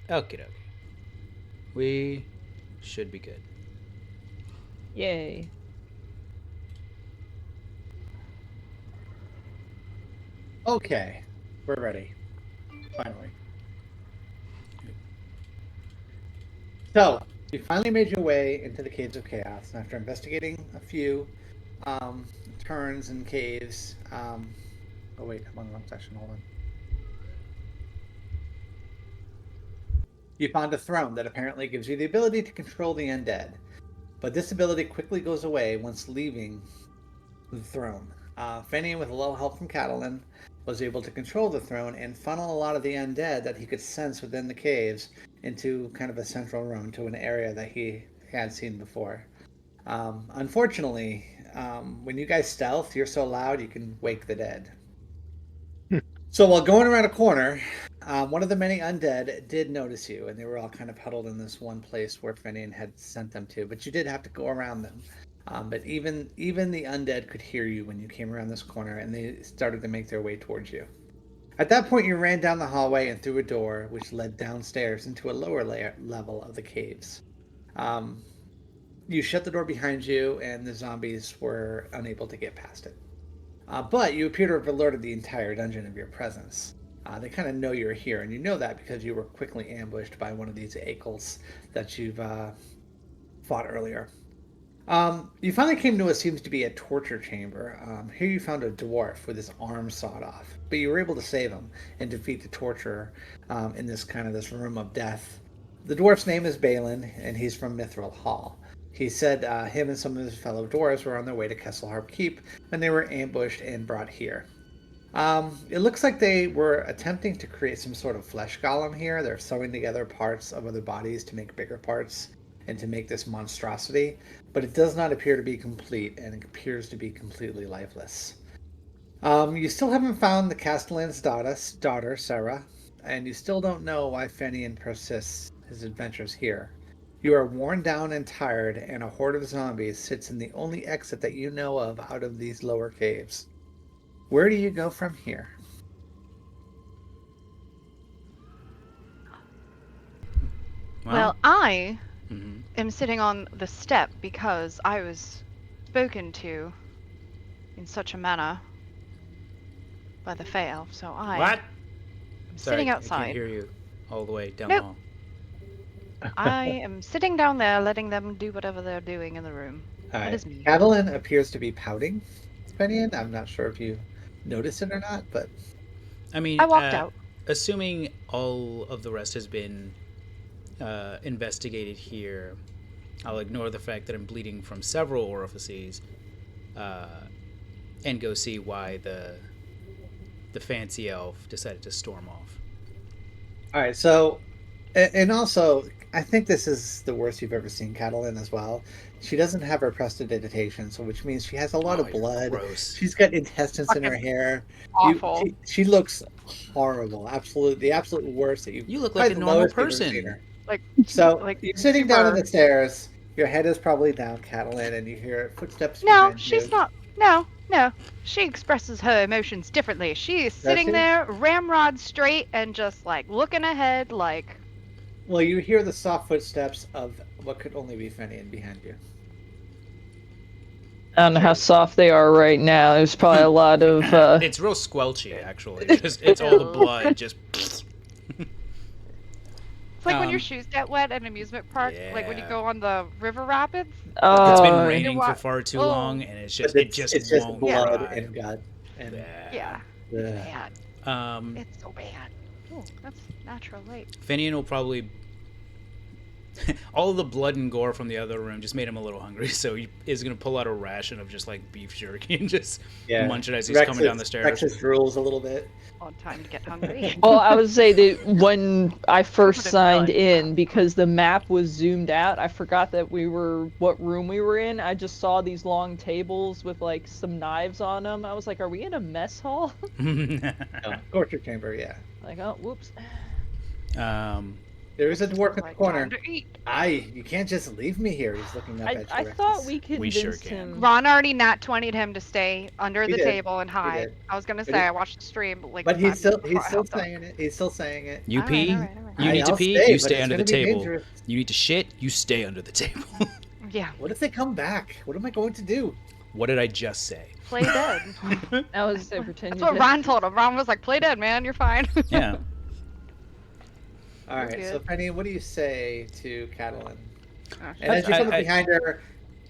Okay, okay. We should be good. Yay. Okay, we're ready. Finally. So, you finally made your way into the Caves of Chaos, and after investigating a few um, turns and caves. Oh, wait, I'm on the wrong section. Hold on. You found a throne that apparently gives you the ability to control the undead. But this ability quickly goes away once leaving the throne. Fenian, with a little help from Catalan, was able to control the throne and funnel a lot of the undead that he could sense within the caves into kind of a central room to an area that he had seen before. Unfortunately, when you guys stealth, you're so loud you can wake the dead. So while going around a corner, one of the many undead did notice you, and they were all kind of huddled in this one place where Finian had sent them to. But you did have to go around them. But even the undead could hear you when you came around this corner, and they started to make their way towards you. At that point, you ran down the hallway and through a door, which led downstairs into a lower level of the caves. Um, you shut the door behind you, and the zombies were unable to get past it. But you appear to have alerted the entire dungeon of your presence. They kind of know you're here, and you know that because you were quickly ambushed by one of these Akels that you've fought earlier. You finally came to what seems to be a torture chamber. Here you found a dwarf with his arm sawed off, but you were able to save him and defeat the torturer in this room of death. The dwarf's name is Balin, and he's from Mithril Hall. He said him and some of his fellow dwarves were on their way to Kesselharp Keep when they were ambushed and brought here. It looks like they were attempting to create some sort of flesh golem here. They're sewing together parts of other bodies to make bigger parts and to make this monstrosity, but it does not appear to be complete, and it appears to be completely lifeless. You still haven't found the Castellan's daughter, Sarah, and you still don't know why Fenian persists his adventures here. You are worn down and tired, and a horde of zombies sits in the only exit that you know of out of these lower caves. Where do you go from here? Well, Well, I mm-hmm. am sitting on the step because I was spoken to in such a manner by the Fey Elf, so I What? am Sorry, sitting I can't outside. hear you all the way down the Nope, hall. I am sitting down there letting them do whatever they're doing in the room. All That right. is me. Catalan appears to be pouting, Fenian. I'm not sure if you noticed it or not, but I I mean, walked out. assuming all of the rest has been investigated here, I'll ignore the fact that I'm bleeding from several orifices uh, and go see why the fancy elf decided to storm off. all right. So, and also, I think this is the worst you've ever seen Catalan as well. She doesn't have her prestidigitation, so which means she has a lot Oh, of you're blood. gross. She's got intestines in her Fucking hair. awful. She looks horrible. Absolute, the absolute worst that you, You look like a probably the normal lowest you've ever seen person. her. Like, So like you're sitting down on super. the stairs. Your head is probably down, Catalan, and you hear footsteps No, behind she's you. not. No, no. She expresses her emotions differently. She is Does sitting she? there, ramrod straight, and just like looking ahead, like, Well, you hear the soft footsteps of what could only be Fenian behind you. "Mm, I don't know how true. soft they are right now. There's probably a lot of It's real squelchy, actually. Just it's all the Ew. blood. Just It's like when your um, shoes get wet at an amusement park, like when you yeah. go on the river rapids. It's been oh, You're raining for what? far too long, Oh, and But it just it's just won't yeah, blood dry. and gut and Yeah. yeah. It's ugh. bad. Um, It's so bad. Oh, that's natural light. Finian will probably all of the blood and gore from the other room just made him a little hungry, so he is gonna pull out a ration of just like beef jerky and just Yeah. munch it as he's coming down the stairs. Rex's drools a little bit. On time to get hungry. well, I would say that when I first Wouldn't signed realize that. in, because the map was zoomed out, I forgot that we were what room we were in. I just saw these long tables with like some knives on them. I was like, "Are we in a mess hall?" No, torture chamber. Yeah. Like, oh, whoops. um, There is a dwarf in the Like, corner. time to eat. You can't just leave me here. He's looking up at you. I thought we We sure convinced can. him. Ron already nat 20'd him to stay under He the did. table and He hide. did. I was gonna But say he- I watched the stream, but like But 5 he's still minutes before I hopped on. saying it. He's still saying it. You All pee. right, all right. You need to I'll pee. stay, You but stay it's under the gonna be table. dangerous. You need to shit. You stay under the table. Yeah, What if they come back? What am I going to do? What did I just say? play dead. I was say pretend That's you what did. Ron told him. Ron was like, play dead, man, you're fine. Yeah. All right. So good. Penny, what do you say to Catalin? Oh, And as you I- come up I- behind her,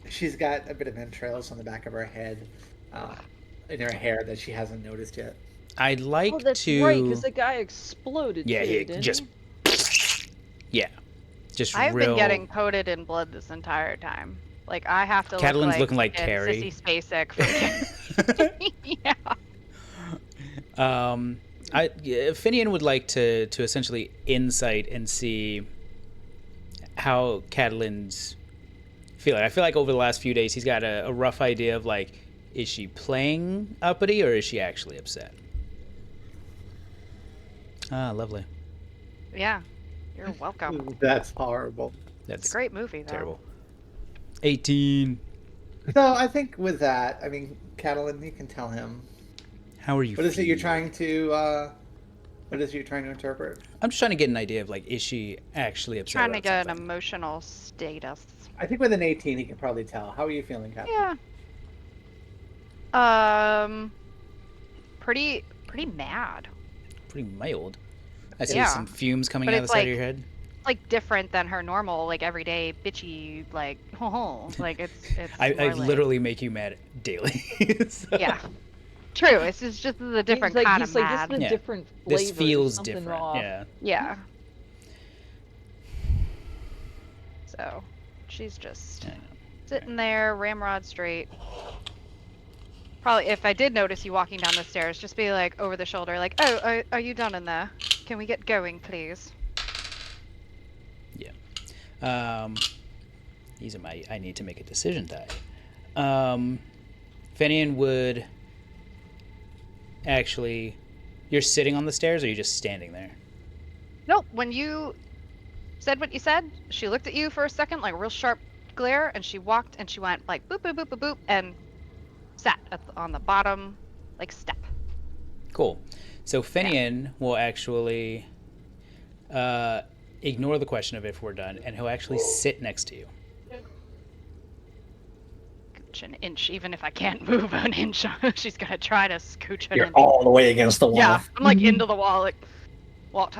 she's got a bit of entrails on the back of her head, in her hair that she hasn't noticed yet. I'd like Oh, that's to. right, because the guy exploded Yeah, too, he didn't just. he? Yeah. Just I've real. been getting coated in blood this entire time. Like I have to Catalin's look looking like fucking Carrie. Sissy Spacek from yeah. Finian would like to essentially insight and see how Catalin's feeling. I feel like over the last few days he's got a rough idea of like, is she playing uppity or is she actually upset? Ah, lovely. Yeah. You're welcome. That's horrible. That's It's a great movie though. terrible. 18. So I think with that, I mean, Catalin, you can tell him. How are you? What is it you're feeling? trying to? What is it you're trying to interpret? I'm just trying to get an idea of like, is she actually upset? Trying to about get an something? emotional status. I think with an 18, he can probably tell. How are you feeling, Catalin? Yeah. Pretty mad. Pretty mild. I see Yeah. some fumes coming But out of the it's side like- of your head. Like different than her normal, like everyday bitchy, like like it's. I more like- literally make you mad daily. So- Yeah. True. It's just a different kind of he's like, mad. This is a Yeah. different flavor. This feels something different. Raw. Yeah. Yeah. So, she's just Yeah. sitting there, ramrod straight. Probably, if I did notice you walking down the stairs, just be like over the shoulder, like, "Oh, are you done in there? Can we get going, please?" These are my. I need to make a decision die. Fenian would actually. You're sitting on the stairs, or are you just standing there? Nope. When you said what you said, she looked at you for a second, like a real sharp glare, and she walked and she went like boop boop boop boop boop and sat on the bottom, like step. Cool. So Fenian will actually ignore the question of if we're done, and he'll actually sit next to you. An inch, even if I can't move an inch, she's gonna try to scooch it You're in. all the way against the wall. Yeah, I'm like into the wall, like what?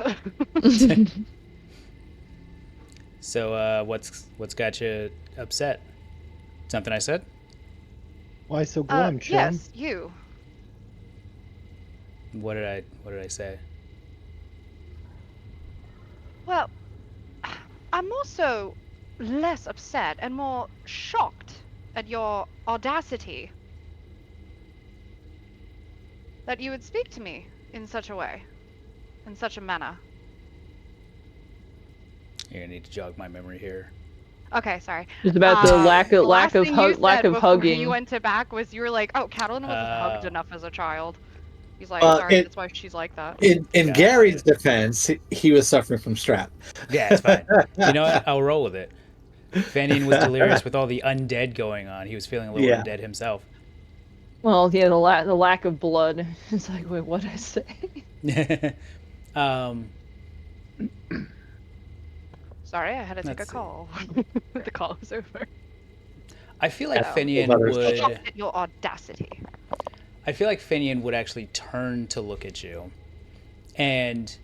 So what's got you upset? Something I said? Why so glum, chum? Yes, you. What did I say? Well, I'm also less upset and more shocked at your audacity that you would speak to me in such a way, in such a manner. You're gonna need to jog my memory here. Okay, sorry. Just about the lack The of last thing you lack said of before hugging. You went to back was you were like, "Oh, Catalin wasn't hugged Oh. enough as a child." He's like, Well, "Sorry, it- that's why she's like that." In Got Gary's it. defense, he was suffering from strap. Yeah, it's fine. You know what? I'll roll with it. Fenian was delirious with all the undead going on. He was feeling a little Yeah. undead himself. Well, yeah, the lack of blood. It's like, wait, what did I say? Sorry, I had to take a Let's see. call. The call was over. I feel like Oh. Fenian Another would. Shocked at your audacity. I feel like Fenian would actually turn to look at you, and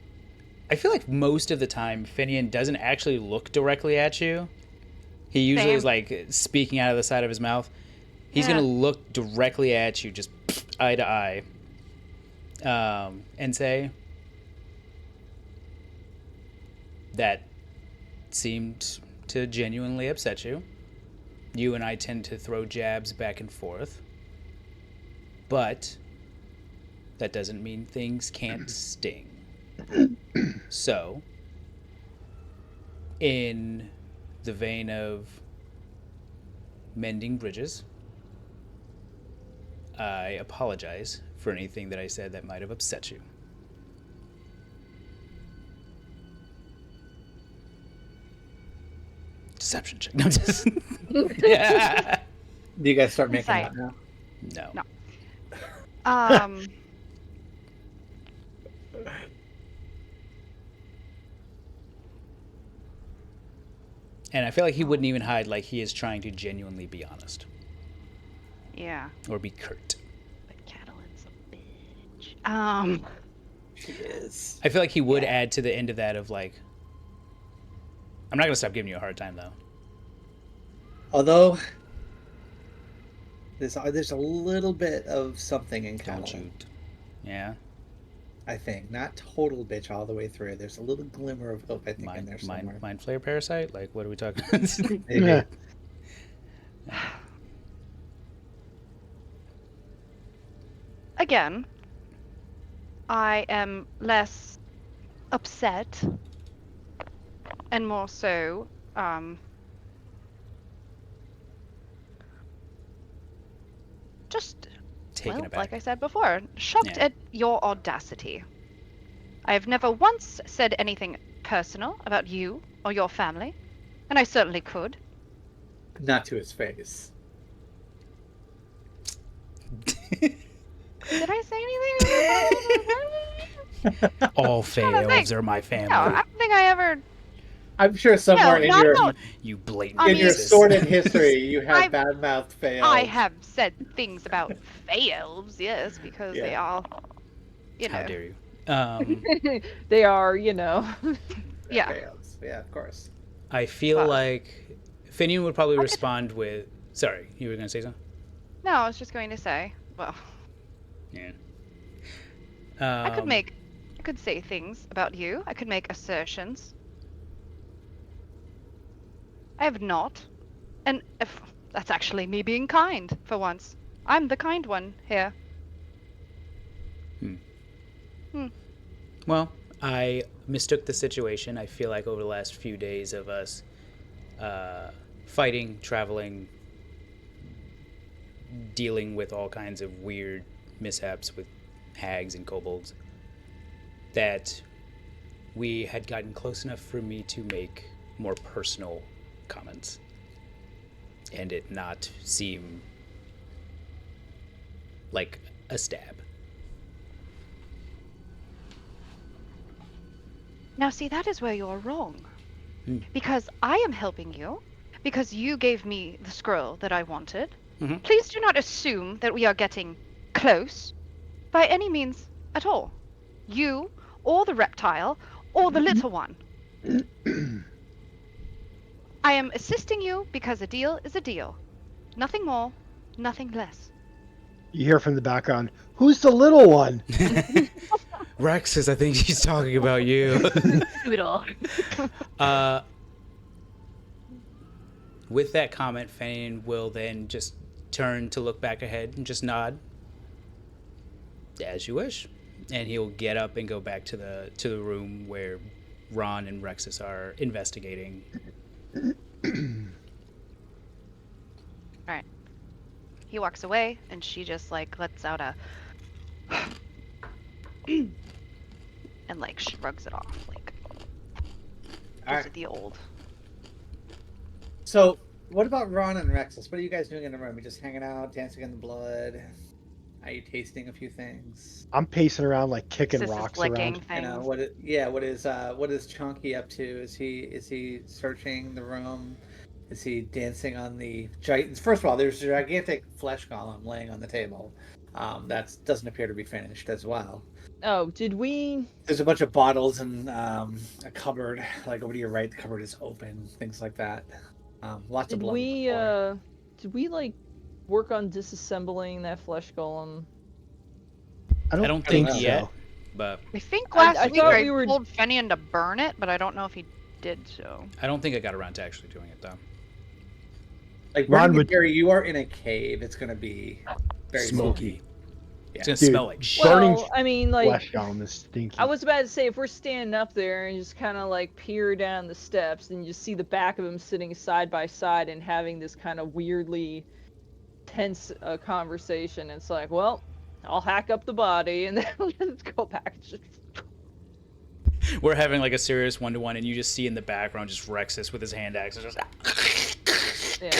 I feel like most of the time Fenian doesn't actually look directly at you. He usually is Same. like speaking out of the side of his mouth. He's Yeah. gonna look directly at you, just eye to eye, and say, "That seemed to genuinely upset you. You and I tend to throw jabs back and forth, but that doesn't mean things can't sting. So, in the vein of mending bridges, I apologize for anything that I said that might have upset you." Deception check. No, just... yeah. Do you guys start making Insight. out now? No. Um, And I feel like he wouldn't even hide, like he is trying to genuinely be honest. yeah. Or be curt. But Catalin's a bitch. She is. I feel like he would add to the end of that of like, I'm not going to stop giving you a hard time though. Although there's a little bit of something in Don't Catalan. you? Yeah. I think not total bitch all the way through. There's a little glimmer of hope. I think in there somewhere. Mind flayer parasite? Like, what are we talking about? Maybe. Yeah. Again, I am less upset and more so just Taken well, aback. like I said before, shocked Yeah. at your audacity. I have never once said anything personal about you or your family, and I certainly could. Not to his face. Did I say anything? All Fey don't think- elves are my family. No, I don't think I ever. I'm sure somewhere No, in not your no. You blatant I in your mean- sordid history, you have I've- bad-mouthed fails. I have said things about Fey elves, yes, because they Yeah. are, you know. How dare you? They are, you know. Yeah. Fails. Yeah, of course. I feel Fuck. like Finian would probably respond with, sorry, you were going to say something? No, I was just going to say, well, Yeah. I could say things about you. I could make assertions. I have not. And if that's actually me being kind for once. I'm the kind one here. Well, I mistook the situation. I feel like over the last few days of us fighting, traveling, dealing with all kinds of weird mishaps with hags and kobolds, that we had gotten close enough for me to make more personal comments and it not seem like a stab. Now, see, that is where you're wrong. Hmm. Because I am helping you. Because you gave me the scroll that I wanted. Mhm. Please do not assume that we are getting close by any means at all. You, or the reptile, or the little one. I am assisting you because a deal is a deal. Nothing more, nothing less. You hear from the background, "Who's the little one?" Rex says, I think she's talking about you. Doodle. With that comment, Fane will then just turn to look back ahead and just nod. As you wish. And he'll get up and go back to the room where Ron and Rexus are investigating. Alright. He walks away, and she just, like, lets out a... and, like, shrugs it off, like... Those Alright. are the old... So, what about Ron and Rexus? What are you guys doing in the room? You just hanging out, dancing in the blood? Are you tasting a few things? I'm pacing around like kicking Sis is rocks licking around. You know, things. what is Chunky up to? Is he searching the room? Is he dancing on the giant? First of all, there's a gigantic flesh golem laying on the table. That doesn't appear to be finished as well. Oh, did we? There's a bunch of bottles and a cupboard. Like over to your right, the cupboard is open. Things like that. Lots of Did blood. we? Did we like work on disassembling that flesh golem? I don't, I don't think think so. yet, but I think I last week thought I we were- told Fenian to burn it, but I don't know if he did so. I don't think I got around to actually doing it though. Like Ron Ron would- Gary, you are in a cave. It's gonna be very Smoky. It's gonna Dude, smell like shit. burning Well, I mean, like, Flesh golem is stinky. I was about to say, if we're standing up there and just kind of like peer down the steps and you see the back of him sitting side by side and having this kind of weirdly tense conversation, it's like, well, I'll hack up the body and then let's go back. We're having like a serious 1-to-1, and you just see in the background just Rexus with his hand axe. Just Yeah.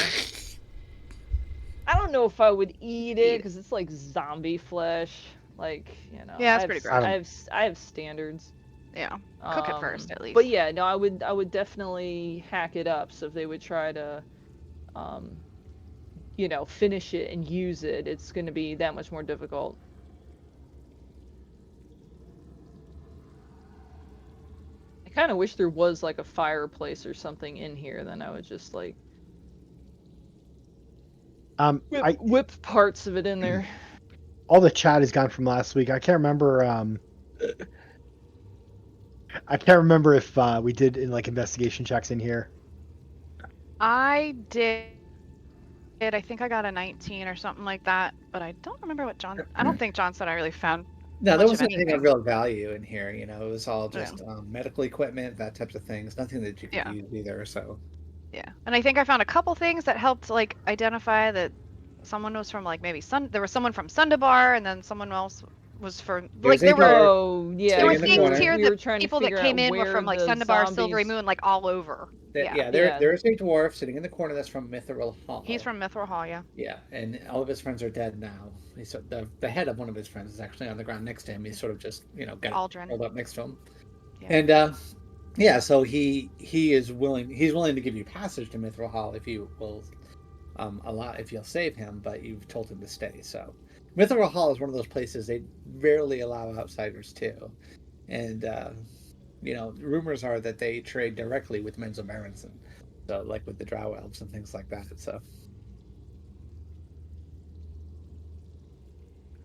I don't know if I would eat it because it's like zombie flesh. Like, you know, Yeah, it's pretty gross. I have standards. Yeah. Cook it first, at least. But yeah, no, I would definitely hack it up. So if they would try to, you know, finish it and use it, it's going to be that much more difficult. I kind of wish there was like a fireplace or something in here. Then I would just like whip parts of it in there. All the chat is gone from last week. I can't remember. I can't remember if we did like investigation checks in here. I did. I think I got a 19 or something like that, but I don't remember what John. I don't think John said I really found. No, there much of wasn't anything anything. of real value in here. You know, it was all just medical equipment, that types of things. Nothing that you could use either. So. Yeah, and I think I found a couple things that helped like identify that someone was from like maybe There was someone from Sundabar, and then someone else was from like there were. Oh yeah, There were in the things corner. here We were that trying to people that figure came out in were where from like the Sundabar, zombies- Silvery Moon, like all over. There is a dwarf sitting in the corner that's from Mithril Hall. He's from Mithril Hall, yeah. Yeah, and all of his friends are dead now. The head of one of his friends is actually on the ground next to him. He's sort of just, you know, got Aldrin. rolled up next to him. Yeah. And so he's willing to give you passage to Mithril Hall if you will if you'll save him, but you've told him to stay. So Mithril Hall is one of those places they rarely allow outsiders to. And you know, rumors are that they trade directly with Menzo Berenson. So like with the Drow elves and things like that. So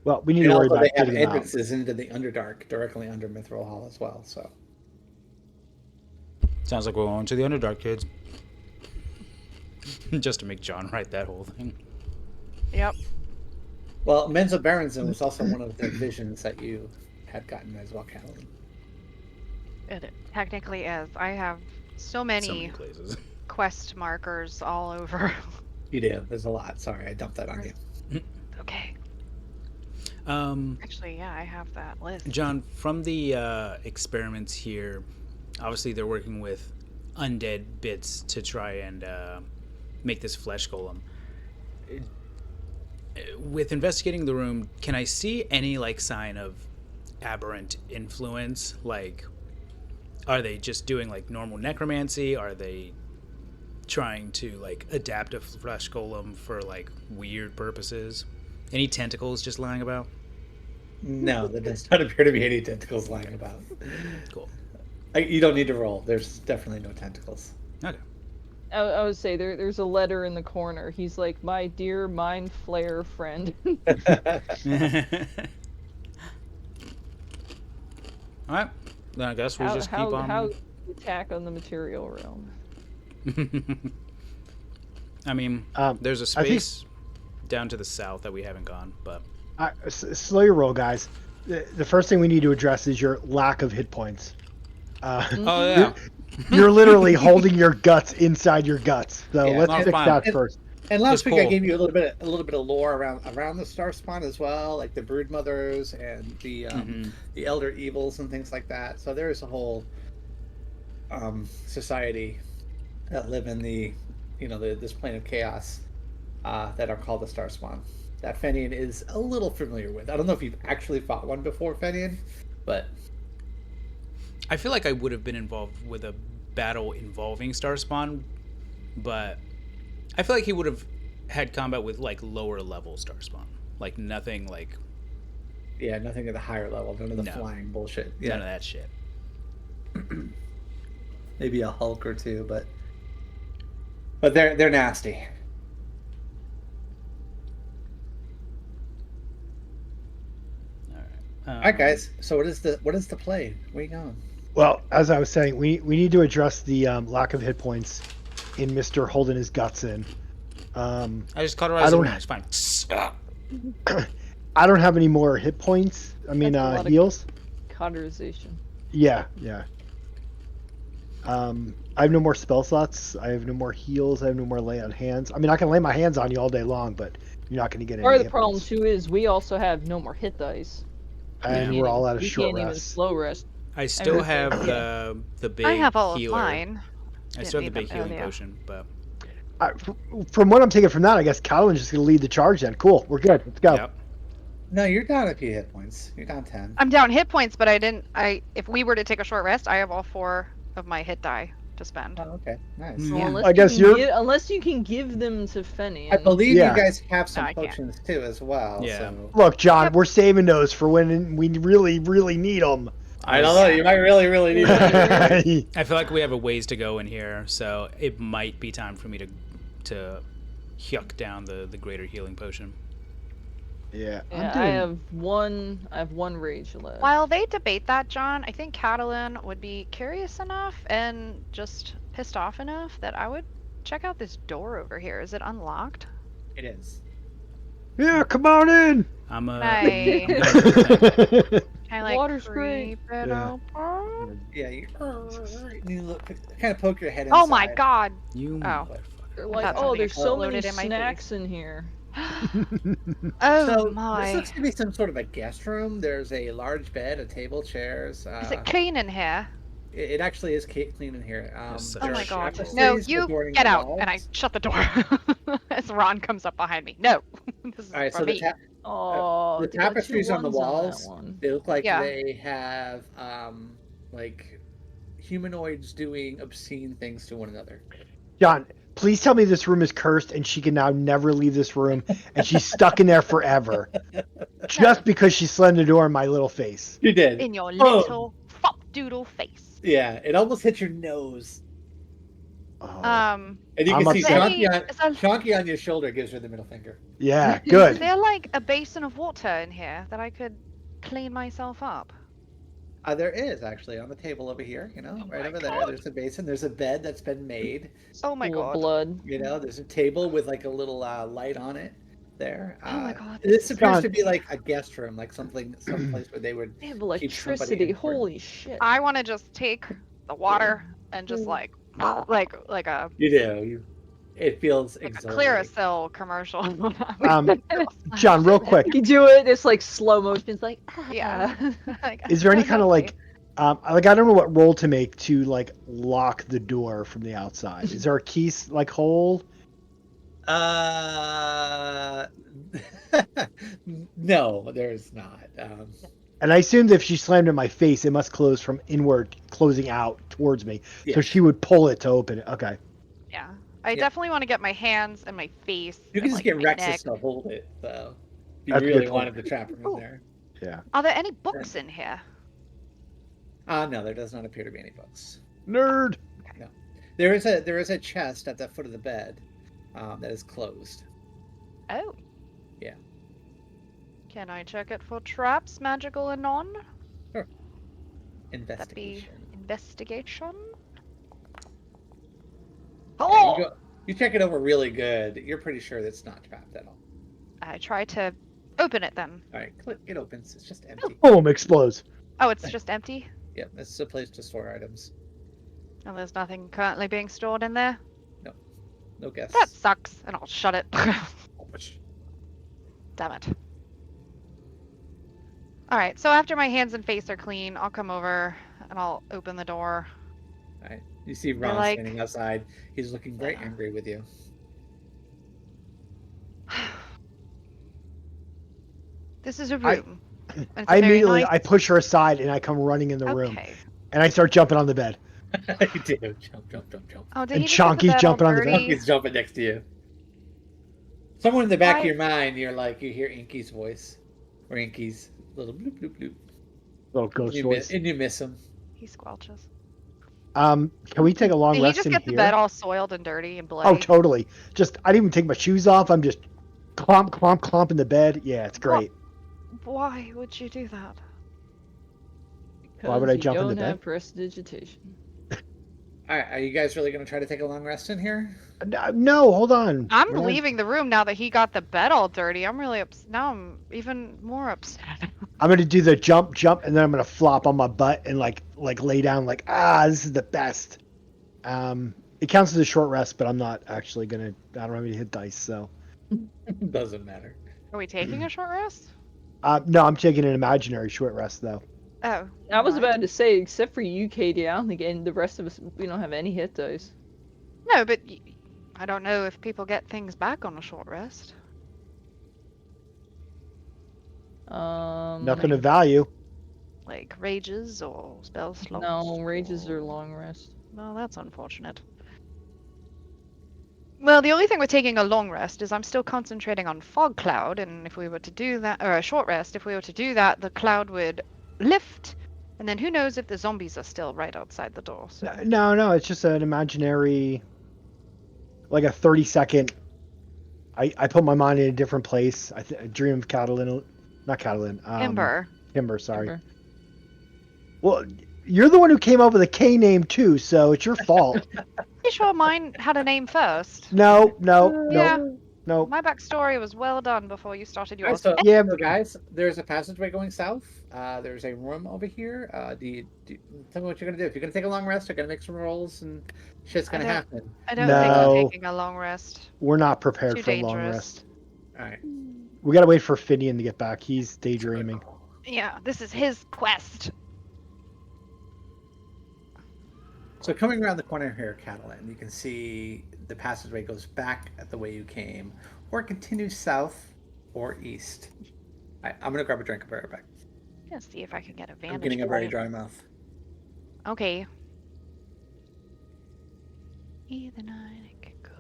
Well, we need to worry about they have getting them out. entrances into the Underdark directly under Mithril Hall as well. So Sounds like we're going to the Underdark, kids. Just to make John write that whole thing. Yep. well, Menzo Berenson was also one of the visions that you had gotten as well, Catelyn. It technically is. I have so many places. quest markers all over. You do. There's a lot. Sorry, I dumped that on you. Okay. Actually, yeah, I have that list. John, from the experiments here, obviously they're working with undead bits to try and make this flesh golem. With investigating the room, can I see any like sign of aberrant influence? Like, are they just doing like normal necromancy? Are they trying to like adapt a flesh golem for like weird purposes? Any tentacles just lying about? No, there does not appear to be any tentacles lying about. Cool. You don't need to roll. There's definitely no tentacles. Okay. I would say there's a letter in the corner. He's like, my dear mind flayer friend. All right. Then I guess we just keep on. How attack on the material realm? I mean, there's a space down to the south that we haven't gone, but slow your roll, guys. The first thing we need to address is your lack of hit points. oh yeah, you're literally holding your guts inside your guts. So Yeah, let's fix fine. that first. And last Just week I pull. gave you a little bit of lore around the Star Spawn as well, like the brood mothers and the elder evils and things like that. So there is a whole society that live in this plane of chaos that are called the Star Spawn. That Fenian is a little familiar with. I don't know if you've actually fought one before, Fenian, but I feel like I would have been involved with a battle involving Starspawn, but I feel like he would have had combat with like lower level Starspawn, like nothing like. Yeah, nothing at the higher level. None of the No. flying bullshit. Yeah. None of that shit. Maybe a Hulk or two, but they're nasty. All right, guys. So what is the play? Where you going? Well, as I was saying, we need to address the lack of hit points in Mr. holding his guts in. I just cauterized the wound. It's fine. I don't have any more hit points. I mean, That's a lot of heals. Cauterization. Yeah. I have no more spell slots. I have no more heals. I have no more lay on hands. I mean, I can lay my hands on you all day long, but you're not going to get any. Part of the hit problem points. too is we also have no more hit dice. And Yeah. we're all out of We short can't even rest. slow rest. I still have Yeah. the big I have all healer. of mine. I still have the Didn't big need them healing earlier. potion, but From what I'm taking from that, I guess Catelyn's just gonna lead the charge. Then cool, we're good. Let's go. Yep. No, you're down a few hit points. You're down 10. I'm down hit points, but I didn't. If we were to take a short rest, I have all 4 of my hit die to spend. Oh, okay. Nice. Mm. Well, Yeah. unless I guess you're- unless you can give them to Fenny. I believe Yeah. you guys have some No, I can't. potions too as well. Yeah. So. Look, John, Yep. we're saving those for when we really, really need them. I don't know. You might really need it. I feel like we have a ways to go in here, so it might be time for me to yuck down the greater healing potion. Yeah, Yeah, I'm doing. I have one rage left. While they debate that, John, I think Catelyn would be curious enough and just pissed off enough that I would check out this door over here. Is it unlocked? It is. Yeah, come on in. I'm a. Nice. I'm gonna- Can I like Water's great. creep it Yeah. open? Yeah. You look, kind of poke your head inside. Oh my god! you Oh. motherfucker. They're like, thought oh, somebody there's so many exploded in my snacks in here. Oh So this my! looks to be some sort of a guest room. There's a large bed, a table, chairs. Is it clean in here? It actually is clean in here. That's such Oh a my shit god! hole. No, tapestries you adorning get the out! walls. And I shut the door as Ron comes up behind me. No, this is All right, for so me. Oh, the they got two tapestries on the ones that walls, one. they look like Yeah. they have like humanoids doing obscene things to one another. John, please tell me this room is cursed and she can now never leave this room and she's stuck in there forever. Just because she slammed the door in my little face. You did. In your Oh. little fuck doodle face. Yeah, it almost hit your nose. Oh, And you I'm can see upset. Chonky on your shoulder gives her the middle finger. yeah, Is good. there like a basin of water in here that I could clean myself up? There is actually on the table over here, right my over there. God. There's a basin. There's a bed that's been made. Oh my Full of god! blood. There's a table with like a little light on it there. Oh my God. This appears John. to be like a guest room, like some place where they would. They have Keep somebody electricity. in for it. Holy shit. I want to just take the water and just like a You do. It feels like a exhilarating. Clearasil commercial. John, real quick, You do it. It's like slow motion. It's like Yeah. Like, is there any oh, kind of no, like, I don't know what roll to make to like lock the door from the outside. Is there a key like hole? No, there's not. And I assumed if she slammed in my face, it must close from inward, closing out towards me. Yeah. So she would pull it to open it. Okay. Yeah. I Yeah. definitely want to get my hands and my face. You can and, just like, get my Rexus neck. to hold it, though. If you That's a really good wanted point. to trap him in Ooh. there. Yeah. Are there any books in here? No, there does not appear to be any books. Nerd. There is a chest at the foot of the bed that is closed. Oh. Yeah. Can I check it for traps, magical and non? That be Investigation. investigation? Yeah, Oh! you check it over really good. You're pretty sure that's not trapped at all. I try to open it then. All right, click. It opens. It's just empty. Boom! Explodes. Oh, it's just empty? Yep, this is a place to store items. And there's nothing currently being stored in there? No guess. That sucks, and I'll shut it. Damn it. Alright, so after my hands and face are clean, I'll come over and I'll open the door. All right. You see Ron like- standing outside. He's looking very Yeah. angry with you. This is a room. and it's a I very immediately nice- I push her aside and I come running in the room Okay. and I start jumping on the bed. You do. Jump. Oh, did And he just get the Chonky's bed all jumping on the bed. dirty? He's jumping next to you. Somewhere in the back of Why- your mind, you hear Inky's voice. Or Inky's little bloop, bloop, bloop. Little ghost voice. And you miss him. He squelches. Can we take a long Did he rest just in get the here? bed all soiled and dirty and bloody? Oh, totally. Just I didn't even take my shoes off. I'm just clomp in the bed. Yeah, it's great. Why would you do that? Why would I Because jump in you the don't bed? have prestidigitation. Alright, are you guys really going to try to take a long rest in here? No, hold on. I'm We're not- leaving the room now that he got the bed all dirty. I'm really upset. Now I'm even more upset. I'm gonna do the jump, and then I'm gonna flop on my butt and like lay down like this is the best. It counts as a short rest, but I'm not actually gonna. I don't have any hit dice, so. Doesn't matter. Are we taking a short rest? No, I'm taking an imaginary short rest though. Oh. I was right. about to say, except for you, Katie, I don't think the rest of us, we don't have any hit dice. No, but I don't know if people get things back on a short rest. Nothing of value. Like rages or spell slots. No, rages or... are long rest. Well, that's unfortunate. Well, the only thing with taking a long rest is I'm still concentrating on fog cloud, and if we were to do that, or a short rest, if we were to do that, the cloud would lift, and then who knows if the zombies are still right outside the door. So. No, it's just an imaginary, like a 30-second. I put my mind in a different place. I dream of Catalin, not Catalin. Ember. Kimber, sorry. Ember. Well, you're the one who came up with a K name too, so it's your fault. You sure mine had a name first? No. Yeah. No. My backstory was well done before you started Alright, yours. so, Yeah. so guys, there's a passageway going south. There's a room over here. Tell me what you're gonna do. If you're gonna take a long rest, you're gonna make some rolls, and shit's gonna happen. I don't think No. I'm taking a long rest. We're not prepared Too for a long dangerous. rest. All right. We gotta wait for Finian to get back. He's daydreaming. Yeah, this is his quest. So coming around the corner here, Catalin, you can see the passageway goes back at the way you came, or it continues south or east. All right, I'm gonna grab a drink. I'll be right back. Let's see if I can get a vantage I'm getting a very point. dry mouth. Okay. Either night it could go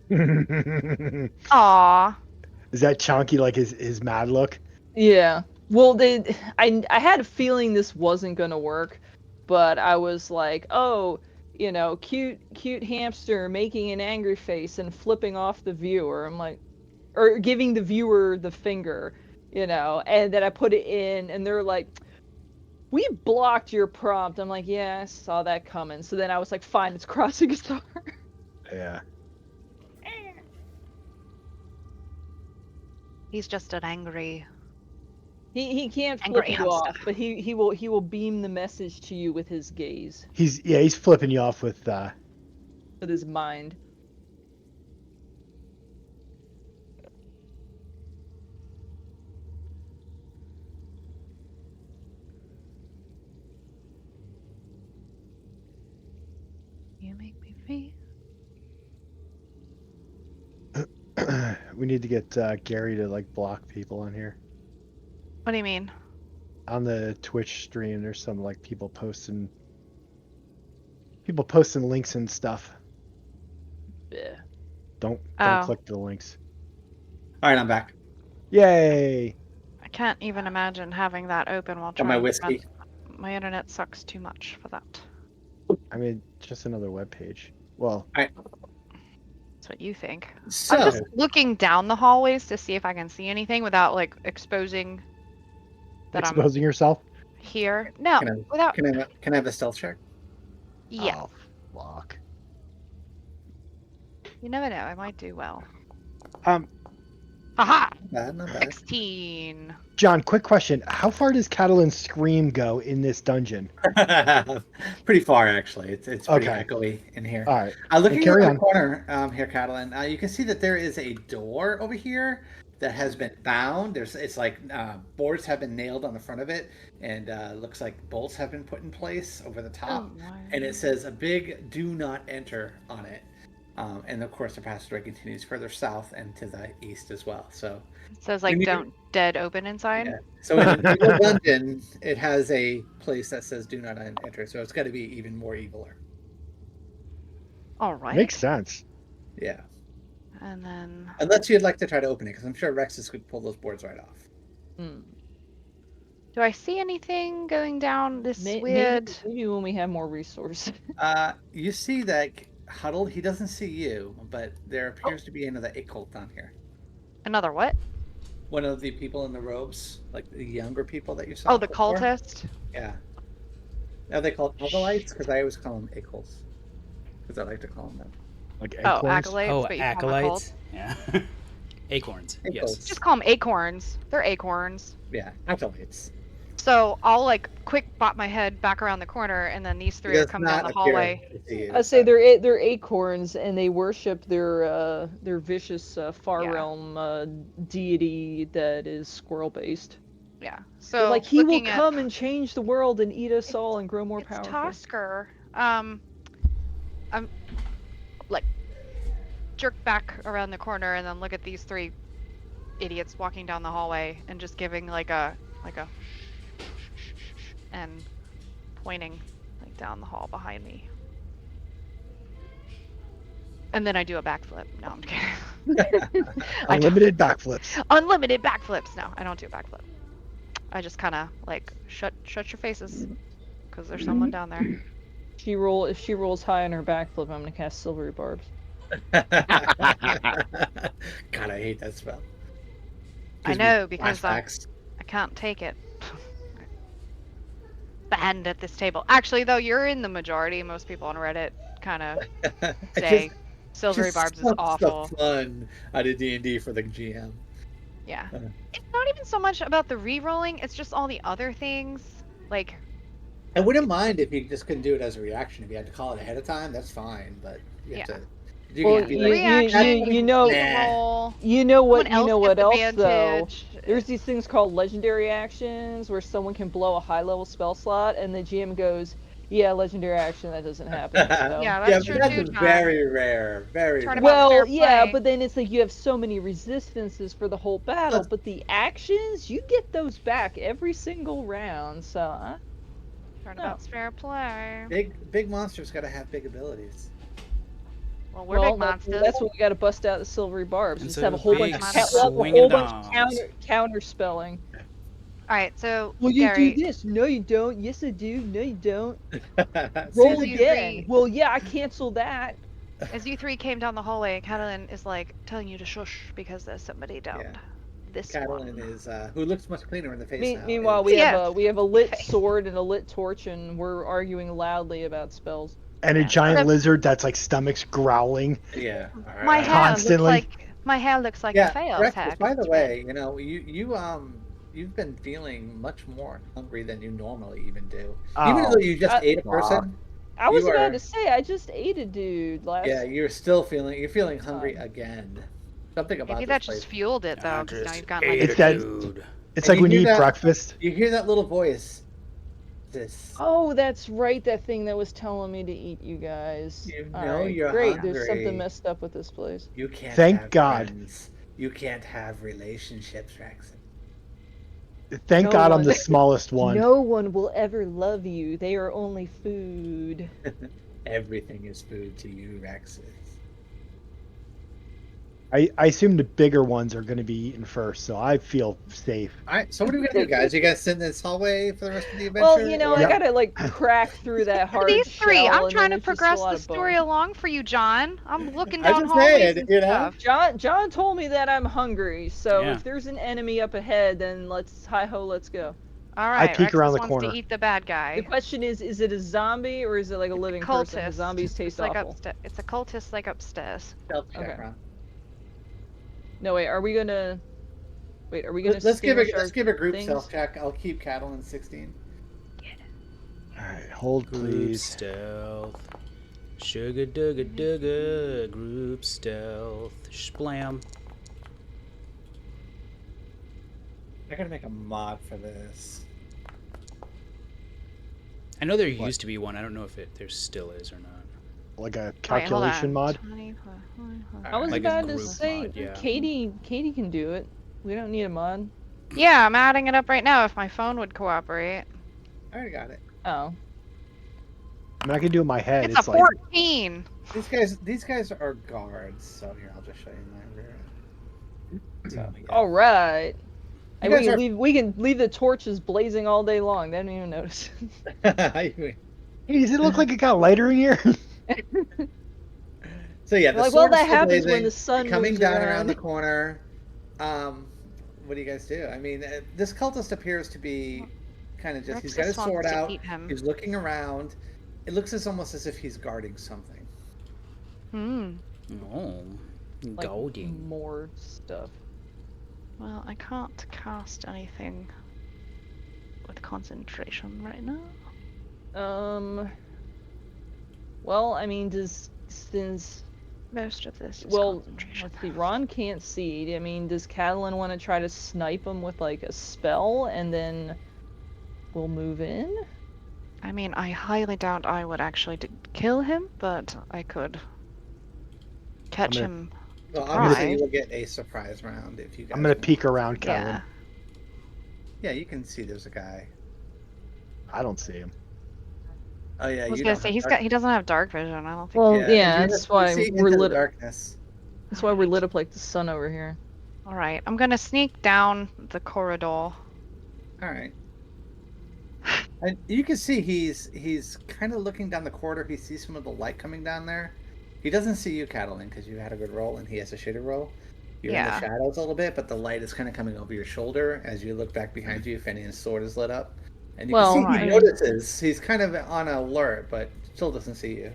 either way. Aww. Is that Chonky like his mad look? Yeah. Well, I had a feeling this wasn't gonna work, but I was like, oh, cute hamster making an angry face and flipping off the viewer. I'm like, or giving the viewer the finger, and then I put it in, and they're like, we blocked your prompt. I'm like, yeah, I saw that coming. So then I was like, fine, it's crossing a star. Yeah. He's just an angry. He can't Angry flip you off, hamster. but he will beam the message to you with his gaze, He's flipping you off with with his mind. You make me feel. we need to get Gary to like block people on here. What do you mean? On the Twitch stream, there's some like people posting links and stuff. Yeah. Don't Oh. click the links. All right, I'm back. Yay! I can't even imagine having that open while Got trying my to whiskey. run. My internet sucks too much for that. I mean, just another web page. Well, That's what you think. So, I'm just looking down the hallways to see if I can see anything without like exposing that exposing yourself. I'm here. No, Can I- without. can I have a stealth check? Yeah, Oh, fuck. you never know. I might do well. Not Haha! bad, not bad. 16. John, quick question: how far does Catalin's scream go in this dungeon? Pretty far, actually. It's pretty Okay. echoey in here. All right. Looking carry at the on. corner here, Catalin, you can see that there is a door over here that has been bound. It's like boards have been nailed on the front of it, and looks like bolts have been put in place over the top. And it says a big "Do not enter" on it. And of course, the passageway continues further south and to the east as well. So, It says like When you- don't dead open inside. yeah. So in the dungeon, it has a place that says "Do not enter." So it's got to be even more eviler. All right. Makes sense. Yeah. And then Unless you'd like to try to open it, because I'm sure Rexus could pull those boards right off. do I see anything going down this Maybe weird? when we have more resources. You see that huddled. He doesn't see you, but there appears to be another occult down here. Another what? One of the people in the robes, like the younger people that you saw. Oh, the before. cultist. Yeah. Are they called acolytes? Because I always call them occults. Because I like to call them that. Like Oh, acorns? acolytes. Oh, but you call them a cult. acolytes. Yeah. Acorns. Yes. Acolytes. Just call them acorns. They're acorns. Yeah, acolytes. So I'll like quick bop my head back around the corner, and then these three are Does coming down not the appear hallway. to see you, I say so- they're acorns, and they worship their vicious far Yeah. realm deity that is squirrel based. Yeah. So Like he will looking at- come and change the world and eat us all and grow more It's powerful. Tasker. like jerk back around the corner and then look at these three idiots walking down the hallway and just giving like a and pointing like down the hall behind me. And then I do a backflip. No, I'm kidding. I don't. Unlimited backflips. Unlimited backflips. No, I don't do a backflip. I just kind of like shut your faces because there's someone down there. If she rolls high on her backflip, I'm gonna cast Silvery Barbs. God, I hate that spell. I Gives me know because I flashbacks. can't take it. Banned at this table. Actually, though, you're in the majority. Most people on Reddit kind of say Silvery Barbs is sucks awful. The fun out of D&D for the GM. Yeah. It's not even so much about the re-rolling, it's just all the other things. Like, I wouldn't mind if you just couldn't do it as a reaction. If you had to call it ahead of time, that's fine. But you have to. You Well, can be like, reaction, you know, roll. you know what Someone else gets though? advantage. There's these things called legendary actions where someone can blow a high level spell slot and the GM goes, yeah, legendary action, that doesn't happen. So. Yeah, that's but true that's too, John. very rare. Very Turn rare. about fair Well, yeah, play. but then it's like you have so many resistances for the whole battle, but the actions, you get those back every single round, so... Turnabout's fair play. Big monsters gotta have big abilities. Well, we're big monsters. That's what we gotta bust out the Silvery Barbs. It's Just have a a whole bunch big of counter spelling. Alright, so Well, you Gary, do this. No, you don't. Yes, I do. No, you don't. See, Roll you again. three- Well, yeah, I cancel that. as you three came down the hallway, Catalin is like telling you to shush because there's somebody down this Catalin one. is who looks much cleaner in the face now. Meanwhile, is- we have a lit sword and a lit torch, and we're arguing loudly about spells. And a giant So- lizard that's like stomach's growling. Yeah. My alright. hair Constantly. looks like Yeah. a fail's Rex, hair. by the 'cause it's way, you know, you've been feeling much more hungry than you normally even do. Even Oh, though you just ate a person. I was You about are- to say, I just ate a dude last. Yeah, you're feeling hungry again. Something about maybe this that place. just fueled it though, because now you've gotten like It's that- It's like you when you hear eat that- breakfast. You hear that little voice. This. Oh, that's right, that thing that was telling me to eat you guys. You know Alright, you're great. There's hungry. something messed up with this place. You can't Thank have God. friends. You can't have relationships, Rex. Thank No God I'm one- the smallest one. No one will ever love you. They are only food. Everything is food to you, Rex. I assume the bigger ones are going to be eaten first, so I feel safe. Alright, so what are we gonna do, guys? You guys sit in this hallway for the rest of the adventure? Well, you know, or- I gotta like crack through that hard these three. shell, I'm and trying then to there's just a progress lot the of story bones. along for you, John. I'm looking I'm down just hallways saying, and you know? stuff. John told me that I'm hungry, so Yeah. if there's an enemy up ahead, then let's let's go. All right, peek Rex around the wants corner. to eat the bad The guy. question is it a zombie or is it like a living person? 'Cause Cultist. zombies taste It's like awful. it's a cultist like upstairs. Stealth check, Okay. Ron. No, wait, are we gonna Let's give a group things? stealth check. I'll keep Cattle in 16. All right, hold Group please. stealth. Sugar dugga dugga. Group stealth. Splam. I gotta make a mod for this. I know there used to be one. I don't know if there still is or not. Like a Wait, hold calculation on. mod. 20, I was Like a about to group say mod, yeah. Katie can do it. We don't need a mod. Yeah, I'm adding it up right now if my phone would cooperate. I already got it. Oh. I mean, I can do it in my head. It's a like 14. These guys are guards, so here I'll just show you my. So, yeah. All right. You And guys are- we can leave the torches blazing all day long. They don't even notice. hey, does it look like it got lighter in here? So yeah, the Like, well, sword is that still happens when blazing, the sun coming moves down around. around the corner. What do you guys do? I mean, this cultist appears to be kind of just. He's got his Rex just sword wants to out. eat him. He's looking around. It looks almost as if he's guarding something. Hmm. Oh. Like, Golding. more stuff. Well, I can't cast anything with concentration right now. Well, I mean, since Most of this is well, concentration. let's see, Ron can't see. I mean, does Catalin want to try to snipe him with like a spell, and then we'll move in? I mean, I highly doubt I would actually kill him, but I could. catch gonna- him. Well, obviously, you Surprise. will get a surprise round if you guys. I'm gonna want. peek around, Yeah. Catalan. Yeah, you can see there's a guy. I don't see him. Oh yeah, I was you gonna don't say have he doesn't have dark vision. I don't think. Well, Yeah, yeah, and you that's you why see we're into the lit. darkness. That's why we're lit up like the sun over here. All right, I'm gonna sneak down the corridor. All right. And you can see he's kind of looking down the corridor. He sees some of the light coming down there. He doesn't see you, Catalan, because you had a good roll, and he has a shitty roll. You're in the Yeah. shadows a little bit, but the light is kind of coming over your shoulder as you look back behind you. Fenian's sword is lit up, and you Well, can see I he mean- notices. He's kind of on alert, but still doesn't see you.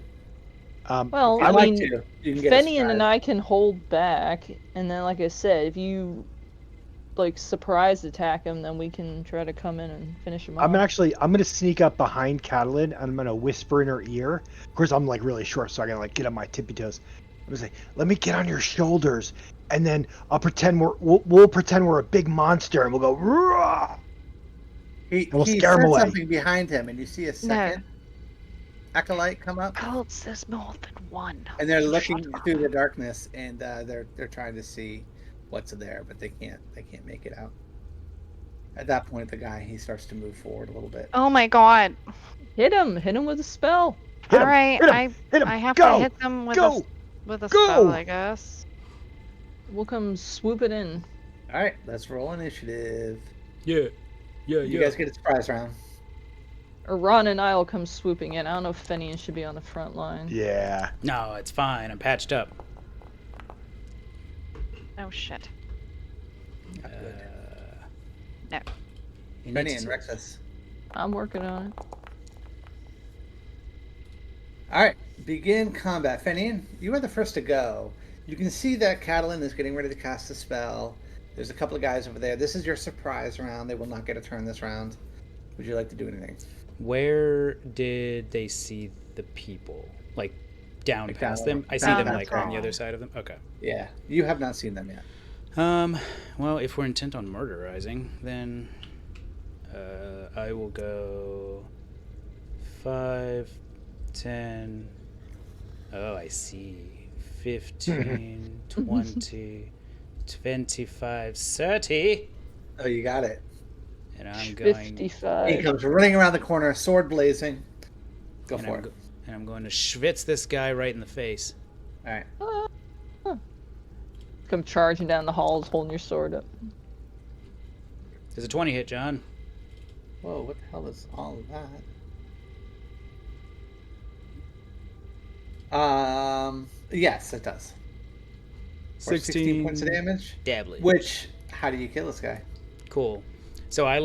Well, If you'd I like mean, to, you can get a Fenian and surprise. I can hold back, and then, like I said, if you like surprise attack him, then we can try to come in and finish him off. I'm gonna sneak up behind Catalan and I'm gonna whisper in her ear. Of course, I'm like really short, so I gotta like get on my tippy toes. I'm gonna say, "Let me get on your shoulders," and then I'll pretend we'll pretend we're a big monster, and we'll go. Roar! He we'll he scare him said away. something behind him, and you see a second acolyte come up, Cults is more than one. and they're Shut looking up. through the darkness, and they're trying to see what's there, but they can't make it out. At that point, the guy he starts to move forward a little bit. Oh my god! hit him with a spell. Hit him, All right, hit him, hit him, I have go, to hit them with go, a go! spell, I guess. We'll come swoop it in. All right, let's roll initiative. Yeah. You guys get a surprise round. Or Ron and I'll come swooping in. I don't know if Fenian should be on the front line. Yeah. No, it's fine. I'm patched up. Oh shit. Not good. No. He Benny needs and to- Rexus. I'm working on it. All right, begin combat. Fenian, you are the first to go. You can see that Catalan is getting ready to cast a spell. There's a couple of guys over there. This is your surprise round. They will not get a turn this round. Would you like to do anything? Where did they see the people? Like down Like past down- them? I see down them that like on the hall. other side of them. Okay. Yeah, you have not seen them yet. Well, if we're intent on murderizing, then I will go 5, 10. Oh, I see. 15, 20, 25, 30. Oh, you got it. And I'm going. 55. He comes running around the corner, sword blazing. Go And for it. and I'm going to schwitz this guy right in the face. All right. Come charging down the halls, holding your sword up. There's a 20 hit, John. Whoa, what the hell is all of that? Yes, it does. For 16 points of damage. Dabbly. Which, how do you kill this guy? Cool. So I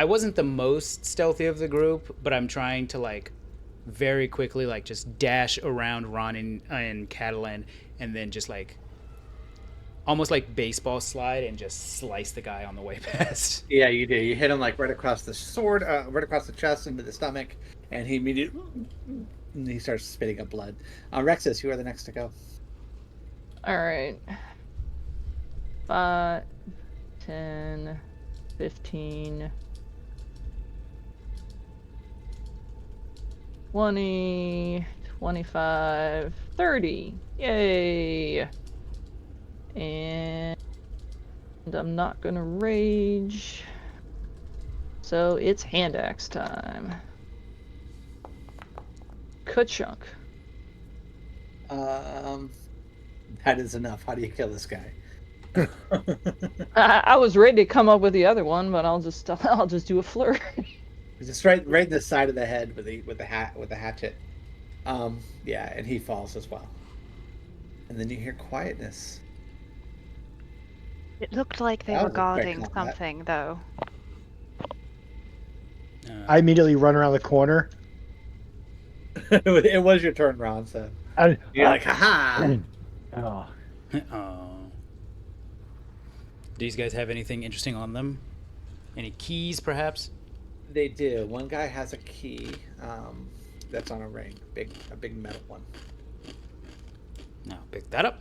wasn't the most stealthy of the group, but I'm trying to very quickly just dash around Ron and Catalan and then just almost like baseball slide and just slice the guy on the way past. Yeah, you do. You hit him right across the sword, right across the chest into the stomach, and he starts spitting up blood. Rexus, you are the next to go. Alright. 5, 10, 15, 20, 25, 30. Yay! And I'm not gonna rage. So it's hand axe time. Ka-chunk. That is enough. How do you kill this guy? I was ready to come up with the other one, but I'll just do a flurry. Just right in the side of the head with the hatchet. Yeah, and he falls as well. And then you hear quietness. It looked like they That were was a quick guarding combat. something, though. I immediately run around the corner. It was your turn, Ron. So And, you're like, haha. oh, Oh. Do these guys have anything interesting on them? Any keys, perhaps? They do. One guy has a key that's on a ring, a big metal one. No, pick that up.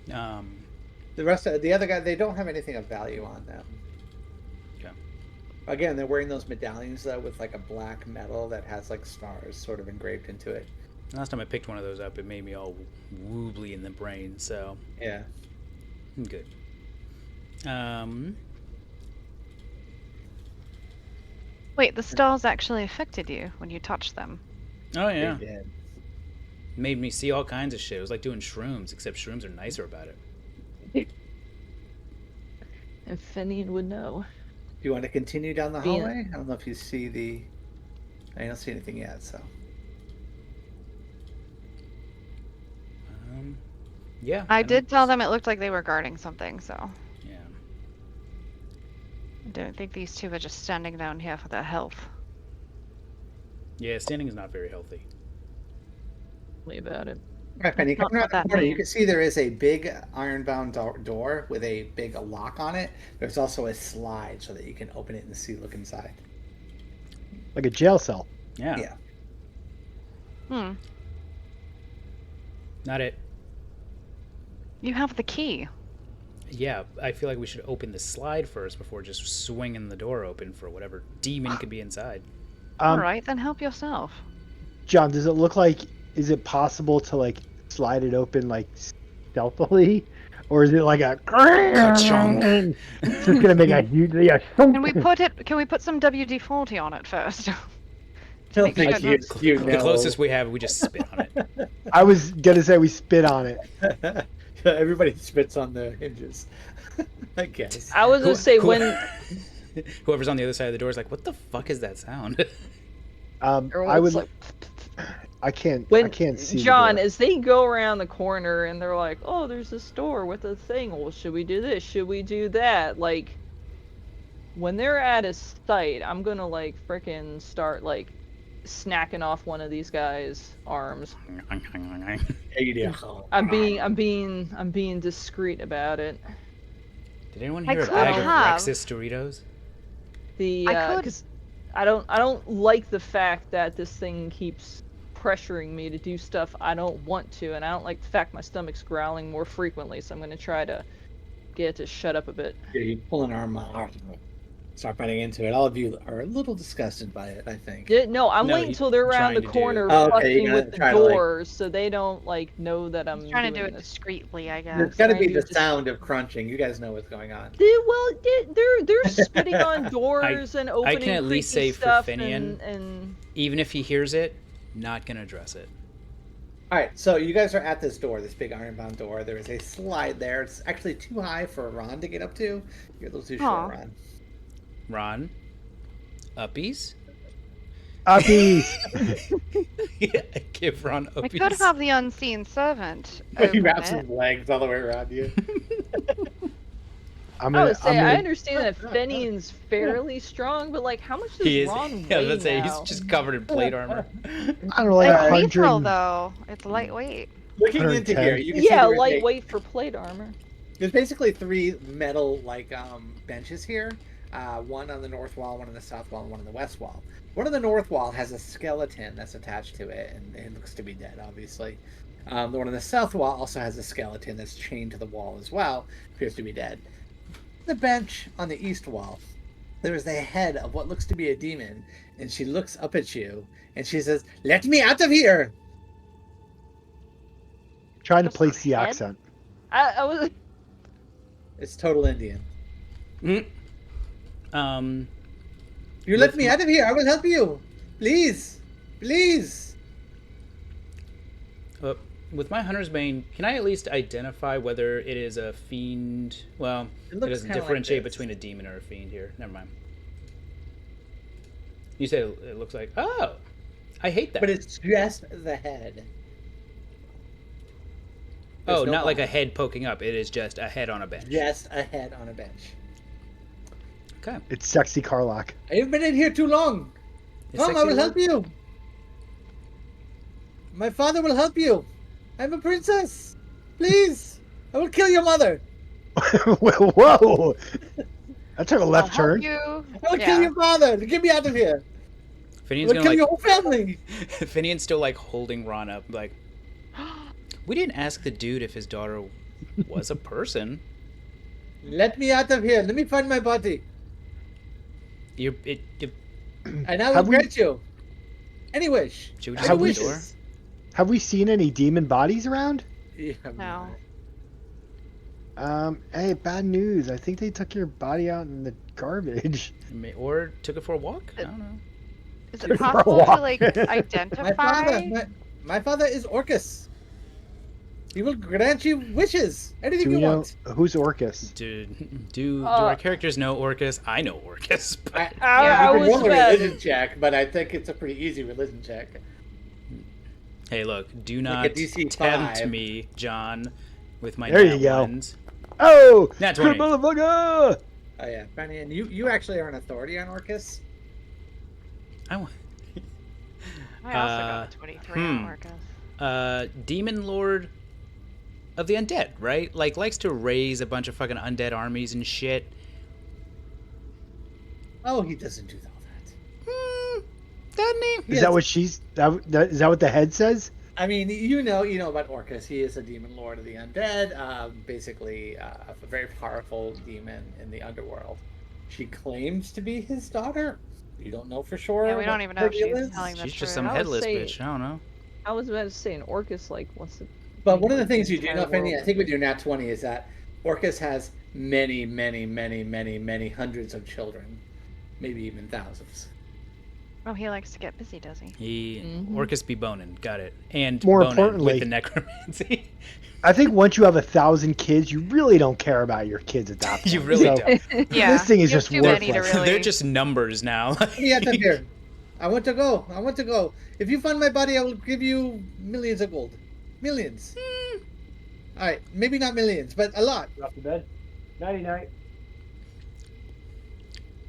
The rest of the other guy, they don't have anything of value on them. Okay. Again, they're wearing those medallions though with like a black metal that has like stars sort of engraved into it. Last time I picked one of those up, it made me all woobly in the brain, so Yeah. I'm good. Wait, the stars actually affected you when you touched them. Oh yeah, They did. made me see all kinds of shit. It was like doing shrooms, except shrooms are nicer about it. And Fenian would know. Do you want to continue down the Yeah. hallway? I don't know if you see the. I don't see anything yet, so. Yeah. I don't- did tell them it looked like they were guarding something, so Yeah. I don't think these two are just standing down here for their health. Yeah, standing is not very healthy. Tell me about it. Right, Penny, Not coming around the that corner, you name. can see there is a big iron-bound door with a big lock on it. There's also a slide so that you can open it and look inside. Like a jail cell. Yeah. Yeah. Hmm. Not it. You have the key. Yeah, I feel like we should open the slide first before just swinging the door open for whatever demon could be inside. All right, then help yourself. John, does it look like? Is it possible to like slide it open like stealthily, or is it like a? Ka-chunk. It's just gonna make a huge. Yeah. Can we put some WD-40 on it first? I don't Make think sure you The know. closest we have, we just spit on it. I was gonna say we spit on it. Everybody spits on the hinges. I guess. I was gonna say when Whoever's on the other side of the door is like, "What the fuck is that sound?" I everyone's would. like, I can't. when I can't see. John, the door. as they go around the corner and they're like, "Oh, there's this door with a thing. Well, should we do this? Should we do that?" Like, when they're at a site, I'm gonna like frickin' start like snacking off one of these guys' arms. I'm being discreet about it. Did anyone I hear a could bag of have. Rexus Doritos? The I could- 'cause I don't like the fact that this thing keeps pressuring me to do stuff I don't want to, and I don't like the fact my stomach's growling more frequently. So I'm gonna try to get it to shut up a bit. You pull an arm out, start biting into it. All of you are a little disgusted by it, I think. No, I'm No, waiting he's till they're around the trying to do- corner Oh, okay, fucking you're with gonna the try to, like- doors, so they don't like know that I'm Trying to do doing it this. discreetly, I There's guess. got to trying be to the just- sound of crunching. You guys know what's going on. They're spitting on doors and opening at least creepy say for stuff Finian- and Even if he hears it, not gonna address it. All right, so you guys are at this door, this big iron-bound door. There is a slide there. It's actually too high for Ron to get up to. You're a little too Aw. short, Ron. Ron, uppies. Uppy. Yeah, give Ron We uppies. could have the unseen servant. He open wraps it. his legs all the way around you. I'm I gonna. would say I'm gonna- I understand that Fenian's fairly strong, but like how much does He is. Ron Yeah, weigh let's say now? he's just covered in plate armor. I don't know, like It's 100. neutral though. It's lightweight. Looking into 110. here, you can see Yeah, there is lightweight for plate armor. there's basically three metal benches here. One on the north wall, one on the south wall, and one on the west wall. One on the north wall has a skeleton that's attached to it, and it looks to be dead, obviously. The one on the south wall also has a skeleton that's chained to the wall as well, appears to be dead. The bench on the east wall, there is the head of what looks to be a demon, and she looks up at you, and she says, "Let me out of here!" Trying to Just place the head? accent. I was It's total Indian. Um, You let me out of here. I will help you. Please. Please. with my Hunter's Bane, can I at least identify whether it is a fiend? Well, It it looks doesn't kinda like differentiate this. between a demon or a fiend here. Never mind. You said it looks like. Oh, I hate that. But it's just the head. oh, There's no not like a body. head poking up. It is just a head on a bench. Just a head on a bench. Okay. It's sexy Carlock. I've been in here too long. Is Come, I sexy will the help word? you. My father will help you. I'm a princess. Please. I will kill your mother. Whoa! That took a left I'll help turn. you. I will Yeah. kill your father. Get me out of here. I Finian's will gonna kill like. your whole family. Finian's still like holding Ron up, like. We didn't ask the dude if his daughter was a person. Let me out of here. Let me find my body. And I will Have we- grant you any wish. Should we Any just open the wishes. door? Have we seen any demon bodies around? Yeah, No. Hey, bad news. I think they took your body out in the garbage. Or took it for a walk? I don't know. Is For a it possible to walk. like My identify? father, my father is Orcus. He will grant you wishes. Anything Do you we know want. who's Orcus? Do our characters know Orcus? I know Orcus. But I You was can roll a about- religion check, but I think it's a pretty easy religion check. hey, look, do Like a not DC tempt 5. me, John, with my There you nat go. ones. Oh, Nat good 20. motherfucker! Oh yeah, Fanny, and you actually are an authority on Orcus. I want. I also got a 23 on Orcus. Demon Lord of the Undead, right? Like, likes to raise a bunch of fucking undead armies and shit. Oh, he doesn't do all that. Doesn't he? Is Yes. that what she's? Is that what the head says? I mean, you know about Orcus. He is a demon lord of the undead, basically a very powerful demon in the underworld. She claims to be his daughter. You don't know for sure. Yeah, we what don't even know her if deal she's is. telling the She's just truth. some I would headless say- bitch. I don't know. I was about to say an Orcus like wants to. But one of the things you Entire do know, Fanny, I world. think with your Nat 20 is that Orcus has many, many, many, many, many hundreds of children, maybe even thousands. Oh, he likes to get busy, does he? He Orcus be bonin, got it. And More bonin importantly- with the necromancy. I think once you have 1,000 kids, you really don't care about your kids at that point. You really So, don't. Yeah. This thing is you have just too many to worthless. really. They're just numbers now. What do you have to here? I want to go. I want to go. If you find my body, I will give you millions of gold. Millions. All right, maybe not millions, but a lot. Off the bed. Nighty night.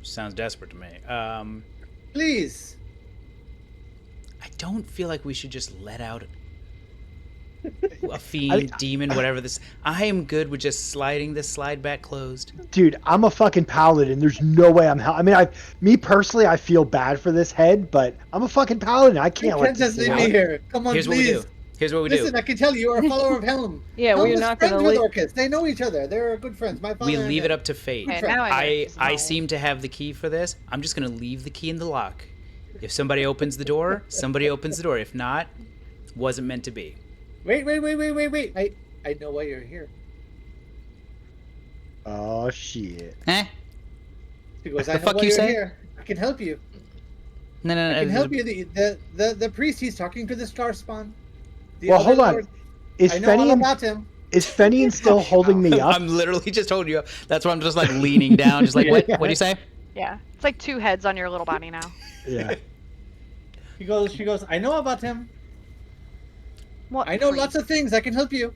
Sounds desperate to me. Please. I don't feel like we should just let out a fiend, demon, whatever this. I am good with just sliding this slide back closed. Dude, I'm a fucking paladin. There's no way I'm. I mean, me personally, I feel bad for this head, but I'm a fucking paladin. I You can't can't let just this leave thing me out. here. Come on, Here's what we please. do. Here's what we Listen, do. I can tell you are a follower of Helm. Yeah, Helm we're is not friends gonna with leave. Orcus. They know each other. They're good friends. My father We and leave him. it up to fate. Okay, now I I know. seem to have the key for this. I'm just gonna leave the key in the lock. If somebody opens the door, somebody opens the door. If not, wasn't meant to be. Wait. I know why you're here. Oh shit. He goes, The I know fuck why you you're say? here. I can help you. No. I can help you. The priest, he's talking to the star spawn. The Well, other hold on. lord. Is I know all Fenian about him. still holding me up? I'm literally just holding you up. That's why I'm just like leaning down, just like, what? What do you say? Yeah. It's like 2 heads on your little body now. Yeah. She goes, I know about him. What I know priest? lots of things. I can help you.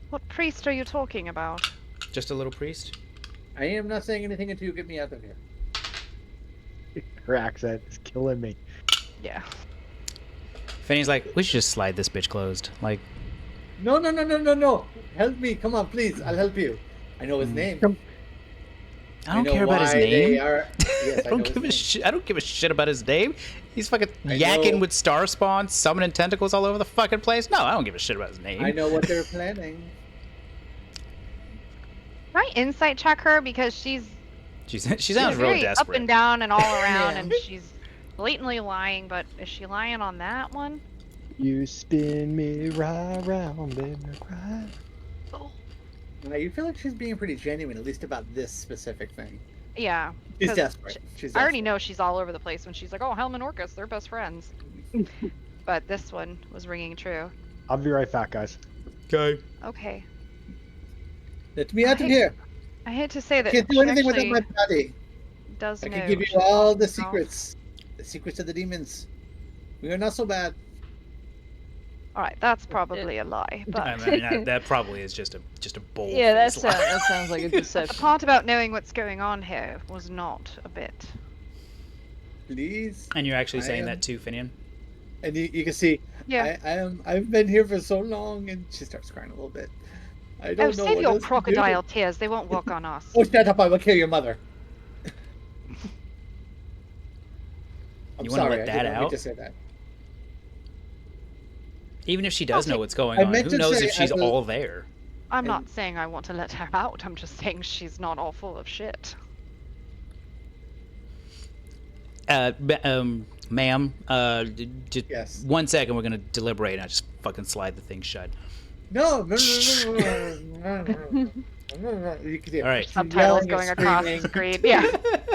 What priest are you talking about? Just a little priest. I am not saying anything until you get me out of here. Her accent is killing me. Yeah. Fanny's like, we should just slide this bitch closed. Like, No. Help me. Come on, please. I'll help you. I know his name. I don't know care about his why they name. are- Yes, I don't know his give a name. shit. I don't give a shit about his name. He's fucking I yakking know. with star spawn, summoning tentacles all over the fucking place. No, I don't give a shit about his name. I know what they're planning. Can I insight check her because she She sounds real very desperate. up and down and all around, Yeah. and she's blatantly lying. But is she lying on that one? You spin me right round, baby, right. Now, you feel like she's being pretty genuine, at least about this specific thing. Yeah. She's 'Cause desperate. She's I already desperate. know she's all over the place when she's like, "Oh, Helm and Orcus, they're best friends." But this one was ringing true. I'll be right back, guys. Okay. Okay. Let me out of I- here. I hate to say that Can't do she anything without actually my body. does I know. can give you she's all the herself. secrets. The secrets of the demons. We are not so bad. All right, that's probably a lie. But I mean, that probably is just a bold. Yeah, that face lie. sounds like a the deception. part about knowing what's going on here was not a bit. Please. And you're actually I saying am- that too, Finian? And you can see, Yeah. I've been here for so long, and she starts crying a little bit. I don't Oh, know save what your else to do. crocodile tears. They won't work on us. Oh, shut up! I will kill your mother. I'm You wanna sorry, let I that didn't mean out? to say that. Even if she does know what's going I on, meant who to knows say if she's as a- all there? I'm And- not saying I want to let her out. I'm just saying she's not all full of shit. Ma'am, just Yes. 1 second. We're gonna deliberate, and I just fucking slide the thing shut. No. You can All right. Subtitles yelling and going across the screaming. screen. Yeah.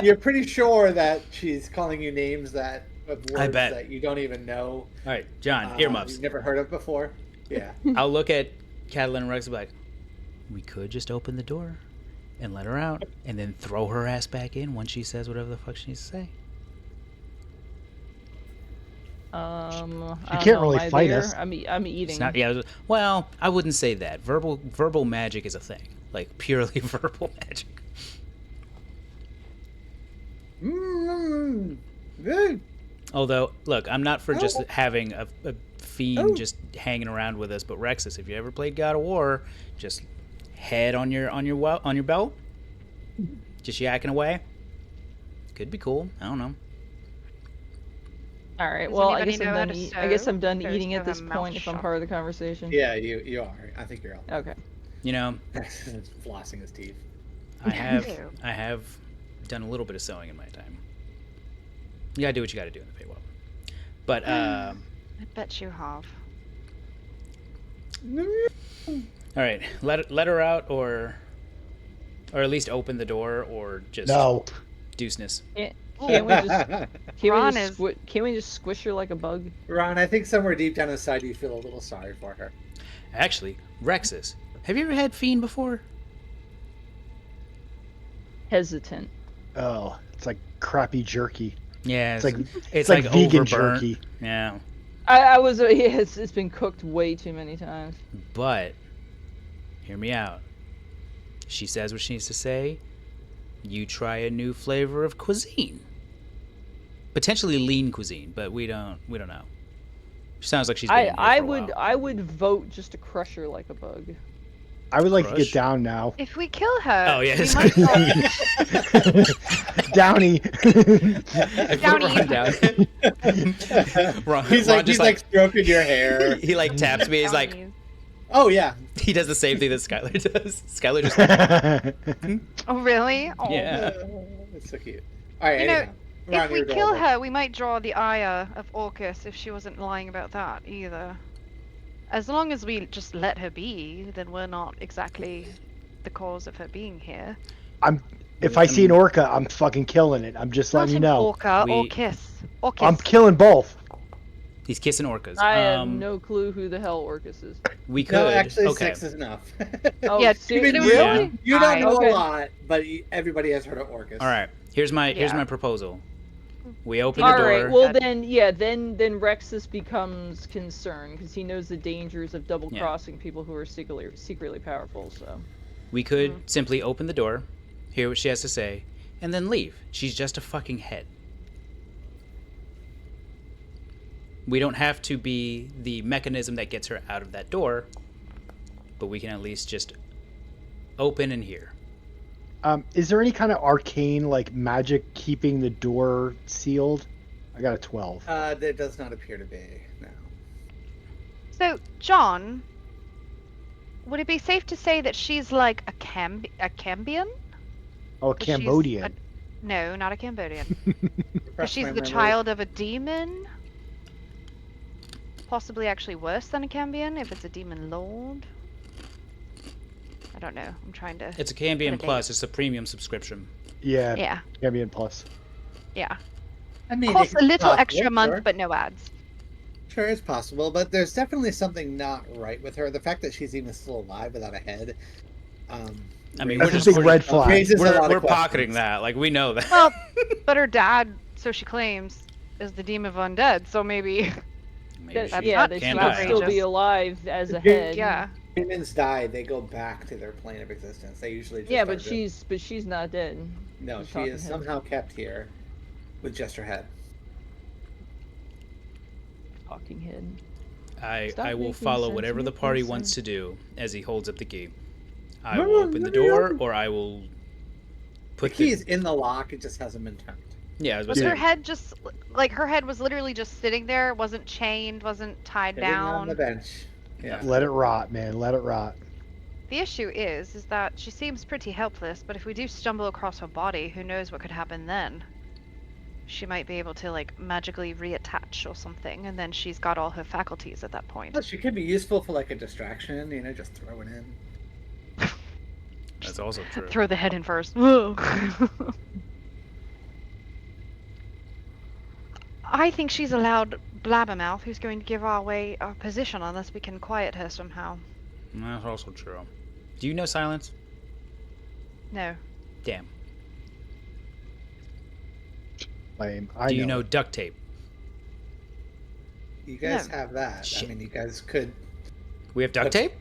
You're pretty sure that she's calling you names of words bet. that you don't even know. All right, John, earmuffs. You've never heard of before. Yeah. I'll look at Catalin and Rex and be like, we could just open the door and let her out, and then throw her ass back in once she says whatever the fuck she needs to say. I You don't can't know, really am I fight there? us. I'm eating. It's not. Yeah. Well, I wouldn't say that. Verbal magic is a thing. Like purely verbal magic. Good. Although, look, I'm not for just having a fiend just hanging around with us. But Rexus, if you ever played God of War, just head on your belt, just yakking away. Could be cool. I don't know. All right. Does Well, I anybody guess I'm know how done. to I guess sew? I'm done Or eating still at this have a mouth point. If I'm shut? part of the conversation. Yeah, you are. I think you're all. Okay. You know, Flossing his teeth. I have Ew. done a little bit of sewing in my time. You gotta do what you gotta do in the Feywild. But I bet you have. all right, let her out, or at least open the door, or just No. deuceness. Can't we just? Ron Can't we just squish her like a bug? Ron, I think somewhere deep down inside you feel a little sorry for her. Actually, Rexus, have you ever had fiend before? Hesitant. Oh, it's like crappy jerky. Yeah, It's like vegan overburnt. jerky. Yeah, I was. Yeah, it's been cooked way too many times. but hear me out. She says what she needs to say. You try a new flavor of cuisine. Potentially lean cuisine, but we don't know. She sounds like she's been in here for a while. I would vote just to crush her like a bug. I would like to Crush? get down now. If we kill her, Oh, yeah, we it's might Downy. I put Downy. Ron down. Ron, He's Ron like just stroking your hair. he like taps me. He's like, Brownies. Oh yeah. he does the same thing that Skylar does. Skylar just Oh really? Oh. yeah. That's so cute. All right. You know, anyhow. Ron, If we you're kill adorable. her, we might draw the ire of Orcus if she wasn't lying about that either. As long as we just let her be, then we're not exactly the cause of her being here. If I see an orca, I'm fucking killing it. I'm just letting you Not an know. Orca, We- Orcus. Orcus. I'm killing both. He's kissing orcas. I have no clue who the hell Orcus is. We could. No, actually, okay. 6 is enough. Oh, Yeah, Even it you, was Yeah. really you don't know Okay. a lot, but everybody has heard of Orcus. All right. Here's my Yeah. proposal. We open All the door. right. Well, then Rexus becomes concerned because he knows the dangers of double crossing people who are secretly powerful. So We could simply open the door, hear what she has to say, and then leave. She's just a fucking head. We don't have to be the mechanism that gets her out of that door, but we can at least just open and hear. Is there any kind of arcane like magic keeping the door sealed? I got a 12. There does not appear to be. No. So, John, would it be safe to say that she's like a Cambion? Oh, a That she's Cambodian. No, not a Cambodian. That Refresh she's my the memory. child of a demon? Possibly actually worse than a Cambion if it's a demon lord? I don't know. I'm trying to... It's a Cambion Put a Plus. It's a premium subscription. Yeah, Yeah, Cambodian plus. yeah. I mean, Costs it's a little possible, extra month, sure. but no ads. Sure, it's possible, but there's definitely something not right with her. The fact that she's even still alive without a head. I mean, That's we're a just big red flag. raises a lot of we're questions. pocketing that. Like we know that. Well, but her dad, so she claims, is the demon of undead, so maybe... Maybe That's she not that she can too would die. still be outrageous. alive as a Yeah. head. Yeah. Humans die, they go back to their plane of existence. They usually just Yeah, but are she's not dead. no, She's she talking is head. somehow kept here with just her head. Talking head. I Stop will making follow sense, whatever the make party more wants sense. to do as he holds up the key. I will open the door, or I will The put key is in the lock, it just hasn't been turned. Yeah, I was about Was to her say. head just... Like, her head was literally just sitting there, wasn't chained, wasn't tied Sitting on the down. bench. Yeah. Let it rot, man. Let it rot. The issue is that she seems pretty helpless, but if we do stumble across her body, who knows what could happen then? she might be able to like magically reattach or something, and then she's got all her faculties at that point. Well, she could be useful for like a distraction, just throw it in. That's also true. Throw the head in first. I think she's a loud blabbermouth who's going to give away our position unless we can quiet her somehow. That's also true. Do you know silence? No. Damn. Lame. Do you know duct tape? You guys No. have that. Shit. I mean, you guys could. We have duct tape?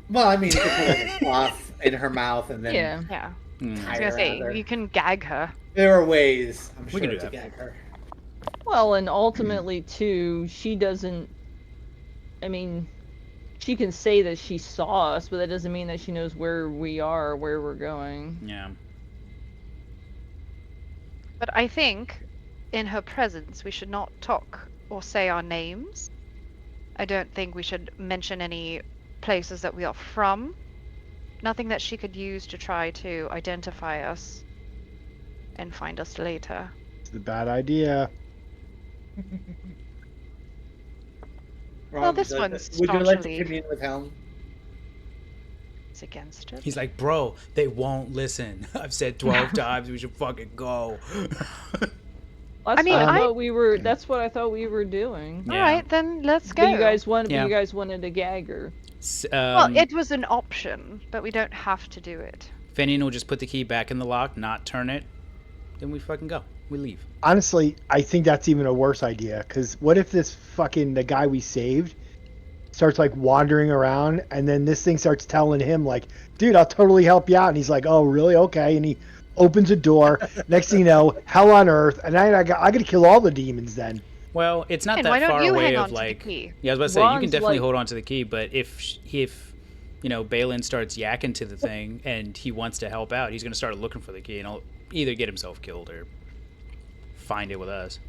Well, I mean, you could put like a cloth in her mouth and then. Yeah. Yeah. Mm. I was Tie gonna her say, out there. you can gag her. There are ways, I'm sure, can do to that. gag her. Well, and ultimately, too, she doesn't. I mean, she can say that she saw us, but that doesn't mean that she knows where we are or where we're going. Yeah. But I think, in her presence, we should not talk or say our names. I don't think we should mention any places that we are from. Nothing that she could use to try to identify us and find us later. It's a bad idea. Well, Ron, this would you like one's to- Would you like to staunchly- commune with Helm? It's against it. He's like, bro, they won't listen. I've said 12 times we should fucking go. That's I mean, what I I- thought we were. That's what I thought we were doing. Yeah. All right, then let's go. But you guys wanted. Yeah. You guys wanted a gagger. Well, it was an option, but we don't have to do it. Fenian will just put the key back in the lock, not turn it. Then we fucking go. We leave. Honestly, I think that's even a worse idea. Because what if the guy we saved starts like wandering around, and then this thing starts telling him like, "Dude, I'll totally help you out," and he's like, "Oh, really? Okay," and he opens a door. Next thing you know, hell on earth, and I got to kill all the demons then. Well, it's not And that why don't far you away hang of on to the like. key? Yeah, I was about to say you can Ron's definitely like- hold on to the key, but if Balin starts yakking to the thing and he wants to help out, he's gonna start looking for the key and he'll either get himself killed or find it with us.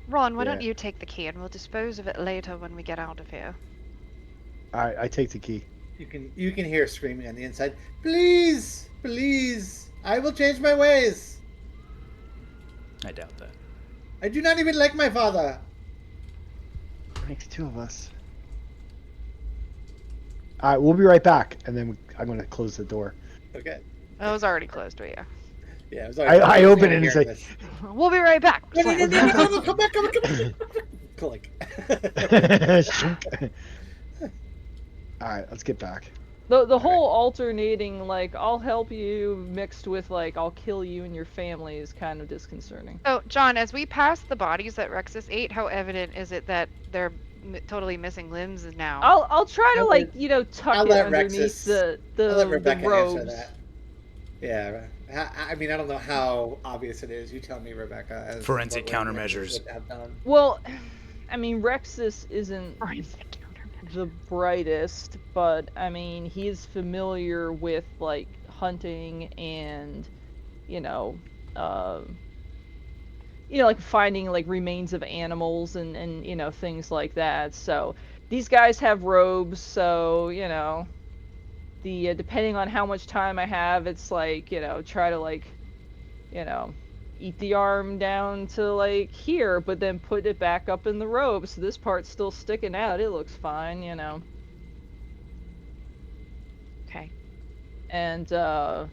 Ron, why don't Yeah. you take the key and we'll dispose of it later when we get out of here? I take the key. You can hear screaming on the inside. Please, please, I will change my ways. I doubt that. I do not even like my father. Makes two of us. All right, we'll be right back, and then I'm going to close the door. Okay. It was already closed, but yeah. Yeah, it was I open it and hearing say- this. We'll be right back. No, come back, come back. Click. All right, let's get back. The whole alternating like I'll help you mixed with like I'll kill you and your family is kind of disconcerting. So, John, as we pass the bodies that Rexus ate, how evident is it that they're totally missing limbs now? I'll try to I'll like let- tuck I'll it let underneath I'll let the Rebecca answer robes. that. Yeah, I mean, I don't know how obvious it is. You tell me, Rebecca. As Forensic what Rexus countermeasures. would have done. Well, I mean Rexus isn't Forensic countermeasure. the brightest, but I mean he's familiar with like hunting and like finding like remains of animals and things like that. So these guys have robes, so the depending on how much time I have, it's like try to like eat the arm down to like here, but then put it back up in the robe, so this part's still sticking out. It looks fine, Okay. And how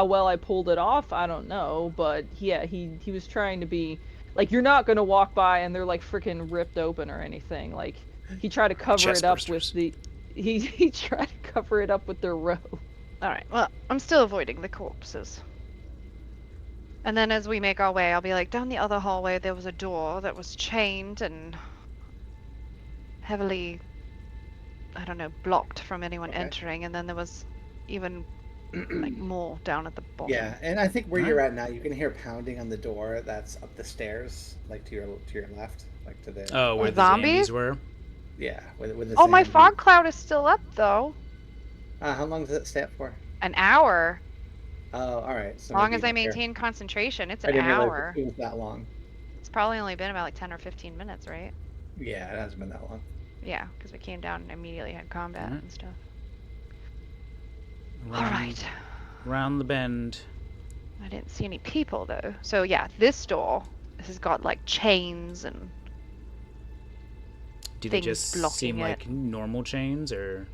well I pulled it off, I don't know, but yeah, he was trying to be like, you're not gonna walk by and they're like freaking ripped open or anything. Like he tried to cover Chest it up bursters. with he tried to cover it up with their robe. All right. Well, I'm still avoiding the corpses. And then as we make our way, I'll be like, down the other hallway, there was a door that was chained and heavily, I don't know, blocked from anyone Okay. entering. And then there was even like more down at the bottom. Yeah, and I think where you're at now, you can hear pounding on the door that's up the stairs, like to your left, like to the. Oh, where the Zombies? zombies were? Yeah, with the. Oh, my zombie. fog cloud is still up though. How long does it stay up for? An hour. Oh, all right. As So long maybe as I you can hear- maintain concentration, it's I an didn't realize hour. it was that long. It's probably only been about like 10 or 15 minutes, right? Yeah, it hasn't been that long. Yeah, because we came down and immediately had combat Alright. and stuff. Well, All right. round the bend. I didn't see any people though. So yeah, this door has got like chains and Do they things just blocking seem it. like normal chains, or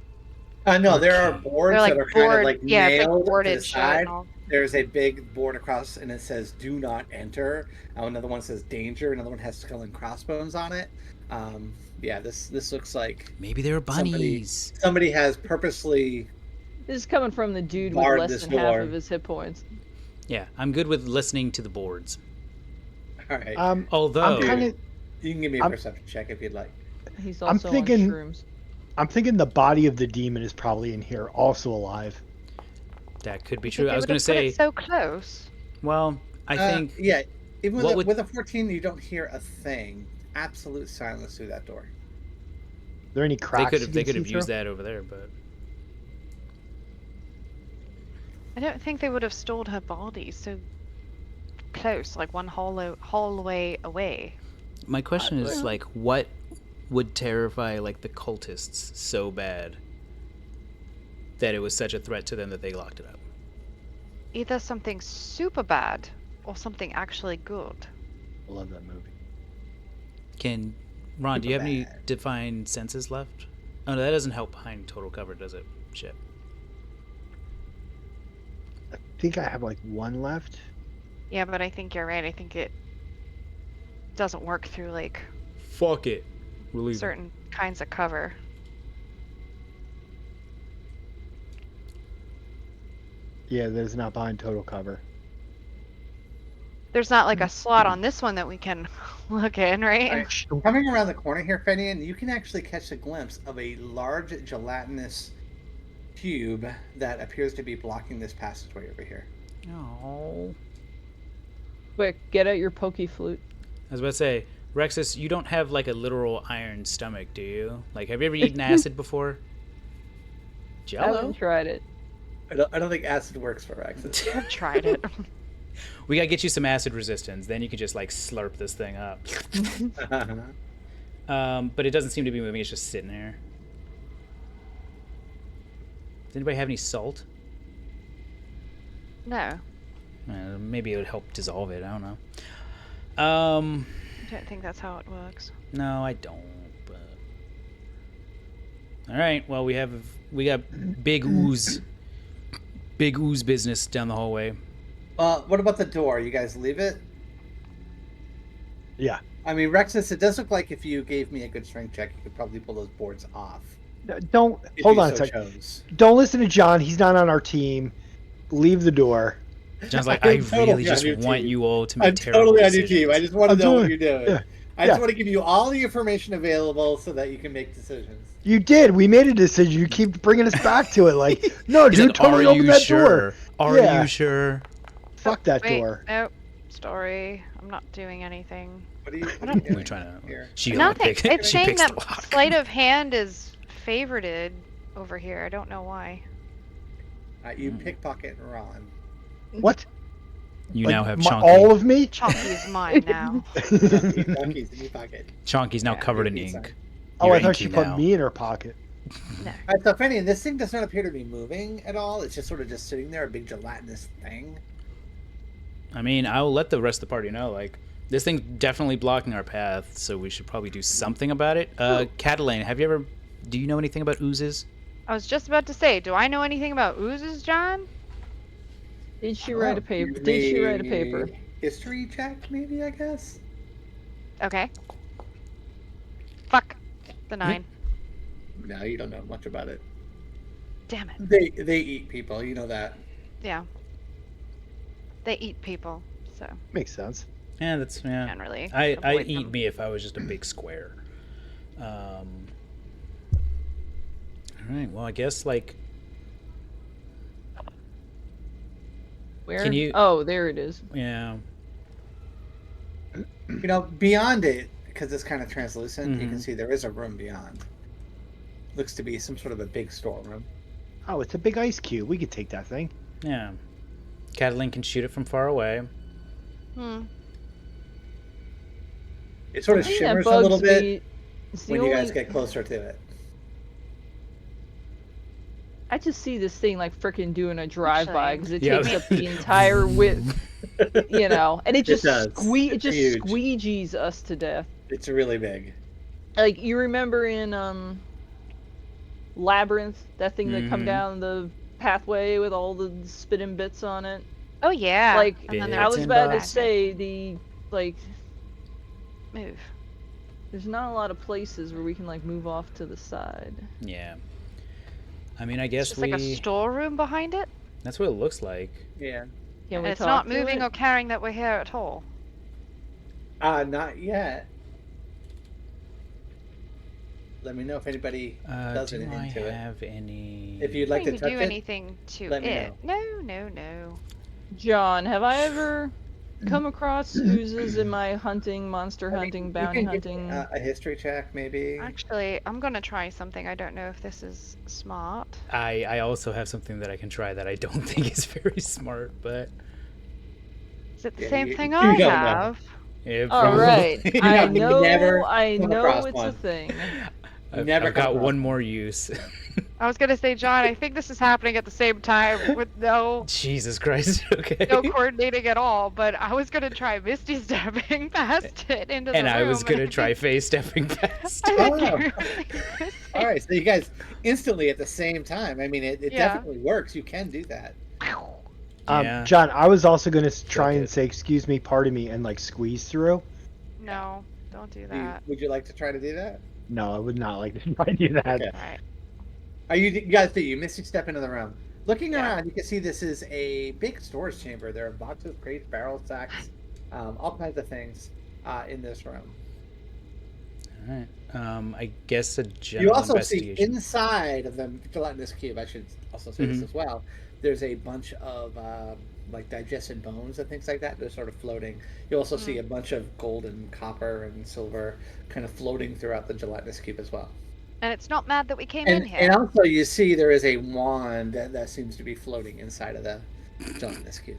No, there are Okay. boards They're like that are kind of board, like yeah, it's like nailed to the boarded shut side. and all. There's a big board across, and it says "Do not enter." Another one says "Danger." Another one has skull and crossbones on it. Yeah, this looks like maybe they were bunnies? somebody has purposely. This is coming from the dude with Barred less this than half door. of his hit points. Yeah, I'm good with listening to the boards. All right, Although, I'm kind of. you can give me a I'm- perception check if you'd like. He's I'm also thinking- on shrooms. I'm thinking the body of the demon is probably in here, also alive. that could be You think true. they I was would going have to put say, it so close. well, I think Yeah, even what with, would- a 14, you don't hear a thing. Absolute silence through that door. Are there any they cracks? could you have can see used through? that over there, but I don't think they would have stored her body so close, like one hallway away. my question is like, what would terrify like the cultists so bad that it was such a threat to them that they locked it up? Either something super bad or something actually good. I love that movie. Can Ron, do you have any Bad. defined senses left? Oh no, that doesn't help behind total cover, does it? Shit. I think I have like one left. Yeah, but I think you're right. I think it doesn't work through like Fuck it. We're leaving. certain kinds of cover. Yeah, there's not behind total cover. There's not like a slot on this one that we can look in, right? Alright, coming around the corner here, Fenian, you can actually catch a glimpse of a large gelatinous cube that appears to be blocking this passageway over here. Oh. Quick, get out your pokey flute. I was about to say, Rexus, you don't have like a literal iron stomach, do you? Like, have you ever eaten acid before? I Jello. haven't tried it. I don't think acid works for Rexus. I've tried it. We gotta get you some acid resistance. Then you can just like slurp this thing up. But it doesn't seem to be moving. It's just sitting there. Does anybody have any salt? No, Maybe it would help dissolve it. I don't know. I don't think that's how it works. No, I don't. But all right. Well, we got big ooze business down the hallway. What about the door? You guys leave it? Yeah. I mean, Rexus, it does look like if you gave me a good strength check, you could probably pull those boards off. Don't If hold you on a so second. chose. Don't listen to John. He's not on our team. Leave the door. John's like, I'm I totally really on just your want team. you all to make I'm terrible totally on your decisions. team. I just want to I'm know what doing- you're doing. yeah, I yeah. just want to give you all the information available so that you can make decisions. You did. We made a decision. You keep bringing us back to it. Like, no, He's dude, like, totally are open you that sure? door. Are Yeah. you sure? Fuck that Wait, door. nope. Story. I'm not doing anything. What are you don't- doing We're trying to. here? She Nothing. pick, It's she saying picks that the lock. sleight of hand is favorited over here. I don't know why. You pickpocket Ron. What? You Like, now have my- Chonky. all of me? Chonky is mine now. Donkey's in your pocket. Chonky's now Yeah, covered in you're ink. inside. Oh, You're I thought she inky put now. me in her pocket. No. All right, so Fanny, this thing does not appear to be moving at all. It's just sort of just sitting there, a big gelatinous thing. I mean, I will let the rest of the party know. Like, this thing's definitely blocking our path, so we should probably do something about it. Catalane, do you know anything about oozes? I was just about to say, do I know anything about oozes, John? Did she Oh, write a paper? give Did she write a me paper? History check, maybe, I guess? Okay. Fuck. The 9. No, you don't know much about it. Damn it. They eat people, you know that. Yeah. They eat people, so Makes sense. Yeah, that's yeah. generally. I avoid eat them. me if I was just a big square. All right. Well, I guess like Where? Can you- Oh, there it is. yeah. You know, beyond it, because it's kind of translucent, you can Mhm. see there is a room beyond. Looks to be some sort of a big storeroom. Oh, it's a big ice cube. We could take that thing. Yeah. Catalan can shoot it from far away. Hmm. It sort of The thing that shimmers a little bugs bit me is the when you guys only- get closer to it. I just see this thing like freaking doing a drive-by Actually- because it Yeah. takes up the entire width, you know, and it just does. it just Huge. squeegees us to death. It's really big. Like you remember in Labyrinth, that thing that come Mhm. down the pathway with all the spinning bits on it. Oh yeah. Like and then Bits I there's was and about to bytes. say, the like move. there's not a lot of places where we can like move off to the side. Yeah. I mean, I It's guess just like a storeroom behind it. that's what it looks like. Yeah. Can And we it's talk not to moving it? or carrying that we're here at all. Not yet. Let me know if anybody does Do anything I to it. have any? If you'd like to Trying touch do it, anything to let me it. No. John, have I ever come across oozes in my hunting, monster hunting, bounty you can give me hunting? a history check, maybe. Actually, I'm gonna try something. I don't know if this is smart. I also have something that I can try that I don't think is very smart, but Is it the Yeah, same you- thing you I don't know. have? it All probably- right, I I never know come across it's one. a thing. I've, Never I've come got across one one. more use. I was gonna say, John, I think this is happening at the same time with no Jesus Christ. Okay. coordinating at all. But I was gonna try Misty stepping past it into And the room. I was gonna I try think- face stepping past. I think Oh. you're really gonna say- All right, so you guys instantly at the same time. I mean, it Yeah. definitely works. You can do that. Yeah. John, I was also gonna try Suck and it. say, "Excuse me, pardon me," and like squeeze through. No, don't do Do you- that. would you like to try to do that? No, I would not like to try to do that. Okay. Right. You guys do? You misty step into the room. Looking Yeah. around, you can see this is a big storage chamber. There are boxes, crates, barrel sacks, all kinds of things in this room. All right. I guess a You general also see investigation. inside of the gelatinous cube, I should also say this Mhm. as well, there's a bunch of like digested bones and things like that. They're sort of floating. You also see a bunch of gold and copper and silver kind of floating throughout the gelatinous cube as well. And it's not mad that we came in And, here. and also you see there is a wand that seems to be floating inside of the gelatinous cube.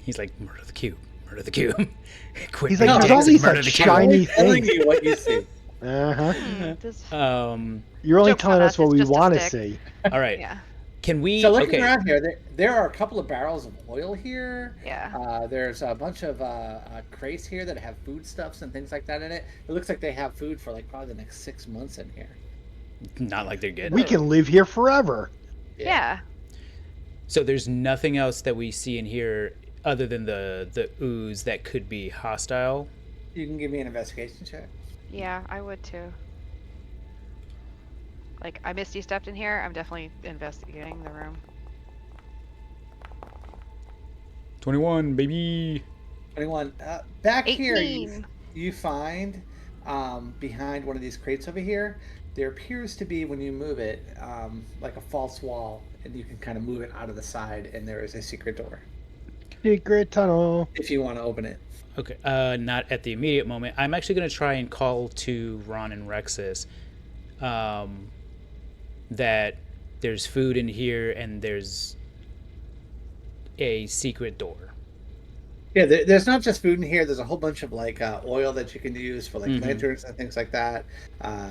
He's like, murder the cube. Murder the cube. Quit He's being like, No, there's dicks all and these murder like the cube." shiny Telling things. you what you see. Uh huh. This- You're only Joke's on telling us, us what it's we just a want to stick. see. All right. yeah. Can we? So looking okay. around here, there are a couple of barrels of oil here. Yeah. There's a bunch of crates here that have foodstuffs and things like that in it. It looks like they have food for like probably the next 6 months in here. Not like they're good. We can live here forever. Yeah. So there's nothing else that we see in here other than the ooze that could be hostile. You can give me an investigation check. Yeah, I would too. Like, I misty stepped in here. I'm definitely investigating the room. 21, baby. 21. Back here, 18. you find behind one of these crates over here, there appears to be, when you move it, like a false wall, and you can kind of move it out of the side, and there is a secret door Secret tunnel. if you want to open it. Okay. Not at the immediate moment. I'm actually gonna try and call to Ron and Rexus. That there's food in here and there's a secret door. Yeah, there's not just food in here. There's a whole bunch of like oil that you can use for like Mhm. lanterns and things like that.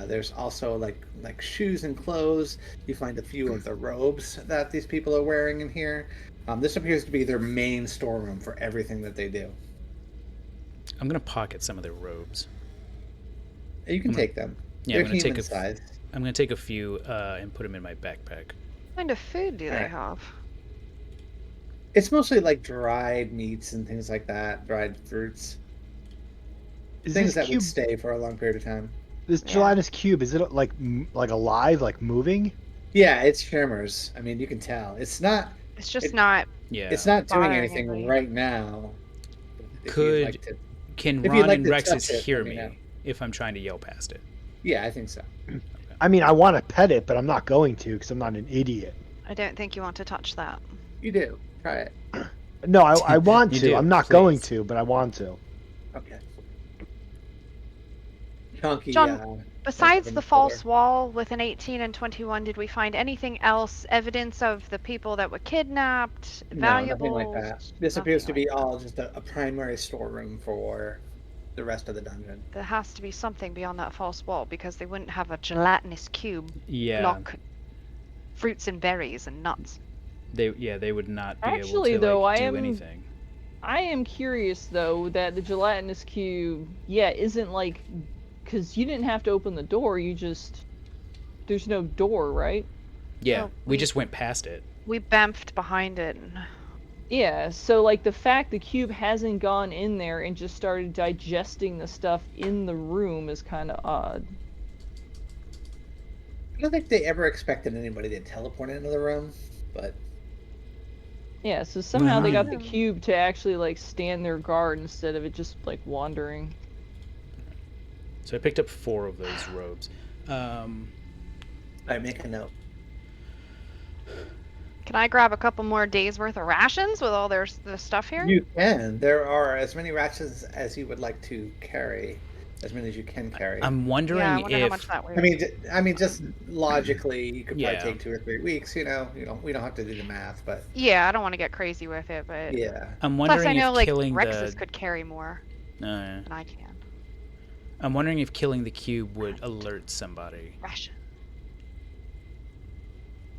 There's also like shoes and clothes. You find a few of the robes that these people are wearing in here. This appears to be their main storeroom for everything that they do. I'm gonna pocket some of their robes. You can I'm take them. Yeah, They're I'm gonna take human a. size. I'm gonna take a few and put them in my backpack. What kind of food do they Alright. have? It's mostly like dried meats and things like that, dried fruits, Is things this that cube, would stay for a long period of time. this Yeah. gelatinous cube, is it like alive, like moving? Yeah, it's shimmers. I mean, you can tell. It's not. It's just It- not. Yeah. It's not doing Bothering anything anybody. right now. If you'd Could- like to- Can if you'd Ron like and to Rexus touch it, hear let me me know. if I'm trying to yell past it? Yeah, I think so. I mean, I want to pet it, but I'm not going to because I'm not an idiot. I don't think you want to touch that. You do. Try it. No, I want You to. do, I'm not going please. to, but I want to. Okay. Chunky. John, Besides open the the false door. wall with an 18 and 21, did we find anything else? Evidence of the people that were kidnapped? No, Valuables? nothing like that. This Nothing appears to be like all just a primary storeroom for the rest of the dungeon. There has to be something beyond that false wall because they wouldn't have a gelatinous cube Yeah. block fruits and berries and nuts. They would not be Actually, able to though, like, I do am- anything. I am curious though that the gelatinous cube, isn't like, because you didn't have to open the door. There's no door, right? Yeah, Well, we just went past it. We bamfed behind it. And... Yeah, so like the fact the cube hasn't gone in there and just started digesting the stuff in the room is kind of odd. I don't think they ever expected anybody to teleport into the room, but Yeah, so somehow they got the Mhm. cube to actually like stand their guard instead of it just like wandering. So I picked up 4 of those robes. I make a note. Can I grab a couple more days worth of rations with all the stuff here? You can. There are as many rations as you would like to carry, as many as you can carry. I'm wondering yeah, I wonder how if much that weighs. I mean, just logically, you could probably Yeah. take 2 or 3 weeks. We don't have to do the math, but Yeah, I don't want to get crazy with it, but yeah. I'm plus wondering I know if like killing Rexes the could carry more yeah. than I can. I'm wondering if killing the cube would alert somebody, Ration.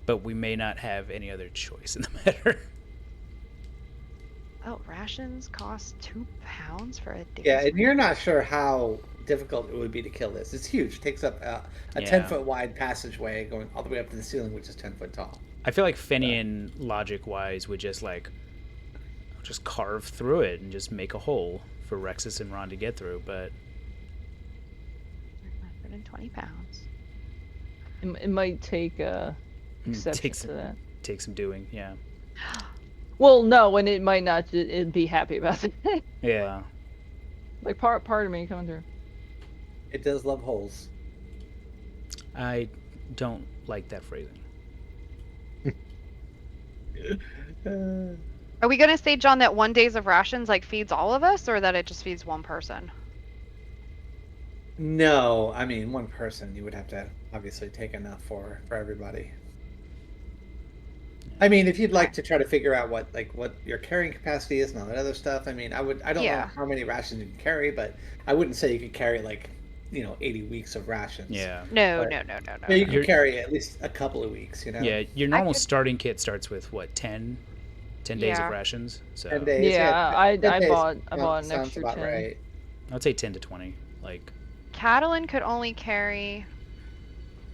but we may not have any other choice in the matter. Oh, rations cost £2 for a day. Yeah, and you're not sure how difficult it would be to kill this. It's huge. It takes up a Yeah. 10-foot wide passageway going all the way up to the ceiling, which is 10 foot tall. I feel like Finian, logic-wise, would just carve through it and just make a hole for Rexus and Ron to get through, but 120 pounds. It might take exception takes to that. takes some doing, yeah. Well, no, and it might not. It'd be happy about it. Yeah. Like part of me coming through. It does love holes. I don't like that phrasing. Are we gonna say, John, that 1 days of rations like feeds all of us, or that it just feeds one person? No, I mean, one person, you would have to obviously take enough for everybody. I mean, if you'd like to try to figure out what your carrying capacity is and all that other stuff, I mean, I don't know Yeah. how many rations you can carry, but I wouldn't say you could carry 80 weeks of rations. Yeah. No, But- no. But you can You're- carry at least a couple of weeks, Yeah, your normal could- starting kit starts with what, 10 days Yeah. of rations? So 10 days. Yeah, I 10 days bought an sounds extra about 10. right. I'd say 10 to 20. Like, Catalan could only carry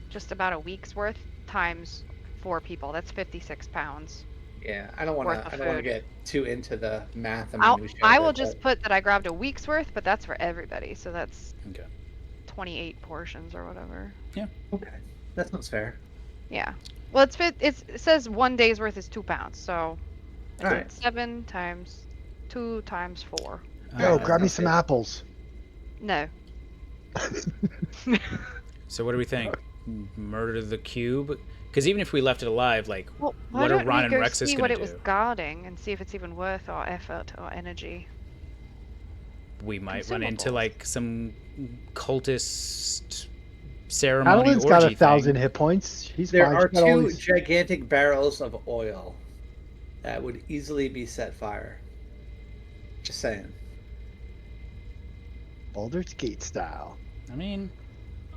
just about a week's worth times 4 people. That's 56 pounds. Yeah, I don't want Worth of to food. get too into the math. I will just put that I grabbed a week's worth, but that's for everybody, so that's okay. 28 portions or whatever. Okay, that sounds fair. Yeah. Well, it says 1 day's worth is 2 pounds, so I All did right. 7 times 2 times 4. Yo, Alright, grab me that's some good. apples. No. So what do we think? Murder the cube? Because even if we left it alive, like, Well, why what are don't Ron we and go Rexus see gonna what do? it was guarding and see if it's even worth our effort or energy? We might run into Consumables. like some cultist ceremony Adeline's orgy got thing. 1,000 hit points. He's There fine. are She's got all 2 these- gigantic barrels of oil that would easily be set fire. Just saying. Baldur's Gate style. I mean,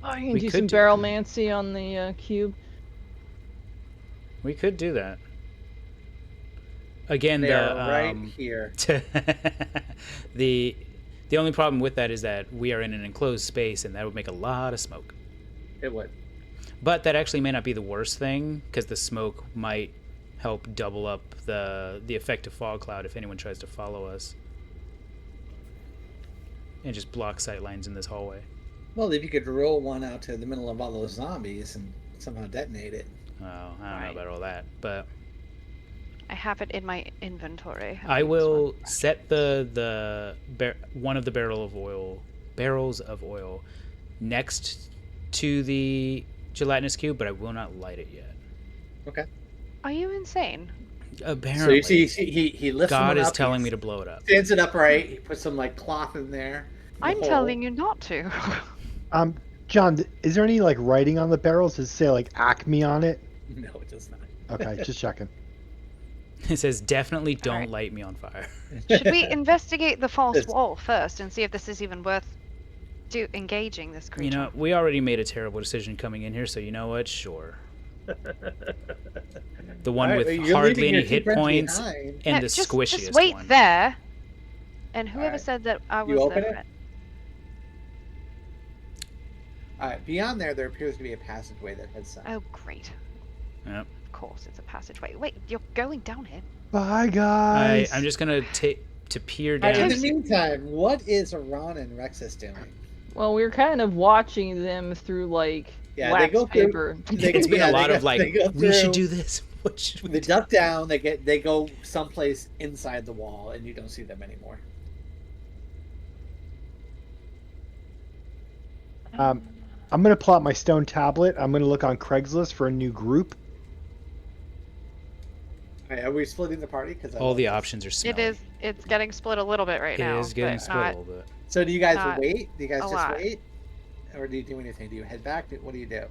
Oh, you can We do could some do- barrelmancy on the cube. we could do that. Again, They the are right here. the only problem with that is that we are in an enclosed space, and that would make a lot of smoke. It would. But that actually may not be the worst thing, because the smoke might help double up the effect of fog cloud if anyone tries to follow us, and just block sight lines in this hallway. Well, if you could roll one out to the middle of all those zombies and somehow detonate it. Oh, I don't know Right. about all that, but I have it in my inventory. I will set one of the barrels of oil next to the gelatinous cube, but I will not light it yet. Okay. Are you insane? Apparently, So you see he lifts God one is up, telling he me to blow it up. stands it upright. He puts some cloth in there. I'm telling you not to. John, is there any writing on the barrels? Does it say Acme on it? No, it does not. Okay, just checking. It says, definitely don't Alright. light me on fire. Should we investigate the false It's- wall first and see if this is even worth engaging this creature? You know, we already made a terrible decision coming in here, so you know what? Sure. The one Alright, with well, you're hardly leaving any your two hit friends points behind. and No, the squishiest just wait one. there. And whoever Alright. said that I You was open their it? friend. Alright, beyond there appears to be a passageway that heads south. Oh, great. Yep. Of course, it's a passageway. Wait, you're going down here. Bye, guys. I'm just gonna to peer Alright, down. in the meantime, what is Ron and Rexus doing? Well, we're kind of watching them through like Yeah, wax they go through- paper. It's been a lot of like, they go we should through- do this. What should we They do? duck down. They go someplace inside the wall, and you don't see them anymore. I'm gonna pull out my stone tablet. I'm gonna look on Craigslist for a new group. Alright, are we splitting the party? Because All the options are smelly. It's getting split a little bit right It now. is getting but split a not- little bit. So do you guys Not wait? Do you guys a just lot. wait, or do you do anything? Do you head back? What do you do?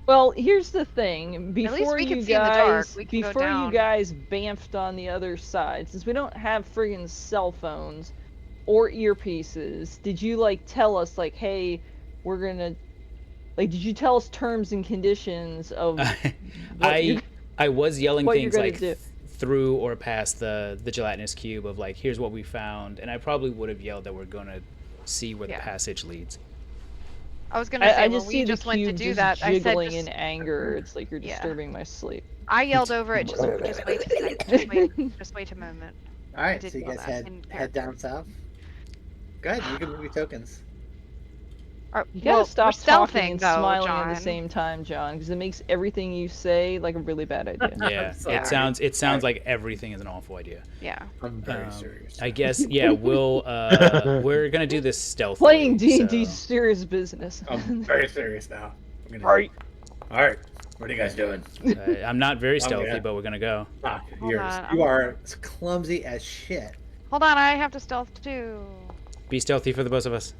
Well, here's the thing. least Before we can you see in the dark. guys, We can go before you down. guys bamfed on the other side, since we don't have friggin' cell phones or earpieces, did you like tell us like, hey, we're gonna, like, did you tell us terms and conditions of? I was yelling what you're things gonna like do. through or past the gelatinous cube of like, here's what we found, and I probably would have yelled that we're gonna see where Yeah. the passage leads. I was gonna say, I when just we see the just went to cube do just that, I said jiggling just, in anger. It's like you're Yeah. disturbing my sleep. I yelled over it. Just wait a second. Just wait a moment. All right, did so you yell guys that head in head down south. Go ahead, you can move your tokens. You gotta Well, stop we're talking stealthing, and though, smiling at John. the same time, John, because it makes everything you say like a really bad idea. Yeah, sorry. it sounds like everything is an awful idea. Yeah. I'm very serious. I guess we'll we're gonna do this stealthily. Playing D&D so- serious business. I'm very serious now. I'm gonna... Right. All right. What are you guys doing? I'm not very stealthy, yeah. but we're gonna go. Ah, Hold on, you are clumsy as shit. Hold on, I have to stealth too. Be stealthy for the both of us.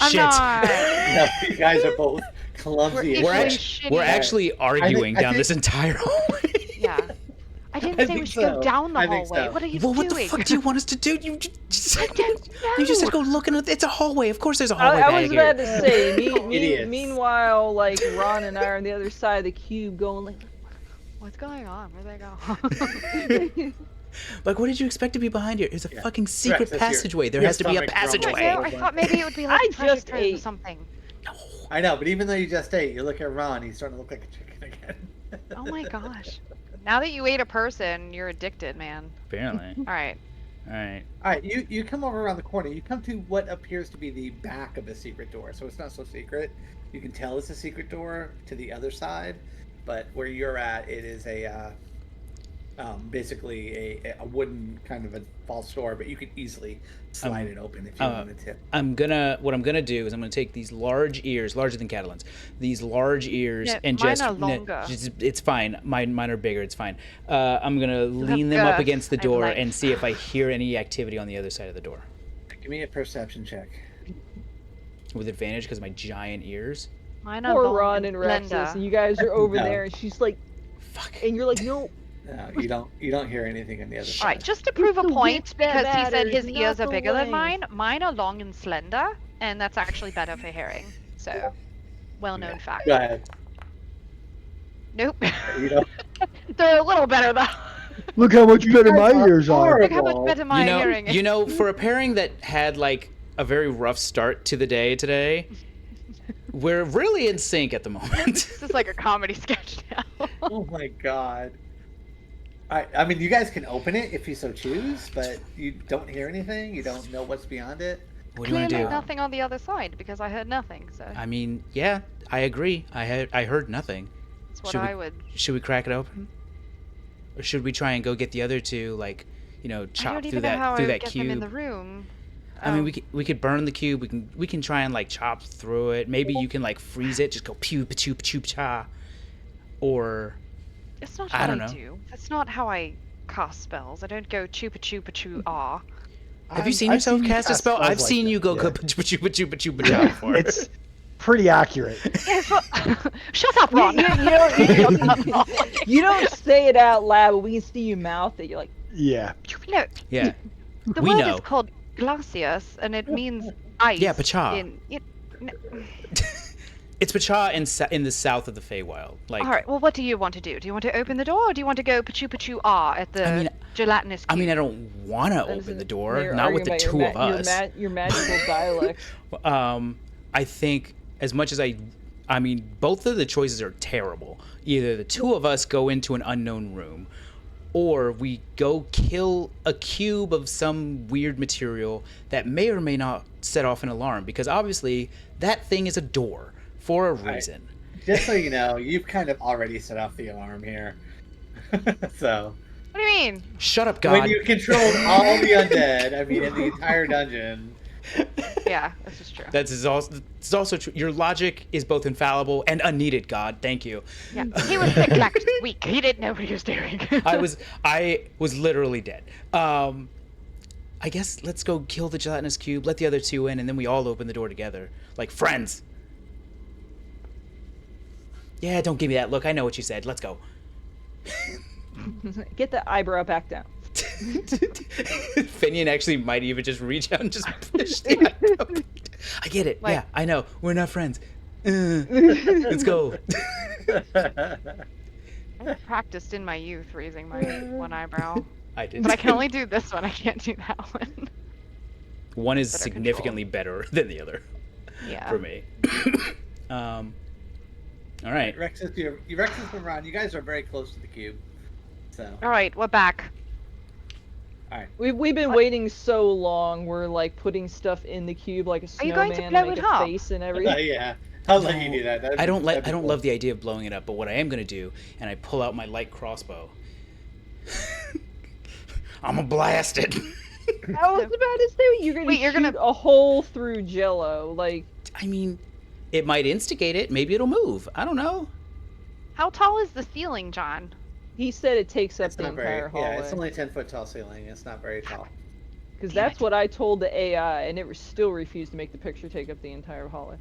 I'm Shit. not. No, you guys are both clumsy as We're We're, shit. shitty. we're actually arguing I down think- this entire hallway. Yeah. I didn't I say we think should go so. down the I think hallway. so. What are you Well, doing? what the fuck do you want us to do? You just, I don't you just said know. go look in. It's a hallway. Of course, there's a hallway I back was here. about to say, Idiots. meanwhile, like, Ron and I are on the other side of the cube going like, What's going on? Where they go? Like, what did you expect to be behind here? It's a fucking secret Rex, that's your- passageway. There your has to be a stomach grumbles. passageway. No, I thought maybe it would be like I treasure just trove or ate. something. I know, but even though you just ate, you look at Ron, he's starting to look like a chicken again. Oh my gosh. Now that you ate a person, you're addicted, man. Apparently. All right. All right. All right, you come over around the corner. You come to what appears to be the back of a secret door. So it's not so secret. You can tell it's a secret door to the other side, but where you're at, it is a basically a wooden kind of a false door. But you could easily slide it open if you wanted to. What I'm gonna do is I'm gonna take these large ears, larger than Catalan's, these large ears, Yeah, and mine just, are longer. it's fine. Mine are bigger. It's fine. I'm gonna lean have them up girth. against the I have door length. and see if I hear any activity on the other side of the door Give me a perception check. with advantage because of my giant ears. Mine are poor long Ron and slender. Rexus, and you guys are over No. there, and she's like, Fuck. and you're like, no, No, you don't hear anything on the other All side. right, just to prove a the point, width that because he said matters, his not ears are the bigger than length. mine are long and slender, and that's actually better for hearing. So, well-known fact. Go ahead. Nope. You don't. They're a little better though. Look how much better my guys are ears are. Look how much better my hearing is. You know, for a pairing that had like a very rough start to the day today, we're really in sync at the moment. This is like a comedy sketch now. Oh my god. I mean, you guys can open it if you so choose, but you don't hear anything. You don't know what's beyond it. What do you want to Clearly do? nothing on the other side because I heard nothing. So I mean, yeah, I agree. I heard nothing. that's what should we- I would. Should we crack it open, or should we try and go get the other two? Like, you know, I chop don't through even know how that I would that get cube. them in the room. I mean, Oh. we could burn the cube. We can try and like chop through it. Maybe you can like freeze it. Just go pew pachu pachu cha. Or It's not I how don't I know. do. That's not how I cast spells. I don't go chupa chupa chu ah. have you seen yourself cast a spell? spells I've like seen that, you go yeah. go pachu pachu pachu pachu pachu before. It's pretty accurate. Yes, well, shut up, Ron. you don't say it out loud, but we can see your mouth that you're like, Yeah. No, Yeah, the we word know. is called glacius, and it means ice. Yeah, pacha. No, It's Pacha in the south of the Feywild. Like, All right. Well, what do you want to do? Do you want to open the door, or do you want to go pachu pachu ah at the gelatinous cube? I mean, I don't want to open the door. Not with the two of us. Your magical dialect. I think as much as I mean, both of the choices are terrible. Either the two of us go into an unknown room, or we go kill a cube of some weird material that may or may not set off an alarm, because obviously that thing is a door for a reason. Just so you know, you've kind of already set off the alarm here. So. What do you mean? Shut up, God. When you controlled all the undead, I mean, in the entire dungeon. Yeah, this is true. It's also true. Your logic is both infallible and unneeded, God. Thank you. Yeah, he was sick last week. He didn't know what he was doing. I was literally dead. I guess let's go kill the gelatinous cube, let the other two in, and then we all open the door together, like friends. Yeah, don't give me that look. I know what you said. Let's go. Get the eyebrow back down. Finian actually might even just reach out and just push the eyebrow. I get it. Yeah, I know. We're not friends. Let's go. I practiced in my youth raising my one eyebrow. I did. But I can only do this one. I can't do that one. One is significantly better than the other. Yeah. For me. All right. Rexus and Ron, you guys are very close to the cube. So. All right, we're back. All right. We've been waiting so long. We're like putting stuff in the cube like a snowman. Are you going to blow make it a up? face and everything. Yeah. I'll let you do that. I don't love the idea of blowing it up, but what I am gonna do, and I pull out my light crossbow. I'm gonna blast it. I was about to say you're gonna shoot a hole through Jello, like. I mean, it might instigate it. Maybe it'll move. I don't know. How tall is the ceiling, John? He said it takes up the entire hallway. Yeah, it's only 10-foot tall ceiling. It's not very tall. Because that's what I told the AI, and it still refused to make the picture take up the entire hallway.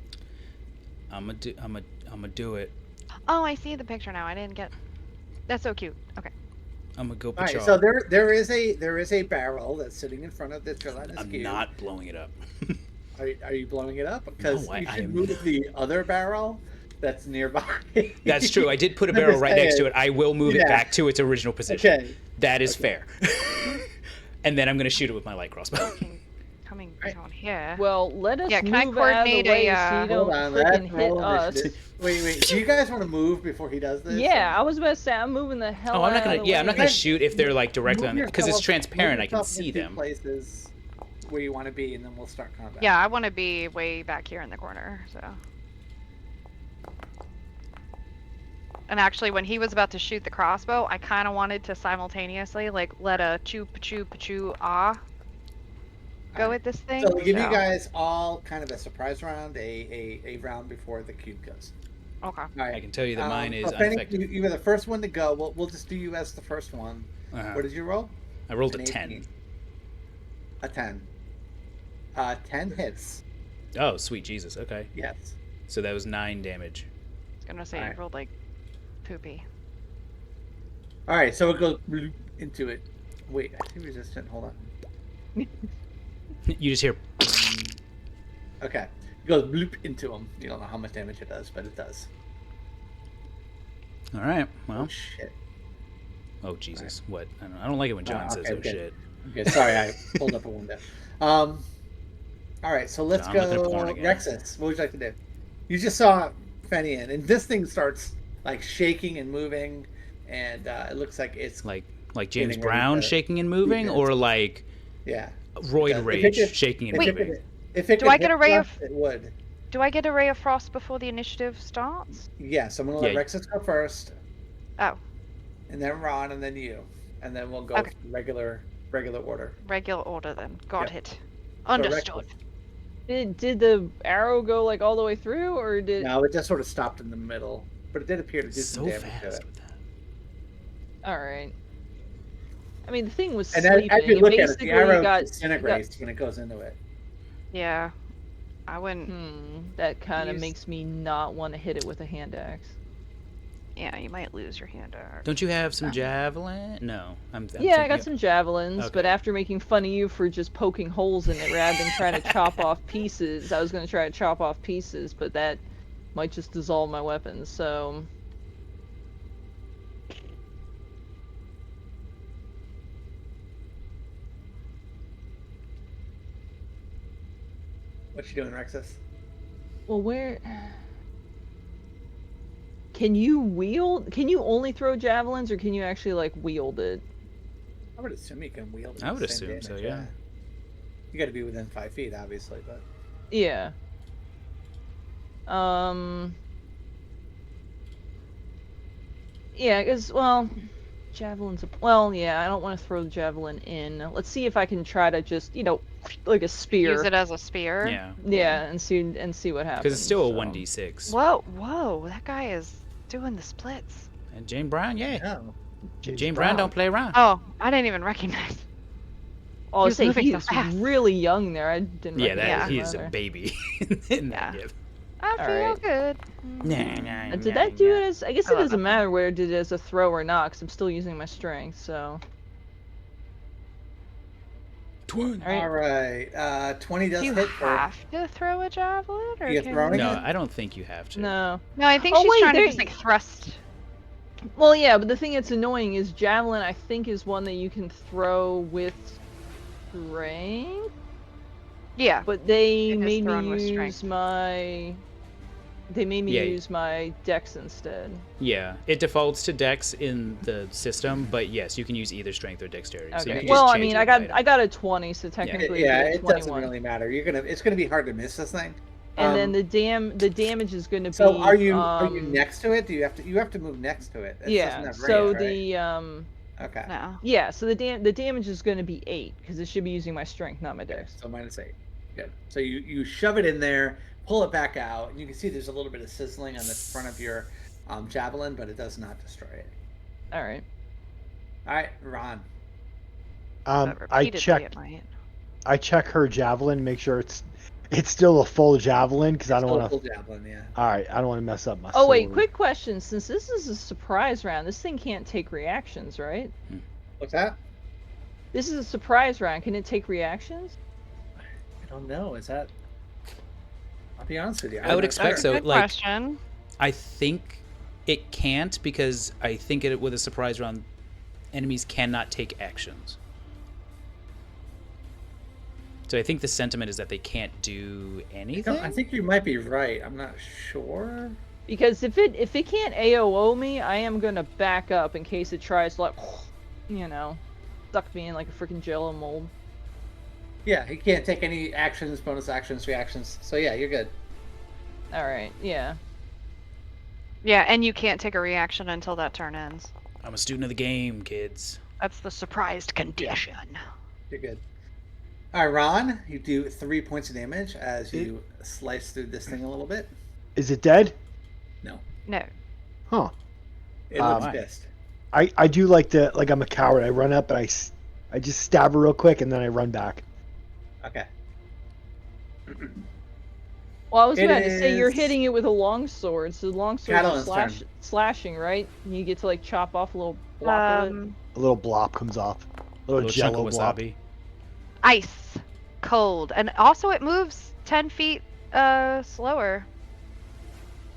I'm gonna do it. Oh, I see the picture now. I didn't get. That's so cute. Okay. I'm gonna go. All right, so there is a barrel that's sitting in front of the gelatinous cube. I'm not blowing it up. Are you blowing it up? Because no, you should move the other barrel that's nearby. That's true. I did put a barrel right next to it. I will move it back to its original position. Okay. That is fair. And then I'm gonna shoot it with my light crossbow. Coming down here. Well, let us can move I coordinate out of the way so you don't freaking hit us. Wait. Do you guys want to move before he does this? Yeah, I was about to say I'm moving the hell. I'm not gonna. Yeah, I'm not gonna shoot if they're like directly on it because it's transparent. I can see them. Places where you want to be, and then we'll start combat. Yeah, I want to be way back here in the corner. So. And actually, when he was about to shoot the crossbow, I kind of wanted to simultaneously like let a pachu ah go with this thing. So we'll give you guys all kind of a surprise round, a round before the cube goes. Okay. All right. I can tell you that mine is unaffected. You were the first one to go. We'll just do you as the first one. What did you roll? I rolled a 10. A 10. 10 hits. Oh, sweet Jesus. Okay. Yes. So that was 9 damage. I was gonna say you rolled like poopy. All right, so it goes into it. Wait, I see resistant. Hold on. You just hear. Okay, it goes bloop into him. You don't know how much damage it does, but it does. All right. Well. Oh shit. Oh Jesus! Right. What? I don't like it when John says "oh shit." Okay, sorry, I pulled up a window. All right, so let's go. Rexus, what would you like to do? You just saw Fenian, and this thing starts like shaking and moving, and it looks like it's like James Brown shaking and moving, or like Roid Rage shaking and moving. Do I get a ray of? It would. Do I get a ray of frost before the initiative starts? Yes, I'm gonna let Rexus go first. Oh. And then Ron, and then you, and then we'll go regular order. Regular order then. Got it. Understood. Did the arrow go like all the way through, or did? No, it just sort of stopped in the middle, but it did appear to do some damage to it. All right. I mean, the thing was and sleeping. as you look at it, the arrow disintegrates when it goes into it. Yeah, I wouldn't. That kind of makes me not want to hit it with a hand axe. Yeah, you might lose your hand axe. Don't you have some javelin? No, I'm I got some javelins, but after making fun of you for just poking holes in it rather than trying to chop off pieces, I was going to try to chop off pieces, but that might just dissolve my weapons. So What you doing, Rexus? well, where can you wield? Can you only throw javelins, or can you actually like wield it? I would assume you can wield it. I with would the same assume so, damage, yeah. You got to be within 5 feet, obviously, but Yeah. Yeah, because, well, javelins. Well, yeah, I don't want to throw the javelin in. Let's see if I can try to just, like a spear. Use it as a spear. Yeah. Yeah, and see what happens. Because it's still a so. 1d6. Whoa, that guy is doing the splits. And Jane Brown, yeah. no. Jane Brown don't play around. Oh, I didn't even recognize. Oh, He was moving so he's fast. really young there. I didn't. Yeah, recognize him he is a either. baby in Yeah. that gift. I feel Alright. good. Did that do it as? I guess I it love doesn't that matter whether it did it as a throw or not, because I'm still using my strength. So. 20. All right. 20 does Do you hit for. have to throw a javelin, or You can throwing you... it? No, I don't think you have to. No. No, I think Oh, she's wait, trying to there- just like thrust. Well, yeah, but the thing that's annoying is javelin. I think is one that you can throw with strength, Yeah. but they It is made thrown me with use strength. my. They made me Yeah. use my dex instead. Yeah, it defaults to dex in the system, but yes, you can use either strength or dexterity. So you Okay. can Well, just I change mean, it I got item. I got a 20, so technically Yeah, it'd be a it 21. doesn't really matter. It's gonna be hard to miss this thing. And then the damage is going to be. So are you next to it? Do you have to move next to it? It Yeah. doesn't have So range, right? the Okay. No. Yeah. So the damage is going to be 8 because it should be using my strength, not my dex. So -8. Good. So you shove it in there, pull it back out, and you can see there's a little bit of sizzling on the front of your javelin, but it does not destroy it. All right. All right, Ron. But I repeatedly check. it might. I check her javelin, make sure it's still a full javelin because I don't Still want full to. javelin, yeah. All right, I don't want to mess up my. Oh wait, sword. quick question. Since this is a surprise round, this thing can't take reactions, right? What's that? This is a surprise round. Can it take reactions? I don't know. Is that? I'll be honest with you. I would expect so. Good Like, question. I think it can't because I think with a surprise round, enemies cannot take actions. So I think the sentiment is that they can't do anything. I think you might be right. I'm not sure. Because if it can't AOO me, I am gonna back up in case it tries to, like, suck me in like a freaking Jello mold. Yeah, he can't take any actions, bonus actions, reactions. So yeah, you're good. All right. Yeah. Yeah, and you can't take a reaction until that turn ends. I'm a student of the game, kids. That's the surprised condition. You're good. All right, Ron, you do 3 points of damage as you slice through this thing a little bit. Is it dead? No, No. Huh. it looks Why? pissed. I do like I'm a coward. I run up and I just stab her real quick and then I run back. Okay. Well, I was It about to say you're is- hitting it with a longsword, so the longsword Catalan's is turn. slashing, right? And you get to like chop off a little block of it. A little blob comes off. A little chunk jello of blob. wasabi. Ice. Cold. And also it moves 10 feet slower.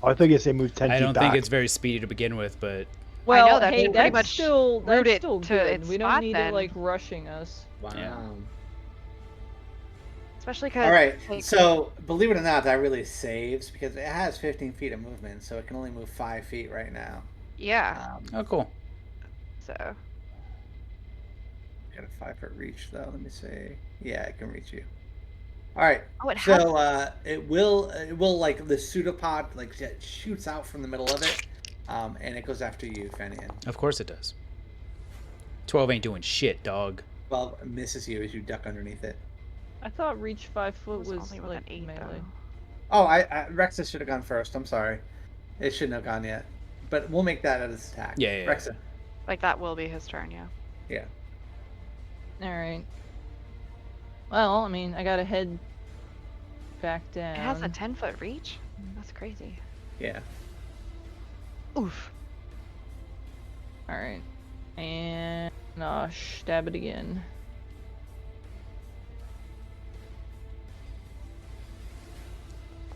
Oh, I think they moved 10 I feet don't back. think it's very speedy to begin with, but Well, know that, hey, but pretty that's much still root it still to good. its We don't spot need then. it like rushing us. Wow. Yeah. Especially because... All right. So believe it or not, that really saves because it has 15 feet of movement, so it can only move 5 feet right now. Yeah, oh, cool. so... Got a 5-foot reach though. Let me see. Yeah, it can reach you. All right. Oh, it has... So it will like the pseudopod like it shoots out from the middle of it, and it goes after you, Fenian. Of course it does. 12 ain't doing shit, dog. Well, it misses you as you duck underneath it. I thought reach 5 foot was was only with like an 8, melee. though. Oh, Rexus should have gone first. I'm sorry. It shouldn't have gone yet. But we'll make that as attack. Yeah. Rexus. Like, that will be his turn, yeah. Yeah. All right. Well, I mean, I gotta head back down. It has a 10-foot reach? That's crazy. Yeah. Oof. All right, and stab it again.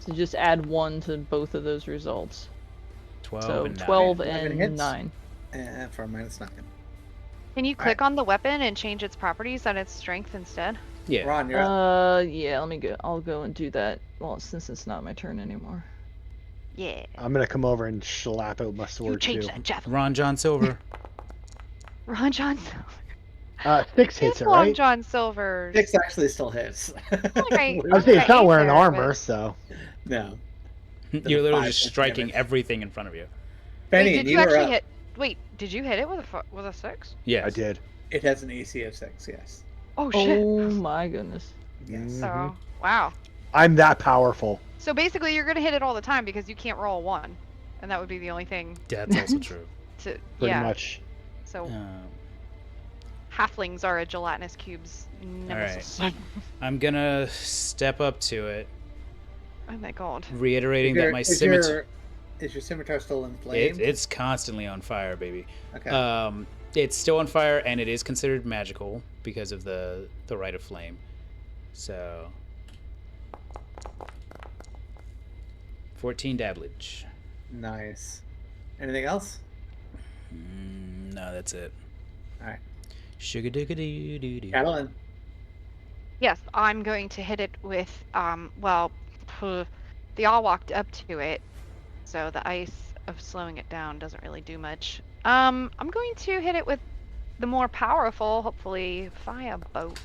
So just add 1 to both of those results. 12 So and 12 11 and hits. 9. And for -9. Can you click on the weapon and change its properties on its strength instead? Yeah. Ron, you're up. Yeah, let me go. I'll go and do that. Well, since it's not my turn anymore. Yeah. I'm gonna come over and slap it with my You sword change too. that javelin. Ron John Silver. Ron John Silver. 6 hits It's it, Long right? John Silver's. 6 actually still hits. Okay. I was saying it's not eight wearing there, armor, but- so. No. You're literally just 5 striking damage. everything in front of you. Wait, Benny, did you you are actually up. hit? Wait, did you hit it with a 6? Yes. I did. It has an AC of 6, yes. Oh shit. Oh my goodness. Yes. Mhm. Oh wow. I'm that powerful. So basically, you're gonna hit it all the time because you can't roll a 1, and that would be the only thing That's also true. to. Pretty yeah. much. So Um, halflings are a gelatinous cube's nemesis. I'm gonna step up to it, Oh my god. reiterating that my scimitar. Is your scimitar still inflamed? It's constantly on fire, baby. Okay. It's still on fire, and it is considered magical because of the rite of flame. So, 14 damage. Nice. Anything else? No, that's it. All right. Sugar doo doo doo doo. Catalan. Yes, I'm going to hit it with well, they all walked up to it, so the ice of slowing it down doesn't really do much. I'm going to hit it with the more powerful, hopefully, fire bolt.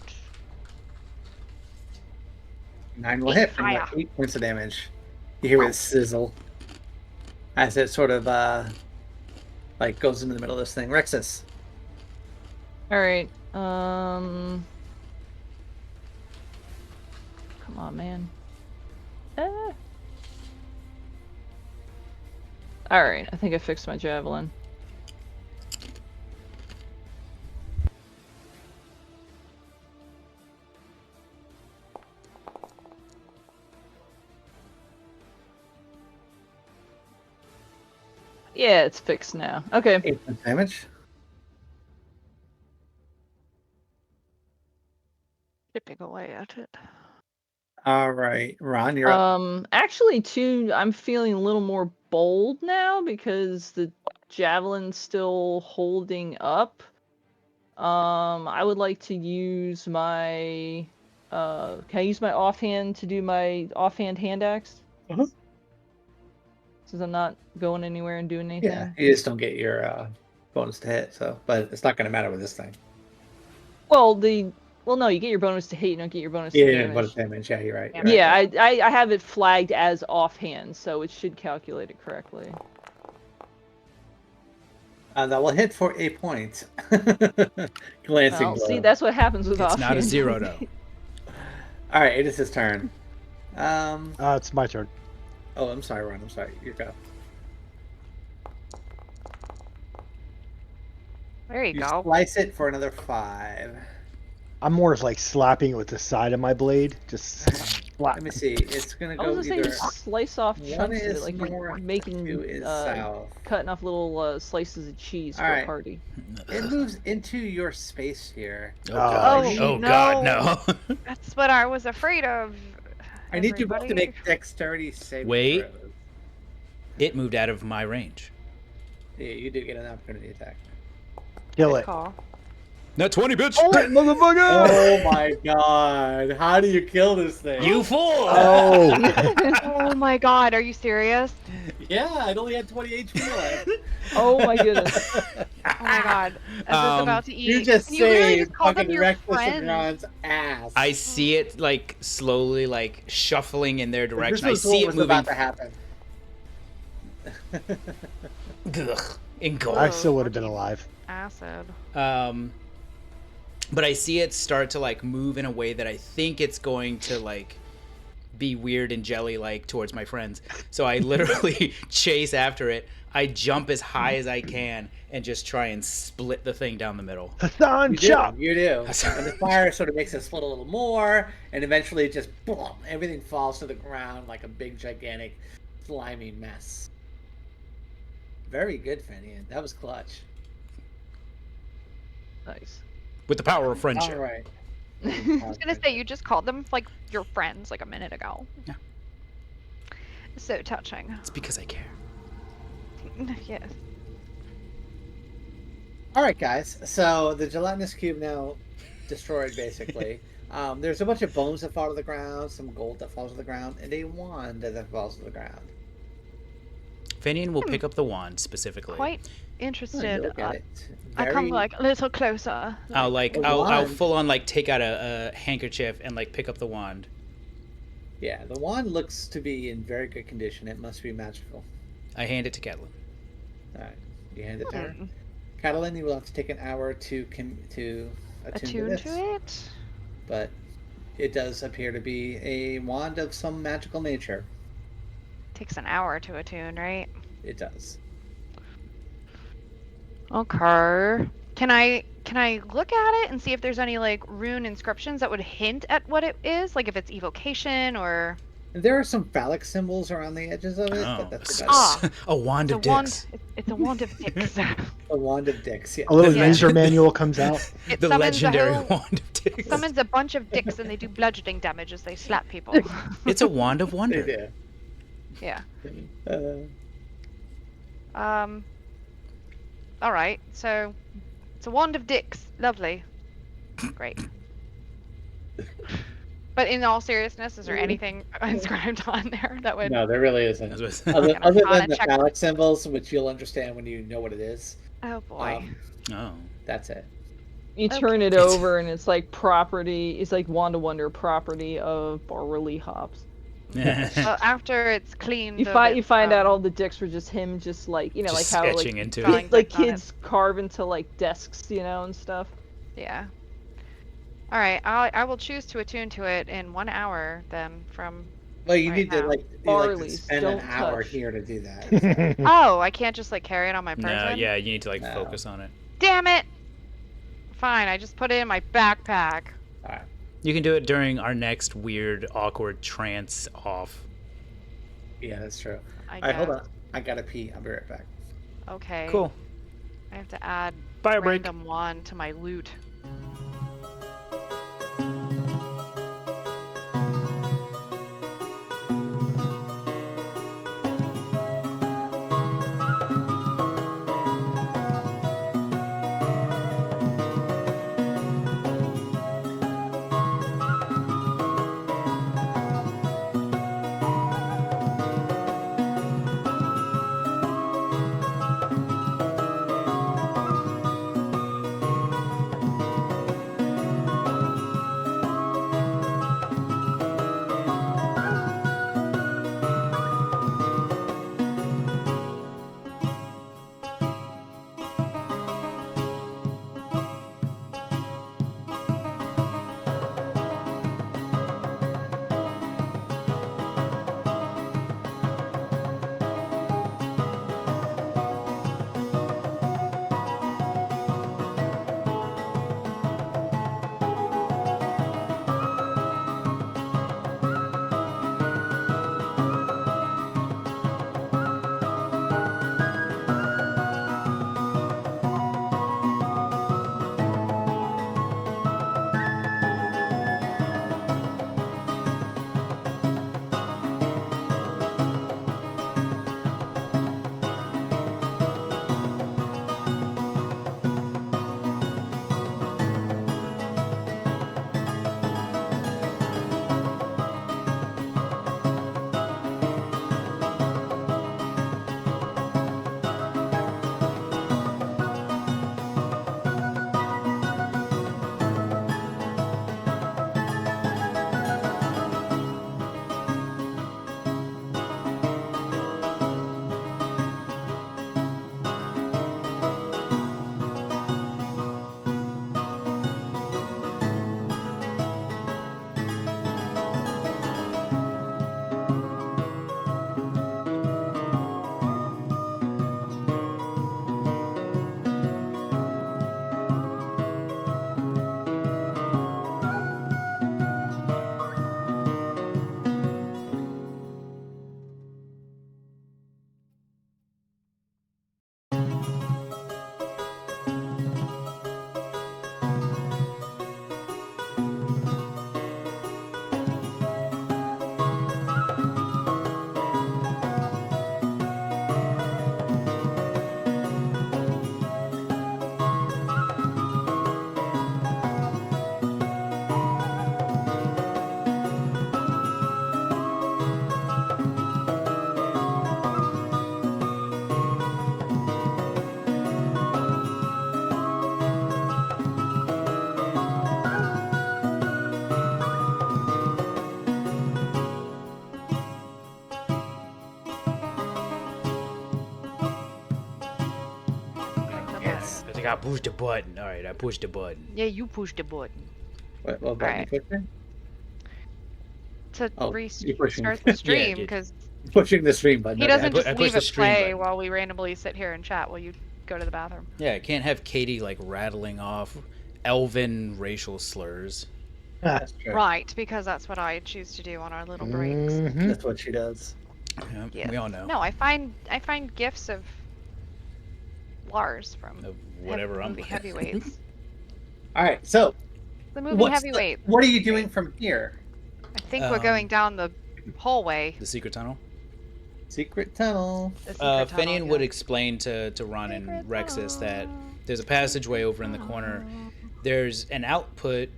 9 will 8 hit for fire. 8 points of damage. You hear it sizzle as it sort of like goes into the middle of this thing. Rexus. Alright, come on, man. Alright, I think I fixed my javelin. Yeah, it's fixed now. Okay. 8 points of damage. Chipping away at it. All right, Ron, you're up. Actually, too, I'm feeling a little more bold now because the javelin's still holding up. I would like to use my, can I use my offhand to do my offhand hand axe? Uh-huh. Since I'm not going anywhere and doing anything. Yeah, you just don't get your bonus to hit, so but it's not going to matter with this thing. Well, no, you get your bonus to hit, you don't get your bonus to Yeah, damage. bonus damage. Yeah, you're right. Yeah, I have it flagged as offhand, so it should calculate it correctly. That will hit for a point. Glancing Well, blow. see, that's what happens with It's offhand. not a 0, though. All right, it is his turn. It's my turn. Oh, I'm sorry, Ron. I'm sorry. You go. There you You go. slice it for another 5. I'm more of like slapping it with the side of my blade. Just slap. Let me see. It's gonna I go was gonna either. say slice off One chunks of it, is like north, you're making, 2 is south. cutting off little slices of cheese for Alright. a party. It moves into your space here. Oh, God. Oh, Oh, God, no. That's what I was afraid of. I need you both to everybody. make dexterity saving Wait. throws. It moved out of my range. Yeah, you did get an opportunity attack. Kill Good it. call. Not 20, bitch. Motherfucker! Oh my god! How do you kill this thing? You fool! Oh! Oh my god, are you serious? Yeah, it only had 20 HP left. Oh my goodness. Oh my god. I was about to eat. You just Can you really saved just call them fucking your Reckless and friends? Ron's ass. I see it like slowly like shuffling in their direction. I This was see what it was moving. about to happen. Ugh, in gold. I still would have been alive. Acid. But I see it start to like move in a way that I think it's going to like be weird and jelly like towards my friends. So I literally chase after it. I jump as high as I can and just try and split the thing down the middle. Hassan You do, chop! you do. And the fire sort of makes it split a little more, and eventually it just boom, everything falls to the ground like a big, gigantic, slimy mess. Very good, Fenian. That was clutch. Nice. With the power of friendship. All right. I was gonna say you just called them like your friends like a minute ago. Yeah. So touching. It's because I care. Yes. All right, guys. So the gelatinous cube now destroyed, basically. There's a bunch of bones that fall to the ground, some gold that falls to the ground, and a wand that falls to the ground. Fenian will pick up the wand specifically. Quite Oh, interested. you look at it. I come Very- like a little closer. I'll The I'll wand. full on like take out a handkerchief and like pick up the wand. Yeah, the wand looks to be in very good condition. It must be magical. I hand it to Catelyn. All right, you hand it to her. Hmm. Catalan, you will have to take an hour to attune to Attune this, to it. but it does appear to be a wand of some magical nature. Takes an hour to attune, right? It does. Okay. Can I look at it and see if there's any like rune inscriptions that would hint at what it is? Like if it's evocation or And there are some phallic symbols around the edges of it, Oh, but that's s- about s- a wand of it's a wand. dicks. It's a wand of dicks. it. A wand of dicks. Yeah. A little Yeah. user manual comes out. It The summons legendary a whole, wand of dicks. summons a bunch of dicks and they do bludgeoning damage as they slap people. It's a wand of They wonder. do. Yeah. Uh, All right. So it's a wand of dicks. Lovely. Great. But in all seriousness, is there anything inscribed on there that would? no, there really isn't. That's Other, what- other Gotta than the check. phallic symbols, which you'll understand when you know what it is. Oh boy. Oh. That's it. You Okay. turn it over and it's like property. It's like Wanda Wonder property of barley hops. Well, after it's cleaned. You of find its, you find out all the dicks were just him, just like you know, Just like how sketching like into drawing it. like dicks on it. kids carve into like desks, you know, and stuff. Yeah. All right. I will choose to attune to it in 1 hour then from. Well, you Right need to now. like, you like to Barley's, spend an don't hour touch. here to do that. so. Oh, I can't just like carry it on my person. No, yeah, you need to like No. focus on it. Damn it. Fine. I just put it in my backpack. All right. You can do it during our next weird, awkward trance off. Yeah, that's true. I All right, hold guess. on. I gotta pee. I'll be right back. Okay. Cool. I have to add Fire break. random one to my loot. I pushed the button. All right, I pushed the button. Yeah, you pushed the button. What button Alright. you pushing? To Oh, you're pushing. restart the stream, dude. because Pushing the stream button. he okay. doesn't I just pushed leave the it stream play button. while we randomly sit here and chat while you go to the bathroom. Yeah, I can't have Katie like rattling off elven racial slurs. That's true. Right, because that's what I choose to do on our little breaks. Mhm. That's what she does. Yeah, Yes. we all know. No, I find gifts of Lars from Of whatever I'm movie heavyweights. All right, so The movie what's heavyweights. what are you doing from here? I think we're going down the hallway. The secret tunnel. Secret tunnel. The secret tunnel, Fenian would yeah. explain to Ron and Secret Rexus that tunnel. there's a passageway over in the corner. There's an output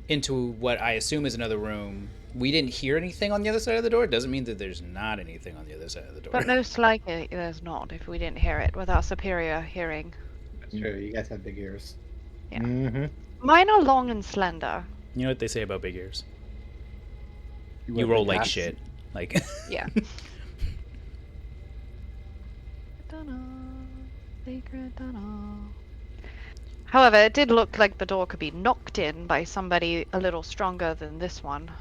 into what I assume is another room. We didn't hear anything on the other side of the door. It doesn't mean that there's not anything on the other side of the door. But most likely there's not if we didn't hear it with our superior hearing. That's true. You guys have big ears. Yeah. Mhm. Mine are long and slender. You know what they say about big ears? You wear roll big like hats? shit. Like Yeah. Secret tunnel. However, it did look like the door could be knocked in by somebody a little stronger than this one.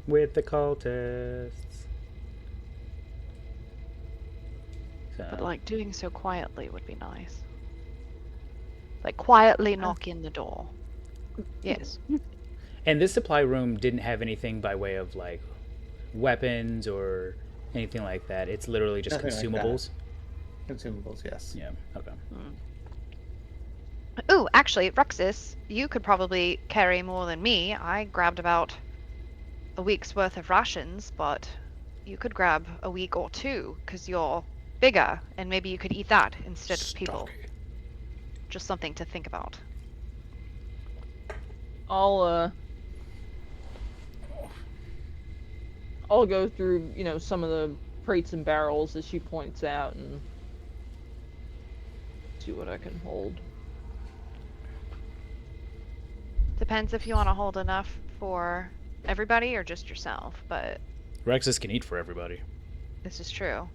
with the cultists. But like doing so quietly would be nice. Like quietly knock in the door. Yes. And this supply room didn't have anything by way of like weapons or anything like that. It's literally just Nothing like that. consumables. Consumables, yes. Yeah. Okay. Ooh, actually, Rexus, you could probably carry more than me. I grabbed about a week's worth of rations, but you could grab a week or two because you're bigger, and maybe you could eat that instead of people. Stocky. Just something to think about. I'll go through, some of the crates and barrels as she points out and see what I can hold. Depends if you want to hold enough for everybody or just yourself, but Rexus can eat for everybody. this is true.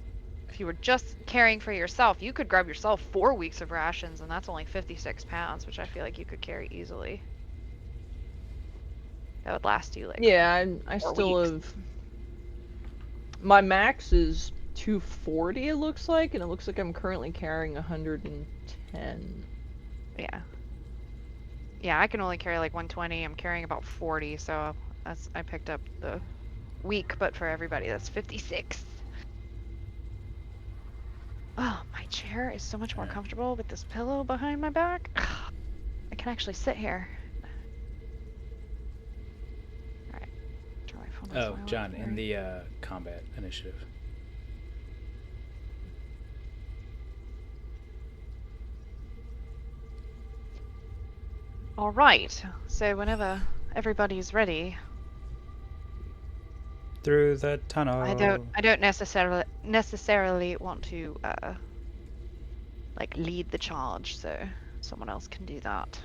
If you were just caring for yourself, you could grab yourself 4 weeks of rations, and that's only 56 pounds, which I feel like you could carry easily. That would last you like Yeah, I 4 still weeks. have. My max is 240, it looks like, and it looks like I'm currently carrying 110. Yeah. Yeah, I can only carry like 120. I'm carrying about 40, so I picked up the week, but for everybody that's 56. Oh, my chair is so much more comfortable with this pillow behind my back. I can actually sit here. Alright. Turn my phone Oh, this way John, while in I'm the combat initiative. Alright, so whenever everybody's ready, Through the tunnel. I don't necessarily want to like lead the charge, so someone else can do that.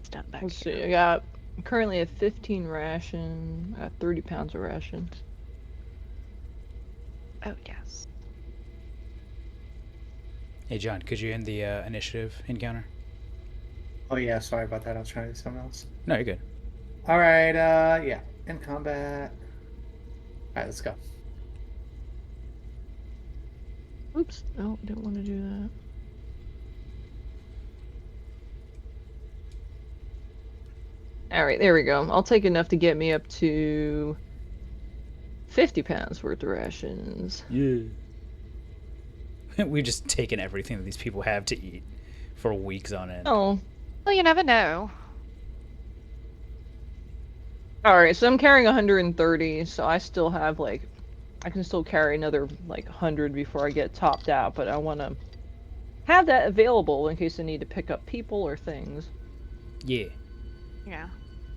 Stand back Let's here. see, I got currently at 15 ration, I got 30 pounds of rations. Oh yes. Hey, John, could you end the initiative encounter? Oh yeah, sorry about that. I was trying to do something else. No, you're good. All right, yeah, in combat. All right, let's go. Oops, no, didn't want to do that. Alright, there we go. I'll take enough to get me up to 50 pounds worth of rations. Yeah. We've just taken everything that these people have to eat for weeks on end. Oh, Well, you never know. alright, so I'm carrying 130, so I still have, I can still carry another, 100 before I get topped out, but I want to have that available in case I need to pick up people or things. Yeah. Yeah.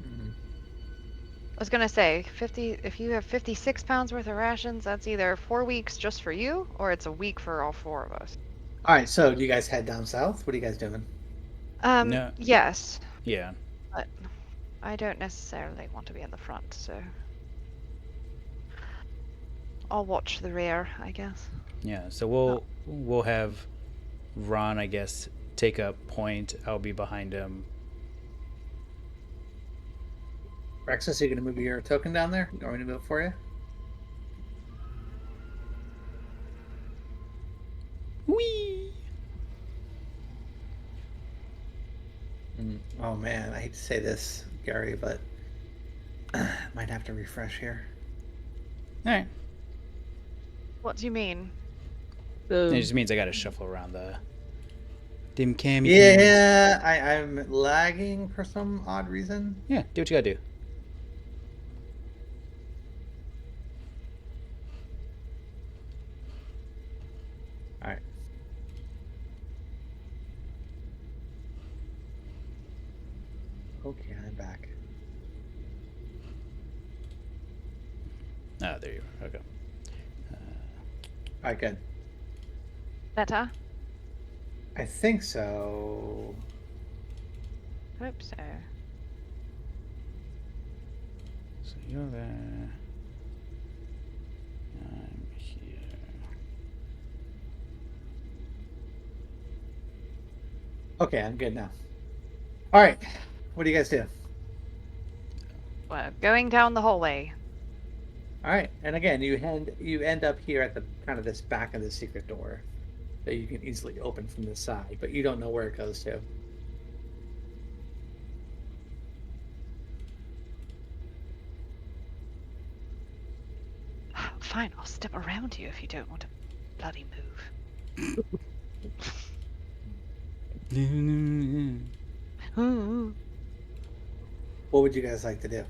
Mhm. I was gonna say, if you have 56 pounds worth of rations, that's either 4 weeks just for you, or it's a week for all 4 of us. All right, so do you guys head down south? What are you guys doing? No. Yes, Yeah. but I don't necessarily want to be in the front, so. I'll watch the rear, I guess. Yeah, so we'll have Ron, I guess, take a point. I'll be behind him. Rexus, are you going to move your token down there? You want me to move it for you? Whee! Oh man, I hate to say this, Gary, but might have to refresh here. All right. What do you mean? It just means I got to shuffle around the dim cam. Yeah, I'm lagging for some odd reason. Yeah, do what you got to do. All right. Okay, I'm back. Oh, there you are. Okay. All right, good. Better? I think so. Hope so. So you're there. I'm here. Okay, I'm good now. All right, what do you guys do? We're going down the hallway. All right, and again, you end up here at the kind of this back of the secret door that you can easily open from the side, but you don't know where it goes to. Fine, I'll step around you if you don't want to bloody move. What would you guys like to do?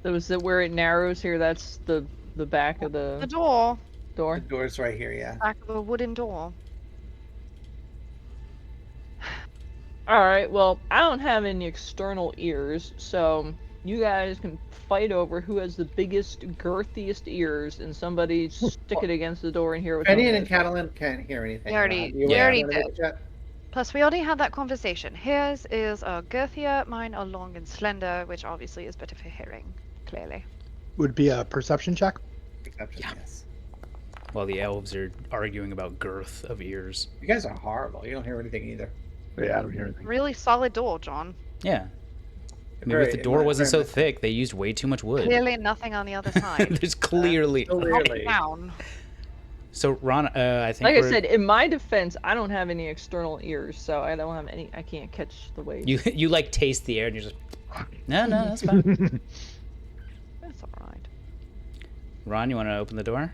So is it where it narrows here? That's the back of The the door. door. The door's right here, yeah. Back of a wooden door. All right. Well, I don't have any external ears, so you guys can fight over who has the biggest, girthiest ears, and somebody stick it against the door and hear what. Penny and Catalan can't hear anything. We already- You we wanna already make did. a chat? Plus, we already had that conversation. His is girthier, mine are long and slender, which obviously is better for hearing, clearly. Would be a perception check. Exception, Yeah. yes. While the elves are arguing about girth of ears. You guys are horrible. You don't hear anything either. Yeah, I don't hear anything. Really solid door, John. Yeah. Maybe if the door wasn't so thick, they used way too much wood. Clearly nothing on the other side. There's clearly. Clearly. Down. So Ron, I think Like I we're- said, in my defense, I don't have any external ears, so I don't have any. I can't catch the waves. you like taste the air and you're just no, that's fine. That's alright. Ron, you want to open the door?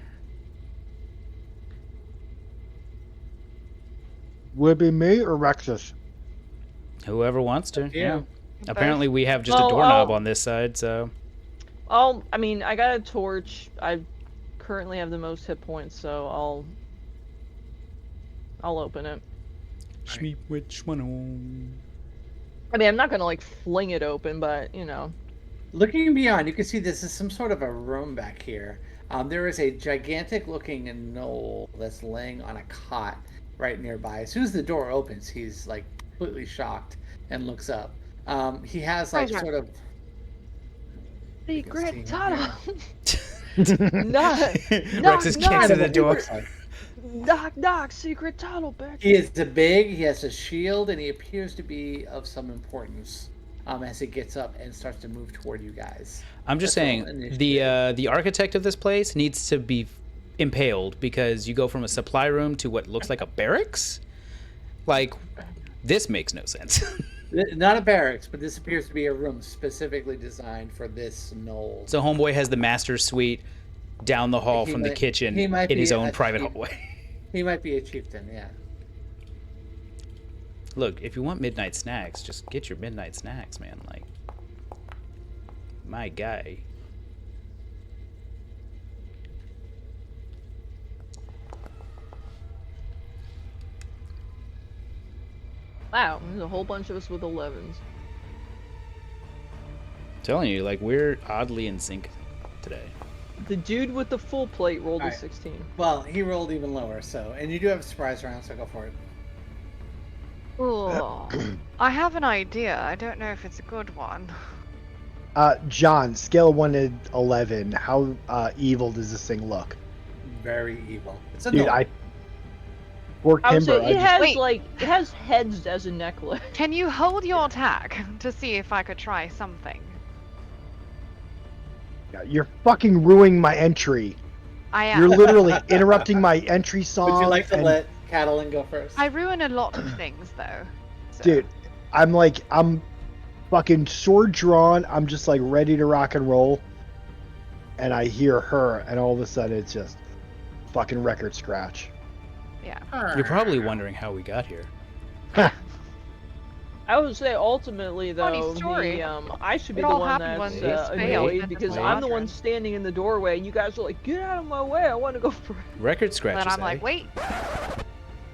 Would it be me or Rexus? Whoever wants to. Yeah. Yeah. Apparently we have just Well, a doorknob I'll- on this side, so I mean, I got a torch. I currently have the most hit points, so I'll open it. Shmeep which one on? I mean, I'm not gonna like fling it open, but you know. Looking beyond, you can see this is some sort of a room back here. There is a gigantic-looking gnoll that's laying on a cot right nearby. As soon as the door opens, he's like completely shocked and looks up. He has like Pleasure. sort of. Secret see tunnel. him Knock, Rexus knock. kicks in the door. knock, secret tunnel, bitch. He is big. He has a shield, and he appears to be of some importance. As he gets up and starts to move toward you guys. I'm just That's saying all the architect of this place needs to be impaled because you go from a supply room to what looks like a barracks. Like this makes no sense. Not a barracks, but this appears to be a room specifically designed for this gnoll. So homeboy has the master suite down the hall He from the might- kitchen he might in be his own a private chief. hallway. He might be a chieftain, yeah. Look, if you want midnight snacks, just get your midnight snacks, man. Like, my guy. Wow, there's a whole bunch of us with 11s. Telling you, like, we're oddly in sync today. The dude with the full plate rolled a Alright. 16. Well, he rolled even lower, so. And you do have a surprise round, so go for it. Ooh. I have an idea. I don't know if it's a good one. John, scale of 1 to 11. How evil does this thing look? Very evil. It's a Dude, gnome. for I would Kimber, say it has Wait. it has heads as a necklace. Can you hold your attack to see if I could try something? you're fucking ruining my entry. I am. You're literally interrupting my entry song. Would you like to and- let Catalin go first? I ruin a lot of things though. So. Dude, I'm fucking sword drawn. I'm just like ready to rock and roll. And I hear her, and all of a sudden it's just fucking record scratch. Yeah. You're probably wondering how we got here. I would say ultimately Funny though, story. I should be It the all one happened that's when this failed annoyed at because this I'm the laundry. one standing in the doorway. You guys are like, get out of my way! I want to go for. Record scratches. Then I'm eh? like, wait.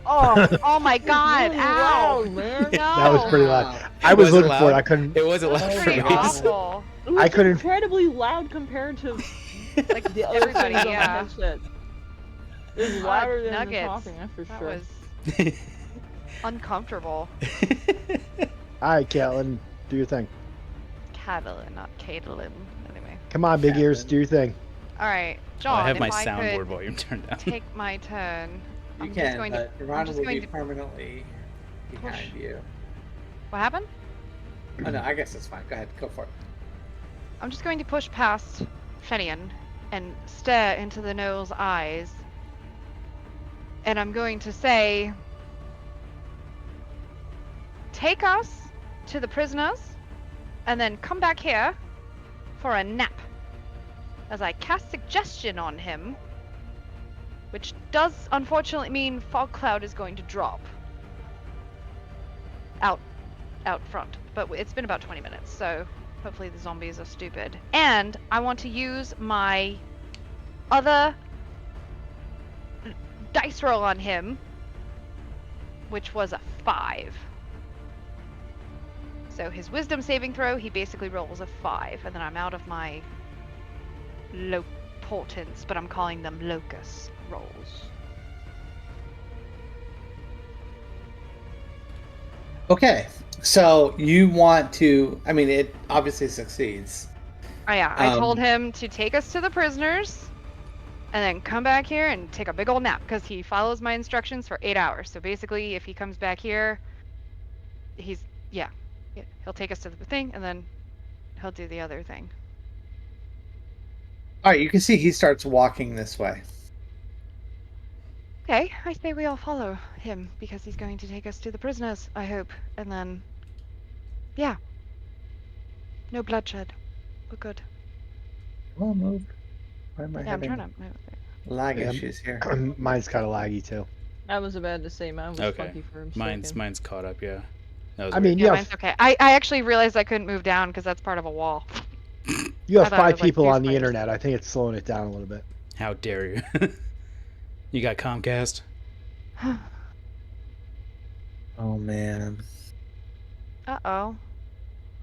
Oh my God! Really Ow! loud, man. No. That was pretty loud. Wow. I was Was it looking for it. loud? I couldn't. It wasn't loud That's for Pretty me. awful. It was I couldn't- incredibly loud compared to Like the other everybody, things on the yeah. headset. It was God, louder than the nuggets. talking, that's for That sure. was uncomfortable. All right, Caitlin, do your thing. Catalin, not Caitlin. Anyway. Come on, big ears, Caitlin. do your thing. All right, Oh, John. I have if my I soundboard could volume turned down. take my turn. You I'm can, just going to. but Ron just will going be to- permanently behind you. What happened? Oh no, I guess it's fine. Go ahead, go for it. I'm just going to push past Fenian and stare into the Noel's eyes. And I'm going to say, take us to the prisoners and then come back here for a nap. As I cast suggestion on him, which does unfortunately mean fog cloud is going to drop out front. But it's been about 20 minutes, so hopefully the zombies are stupid. And I want to use my other dice roll on him, which was a 5. So his wisdom saving throw, he basically rolls a 5, and then I'm out of my low portents, but I'm calling them locus rolls. Okay, so you want to? I mean, it obviously succeeds. Oh yeah, I told Um, him to take us to the prisoners, and then come back here and take a big old nap, because he follows my instructions for 8 hours. So basically, if he comes back here, he'll take us to the thing, and then he'll do the other thing. All right, you can see he starts walking this way. Okay, I say we all follow him, because he's going to take us to the prisoners, I hope. And then, yeah. No bloodshed. We're good. Oh, move. Why am I Yeah, I'm having trying to move it. lag Yeah. issues here? Mine's kind of laggy too. I was about to say mine was Okay. funky for a Mine's second. mine's caught up. Yeah. That was I mean, weird. Yeah, you mine's have okay. I actually realized I couldn't move down, because that's part of a wall. you I have thought it 5 was, like, people two on the squares. internet. I think it's slowing it down a little bit. How dare you? You got Comcast? Oh man, Uh-oh.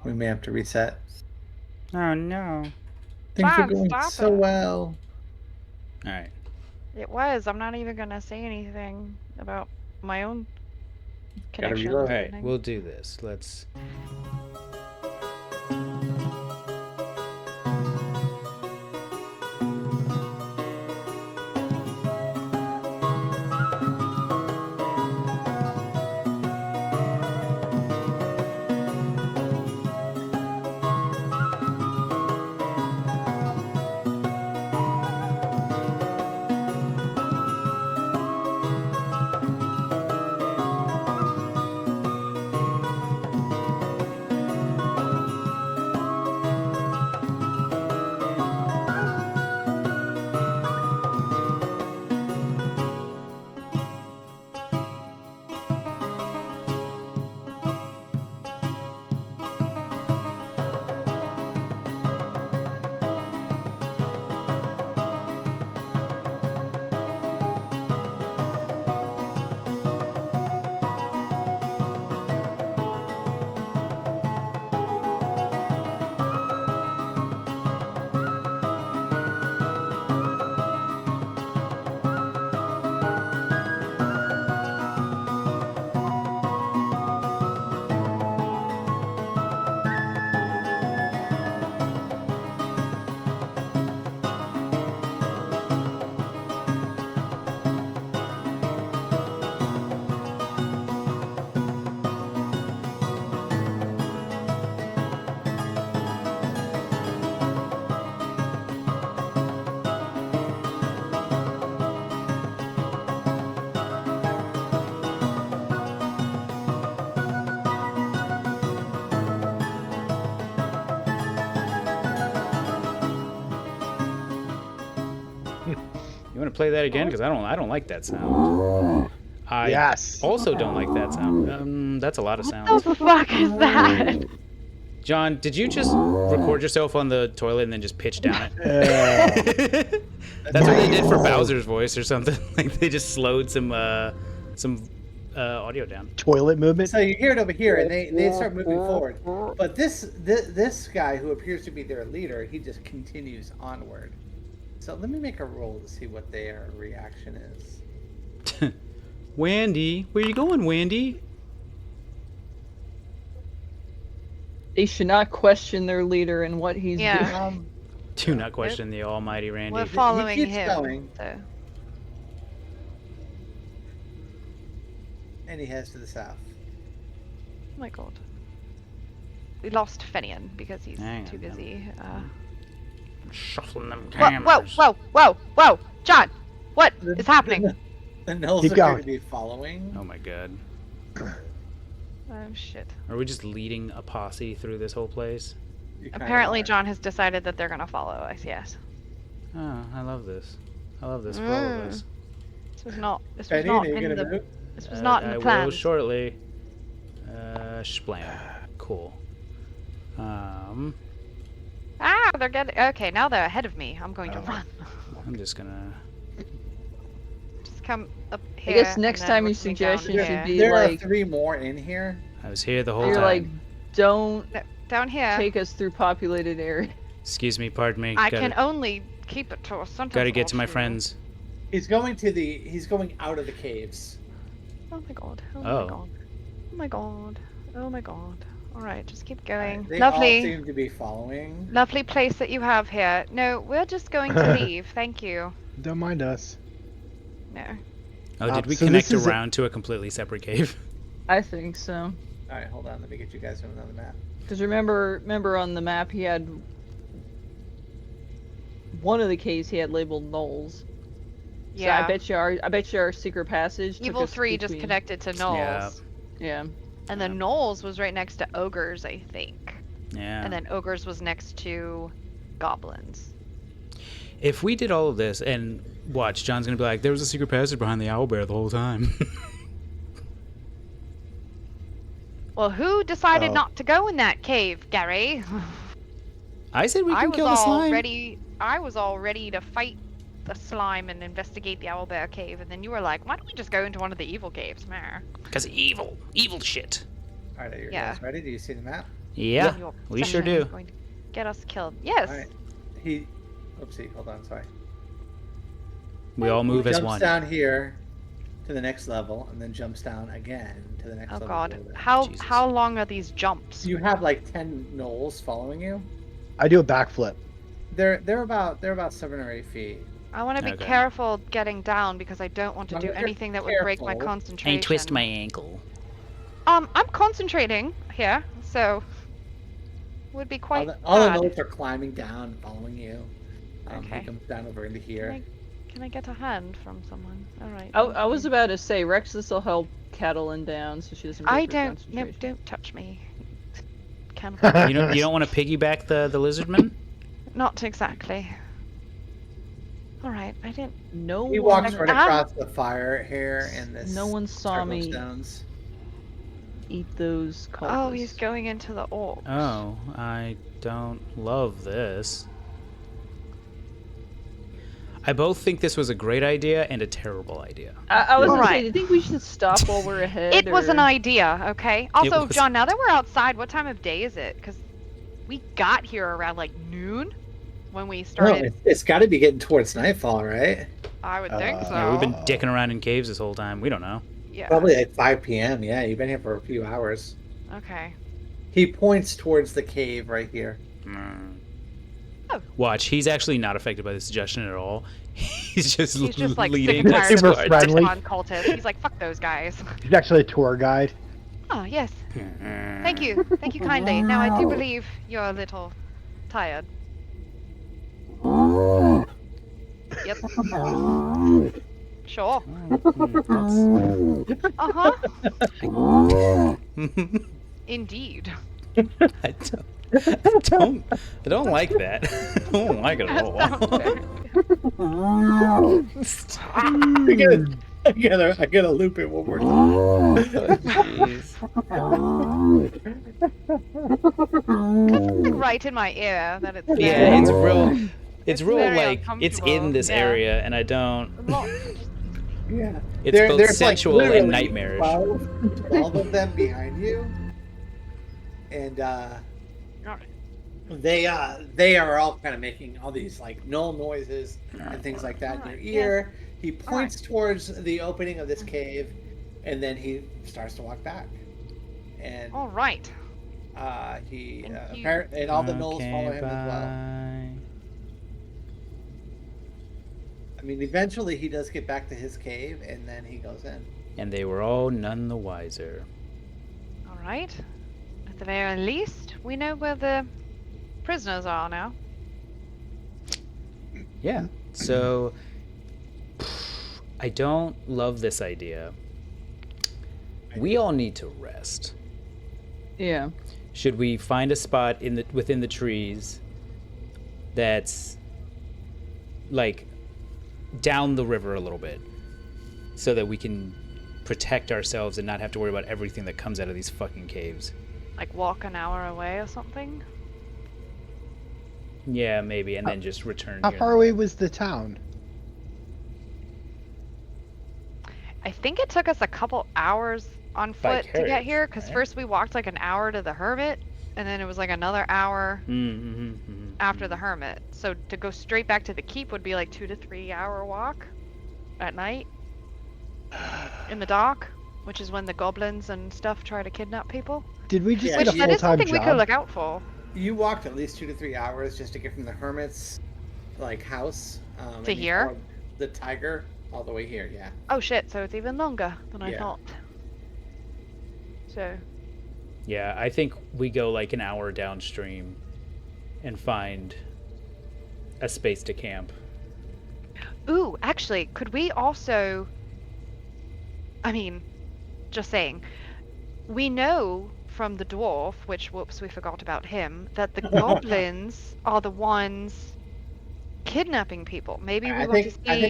we may have to reset. Oh no. Things are John, going stop so it. well. All right. It was. I'm not even gonna say anything about my own Gotta connection. reload. All right. We'll do this. Let's. want to play that again? Because I don't like that sound. I Yes. also don't like that sound. That's a lot of What sounds. the fuck is that? John, did you just record yourself on the toilet and then just pitch down it? That's what they did for Bowser's voice or something. Like they just slowed some audio down. Toilet movement. So you hear it over here, and they start moving forward. But this guy who appears to be their leader, he just continues onward. So let me make a roll to see what their reaction is. Wendy, where you going, Wendy? They should not question their leader and what he's Yeah. doing. Do not question the almighty Randy. We're following keeps him. going. So. And he heads to the south. Oh my god. We lost Fenian because he's Hang too on, busy. Shuffling them Whoa, cameras. whoa! John! What is happening? The Nulls Keep appear going. to be following. Oh my god. Oh shit. Are we just leading a posse through this whole place? You kind of Apparently are. John has decided that they're gonna follow us, yes. Oh, I love this. I love this for all of us. This was not Penny, not are you in gonna the move? this was not in I the will plan. shortly. Splam. Cool. Ah, they're getting okay, now they're ahead of me. I'm going to run. I'm just gonna. Just come up I here. guess and next then time your work me down suggestion here. should be There are like, 3 more in here. I was here the whole you're time. like, don't No, down here. take us through populated area. Excuse me, pardon me. I can only keep it to a sentence. Gotta get or to my two. friends. He's going out of the caves. Oh my god. Oh, Oh. my god. Oh my god. Oh my god. Alright, just keep going. They all Lovely. seem to be following. Lovely place that you have here. No, we're just going to leave. Thank you. Don't mind us. No. Oh, did we so connect this is around to a completely separate cave? I think so. Alright, hold on. Let me get you guys on another map. Because remember on the map he had one of the caves he had labeled Knolls. Yeah. So I bet you our secret passage. took Evil us 3 just between- connected to Knolls. Yeah. Yeah. And then Knolls was right next to Ogres, I think. Yeah. And then Ogres was next to Goblins. If we did all of this and watch, John's gonna be like, there was a secret passage behind the owlbear the whole time. Well, who decided Oh. not to go in that cave, Gary? I said we I can was kill the slime. I was all ready to fight the slime and investigate the owlbear cave, and then you were like, why don't we just go into one of the evil caves? Meh. Because evil shit. Alright, are you Yeah. guys ready? Do you see the map? Yeah, Your we sure obsession is do. going to get us killed. Yes. Alright. Oopsie, hold on, sorry. We all move as Jumps one. down here to the next level, and then jumps down again to the next Oh level. god. below that. Jesus. How long are these jumps? You have like 10 Knolls following you. I do a backflip. They're about 7 or 8 feet. I want to be Okay. careful getting down because I don't want to Well, do if you're anything that would break my careful- concentration. I twist my ankle. I'm concentrating here, so would be quite All the bad. Knolls are climbing down, following you. Okay. He comes down over into here. Can I get a hand from someone? All right. I was about to say Rex, this will help Catalan down so she doesn't. break I her don't. No, concentration. don't touch me. Can You don't want to piggyback the lizardman? Not exactly. All right. I didn't. No He one. walks right across the fire here in this. No one saw circle of me stones. eat those cultists. Oh, he's going into the orc. Oh, I don't love this. I both think this was a great idea and a terrible idea. I was gonna say, Alright. do you think we should stop while we're ahead? It was an or- idea, okay? Also, was. John, now that we're outside, what time of day is it? Because we got here around like noon when we Well, started. it's got to be getting towards nightfall, right? I would think so. Yeah, we've been dicking around in caves this whole time. We don't know. Yeah. Probably like 5 p.m. Yeah, you've been here for a few hours. Okay. He points towards the cave right here. Oh. Watch, he's actually not affected by the suggestion at all. He's just Like leading sick and tired Super of friendly. Pokemon cultists. He's like, fuck those guys. He's actually a tour guide. Oh yes. Thank you. Thank you kindly. Now I do believe you're a little tired. Yep. Sure. Uh huh. Indeed. I don't- I don't like that. I don't like it at all. I gotta loop it one more time. Oh, jeez. Like right in my ear that it's Yeah, there. it's real. It's real very like it's in uncomfortable, this yeah. area, and I don't. Yeah. It's both there's sensual like and literally nightmarish. 12 of them behind you, and they are all kind of making all these like null noises and things like that in your ear. He points towards the opening of this cave, and then he starts to walk back. And All right. he And he- apparently, and all the gnolls Okay, follow him as well. bye. I mean, eventually he does get back to his cave, and then he goes in. And they were all none the wiser. All right. At the very least, we know where the prisoners are now. Yeah. So I don't love this idea. We all need to rest. Yeah. Should we find a spot within the trees that's like down the river a little bit so that we can protect ourselves and not have to worry about everything that comes out of these fucking caves? Like walk an hour away or something. Yeah, maybe, and then just return How here. far away was the town? I think it took us a couple hours on foot to get carriage, here because right? first we walked like an hour to the hermit, and then it was like another hour after the hermit. So to go straight back to the keep would be like 2 to 3 hour walk at night in the dark, which is when the goblins and stuff try to kidnap people. Did we just Yeah, get a Which that is full-time something we could job? look out for. You walked at least 2 to 3 hours just to get from the hermit's like house To and you here? followed the tiger all the way here. Yeah. Oh shit! So it's even longer than I Yeah. thought. So Yeah, I think we go like an hour downstream and find a space to camp. ooh, actually, could we also, I mean, just saying, we know from the dwarf, which, whoops, we forgot about him, that the goblins are the ones kidnapping people. Maybe we I want to think see... I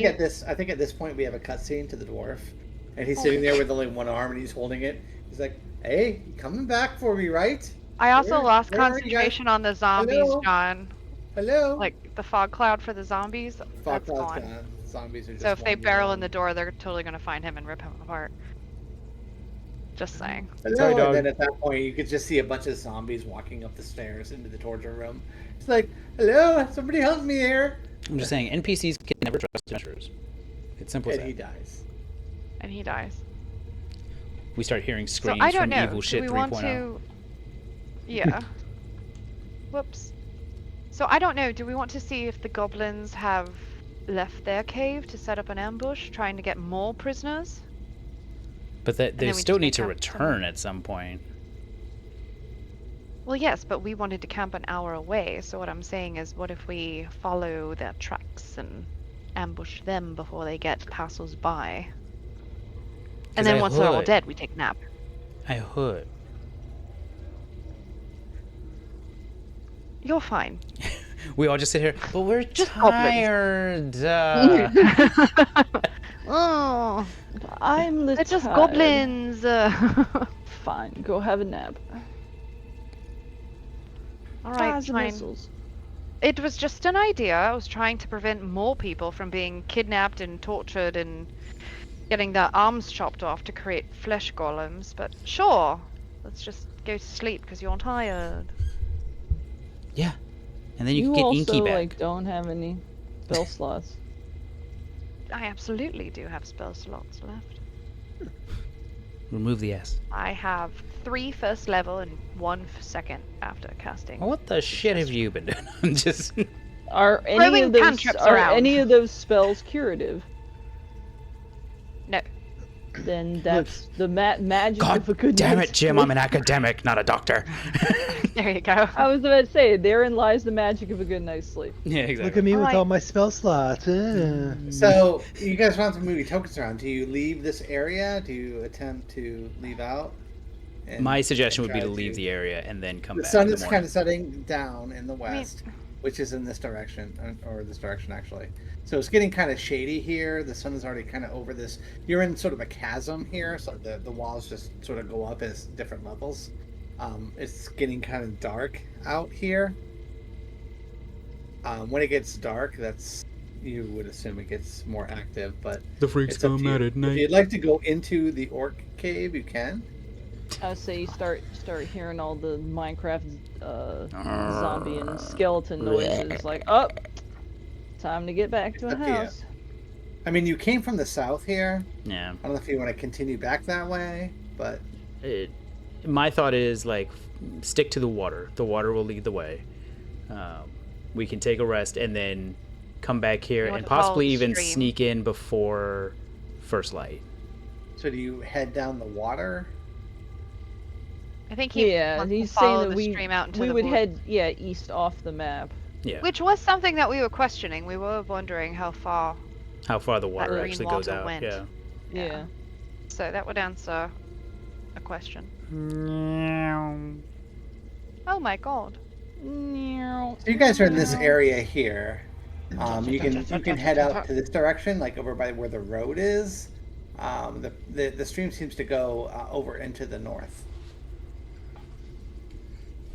think at this point we have a cutscene to the dwarf, and he's sitting there with only one arm and he's holding it. He's like, "Hey, you coming back for me, right? I also where- lost where are you guys? concentration on the zombies, Hello? John. Hello." Like, the fog cloud for the zombies, Fog that's cloud's gone. gone. Zombies are just So if they wandering barrel in around. the door, they're totally going to find him and rip him apart. Just saying. Hello, Sorry, dog. and then at that point you could just see a bunch of zombies walking up the stairs into the torture room. It's like, "Hello, somebody help me here!" I'm just saying, NPCs can never trust adventurers. It's simple as And he that. dies. And he dies. We start hearing So screams I don't from know. Evil Do Shit we 3.0. want to? Yeah. Whoops. So I don't know. Do we want to see if the goblins have left their cave to set up an ambush, trying to get more prisoners? But they then we still just need make to camp return at some point. Well, yes, but we wanted to camp an hour away. So what I'm saying is, what if we follow their tracks and ambush them before they get passers-by? 'Cause And then I once they're all would. dead, we take a nap. I would. You're fine. We all just sit here, but we're Just goblins. tired. Oh, I'm the they're just tired. goblins. Fine, go have a nap. All right, Fires and fine. missiles. It was just an idea. I was trying to prevent more people from being kidnapped and tortured and getting their arms chopped off to create flesh golems. But sure, let's just go to sleep because you're tired. Yeah. And then you You can get also Inky back. like don't have any spell slots. I absolutely do have spell slots left. Remove the S. I have 3 first level and 1 second after casting. What the shit have you been doing? I'm just. Are any Throwing of those cantrips are around. any of those spells curative? No. Then that's the magic God of a good damn night's it, Jim! sleep. I'm an academic, not a doctor. There you go. I was about to say, therein lies the magic of a good night's sleep. Yeah, exactly. Look at me with Alright. all my spell slots. So you guys found some movie tokens around. Do you leave this area? Do you attempt to leave out? And, My suggestion would be to try leave the area and then come The back. sun in the is morning. kind of setting down in the west, which is in this direction, or this direction actually. So it's getting kind of shady here. The sun is already kind of over this. You're in sort of a chasm here, so the walls just sort of go up as different levels. It's getting kind of dark out here. When it gets dark, you would assume it gets more active, but The freaks it's up to come you. out at If night. you'd like to go into the orc cave, you can. I say you start hearing all the Minecraft zombie and skeleton noises. Like, oh, time to get back to a It's up to you. house. I mean, you came from the south here. Yeah. I don't know if you want to continue back that way, but My thought is like stick to the water. The water will lead the way. We can take a rest and then come back here You want and to follow possibly the even stream. sneak in before first light. so do you head down the water? I think he Yeah, wants to he's follow saying that the stream out into we the would woods. head east off the map. Yeah. Which was something that we were questioning. We were wondering how far. How far the water green actually goes water out. went. Yeah. Yeah. So that would answer a question. Oh my god. So you guys are in this area here. You can head out to this direction, like over by where the road is. The stream seems to go over into the north.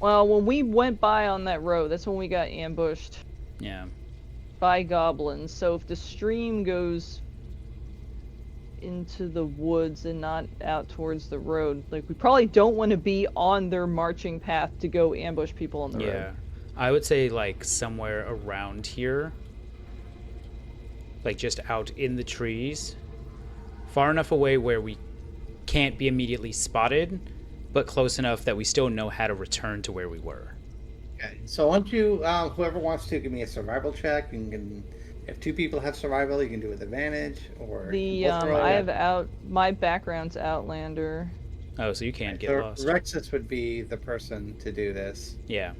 Well, when we went by on that road, that's when we got ambushed Yeah. by goblins. So if the stream goes into the woods and not out towards the road, like we probably don't want to be on their marching path to go ambush people on the Yeah. road. I would say like somewhere around here. Like just out in the trees. Far enough away where we can't be immediately spotted, but close enough that we still know how to return to where we were. Okay. So why don't you, whoever wants to, give me a survival check. You can, if two people have survival, you can do it with advantage, or you can both roll I it. have my background's Outlander. Oh, so you can't get So lost. Rexus would be the person to do this. Yeah.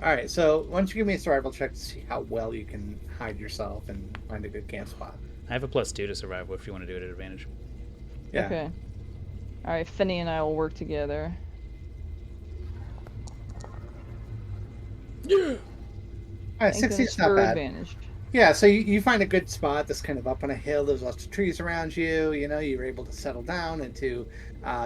All right. So why don't you give me a survival check to see how well you can hide yourself and find a good camp spot. I have a +2 to survival if you want to do it at advantage. Yeah. Okay. Alright, Finney and I will work together. All right. Thank 60's goodness not for bad. advantage. Yeah, so you find a good spot that's kind of up on a hill. There's lots of trees around you. You know, you're able to settle down into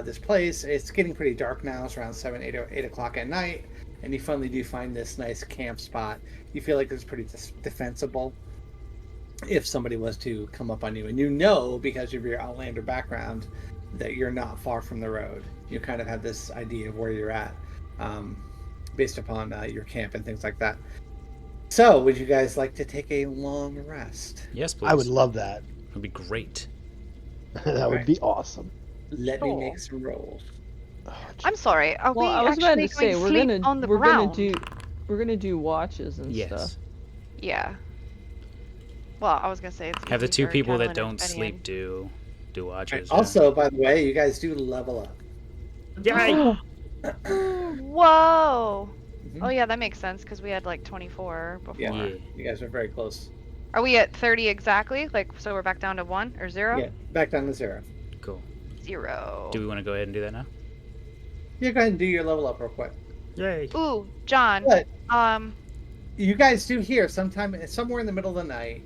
this place. It's getting pretty dark now. It's around 8 o'clock at night. And you finally do find this nice camp spot. You feel like it's pretty defensible if somebody was to come up on you. And you know, because of your Outlander background, that you're not far from the road. You kind of have this idea of where you're at based upon your camp and things like that. So, would you guys like to take a long rest? Yes, please. I would love that. It would be great. That would be awesome. Let me Sure. make some rolls. Oh, I'm sorry. Are Well, we I was about actually to say going to sleep on the ground? we're gonna do watches and Yes. stuff. Yeah. Well, I was gonna say it's Have the easy two for people that Caroline don't and Benny sleep do watches. yeah. Also, by the way, you guys do level up. Yay! and- Whoa. Mhm. Oh yeah, that makes sense because we had like 24 before. Yeah. Yeah. You guys are very close. Are we at 30 exactly? Like, so we're back down to 1 or 0? Yeah, back down to 0. Cool. 0. Do we want to go ahead and do that now? Yeah, go ahead and do your level up real quick. Yay! Ooh, John. But You guys do hear somewhere in the middle of the night.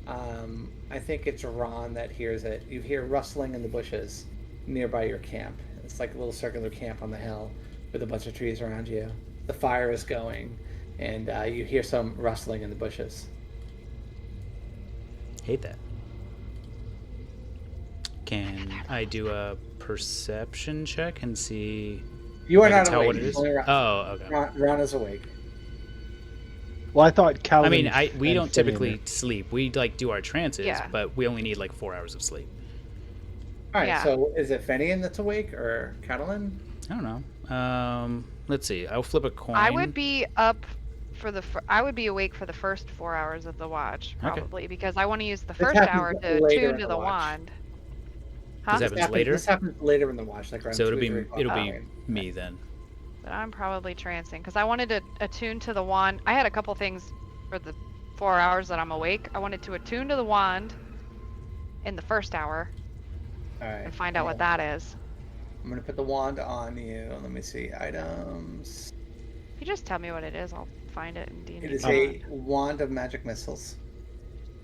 I think it's Ron that hears it. You hear rustling in the bushes nearby your camp. It's like a little circular camp on the hill with a bunch of trees around you. The fire is going, and you hear some rustling in the bushes. Hate that. Can I do a perception check and see? You are I can not tell awake. what it is. Only Ron, Oh, okay. Ron is awake. Well, I thought Calvin. I mean, we and don't Finn typically sleep. We like do our trances, Yeah. but we only need like 4 hours of sleep. All right, Yeah. so is it Fenian that's awake or Catalan? I don't know. Let's see. I'll flip a coin. I would be up for I would be awake for the first 4 hours of the watch, Okay. probably, because I want to use the This first happens hour to later tune in to the the watch. wand. Does Huh? that- later? This happens later in the watch, like around So 2 or 3 o'clock. it'll be Oh, me then. But I'm probably trancing because I wanted to attune to the wand. I had a couple things for the 4 hours that I'm awake. I wanted to attune to the wand in the first hour all right. and find out what that is. I'm gonna put the wand on you. Let me see items. If you just tell me what it is, I'll find it in D&D. It is a wand of magic missiles.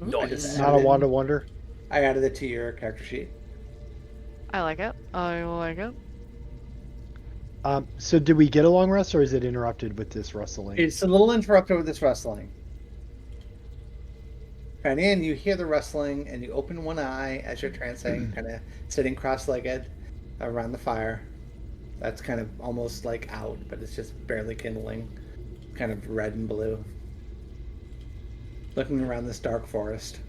I just Not a added wand it- of wonder. I added it to your character sheet. I like it. I like it. So did we get a long rest, or is it interrupted with this rustling? It's a little interrupted with this rustling. And in, you hear the rustling, and you open one eye as you're trancing, kind of sitting cross-legged around the fire. That's kind of almost like out, but it's just barely kindling, kind of red and blue. Looking around this dark forest.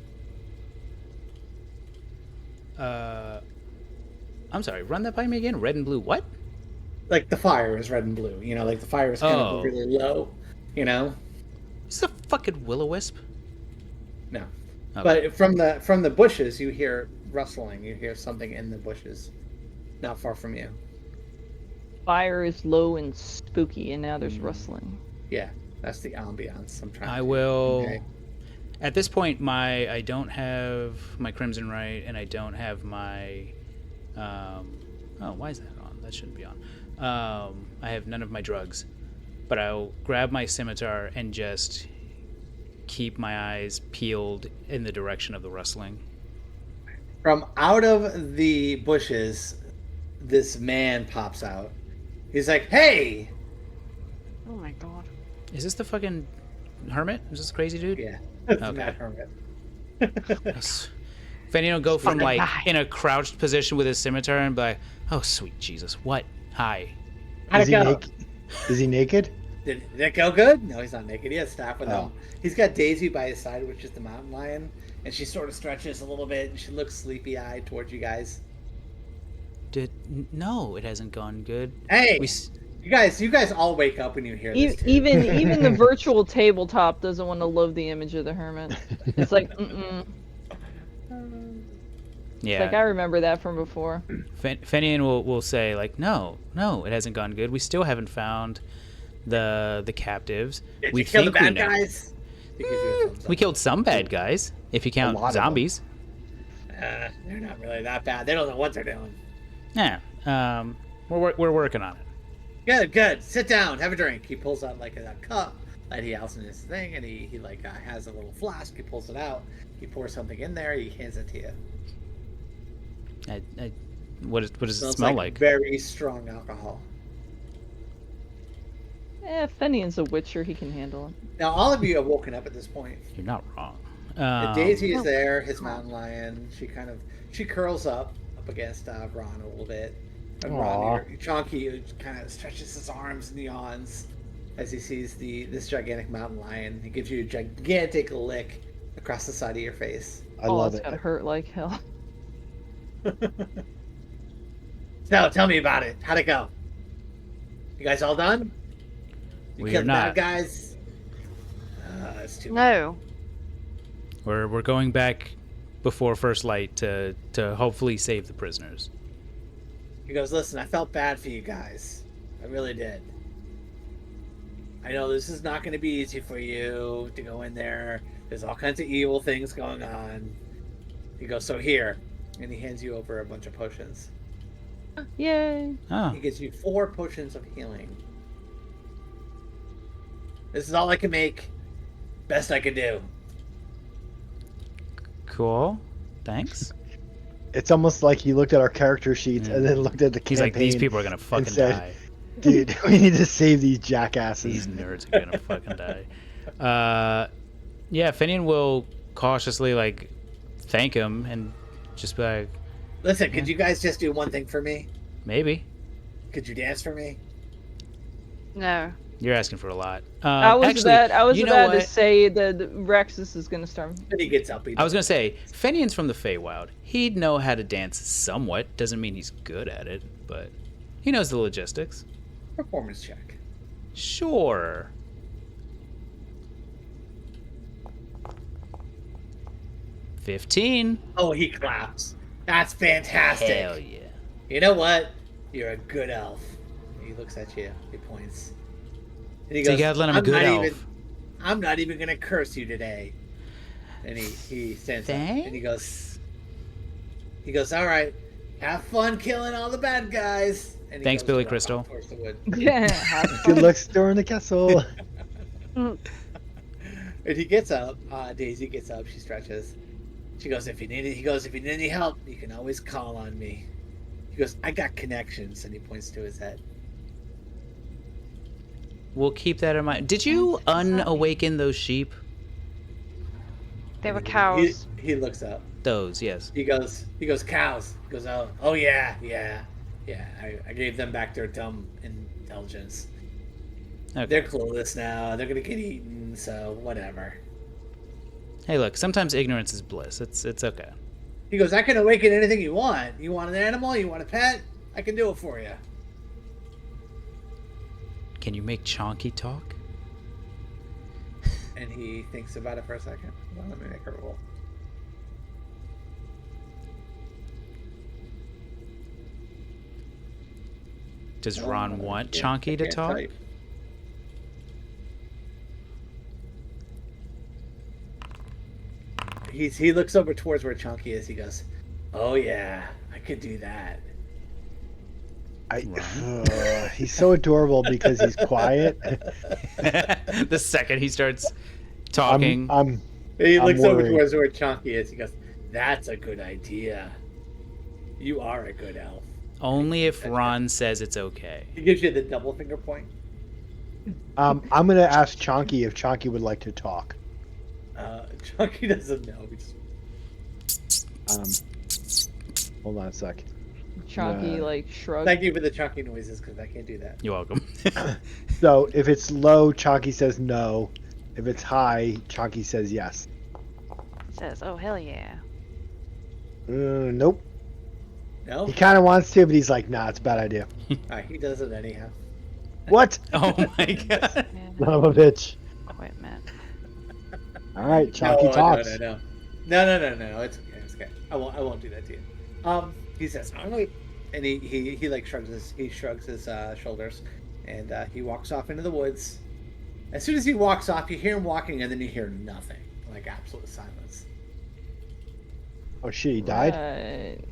I'm sorry, run that by me again. Red and blue. What? Like the fire is red and blue. You know, like the fire is kind Oh. of really low. You know. Is this a fucking will-o-wisp? No. Okay. But from the bushes, you hear rustling. You hear something in the bushes, not far from you. Fire is low and spooky, and now there's rustling. Yeah, that's the ambiance I'm trying. I to will. convey. At this point, I don't have my Crimson Right, and I don't have my. Oh, why is that on? That shouldn't be on. I have none of my drugs, but I'll grab my scimitar and just keep my eyes peeled in the direction of the rustling. From out of the bushes, this man pops out. He's like, "Hey!" Oh my god. Is this the fucking hermit? Is this the crazy dude? Yeah, it's Okay. Matt Hermit. Fanny will go from Fucking like guy. in a crouched position with his scimitar and be like, "Oh sweet Jesus, what? Hi." How'd Is it he go? naked? Is he naked? Did it go good? No, he's not naked. He has staff with Oh. him. He's got Daisy by his side, which is the mountain lion, and she sort of stretches a little bit, and she looks sleepy-eyed towards you guys. No, it hasn't gone good. Hey, We s- you guys all wake up when you hear this. Too. Even the virtual tabletop doesn't want to load the image of the hermit. It's like, yeah. like I remember that from before. Fenian will say like, no, it hasn't gone good. We still haven't found the captives. Did We you kill the think we bad know. guys? He gives you a thumbs up. We killed some bad guys, if you count lot of them. zombies. They're not really that bad. They don't know what they're doing. Yeah. We're working on it. Good. Sit down. Have a drink. He pulls out like a cup that he has in his thing, and he like has a little flask. He pulls it out. He pours something in there. He hands it to you. What does it Smells smell like? Very strong alcohol. Fenian's a witcher, he can handle it. Now all of you have woken up at this point. You're not wrong. Daisy is there. His mountain lion. She curls up against Ron a little bit. And Aw. Ron, Chonky, kind of stretches his arms and yawns as he sees this gigantic mountain lion. He gives you a gigantic lick across the side of your face. I love it's it. gotta hurt like hell. So tell me about it. How'd it go? You guys all done? You We killed are the bad not. guys? It's too No. We're going back before first light to hopefully save the prisoners. He goes, listen, I felt bad for you guys. I really did. I know this is not going to be easy for you to go in there. There's all kinds of evil things going on. He goes, so here. And he hands you over a bunch of potions. Yay! Oh, He gives you 4 potions of healing. This is all I can make. Best I can do. cool. Thanks. It's almost like he looked at our character sheets and then looked at the He's campaign. like, these people are gonna fucking said- die. Dude, we need to save these jackasses. These nerds are gonna fucking die. Yeah, Finian will cautiously like thank him and just be like, Listen, could you guys just do one thing for me? maybe. Could you dance for me? No. You're asking for a lot. I was actually, about you know to what? say that Rexus is gonna start. And he gets up. I was gonna say, Fenian's from the Feywild. He'd know how to dance somewhat. Doesn't mean he's good at it, but he knows the logistics. Performance check. Sure. $15. Oh, he claps. That's fantastic. Hell yeah. You know what? You're a good elf. He looks at you. He points. And he So goes, you gotta let him a "I'm good not elf." even- I'm not even gonna curse you today. And he stands up and he goes, all right. Have fun killing all the bad guys. And he Thanks, goes Billy to run Crystal. off towards the wood. Yeah. have Good fun. luck storing the castle. And he gets up. Daisy gets up. She stretches. She goes, if you need it, he goes, if you need any help, you can always call on me. He goes, I got connections, and he points to his head. We'll keep that in mind. Did you unawaken those sheep? They were And cows. He looks up. Those, yes. He goes, cows. He goes, oh yeah. I gave them back their dumb intelligence. Okay. They're clueless now. They're gonna get eaten. So whatever. Hey, look. Sometimes ignorance is bliss. It's okay. He goes, I can awaken anything you want. You want an animal? You want a pet? I can do it for you. Can you make Chonky talk? And he thinks about it for a second. Well, let me make a roll. Does Ron want Yeah, Chonky I to can't talk? type. He looks over towards where Chonky is. He goes, oh yeah, I could do that. He's so adorable because he's quiet. The second he starts talking. He I'm looks over worried. towards where Chonky is. He goes, that's a good idea. You are a good elf. Only if Ron says it's okay. He gives you the double finger point. I'm gonna ask Chonky if Chonky would like to talk. Chonky doesn't know. Hold on a sec. Chonky like shrugs. Thank you for the Chonky noises because I can't do that. You're welcome. So if it's low, Chonky says no. If it's high, Chonky says yes. Says, oh hell yeah. Nope. No? He kind of wants to, but he's like, nah, it's a bad idea. He does it anyhow. What? Oh my god. Son of a bitch. Equipment. All right, Chonky talks. No. It's okay. I won't do that to you. He says, all right. And he like shrugs his shoulders, and he walks off into the woods. As soon as he walks off, you hear him walking, and then you hear nothing, like absolute silence. Oh shit, he died?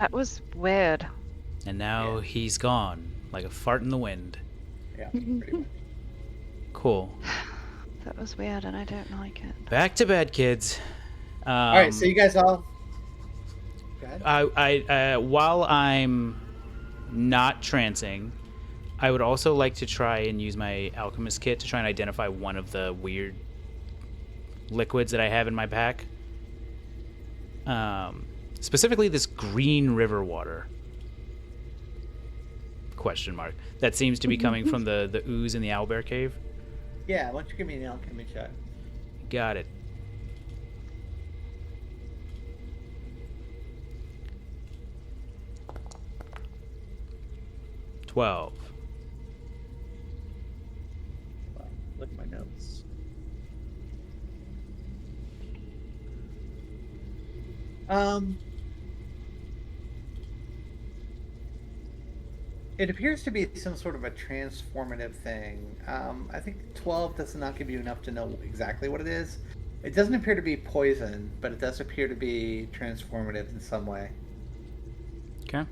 That was weird. And now he's gone, like a fart in the wind. Yeah, pretty much. Cool. That was weird, and I don't like it. Back to bed, kids. All right, so you guys all. Go ahead. While I'm not trancing, I would also like to try and use my alchemist kit to try and identify one of the weird liquids that I have in my pack. Specifically this green river water. Question mark. That seems to be coming from the ooze in the owlbear cave. Yeah, why don't you give me an alchemy check? Got it. $12. Look at my notes. It appears to be some sort of a transformative thing. I think 12 does not give you enough to know exactly what it is. It doesn't appear to be poison, but it does appear to be transformative in some way. Okay.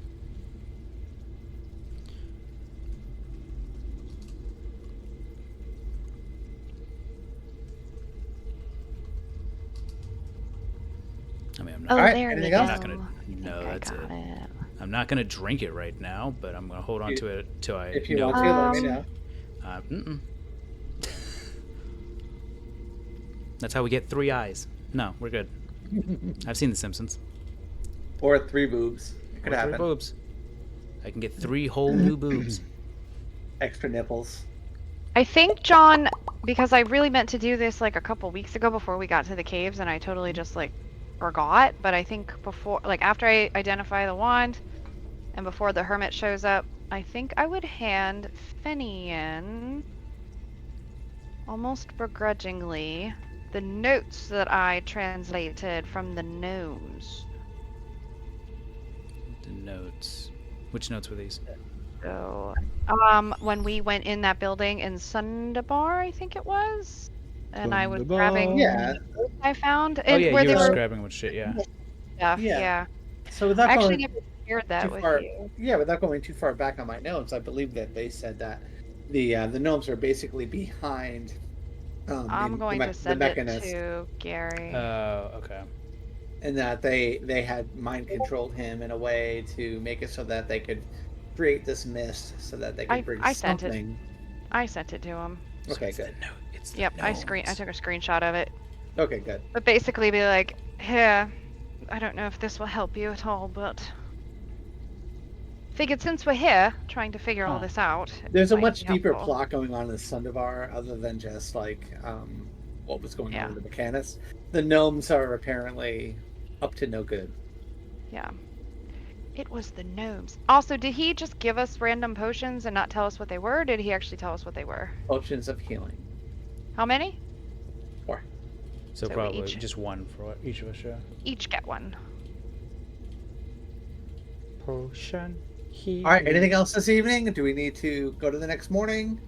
I mean, I'm not. Oh, Alright, there anything you else? go. I'm not gonna. No, I that's got it. it. I'm not gonna drink it right now, but I'm gonna hold on to it till I If you know. want to, let me know. Mm-mm. That's how we get 3 eyes. No, we're good. I've seen The Simpsons. Or 3 boobs. It could Or 3 happen. boobs. I can get 3 whole new boobs. Extra nipples. I think, John, because I really meant to do this like a couple weeks ago before we got to the caves, and I totally just like forgot. But I think before, like after I identify the wand, and before the hermit shows up, I think I would hand Finian, almost begrudgingly, the notes that I translated from the gnomes. The notes. Which notes were these? So, when we went in that building in Sundabar, I think it was, and I was Sundabar. grabbing Yeah. the notes I found, Oh and yeah, where you they were just were grabbing with shit. Yeah. stuff. Yeah. Yeah. So I without actually going, never shared that too with far, you. yeah, without going too far back on my notes, I believe that they said that the gnomes are basically behind I'm going to the send it mechanist, to Gary. Okay. and that they had mind controlled him in a way to make it so that they could create this mist so that they could bring I sent it. something. I sent it to him. So Okay, it's good. It's the Yep, I gnomes. took a screenshot of it. Okay, good. But basically be like, here, I don't know if this will help you at all, but figured since we're here trying to figure all Huh. this out, it There's a might much be deeper helpful. plot going on in Sundavar other than just like what was going on with the mechanics. The gnomes are apparently up to no good. Yeah. It was the gnomes. Also, did he just give us random potions and not tell us what they were? Or did he actually tell us what they were? Potions of healing. How many? 4. So we probably each- just one for each of us, yeah. Each get one. Potion. All right. Anything else this evening? Do we need to go to the next morning?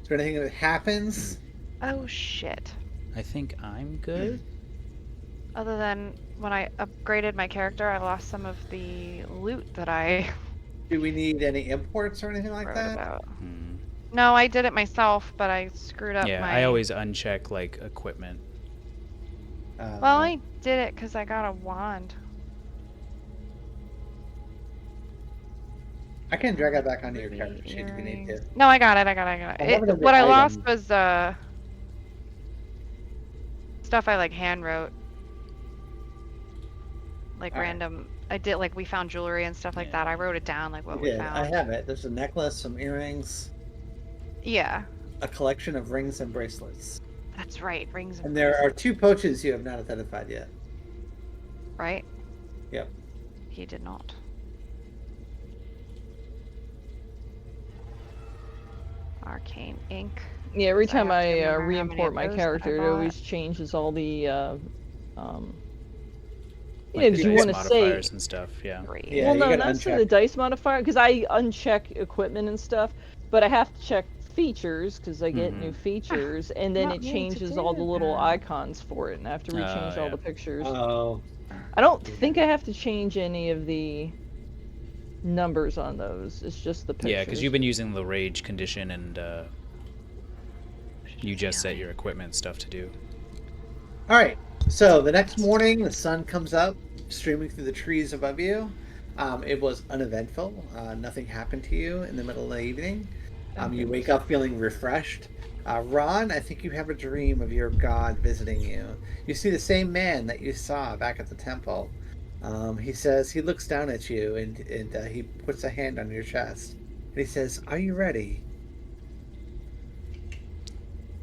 Is there anything that happens? Oh shit. I think I'm good. Other than when I upgraded my character, I lost some of the loot that I Do we need any imports or anything like wrote that? about. Hmm. No, I did it myself, but I screwed up Yeah, my... I always uncheck like equipment. Well, I did it because I got a wand. I can drag it back onto your character sheet if you need to. No, I got it. I have it under What I lost items. was stuff I like hand wrote. Like All right. random. I did like we found jewelry and stuff like that. I wrote it down like what we Yeah, I found. have it. There's a necklace, some earrings, Yeah, a collection of rings and bracelets. that's right. Rings And there are 2 potions you have not identified yet. right. Yep. He did not. Arcane ink. Yeah, every So I time have to I remember how many re-import of my those that I character, it bought. always changes all the, Like because the you dice want to say, modifiers and stuff. Yeah. 3. Yeah, well, you no, gotta not necessarily uncheck. the dice modifier, because I uncheck equipment and stuff, but I have to check features because I get new features, and then Not it me to changes do all the little that. icons for it, and I have to rechange all yeah. the pictures. Oh, I don't think I have to change any of the numbers on those. It's just the pictures. Yeah, because you've been using the rage condition and you just set your equipment stuff to do. all right. So the next morning, the sun comes up, streaming through the trees above you. It was uneventful. Nothing happened to you in the middle of the evening. You wake up feeling refreshed. Ron, I think you have a dream of your god visiting you. You see the same man that you saw back at the temple. He says he looks down at you and he puts a hand on your chest. And he says, "Are you ready?"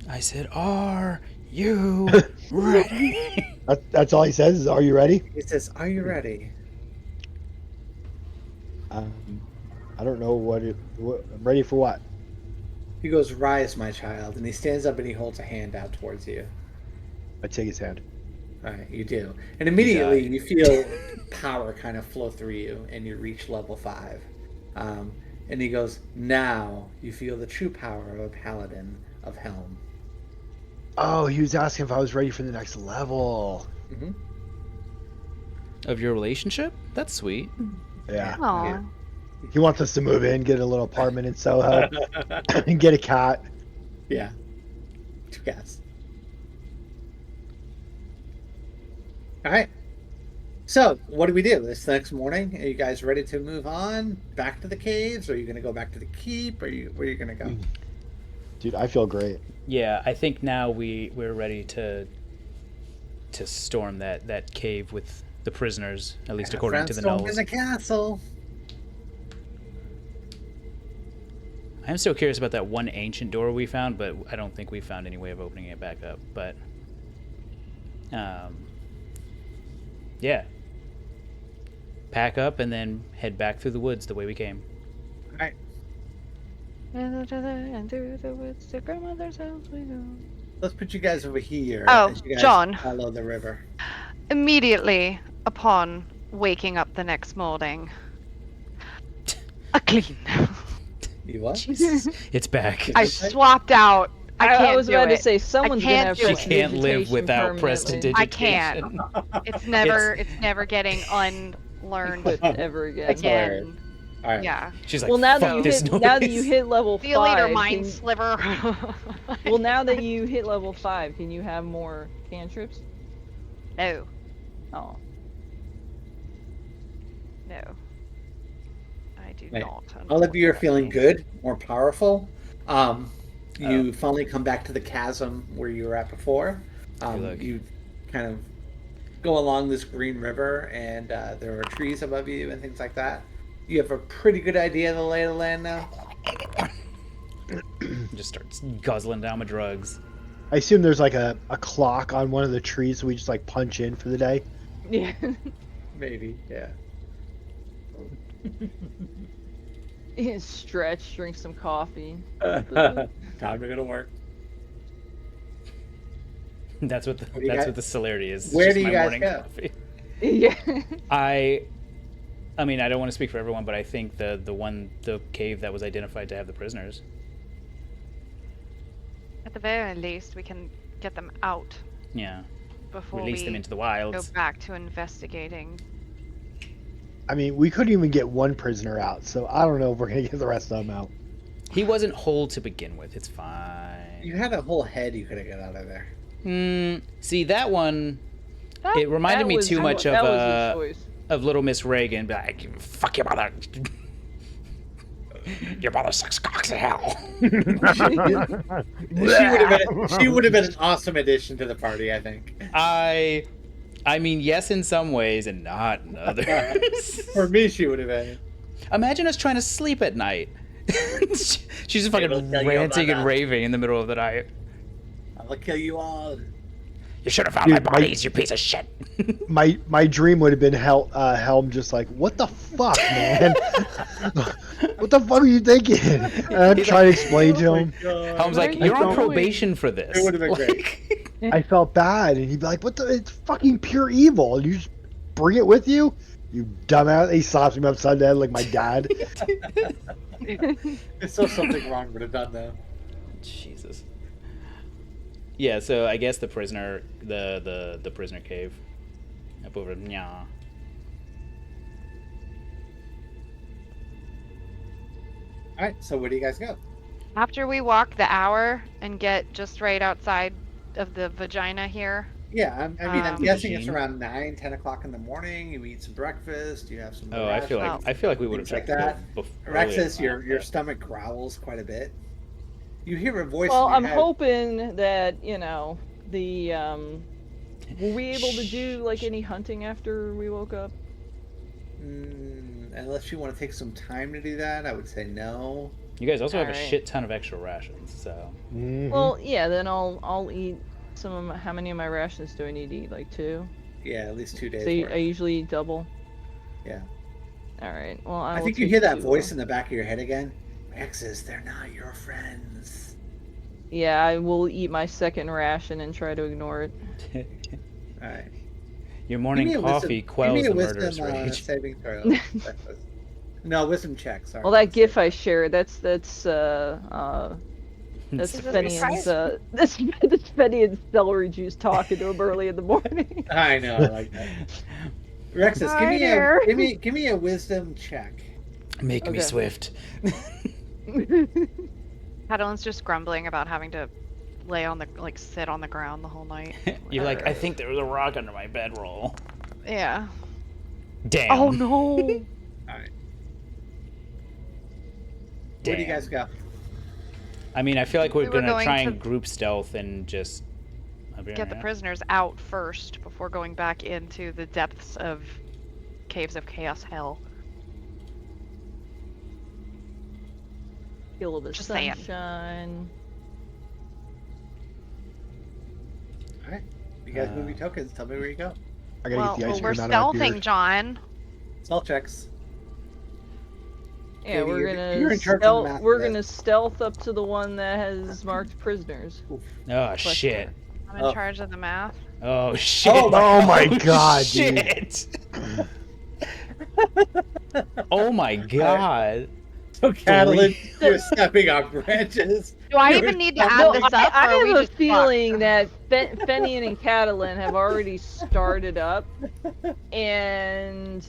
I said, "Are you ready?" That's all he says is, "Are you ready?" He says, "Are you ready?" I don't know I'm ready for what. He goes, "Rise, my child," and he stands up and he holds a hand out towards you. I take his hand. All right, you do, and immediately die. you feel power kind of flow through you, and you reach level 5. And he goes, "Now you feel the true power of a paladin of Helm." Oh, he was asking if I was ready for the next level. Mm-hmm. Of your relationship? That's sweet. Yeah. Aw. He wants us to move in, get a little apartment in Soho, and get a cat. Yeah, 2 cats. All right. So, what do we do this next morning? Are you guys ready to move on back to the caves? Or are you going to go back to the keep? Or where are you going to go? Dude, I feel great. Yeah, I think now we're ready to storm that cave with the prisoners, at least according to the Storm in Knolls. the castle. I'm still curious about that one ancient door we found, but I don't think we found any way of opening it back up. But, yeah. Pack up and then head back through the woods the way we came. All right. And through the woods to grandmother's house we go. Let's put you guys over here. Oh, as you guys John. follow the river. Immediately upon waking up the next morning, a clean. You what? Jesus. It's back. I swapped out. I can't I was do about it. to say someone's gonna can't have do She it. can't live prestidigitation without permanently. prestidigitation. I can't. It's never getting learned equipped ever again. That's hilarious. again. All right. Yeah. She's like, Well, now that fuck you this hit noise. now that you hit level See you later, 5, mind can- sliver. well, now that you hit level 5, can you have more cantrips? No, Oh, no. I do Right. not. All of you are feeling unfortunately. good, more powerful. You finally come back to the chasm where you were at before. look. You kind of go along this green river, and there are trees above you and things like that. You have a pretty good idea of the lay of the land now. Just starts guzzling down my drugs. I assume there's like a clock on one of the trees, so we just like punch in for the day. yeah. Maybe, yeah. Stretch, drink some coffee. Time to go to work. That's what the do you guys- the celerity is. It's where just do you my guys morning go? coffee. Yeah. I mean, I don't want to speak for everyone, but I think the cave that was identified to have the prisoners. At the very least, we can get them out Yeah. before Release we them into the go wilds. back to investigating. I mean, we couldn't even get one prisoner out, so I don't know if we're gonna get the rest of them out. He wasn't whole to begin with. It's fine. You had a whole head you could have got out of there. See that one. That- It reminded That me was- too much that was his choice. of Little Miss Reagan. Be like, fuck your mother. Your mother sucks cocks in hell. She would have been an awesome addition to the party, I think. I mean, yes, in some ways, and not in others. For me, she would have been. Imagine us trying to sleep at night. She's just It'll fucking tell you ranting about and that. raving in the middle of the night. I'm gonna kill you all. You should have found Dude, my bodies, you piece of shit. My dream would have been Helm just like, what the fuck, man? What the fuck are you thinking? And I'm He's trying like- to explain to him. Holmes like, What are you're you on doing? probation for this. It would've been Like- I felt bad, and he'd be like, "What the? It's fucking pure evil. And you just bring it with you, you dumbass." He slaps me upside the head like my dad. It's still something wrong would have done though. Jesus. Yeah, so I guess the prisoner, the prisoner cave, up over Nya. All right, so where do you guys go? After we walk the hour and get just right outside of the vagina here. Yeah, I'm guessing it's Machine. around 9, 10 o'clock in the morning. You eat some breakfast. You have some. Oh, I feel rations. like we would have Things like checked that. before. Alexis, your stomach growls quite a bit. You hear a voice. Well, in your I'm head. hoping that, the were we able to do like any hunting after we woke up? Unless you want to take some time to do that, I would say no. You guys also have a Alright. shit ton of extra rations, so Mhm. Well, yeah, then I'll eat some of my, how many of my rations do I need to eat? Like 2? Yeah, at least 2 days. So worth. I usually eat double. Yeah. All right. Well, I will think you take hear that 2. voice in the back of your head again. Alexis, they're not your friends. Yeah, I will eat my second ration and try to ignore it. All right. your morning coffee quells the murderous wisdom, rage. saving throw. No, wisdom check. Sorry. Well, that GIF I shared, that's Is Fenny it and that's Fenny and celery juice talking to him early in the morning. I know, I like that. Rexus, Hi there. give me a wisdom check. Make me Okay. swift. Cadeline's just grumbling about having to lay on the sit on the ground the whole night. You're like, I think there was a rock under my bedroll. Yeah. Damn. Oh no. All right. Damn. Where do you guys go? I mean, I feel like we're We were gonna going try to and group stealth and just Get the prisoners out first before going back into the depths of Caves of Chaos Hell. Feel the Just saying. sunshine. All right. You guys move your tokens. Tell me where you go. I gotta Well, get the ice we're cream out of my stealthing, beard. John. Stealth checks. Yeah, Katie, we're you're in charge of the math we're today. gonna stealth up to the one that has marked prisoners. Oh shit. I'm in charge of the math. Oh shit. Oh my God, dude. shit. Oh my god. So, Catalan, you're stepping on branches Do I even need to add No, this up, I or are we have a just feeling that Fenian and Catalan have already started up, and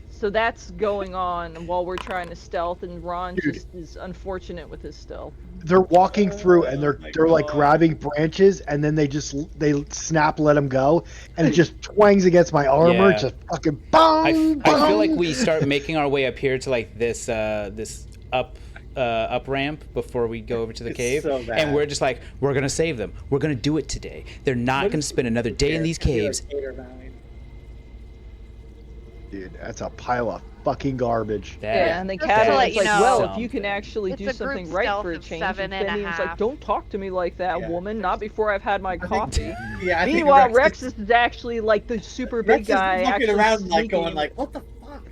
so that's going on while we're trying to stealth, and Ron Dude. just is unfortunate with his stealth. They're walking through and they're my like God. grabbing branches and then they snap, let them go, and it just twangs against my armor, Yeah. just fucking bong. I feel like we start making our way up here to like this up ramp before we go over to the It's cave, so bad. and we're just like, we're gonna save them. We're gonna do it today. They're not gonna spend another day in these caves. Dude, that's a pile of fucking garbage. Yeah, and then Just to Catalan's let you like, know, well, if you can actually it's do a something group right stealth for a of change, 7 and a Fenian's like, half. don't talk to me like that, Yeah. woman, not before I've had my coffee. Yeah, I think Meanwhile, Rex Rex is actually like the super Rex big guy, is looking actually around like sneaking. going like, what the fuck?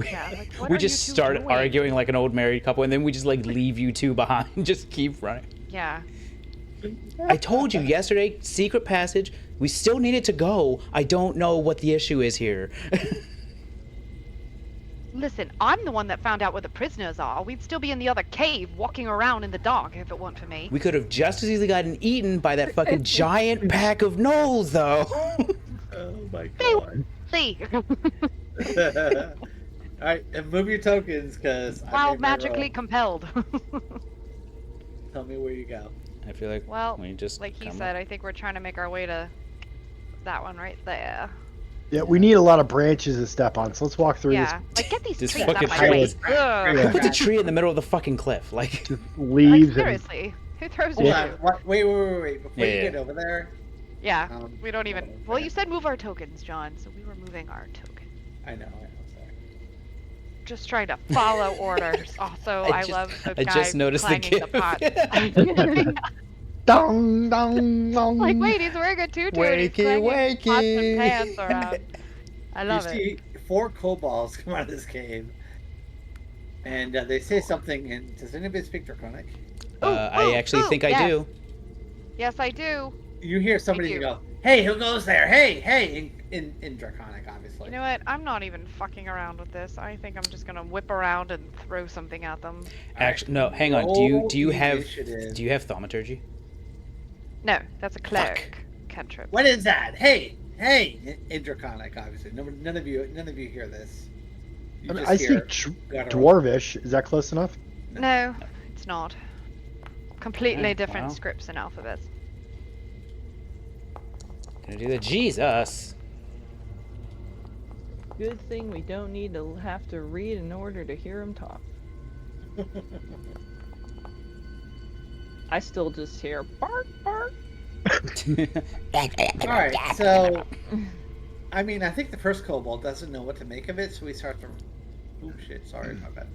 Yeah, like, what We are just you two start doing? arguing like an old married couple, and then we just like leave you two behind. Just keep running. Yeah. I told you yesterday, secret passage. We still need it to go. I don't know what the issue is here. Listen, I'm the one that found out where the prisoners are. We'd still be in the other cave, walking around in the dark if it weren't for me. We could have just as easily gotten eaten by that fucking giant pack of gnolls, though. Oh my god. See. Alright, and move your tokens, because Wow, magically compelled. Tell me where you go. I feel like Well, we just like he come said, I think we're trying to make our way to that one right there. Yeah, we need a lot of branches to step on, so let's walk through Yeah, like get these This trees out of fucking my tree way. is- Ugh. Yeah. Who puts a tree in the middle of the fucking cliff? Like, this. Like, Leaves and seriously, who throws Hold you? on. Wait. Before Yeah, you yeah. get over there, Yeah, hold we don't on even. a Well, second. you said move our tokens, John, so we were moving our tokens. I know, sorry. Just trying to follow orders. Also, I I just- love the I guy just noticed the clanging the gif. pot. dong dong dong. Like, wait, he's wearing a tutu and he's Wakey, clanging pots and wakey. pans around. I love you it. see 4 kobolds come out of this cave, and they say something. And does anybody speak Draconic? I actually think I yes. do. Yes, I do. You hear somebody do. go, "Hey, who goes there? Hey!" in Draconic, obviously. You know what? I'm not even fucking around with this. I think I'm just gonna whip around and throw something at them. Actually, no. Hang on. Roll Do you have initiative. thaumaturgy? No, that's a cleric cantrip. What is that? Hey! In Draconic, obviously. None of you hear this. You just I hear, speak "Gotta roll." Dwarvish. Is that close enough? No, it's not. Completely Oh, different wow. scripts and alphabets. Gonna do the Jesus. Good thing we don't need to have to read in order to hear him talk. I still just hear bark, bark. Alright, so I mean, I think the first kobold doesn't know what to make of it, so we start to. Oh shit! Sorry, my bad.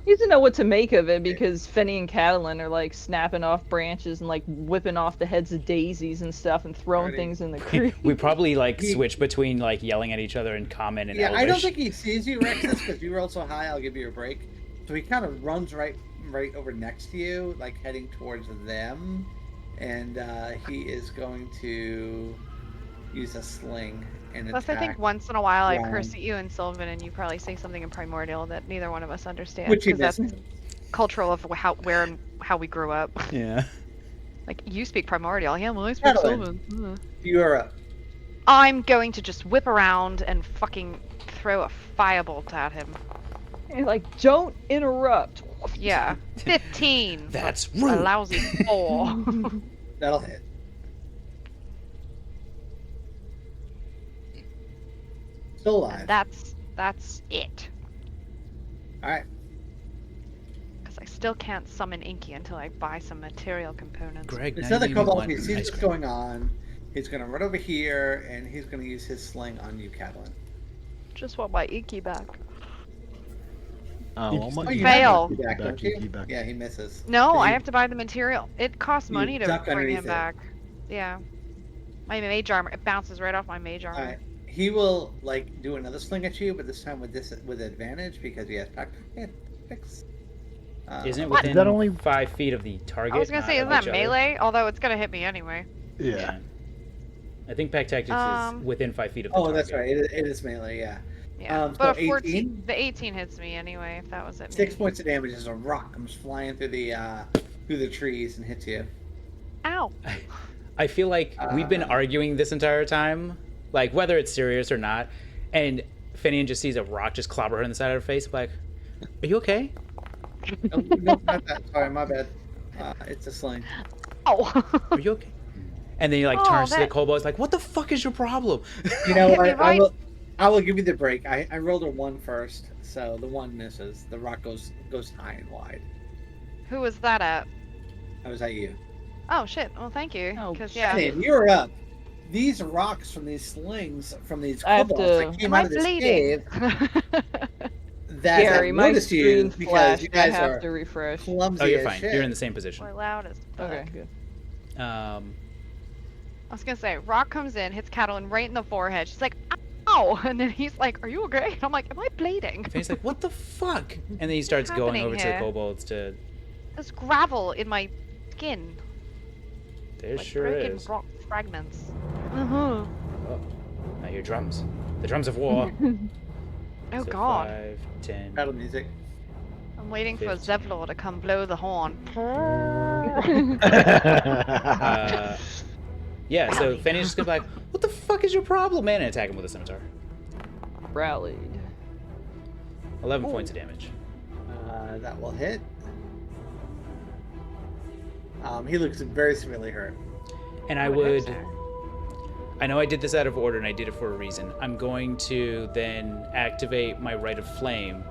He doesn't know what to make of it because Fenny and Catalan are like snapping off branches and like whipping off the heads of daisies and stuff and throwing Alrighty. things in the creek. We probably like switch between like yelling at each other and common and Yeah, Elvish. I don't think he sees you, Rexus, because you rolled so high. I'll give you a break. So he kind of runs right over next to you, like heading towards them, and he is going to use a sling and Plus, I attack. think once in a while I Ron. curse at you and Sylvan, and you probably say something in Primordial that neither one of us understands. Which he 'cause that's misses. cultural of where and how we grew up. Yeah. Like, you speak Primordial. Yeah, well, I speak Madeline. Sylvan. You're up. I'm going to just whip around and fucking throw a firebolt at him. And like, don't interrupt. Yeah. 15. That's A rude. lousy 4. That'll hit. Still alive. That's it. All right. Because I still can't summon Inky until I buy some material components. Greg, This now other you made me kobold, want he sees ice what's cream. going on. He's going to run over here, and he's going to use his sling on you, Catalan. Just want my Inky back. Oh, You well, just- my- you Fail. have Inky back, don't you? Inky back. Yeah, he misses. No, But I you- have to buy the material. It costs You money to duck bring underneath him it. back. Yeah. My mage armor, it bounces right off my mage armor. Alright. He will like do another sling at you, but this time with advantage because he has tactics. Isn't it What? within Is that only- 5 feet of the target? I was gonna not say, of isn't that each other? melee? Although it's gonna hit me anyway. Yeah. I think Pack Tactics is within 5 feet of the Oh, target. that's right. It is melee. Yeah. Yeah, So but a 18? 14. The 18 hits me anyway. If that was at 6 me. points of damage as a rock comes flying through the trees and hits you. Ow. I feel like we've been Uh, arguing this entire time, like whether it's serious or not, and Finian just sees a rock just clobber her in the side of her face. Like, are you okay? Nope, not that. Sorry, my bad. It's a sling. Oh. Are you okay? And then he like Oh, turns to the that- kobolds like, what the fuck is your problem? You know Hit what? me right- I will give you the break. I rolled a 1 first, so the 1 misses. The rock goes high and wide. Who was that at? That was at you. Oh shit. Well, thank you. Oh, Because yeah. Hey, you're up. These rocks from these slings from these I have kobolds that to- came Am out I of this bleeding? cave that Gary, have my noticed screen you because flashed. you guys I have are to refresh. clumsy Oh, you're as fine. shit. You're in the same position. We're loud as fuck. Okay, good. I was gonna say, Rock comes in, hits Catalan right in the forehead. She's like, ow! And then he's like, are you okay? And I'm like, am I bleeding? And Finian's like, what the fuck? And then he starts going happening over to the here? kobolds to. There's gravel in my skin. There Like sure broken is. rock fragments. Oh, I hear drums. The drums of war. Oh So god. 5, 10. Battle music. I'm waiting for 15. Zevlor to come blow the horn. Yeah, so Finian's just gonna be like, what the fuck is your problem, man? And attack him with a scimitar. Rallied. 11 points of damage. That will hit. He looks very severely hurt. And I Oh, it hurts would. her. I know I did this out of order and I did it for a reason. I'm going to then activate my Rite of Flame.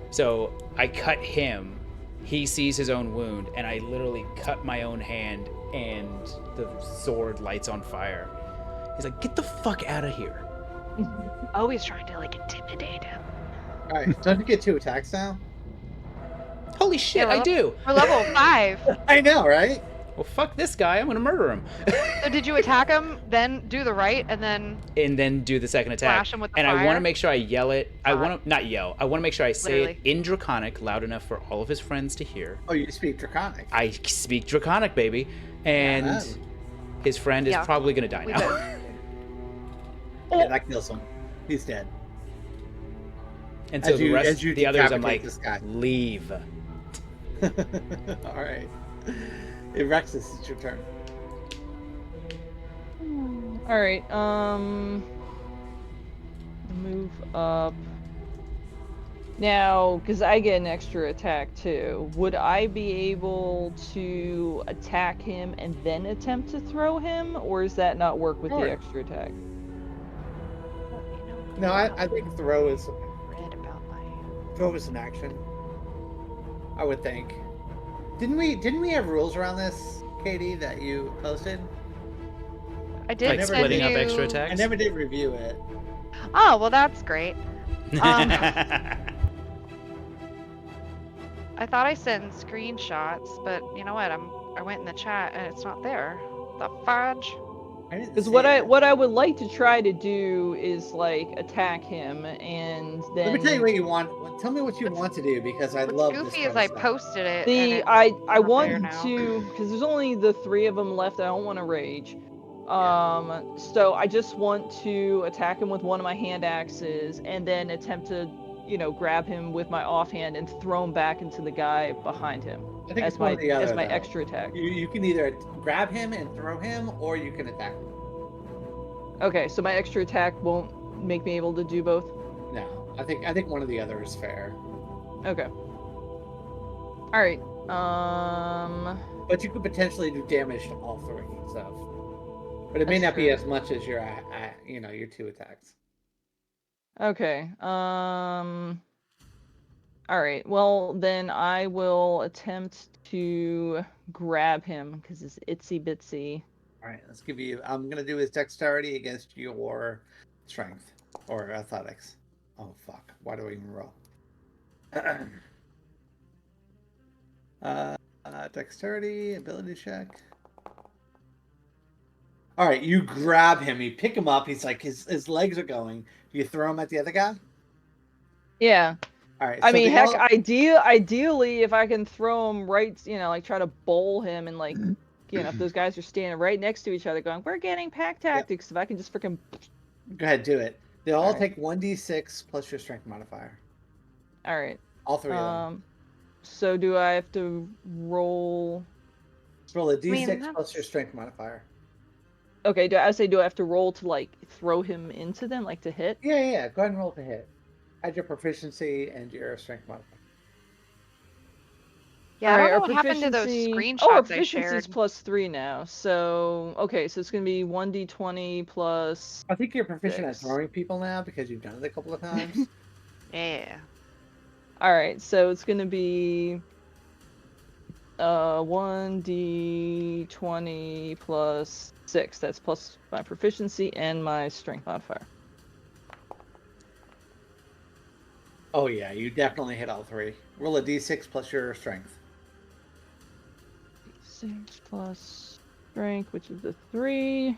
So I cut him. He sees his own wound, and I literally cut my own hand, and the sword lights on fire. He's like, get the fuck out of here. Always trying to like intimidate him. Alright, don't you get 2 attacks now? Holy shit, Yeah, I do. We're level 5. I know, right? Well, fuck this guy. I'm gonna murder him. So did you attack him, then do the right, and then And then do the second attack. Flash him with the and I want fire? to make sure I yell it. I want to not yell. I want to make sure I say Literally. it in Draconic, loud enough for all of his friends to hear. Oh, you speak Draconic. I speak Draconic, baby, and Yeah. his friend is Yeah. probably gonna die We now. Yeah, that kills him. He's dead. And so As the you- rest, as you the others, I'm decapitate like, this guy. leave. Alright. Rexus, it's your turn. Alright, move up. Now, because I get an extra attack too, would I be able to attack him and then attempt to throw him? Or does that not work with Sure. the extra attack? No, I think throw is read about my an action. I would think. Didn't we have rules around this, Katie, that you posted? I did Like never send splitting you... up extra attacks. I never did review it. Oh, well that's great. I thought I sent screenshots, but you know what? I went in the chat and it's not there. The fudge. I didn't Because see what it. I would like to try to do is like attack him and then Let me tell you what you want. Tell me what you want to do because I What's love goofy this is I kind of stuff. posted it. and the it's I not there want now. to because there's only the 3 of them left. I don't want to rage. So I just want to attack him with one of my hand axes and then attempt to, grab him with my offhand and throw him back into the guy behind him I think as it's one my or the other, as my though. extra attack. You can either grab him and throw him, or you can attack him. Okay, so my extra attack won't make me able to do both. No, I think one or the other is fair. Okay. All right. But you could potentially do damage to all 3. So, but it may That's not be true. as much as your your 2 attacks. Okay. All right. Well, then I will attempt to grab him because it's itsy bitsy. All right, let's give you. I'm gonna do his dexterity against your strength or athletics. Oh fuck! Why do I even roll? Dexterity, ability check. All right, you grab him. You pick him up. He's like his legs are going. You throw him at the other guy. Yeah. All right. I so mean, they heck, all- ideally, if I can throw him right, like try to bowl him and like, if those guys are standing right next to each other going, we're getting pack tactics. If I can just freaking. Go ahead, do it. They all Alright. take 1d6 plus your strength modifier. All right. All three of them. So do I have to roll? Roll a mean, d6 plus that's- your strength modifier. Okay, do I have to roll to like throw him into them, like to hit? Yeah. Go ahead and roll to hit. Add your proficiency and your strength modifier. Yeah, I don't know what happened to those Oh, our screenshots I proficiency's shared. +3 now. So okay, so it's gonna be 1d20 plus. I think you're proficient at 6. throwing people now because you've done it a couple of times. Yeah. All right, so it's gonna be 1d20 plus 6. That's plus my proficiency and my strength modifier. Oh yeah, you definitely hit all three. Roll a d6 plus your strength. 6 plus strength, which is a 3.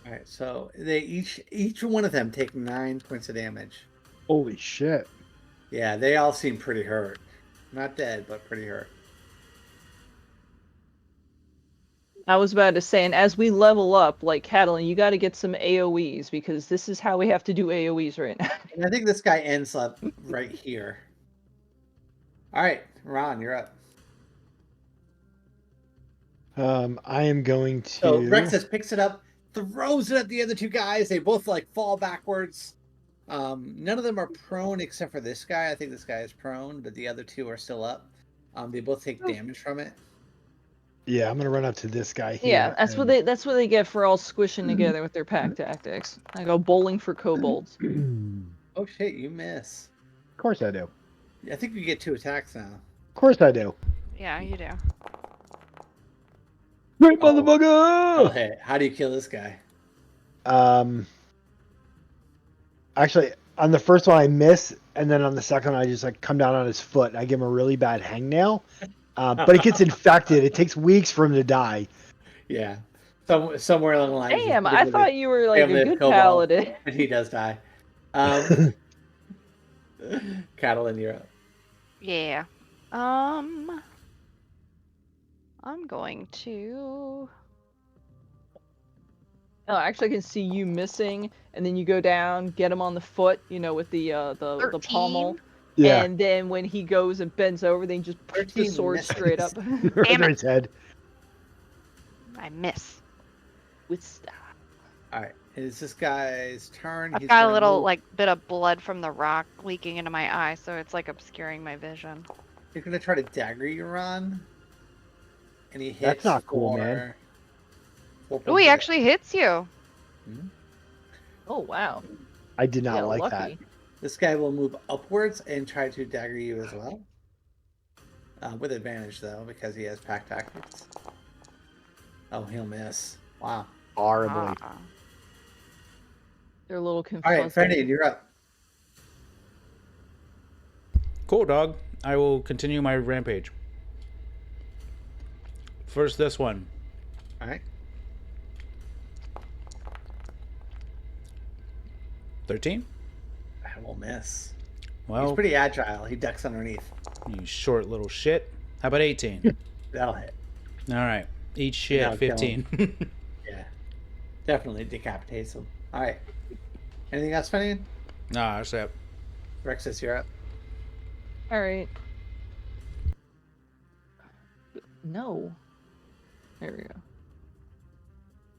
All right, so they each one of them take 9 points of damage. Holy shit. Yeah, they all seem pretty hurt. Not dead, but pretty hurt. I was about to say, and as we level up, like Catalan, you got to get some AoEs because this is how we have to do AoEs right now. And I think this guy ends up right here. All right, Ron, you're up. I am going to. So Rexus picks it up, throws it at the other two guys. They both like fall backwards. None of them are prone except for this guy. I think this guy is prone, but the other two are still up. They both take damage from it. Yeah, I'm gonna run up to this guy here. Yeah, that's what they get for all squishing together with their pack tactics. I go bowling for kobolds. Oh shit, you miss. Of course I do. I think you get 2 attacks now. Of course I do. Yeah, you do. Great Oh. motherfucker! Okay, how do you kill this guy? Actually, on the first one I miss, and then on the second one I just like come down on his foot. I give him a really bad hangnail, but it gets infected. It takes weeks for him to die. Yeah, somewhere along the line. Damn, I thought you were like family a of good kobolds. paladin. And he does die. Catalan, you're up. Yeah. I'm going to. Oh, actually, I can see you missing, and then you go down, get him on the foot, with the pommel, 13? Yeah, and then when he goes and bends over, then you just push the 13 sword misses. straight up right Damn on it. his head. I miss. with style. All right, it's this guy's turn. I've He's got a gonna little move. like bit of blood from the rock leaking into my eye, so it's like obscuring my vision. He's gonna try to dagger you, Ron. And he hits. That's not cool, man. for Oh, he actually hits you. Oh wow! I did not Yeah, like lucky. This guy will move upwards and try to dagger you as well. With advantage though, because he has pack tactics. Oh, he'll miss. Wow. that horribly. Ah. They're a little All confused. right, Freddie, you're up. Cool, dog. I will continue my rampage. First, this one. All right. 13? I will miss. He's Well, pretty agile. He ducks underneath. you short little shit. How about 18? That'll hit. All right. Eat shit, That'll kill 15. Yeah. Definitely decapitates him. All right. Anything else, Freddie? Nah, that's it. Rexus, you're up. All right. No. There we go.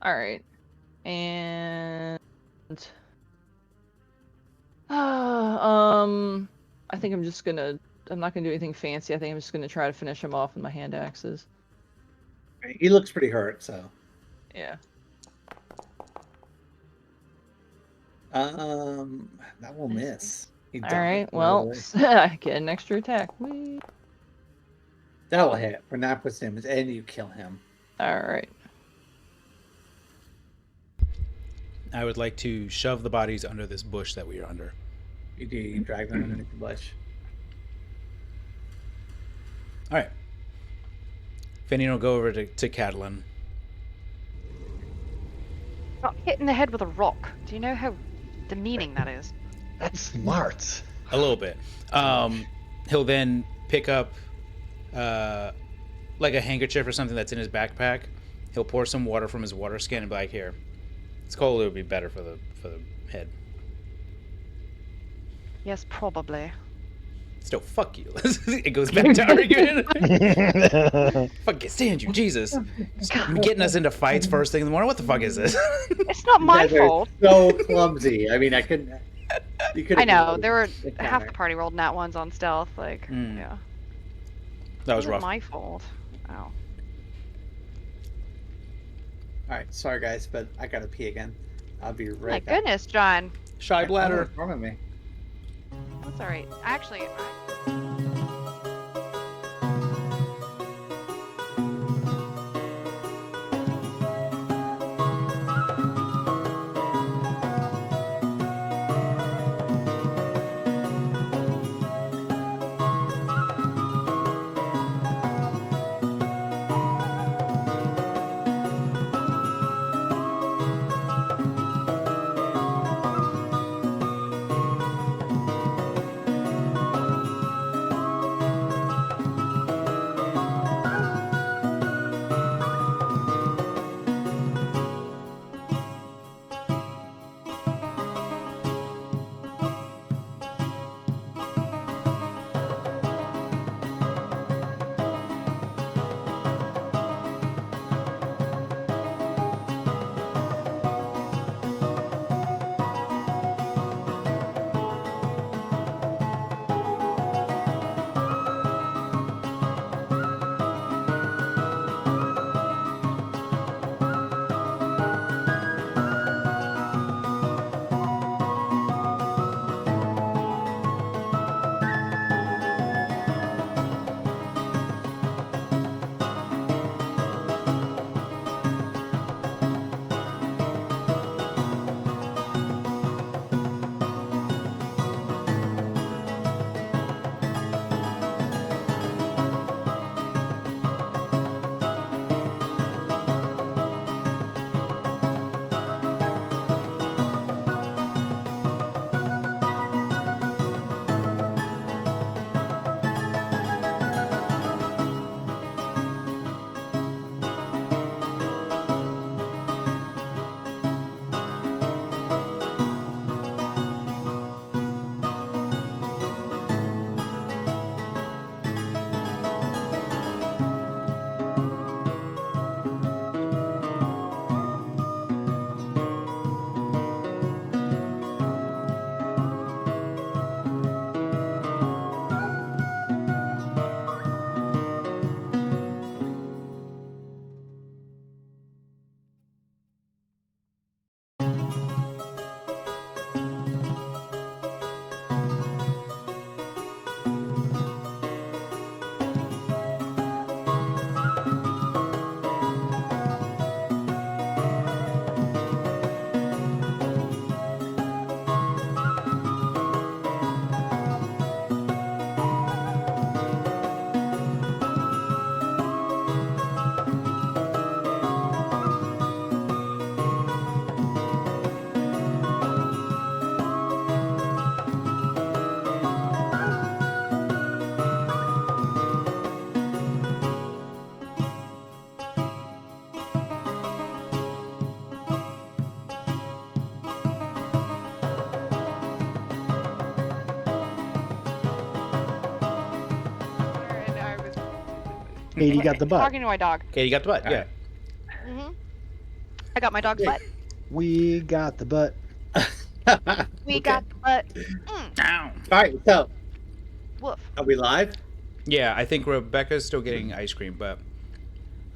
All right. And I think I'm not gonna do anything fancy. I think I'm just gonna try to finish him off with my hand axes. He looks pretty hurt, so. Yeah. That will miss. He All ducked right. it Well, away. I get an extra attack. Whee! That will hit for 9 points damage, and you kill him. All right. I would like to shove the bodies under this bush that we are under. You do. You drag them underneath the bush. All right. Finian will go over to Catalan. Got hit in the head with a rock. Do you know how demeaning that is? That's smart. A little bit. He'll then pick up like a handkerchief or something that's in his backpack. He'll pour some water from his water skin and be like, "Here, it's cold. It would be better for the head." Yes, probably. Still, fuck you. It goes back to arguing. Fuck, can't stand you, Jesus. Getting us into fights first thing in the morning. What the fuck is this? It's not my You guys are fault. So clumsy. I mean, I couldn't. You could. I know. There were half the party rolled nat ones on stealth. Like, Mm. yeah. That was It wasn't rough. my fault. Oh. All right, sorry guys, but I gotta pee again. I'll be right My back. goodness, John. Shy bladder. What's wrong with me? That's all right. Actually, Katie got the butt. talking to my dog. Okay, you got the butt. Yeah. Hmm. I got my dog's butt. We got the butt. We Okay. got the butt. Ow. All right, so Woof. are we live? Yeah, I think Rebecca's still getting ice cream, but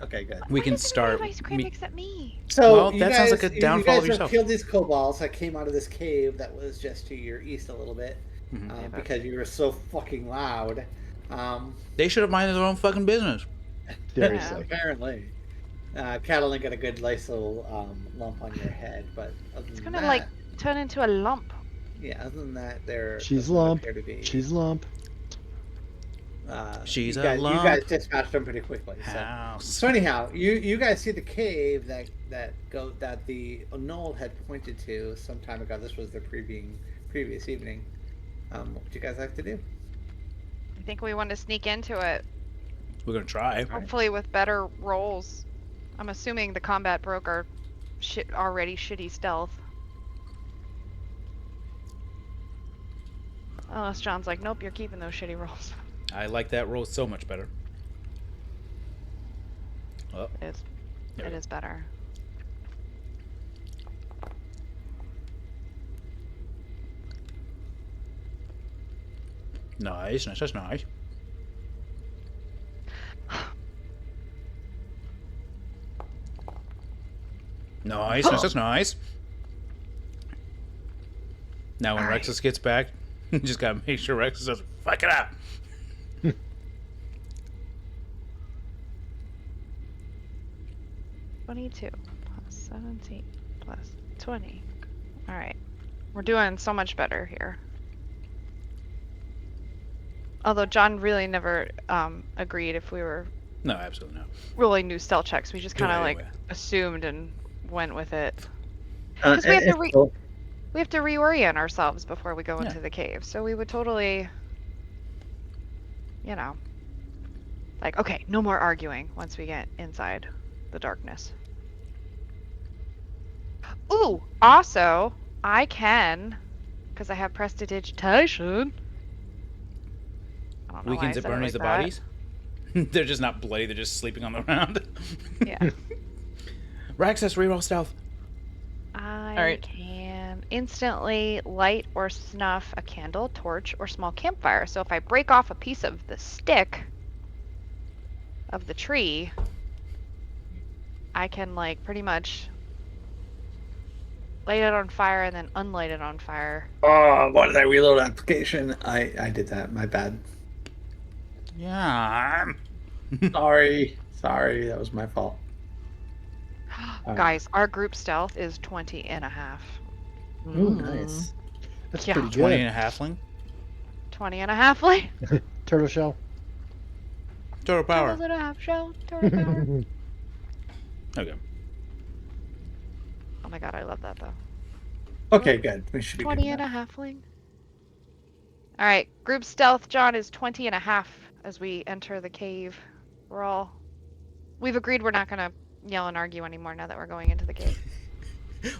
Okay, good. we Why can does everybody start. have ice cream except me. So Well, you that guys, sounds like a downfall you guys of yourself. have killed these kobolds that came out of this cave that was just to your east a little bit, Mhm. because you were so fucking loud. They should have minded their own fucking business. Seriously. Apparently, Catalan got a good nice little lump on your head, but other It's than gonna that, like turn into a lump. yeah, other than that, there She's doesn't lump. appear to be. She's lump. She's you a guys, lump. You guys dispatched them pretty quickly. House. So anyhow, you guys see the cave that the Knoll had pointed to some time ago. This was the previous evening. What would you guys like to do? I think we want to sneak into it. We're gonna try. Hopefully with better rolls. I'm assuming the combat broke our already shitty stealth. Unless John's like, nope, you're keeping those shitty rolls. I like that roll so much better. Oh, It there we go. is better. Nice. That's nice. Nice. That's nice. Now when Alright. Rexus gets back, you just gotta make sure Rexus doesn't fuck it up. 22 plus 17 plus 20. Alright. We're doing so much better here. Although John really never agreed if we were No, absolutely not. rolling new stealth checks. We just Do it kind of like anyway. assumed and went with it. Uh, 'Cause we have to if so- We have to reorient ourselves before we go Yeah. into the cave. So we would totally, you know, like, okay, no more arguing once we get inside the darkness. Ooh, also, I can, because I have prestidigitation. I don't know why I Weekends at said it Bernie's like the that. bodies. They're just not bloody. They're just sleeping on the ground. Yeah. Rexus, reroll stealth. I Alright. can instantly light or snuff a candle, torch, or small campfire. So if I break off a piece of the stick of the tree, I can like pretty much light it on fire and then unlight it on fire. Oh, why did I reload application? I did that. My bad. Yeah. Sorry, that was my fault. Guys, our group stealth is 20 and a half. Ooh, nice. That's Yeah. pretty 20 good. and a halfling. 20 and a half, like. Turtle shell. Total power. Turtles and a half shell, turtle power. Okay. Oh my god, I love that though. Okay, good. We should be 20 good and now. a halfling. Alright, group stealth, John, is 20 and a half as we enter the cave. We've agreed we're not gonna yell and argue anymore now that we're going into the cave.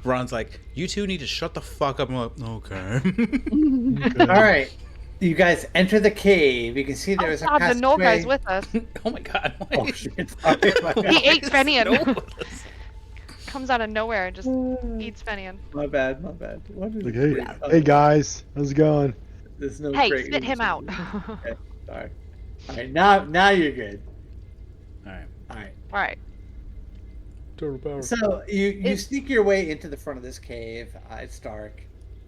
Ron's like, you two need to shut the fuck up. I'm like, okay. All right, you guys enter the cave. You can see there Oh is a god, the Knoll guy's passageway. with us. Oh my god. Why? Oh shit! Sorry, my He bad. ate Fenian. No. Comes out of nowhere and just eats Fenian. My bad. What is Like, it? hey guys, how's it going? There's no Hey, great spit him out. Okay, sorry. All right, now you're good. Alright. All right. Alright. Total power. So you It- sneak your way into the front of this cave. It's dark,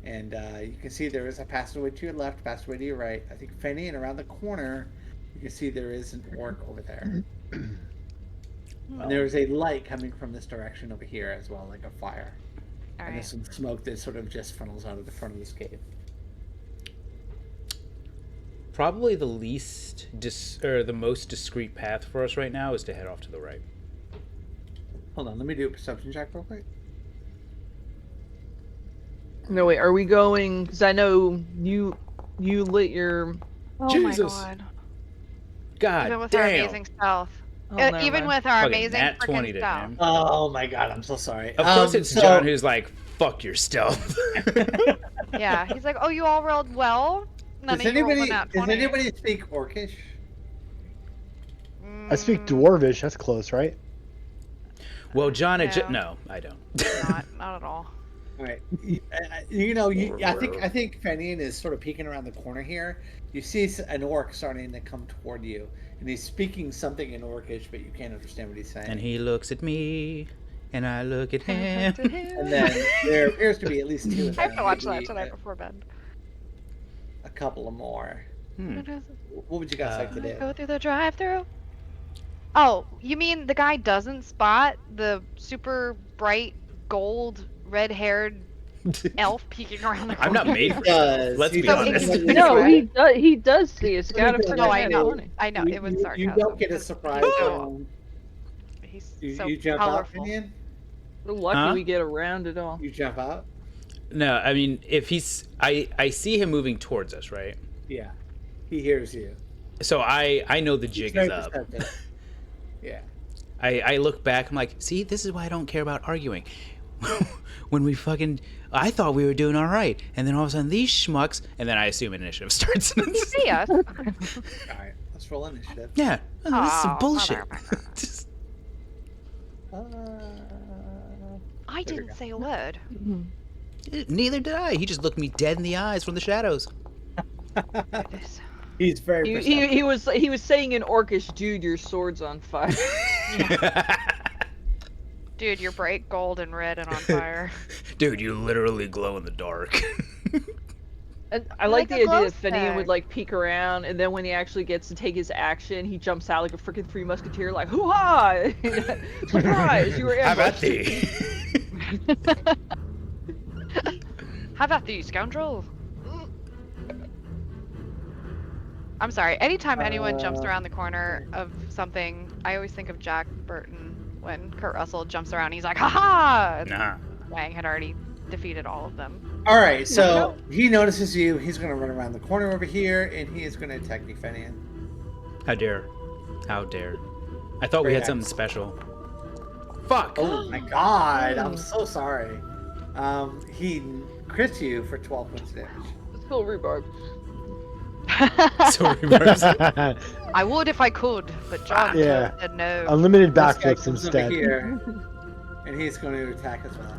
and you can see there is a passageway to your left, passageway to your right. I think Fanny, and around the corner, you can see there is an orc over there. And there is a light coming from this direction over here as well, like a fire. And Alright. there's some smoke that sort of just funnels out of the front of this cave. Probably the least the most discreet path for us right now is to head off to the right. Hold on, let me do a perception check real quick. No, wait, are we going? Because I know you lit your. Oh Jesus. my god. God Even with our damn. amazing stealth. Oh, never Even mind. with our Fucking amazing nat 20 freaking to stealth. him. Oh my god, I'm so sorry. Of course it's so- John who's like, fuck your stealth. Yeah, he's like, oh, you all rolled well? None Does of you rolled a anybody, nat does 20. anybody speak Orcish? I speak Mm, Dwarvish. That's close, right? Well, John, No. No, I don't. not at all. All right, I think Fenian is sort of peeking around the corner here. You see an orc starting to come toward you, and he's speaking something in Orcish, but you can't understand what he's saying. And he looks at me, and I look at him. And then there appears to be at least two of I them. have to watch that maybe tonight before bed. A couple of more. Hmm. What would you guys like to do? Go through the drive-through. Oh, you mean the guy doesn't spot the super bright gold red-haired elf peeking around the corner? I'm not made for Does. Let's He be So honest. it's- No, Right. he does see. It's got to No, I know. 20. I know. It was sarcasm. You don't get a surprise So- round. He's You, so you jump out, colorful. Fenian? We're lucky Huh? we get around it all. You jump out? No, I mean, if he's... I see him moving towards us, right? Yeah. He hears you. So I know the He's jig very is up. perceptive. Yeah. I look back. I'm like, see, this is why I don't care about arguing. When we fucking, I thought we were doing all right, and then all of a sudden these schmucks, and then I assume initiative starts. You see us. All right. Let's roll initiative. Yeah, this is some Oh, bullshit. motherfucker. Just- I There we didn't go. say a word. neither did I. He just looked me dead in the eyes from the shadows. Goodness. He's very He, perceptive. he was saying in Orcish, dude, your sword's on fire. Dude, you're bright gold and red and on fire. Dude, you literally glow in the dark. And I You're like like the a idea glow that Finian would stick. like peek around, and then when he actually gets to take his action, he jumps out like a freaking Three Musketeer, like hoo-ha! Surprise! You were How about ambushed. thee? How about these scoundrel? I'm sorry. Anytime anyone jumps around the corner of something, I always think of Jack Burton when Kurt Russell jumps around. He's like, "Ha ha!" Nah. Wang had already defeated all of them. All right, so he notices you. He's going to run around the corner over here, and he is going to attack you, Fenian. How dare. How dare. I thought we Great had something axe. special. Fuck. Oh my god, I'm so sorry. He crits you for 12 points of damage. Let's go rhubarb. So reverse. I would if I could, but John Yeah. said no. Unlimited This guy backflips comes over instead. here, and he's going to attack as well.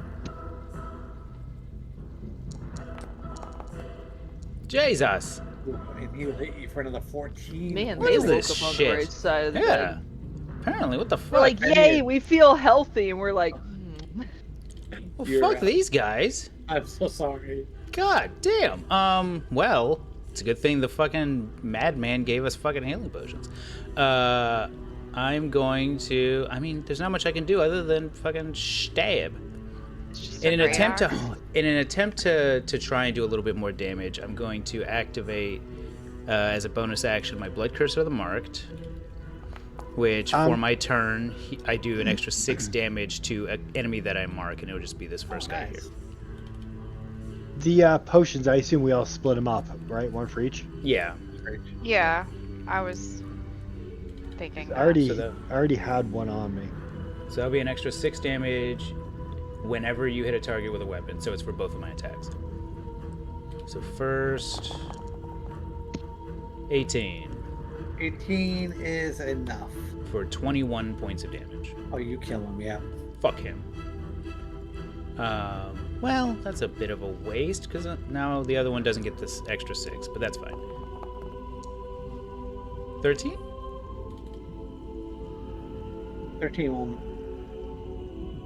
Jesus. Ooh, and he will hit you for another 14. Man, What they is woke this up on shit? the right side of the Yeah. bed. Apparently, what the We're fuck? like, yay, we feel healthy, and we're like, Well, You're fuck out. these guys. I'm so sorry. God damn. Well, it's a good thing the fucking madman gave us fucking healing potions. I'm going to. I mean, there's not much I can do other than fucking stab. It's just In a an great attempt axe. to try and do a little bit more damage, I'm going to activate as a bonus action my blood curse of the marked, which for my turn I do an extra 6 damage to an enemy that I mark, and it'll just be this first guy here. Nice. The potions, I assume we all split them up, right? One for each. Yeah. Yeah, I was thinking. I already, So the- I already had one on me. So that'll be an extra 6 damage whenever you hit a target with a weapon. So it's for both of my attacks. So first, 18 18 is enough. for 21 points of damage. Oh, you kill him, yeah. Fuck him. Well, that's a bit of a waste because now the other one doesn't get this extra 6, but that's fine. 13? 13 will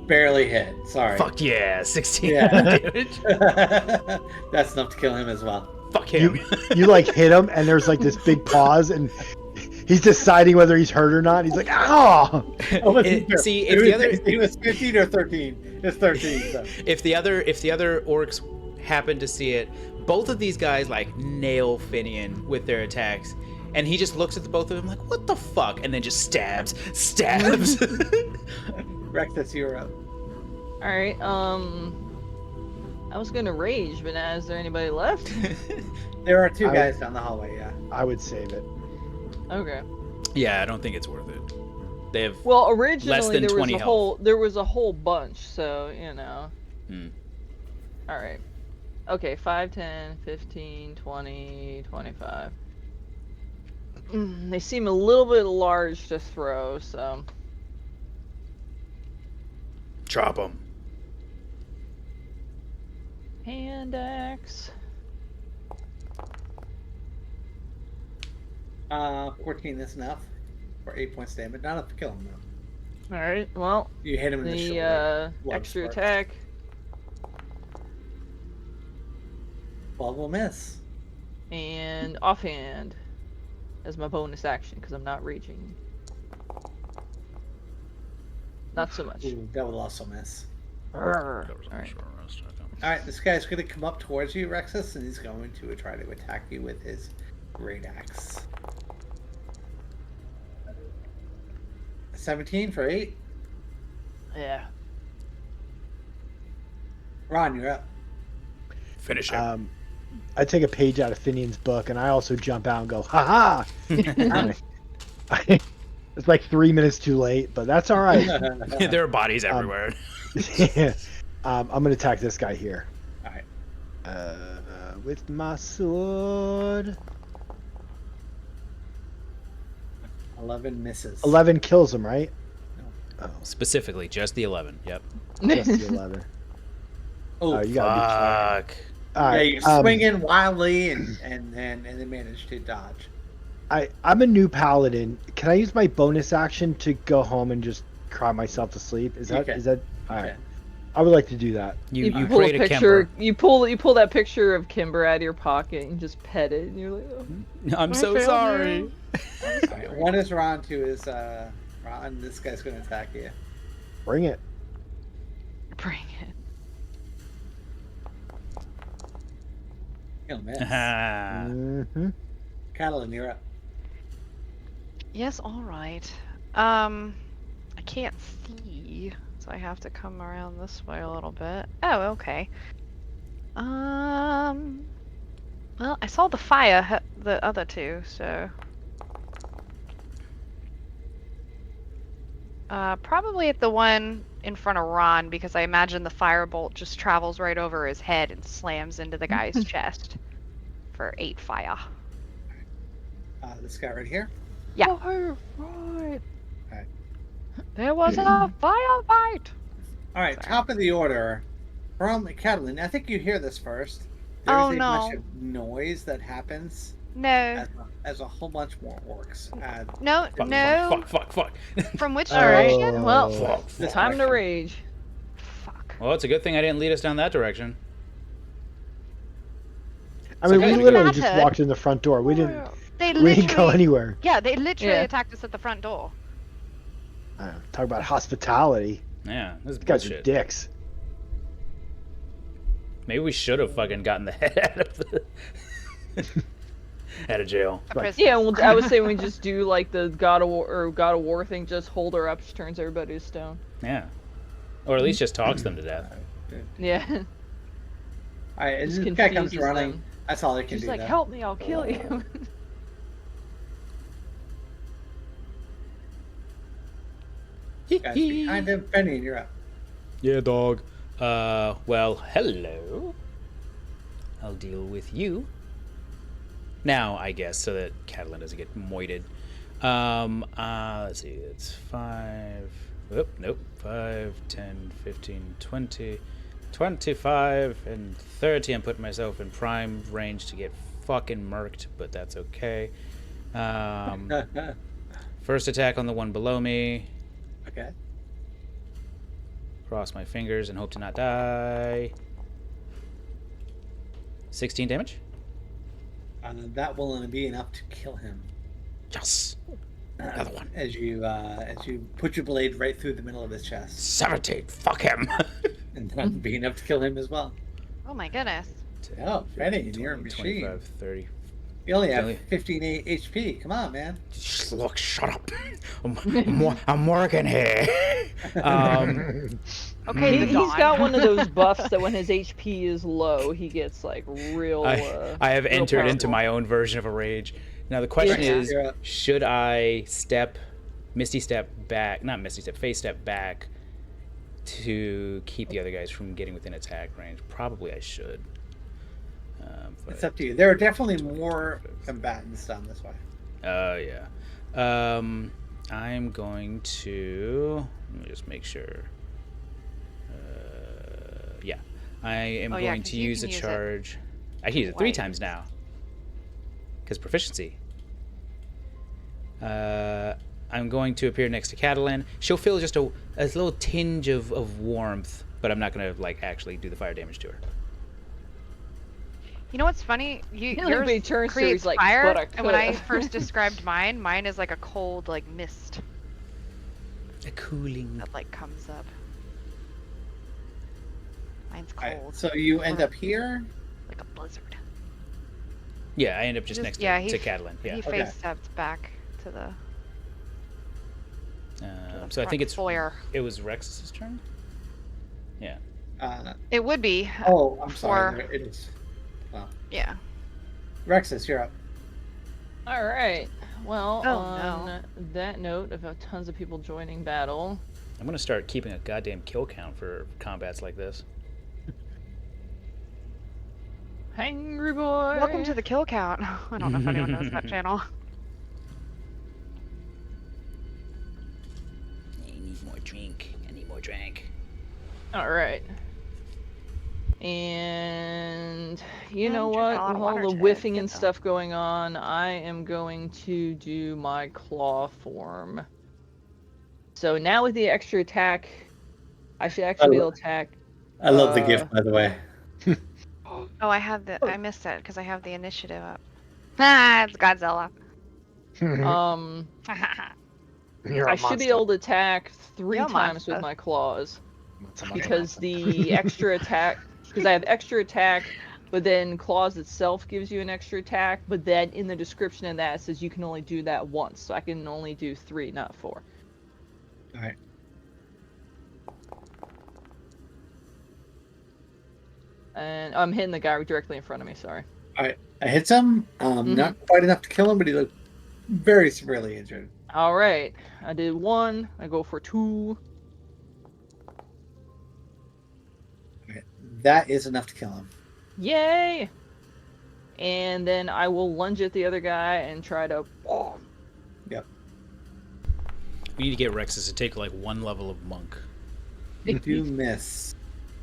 barely hit. Sorry. Fuck yeah, 16 Yeah. damage. That's enough to kill him as well. Fuck him. You like hit him, and there's like this big pause, and he's deciding whether he's hurt or not. He's like, "Oh!" See, if the other It was 15 or 13. It's 13. So. if the other orcs happen to see it, both of these guys like nail Finian with their attacks, and he just looks at the both of them like, "What the fuck?" and then just stabs. Rexus, you're up. alright, I was gonna rage, but now is there anybody left? There are two I- guys down the hallway, yeah. I would save it. Okay. Yeah, I don't think it's worth it. They have Well, originally than there 20 was health. there was a whole bunch, so you know. Hmm. All right. Okay, 5, 10, 15, 20, 25. They seem a little bit large to throw, so Drop them. hand axe. 14 is enough for 8 points damage. Not enough to kill him, though. All right. Well, You hit him in the the shoulder. Blood extra sparks. attack. 12 will miss. And offhand as my bonus action because I'm not raging. Not so much. Ooh, that will also miss. Alright. Alright, this guy's going to come up towards you, Rexus, and he's going to try to attack you with his great axe. 17 for 8. Yeah. Ron, you're up. Finish him. I take a page out of Finian's book, and I also jump out and go, "Ha ha!" It's like 3 minutes too late, but that's all right. There are bodies everywhere. I'm gonna attack this guy here. All right. With my sword. 11 misses. 11 kills him, right? Oh, Specifically, just the 11. Yep. just the 11. Oh, You gotta Fuck. be all yeah, right. you swing in wildly and then manage to dodge. I'm a new paladin. Can I use my bonus action to go home and just cry myself to sleep? Is that all right? Okay. I would like to do that. You pull create a a picture. Kemper. You pull that picture of Kimber out of your pocket and just pet it, and you're like, oh. I'm so failed sorry. you. All right, one is Ron, two is Ron. This guy's going to attack you. Bring it. Bring it. He'll miss. Mm-hmm. Catalan, you're up. Yes, all right. I can't see, so I have to come around this way a little bit. Oh, okay. Well, I saw the fire, the other two, so. Probably at the one in front of Ron, because I imagine the firebolt just travels right over his head and slams into the guy's chest for 8 fire. This guy right here. Yeah. Oh, right. Alright. There was a firefight! All right, Sorry. top of the order from Catalan. I think you hear this first. There's Oh, a no. bunch of noise that happens No. as a whole bunch more orcs. No, Fuck, no. fuck. From which All right. direction? Well, Fuck, this time to direction. rage. Fuck. Well, it's a good thing I didn't lead us down that direction. I mean, okay. we literally Not just it. walked in the front door. We didn't They go literally. anywhere. Yeah, they literally Yeah. attacked us at the front door. Talk about hospitality. Yeah, this is These guys are bullshit. dicks. Maybe we should have fucking gotten the head out of the out of jail. A Right. prisoner. Yeah, well, I would say we just do like the God of War thing. Just hold her up, she turns everybody to stone. Yeah, or at least just talks them to death. Yeah. All right, and Just this guy comes confuses running. them. That's all I can She's do. like, though. help me, I'll kill you. Guys behind him. Penny, you're up. Yeah, dog. Well, hello. I'll deal with you. Now, I guess, so that Catalan doesn't get moited. Let's see, it's 5... Oh, nope. 5, 10, 15, 20, 25, and 30. I'm putting myself in prime range to get fucking murked, but that's okay. First attack on the one below me. Okay. Cross my fingers and hope to not die. 16 damage. That will only be enough to kill him. Yes. Another one. As you put your blade right through the middle of his chest, 17. Fuck him. and that would be enough to kill him as well. Oh my goodness. Oh, Penny, you're a 20, machine. 25, 30. You only have Really? 15 HP. Come on, man. Look, shut up. I'm working here. Okay, the He's dawn. got one of those buffs that when his HP is low, he gets like real. I have real entered into powerful. my own version of a rage. Now the question Yeah. is, You're up. should I face step back to keep the other guys from getting within attack range? Probably I should. It's up to you. There are definitely more combatants down this way. Yeah. I'm going to... Let me just make sure. Yeah. I am Oh, yeah, going 'cause to you use a can use it charge. I can use it 3 twice. times now. Because proficiency. I'm going to appear next to Catalan. She'll feel just a little tinge of warmth, but I'm not going to like actually do the fire damage to her. You know what's funny? Nobody Yours turns to her, creates he's like, fire, "But I and when I could've." first described mine is like a cold, like mist A cooling. that like comes up. Mine's All right, cold, so you end up here. like a blizzard. Yeah, I end up just next to he Catalan. Yeah. He Okay. face stepped back to the. So I think it's foyer. it was Rex's turn. Yeah. It would be. Oh, I'm sorry. For- It is. Well, Yeah. Rexus, you're up. All right. Well, Oh, on that note of tons of people joining battle, I'm gonna start keeping a goddamn kill count for combats like this. Hangry boy. Welcome to the kill count. I don't know if anyone knows that channel. I need more drink. I need more drink. All right. And you I'm know drinking what? a lot With of all water the today. whiffing Good and though. stuff going on, I am going to do my claw form. So now with the extra attack, I should actually be able to attack. I love the gift, by the way. Oh, I missed it because I have the initiative up. Ah, it's Godzilla. You're I a should be monster. able to attack 3 You're a times with monster. my claws. That's a monster. Because the extra attack, because I have extra attack, but then claws itself gives you an extra attack, but then in the description of that it says you can only do that once, so I can only do 3, not 4. All right. And I'm hitting the guy directly in front of me, sorry. All right. I hit him. Not quite enough to kill him, but he looked very severely injured. Alright, I did 1, I go for 2. All right. That is enough to kill him. Yay! And then I will lunge at the other guy and try to... Yep. We need to get Rexus to take like 1 level of monk. You do miss.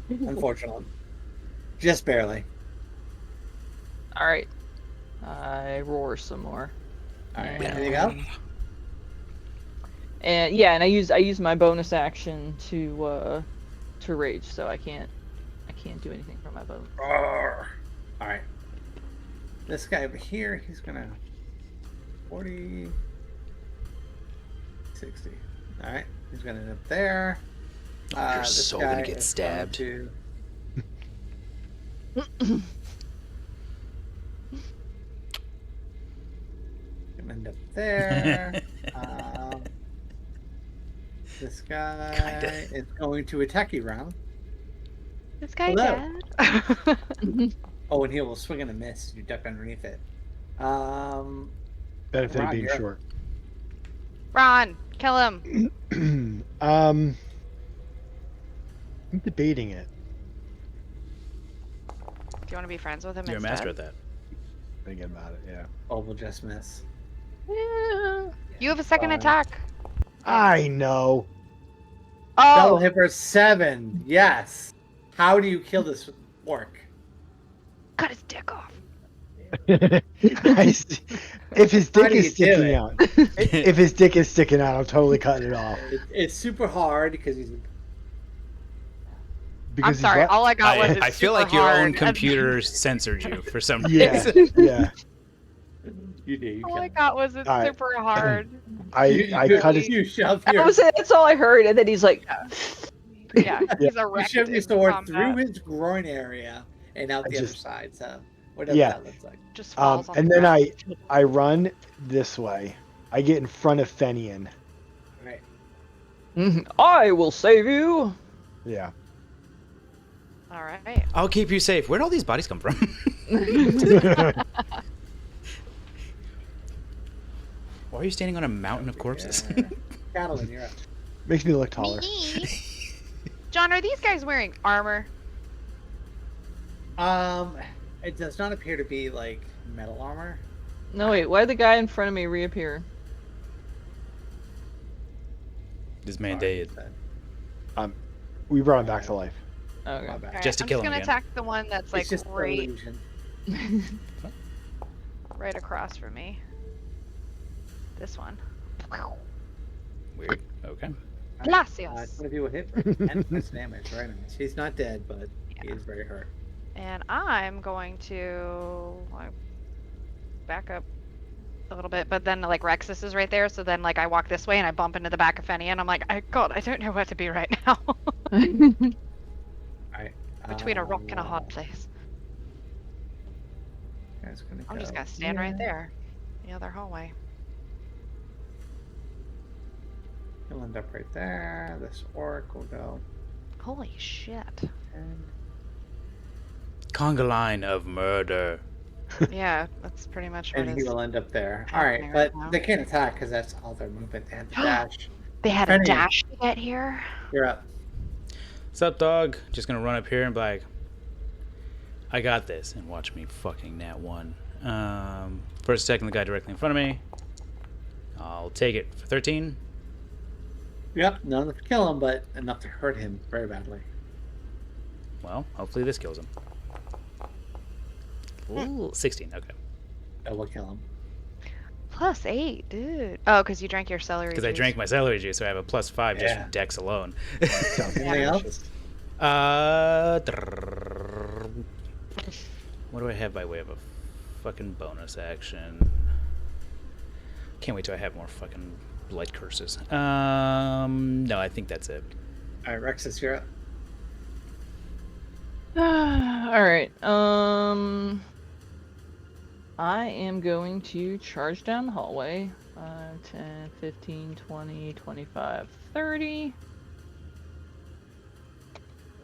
Unfortunately. Just barely. Alright. I roar some more. All right. Anything else? And yeah, and I use my bonus action to rage, so I can't do anything from my bonus. All right. This guy over here, he's gonna 40, 60. All right, he's gonna end up there. You're This so gonna guy get is stabbed. going to end up there. This guy Kinda. is going to attack you, round. This guy Hello. dead? Oh, and he will swing and a miss. You duck underneath it. Benefit of Ron, being you're up. short. Ron, kill him. I'm debating it. Do you want to be friends with him You're a instead? master at that. Thinking about it, yeah. Oh, we'll just miss. Yeah. You have a second Fine. attack. I know. Double Oh, hit for 7. Yes. How do you kill this orc? cut his dick off. I see. If his How dick do is you do sticking it? out, if his dick is sticking out, I'm totally cutting it off. It's super hard because he's. I'm Because he's sorry. what? All I got was I it's feel super like your own hard. computer censored you for some Yeah, reason. yeah. You do. You All kill I him. got was it's All right. super hard. I cut his. You shove That your. was it. That's all I heard, and then he's like, Yeah, he's a You wreck. shove your sword through his groin area and out I the other just- side. So whatever Yeah. that looks like. Just falls on And the then ground. I run this way. I get in front of Fenian. All right. I will save you. Yeah. All right. I'll keep you safe. Where'd all these bodies come from? Why are you standing on a mountain of corpses? Yeah. Catalan, you're up. Makes me look taller. Me? John, are these guys wearing armor? It does not appear to be like metal armor. No, wait. Why did the guy in front of me reappear? This man Sorry, dead. but We brought him back to life. Okay. my bad. Alright, Just to I'm kill just him gonna again. attack the one that's like It's just right, illusion. right across from me. This one. Weird. Okay. Gracias. 20 hit for 10 points damage. Very nice. He's not dead, but he is very hurt. And I'm going to like, back up a little bit, but then like Rexus is right there, so then like I walk this way and I bump into the back of Fenny, and I'm like, God, I don't know where to be right now. Alright. Between a rock and a hard place. Guy's gonna I'm just go gonna stand right here. there, the other hallway. He'll end up right there. This orc will go Holy shit. 10. conga line of murder. Yeah, that's pretty much what And he is. will end up there. All right, happening but right now. they can't attack because that's all their movement. They have to dash. They had a Fenny, dash to get here. You're up. What's up, dog? Just gonna run up here and be like, I got this, and watch me fucking nat one. First attacking the guy directly in front of me. I'll take it for 13. Yep, not enough to kill him, but enough to hurt him very badly. Well, hopefully this kills him. Ooh, 16. Okay. That will kill him. +8, dude. Oh, because you drank your celery Because I juice. drank my celery juice, so I have a +5 just Yeah. from Dex alone. Anything else? What do I have by way of a fucking bonus action? Can't wait till I have more fucking blight curses. No, I think that's it. All right, Rexus, you're up. All right. I am going to charge down the hallway. 5, 10, 15, 20, 25, 30.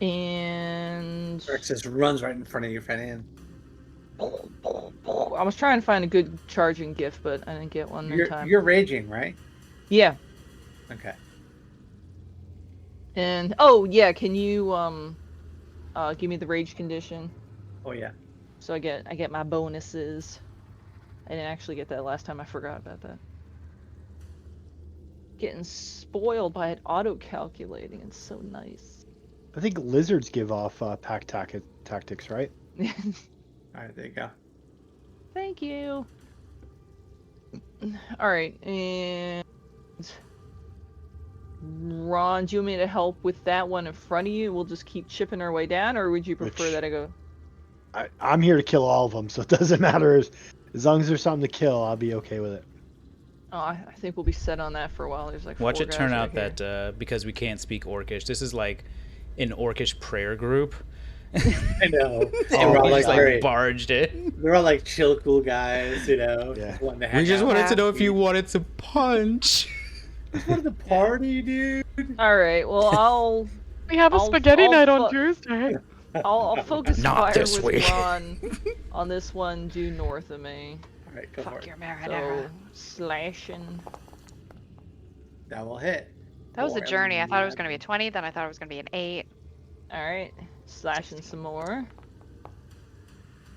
And Rexus runs right in front of you, Fenny. I was trying to find a good charging gift, but I didn't get one in time. You're raging, right? Yeah. Okay. And oh yeah, can you give me the rage condition Oh yeah. so I get my bonuses? I didn't actually get that last time. I forgot about that. Getting spoiled by it auto calculating. It's so nice. I think lizards give off pack tactics, right? All right, there you go. Thank you. All right, and Ron, do you want me to help with that one in front of you? We'll just keep chipping our way down, or would you prefer that I go? I'm here to kill all of them, so it doesn't matter. As long as there's something to kill, I'll be okay with it. Oh, I think we'll be set on that for a while. There's like Watch 4 it turn guys out right that because we can't speak Orcish, this is like an Orcish prayer group. I know. And all we like just like very- barged in. They're all like chill, cool guys, you know. Yeah. Just wanting to hang We just out. wanted to know if you wanted to punch. Just wanted to party, dude. here. All right. Well, We have a I'll- spaghetti I'll night on fu- Tuesday. I'll focus Not fire this with week. Ron on this one due north of me. All right, go for Fuck it. your marinara. So slashing. That will hit. That was a Or journey. I thought it was going to be a 11. 20, then I thought it was going to be an 8. All right, slashing some more.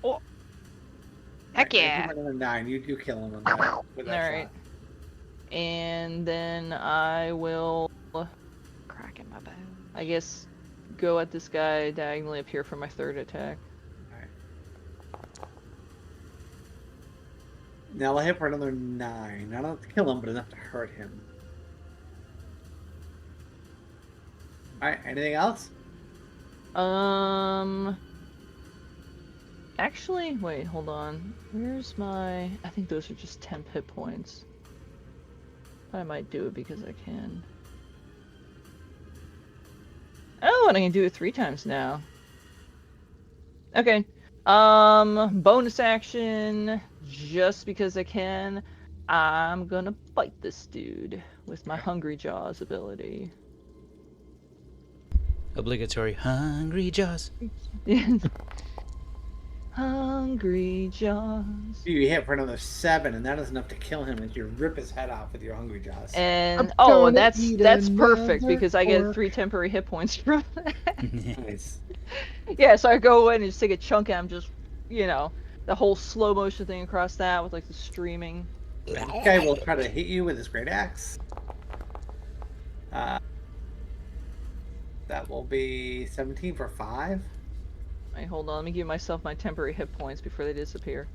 Heck All right, yeah. give him another 9. You kill him on that, with that All right. shot. And then I will, Cracking my bones. I guess, go at this guy diagonally up here for my third attack. Now I'll hit for another 9. Not enough to kill him, but enough to hurt him. Alright, anything else? Actually, wait, hold on. Where's my? I think those are just temp hit points. I might do it because I can. Oh, and I can do it 3 times now. Okay. Bonus action, just because I can. I'm gonna bite this dude with my Hungry Jaws ability. Obligatory hungry jaws. Hungry Jaws. You hit for another 7, and that is enough to kill him as you rip his head off with your hungry jaws. And I'm gonna that's eat perfect another because I get fork. 3 temporary hit points from that. Nice. Yeah, so I go in and just take a chunk and I'm just, the whole slow motion thing across that with like the streaming. This guy will try to hit you with his great axe. That will be 17 for 5. Wait, hold on, let me give myself my temporary hit points before they disappear.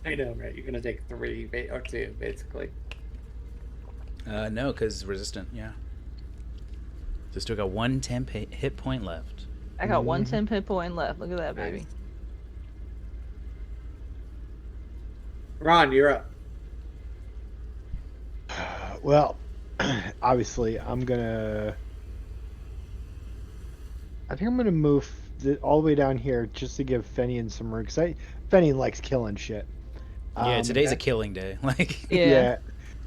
I know, right? You're gonna take 3 or 2, basically. No, because resistant, yeah. So still got 1 temp hit point left. I got 1 temp hit point left. Look at that, baby. Nice. Ron, you're up. Well, obviously, I think I'm gonna move all the way down here just to give Fenian some room, because Fenian likes killing shit. Yeah, today's a okay. killing day. Like, Yeah.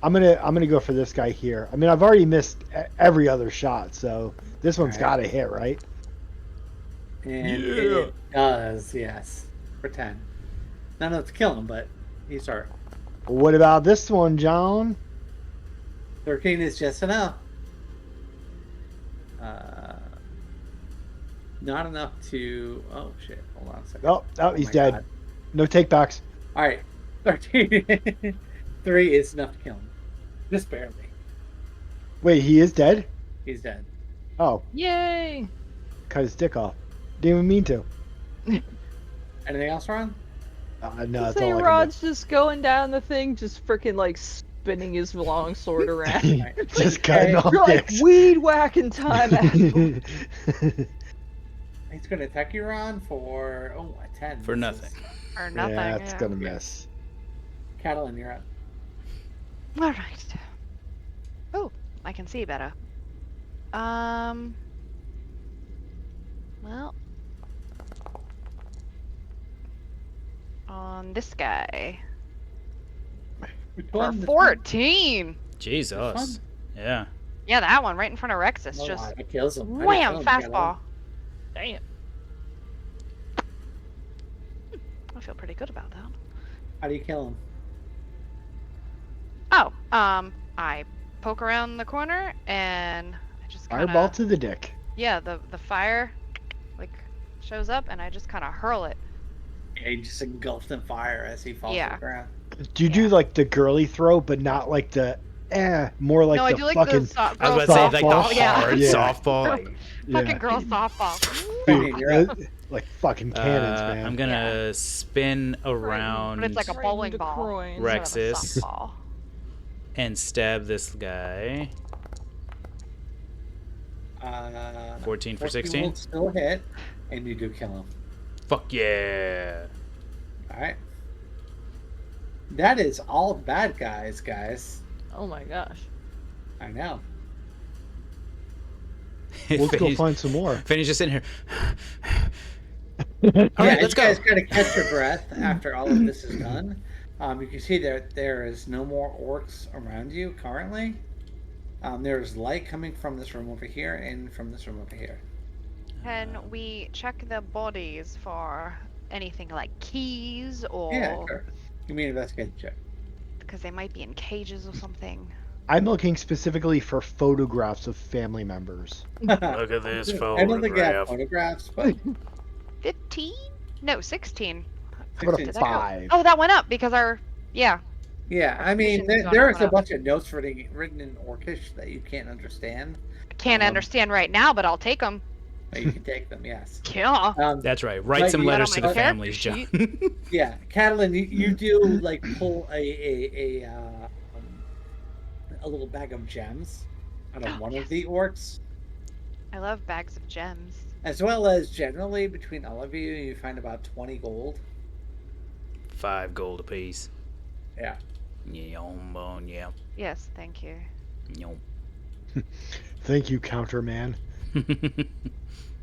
I'm gonna go for this guy here. I mean, I've already missed every other shot, so this one's Alright. got to hit, right? And it does, yes. For 10. Not enough to kill him, but he's hurt. What about this one, John? 13 is just enough. Not enough to... Oh, shit. Hold on a second. Oh, he's my dead. God. No takebacks. All right. 13. 3 is enough to kill him. Just barely. Wait, he is dead? He's dead. Oh, Yay! cut his dick off. Didn't even mean to. Anything else, Ron? No, that's Say all I Rod's just going down the thing, just freaking like spinning his long sword around. can do. Just cutting off You're like dicks. weed whacking time. Asshole. He's going to attack you, Ron, for... Oh, a 10. For This nothing. is- Or nothing. Yeah, it's yeah. gonna miss. Catalan, you're up. All right. Oh, I can see better. Well, on this guy Which for one? 14. Jesus. Yeah. Yeah, that one right in front of Rexus. Oh, Just it kills him. I didn't wham, kill him, fastball. Damn. I feel pretty good about that. How do you kill him? Oh, I poke around the corner and I just kind Fireball of to the dick. yeah, the fire like shows up and I just kind of hurl it. Yeah, he just engulfed in fire as he falls to Yeah. the ground. Do you do like the girly throw, but not like the more like no, the I do like fucking the I was about to say, like, softball? the Yeah. hard Yeah. softball. Like, fucking girl softball. Fanny, you're up. like fucking cannons, man. I'm gonna spin around But it's like a Right bowling into ball. groins. Rex. instead of a Rexus. softball. and stab this guy. 14 for 16? Will still hit, and you do kill him. Fuck yeah. Alright. That is all bad guys, guys. Oh my gosh. I know. Let's go Fanny's- find some more. Fanny's just sitting here. Yeah, Alright, let's you guys go. gotta catch your breath after all of this is done. You can see there is no more orcs around you currently. There's light coming from this room over here and from this room over here. Can we check the bodies for anything like keys or Yeah, sure. Give me an investigation check. because they might be in cages or something? I'm looking specifically for photographs of family members. Look at this I don't think I have photograph. photographs, but 15? No, 16. How about a 16. 5? Oh, that went up because yeah. Yeah, I mean, Vision's gone there's up. a bunch of notes written in Orcish that you can't understand. I can't understand right now, but I'll take them. But you can take them, yes. Yeah. That's right. Write Like, some you got letters on to my the character families, John. Yeah, Catalan, you do like pull a little bag of gems out of Oh, one yes. of the orcs, I love bags of gems. as well as generally between all of you find about 20 gold. 5 gold apiece. Yeah. Yeah. Yes, thank you. Thank you, Counterman.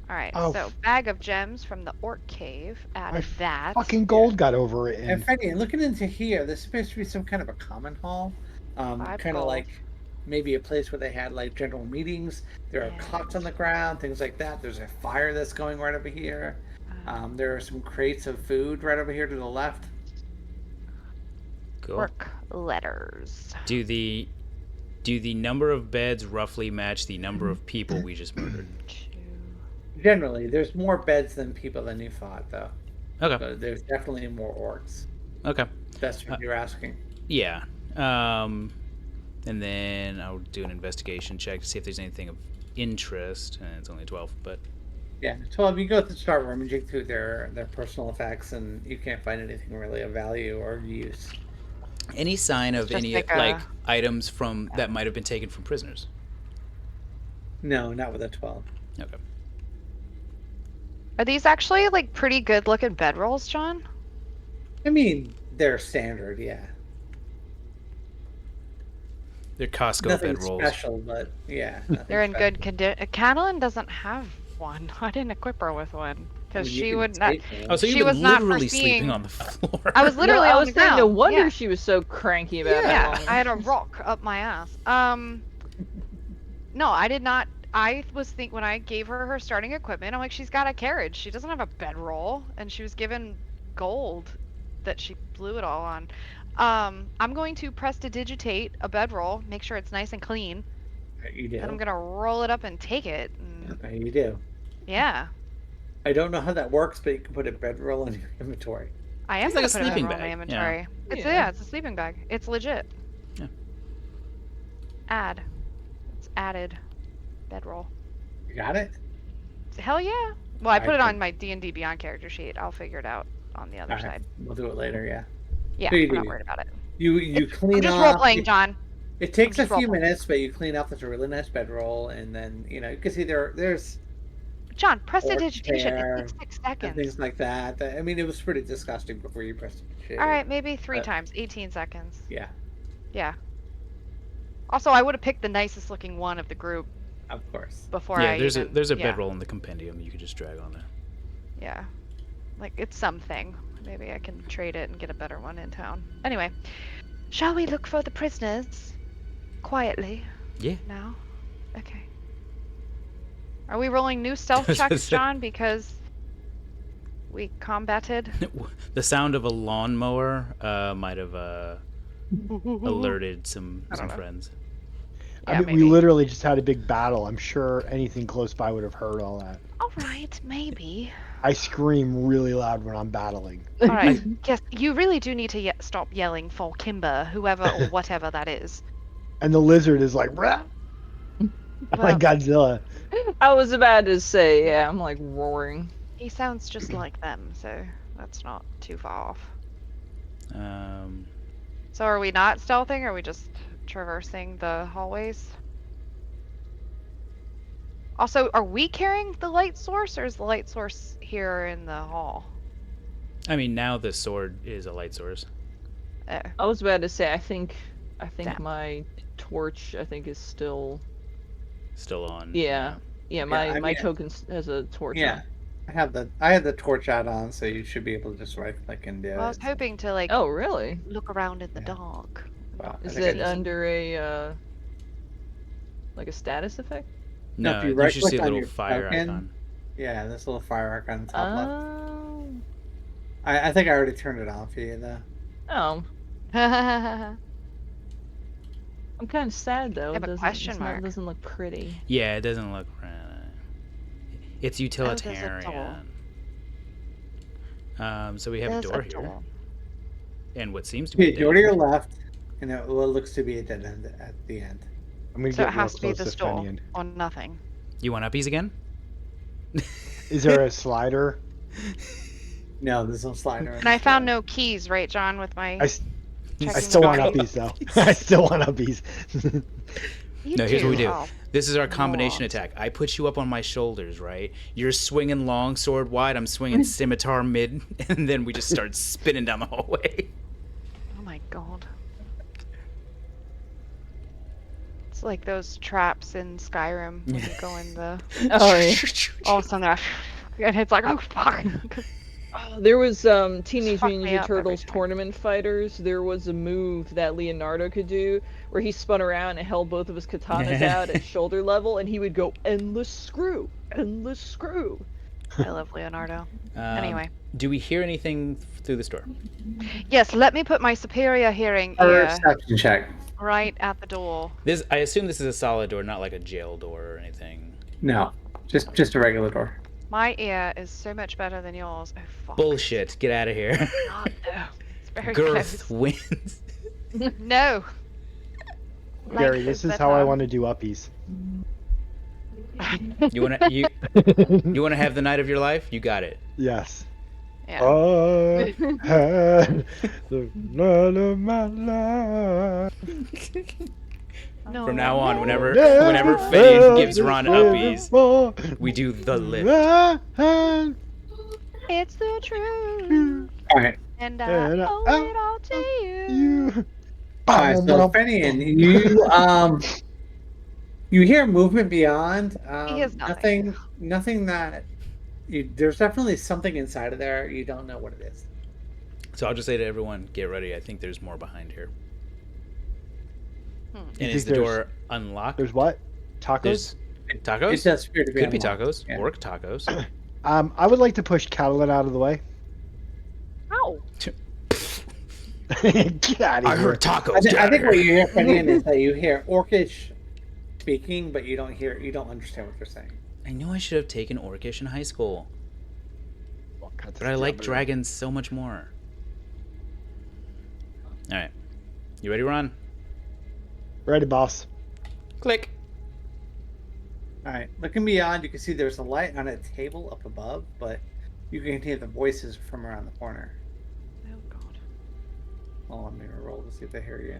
All right, Oh, so bag of gems from the orc cave. My Added that. Fucking gold got over it. And And Fanny, looking into here, this appears to be some kind of a common hall. Five Kind of gold. like maybe a place where they had like general meetings. There are Yeah. cots on the ground, things like that. There's a fire that's going right over here. There are some crates of food right over here to the left. Cool. Work letters. Do the number of beds roughly match the number of people we just murdered? Generally, there's more beds than people than you thought, though. Okay. So there's definitely more orcs. Okay. That's what you're asking. Yeah. And then I'll do an investigation check to see if there's anything of interest. And it's only 12, but Yeah, 12. You go to the start room and dig through their personal effects, and you can't find anything really of value or use. any sign of Just any like like a- items from that might have been taken from prisoners? No, not with a 12. Okay. Are these actually like pretty good looking bedrolls, John? I mean, they're standard, yeah. They're Costco Nothing bedrolls. special, but yeah. nothing They're in special. good condition. Catalan doesn't have one. I didn't equip her with one I because mean, you she can would not. take them. Oh, so She you've been was not literally foreseeing- sleeping on the floor. I was literally I on was the saying, ground. no wonder Yeah. she was so cranky about Yeah, it. I had a rock up my ass. No, I did not. I was when I gave her her starting equipment, I'm like, she's got a carriage. She doesn't have a bedroll, and she was given gold that she blew it all on. I'm going to prestidigitate a bedroll, make sure it's nice and clean, You do. and I'm gonna roll it up and take it. And, Okay, you do. yeah, I don't know how that works, but you can put a bedroll in your inventory. I am It's like gonna a put a sleeping bedroll in my bag, inventory. It's Yeah. it's a sleeping bag. It's legit. Yeah. Add. It's added. Bedroll. You got it? Hell yeah. Well, I put it Okay. on my D&D Beyond character sheet. I'll figure it out on the other All right, side. we'll do it later. Yeah. Yeah, So you we're not do. worried about it. You clean I'm just off. role playing, John. It takes a just few role-playing. minutes, but you clean off. It's a really nice bedroll, and then you can see there's John, pork prestidigitation. hair It takes 6 and seconds. things like that. I mean, it was pretty disgusting before you pressed it. All right, maybe 3 But- times. 18 seconds. Yeah, Yeah. Also, I would have picked the nicest looking one of the group of course. before Yeah, I there's even, a yeah, bedroll in the compendium you could just drag on there. Yeah. Like, it's something. Maybe I can trade it and get a better one in town. Anyway, shall we look for the prisoners? Quietly. Yeah. Now? Okay. Are we rolling new stealth checks, John? Because we combated? The sound of a lawnmower might have alerted some don't know. friends. I Yeah, mean, maybe. we literally just had a big battle. I'm sure anything close by would have heard all that. All right, maybe. I scream really loud when I'm battling. All right. Yes, you really do need to stop yelling for Kimber, whoever or whatever that is. And the lizard is like, "Rah!" like Godzilla. I was about to say, yeah, I'm like roaring. He sounds just like them, so that's not too far off. So are we not stealthing, or are we just traversing the hallways? Also, are we carrying the light source, or is the light source here in the hall? I mean, now the sword is a light source. Oh. I was about to say, I think Damn. my torch, I think, is still. Still on. Yeah, my I mean, token has a torch. Yeah, on. I had the torch out on, so you should be able to just right click and do Well, I was it. hoping to like Oh, really? look around in the Yeah. dark. Wow, I Is think I it just- under a like a status effect? No, No, if you you should right-click see a on little your fire token, icon. Yeah, this little fire icon on the top left. Oh. I think I already turned it on for you though. Oh, Yeah, I'm kind of sad though. have a question mark. It doesn't look pretty. Yeah, it doesn't look right. It's does it utilitarian. So we have a There's door a here, door. and what seems to be Okay, a dead door to your end. left, and what looks to be a dead end at the end. I'm gonna So get it has to real be close this to door Fenian. or nothing. You want uppies again? Is there a slider? No, there's no slider. And I found no keys, right, John, with my. I, s- checking I still the want body. uppies though. I still want uppies. You No, here's what we do. Oh. This is our combination Lord. attack. I put you up on my shoulders, right? You're swinging long sword wide. I'm swinging scimitar mid, and then we just start spinning down the hallway. Oh my god. It's like those traps in Skyrim when you go in the. Oh, yeah. All of a sudden, and it's like, oh fuck. There was Teenage Fuck Mutant me Ninja up every Turtles time. Tournament Fighters. There was a move that Leonardo could do where he spun around and held both of his katanas out at shoulder level, and he would go endless screw, endless screw. I love Leonardo. Anyway. Do we hear anything through this door? Yes, let me put my superior hearing ear Perception check. right at the door. I assume this is a solid door, not like a jail door or anything. No, just a regular door. My ear is so much better than yours. Oh fuck. Bullshit. Get out of here. God, no. It's very Girth close. wins. No. Gary, Length this is better. how I want to do uppies. You wanna have the night of your life? You got it. Yes. Yeah. I had the night of my life. No, From now on, no. whenever Fane gives Ron uppies, we do the lift. It's the truth, All right. and And I I owe it all to you. You. All right. So Fenian, you hear movement beyond. He hears nothing. Nothing that. There's definitely something inside of there. You don't know what it is. So I'll just say to everyone, get ready. I think there's more behind here. Hmm. And You is think the door unlocked? There's what? Tacos? Tacos? It does appear to be Could be unlocked, tacos. yeah. Orc tacos. I would like to push Catalan out of the way. Ow! Get out of I here. heard tacos. I, Get I out think of what here. you hear, Fenian, is that you hear Orcish speaking, but you don't understand what they're saying. I knew I should have taken Orcish in high school, but I like dragons so much more. All right, you ready, Ron? Ready, boss. Click. All right, looking beyond, you can see there's a light on a table up above, but you can hear the voices from around the corner. Oh God. Oh, I'm gonna roll to see if they hear you.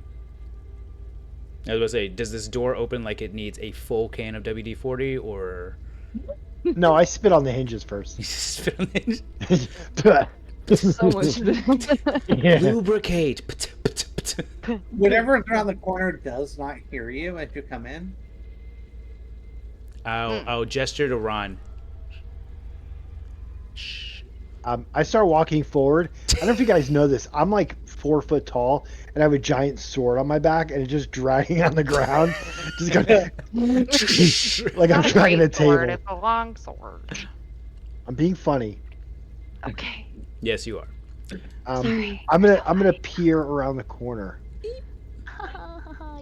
I was gonna say, does this door open like it needs a full can of WD-40, or No, I spit on the hinges first. you just spit on it? So much. Yeah. Lubricate. Whatever's around the corner does not hear you as you come in. I'll gesture to Ron. Shh. I start walking forward. I don't know if you guys know this. I'm like 4 foot tall, and I have a giant sword on my back, and it's just dragging on the ground, just going like I'm Not a dragging a great sword, table. it's a long sword. I'm being funny. Okay. Yes, you are. Sorry. I'm gonna peer around the corner.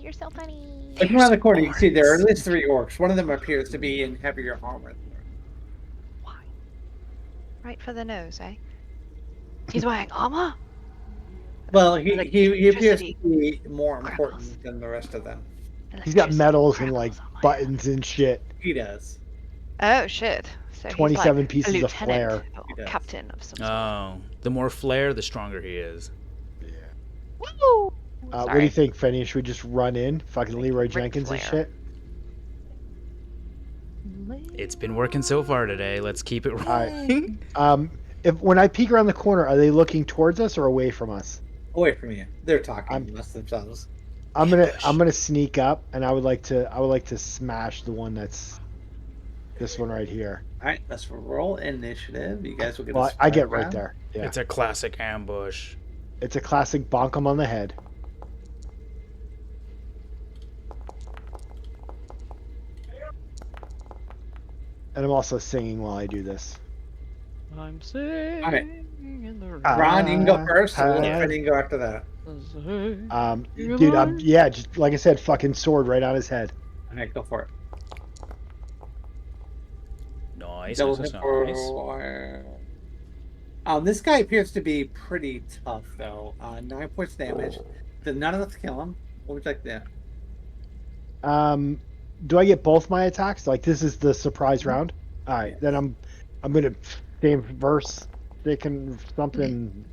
You're so funny. Looking around the corner, you can see there are at least 3 orcs. One of them appears to be in heavier armor. Why? Right for the nose, eh? He's wearing armor? Well, he Like appears to electricity. be more Criminals. important than the rest of them. He's got Electricity medals and like criminals on my buttons and shit. He does. Oh shit. So 27 he's like pieces a of lieutenant flair. or He does. captain of some sort. Oh, the more flair, the stronger he is. Woo! What do you think, Fenny? Should we just run in? Fucking Leroy Ric Jenkins and Flair. shit? It's been working so far today. Let's keep it rolling. If when I peek around the corner, are they looking towards us or away from us? Away from you. They're talking I'm- amongst themselves. I'm gonna sneak up, and I would like to smash the one that's this one right here. All right, let's roll initiative. You guys will get. Well, a I get surprise right round. there. Yeah, It's a classic ambush. it's a classic bonk 'em on the head. And I'm also singing while I do this. I'm singing Alright. in the Ron, you can go first, and Yeah. then you can go after that. Dude, just like I said, fucking sword right on his head. All right, go for it. Nice. Double Nice, hit nice. for- This guy appears to be pretty tough, though. 9 points damage. Did none of us kill him? What would you like to do? Do I get both my attacks? Like this is the surprise round. All right, then I'm gonna same verse. They can something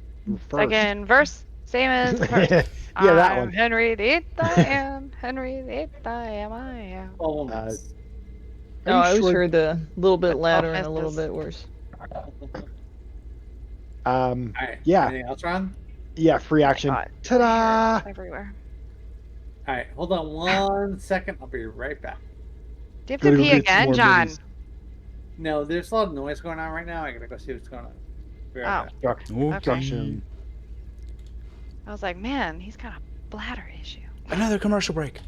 first. second verse, same as the first. Yeah, that I'm one. Henry the Eighth, I am. Henry the Eighth, I am. Oh, No, I always sure? heard the little bit That's louder all and a little business. bit worse. All right. Yeah. Anything else, Ron? Yeah, free action. God. Ta-da! Everywhere. All right, hold on 1 second. I'll be right back. Do you have to Gotta go pee get some again, more John? minis. No, there's a lot of noise going on right now. I gotta go see what's going on. Be right Oh. back. Destruction. I was like, man, he's got a bladder issue. Another commercial break.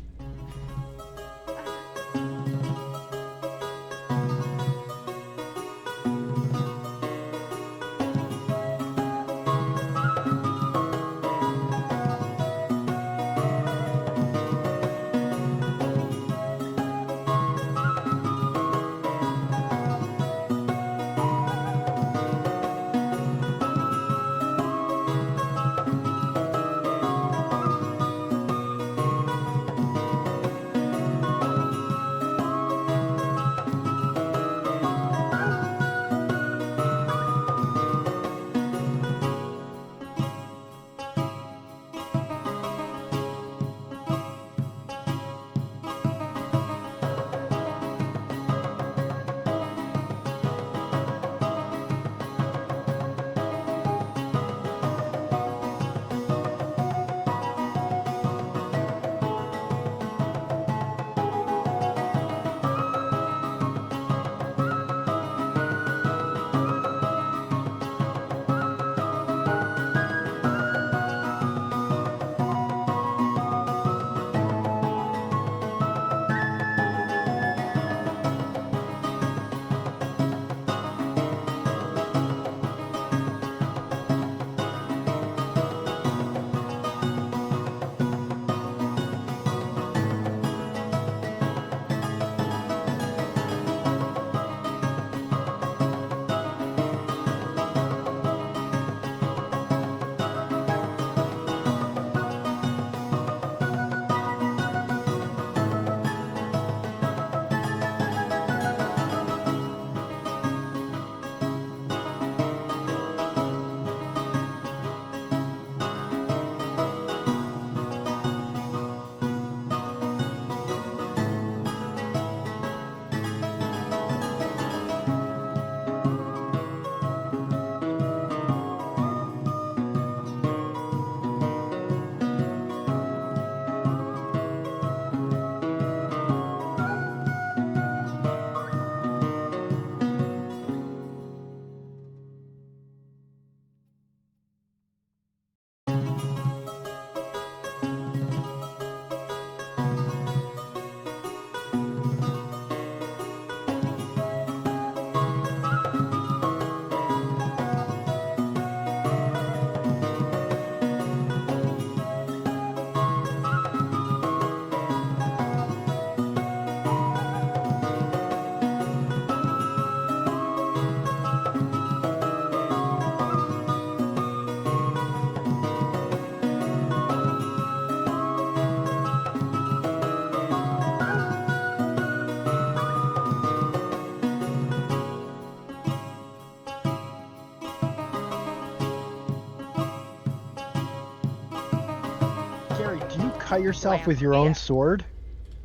cut yourself Blam. with your Yeah. own sword?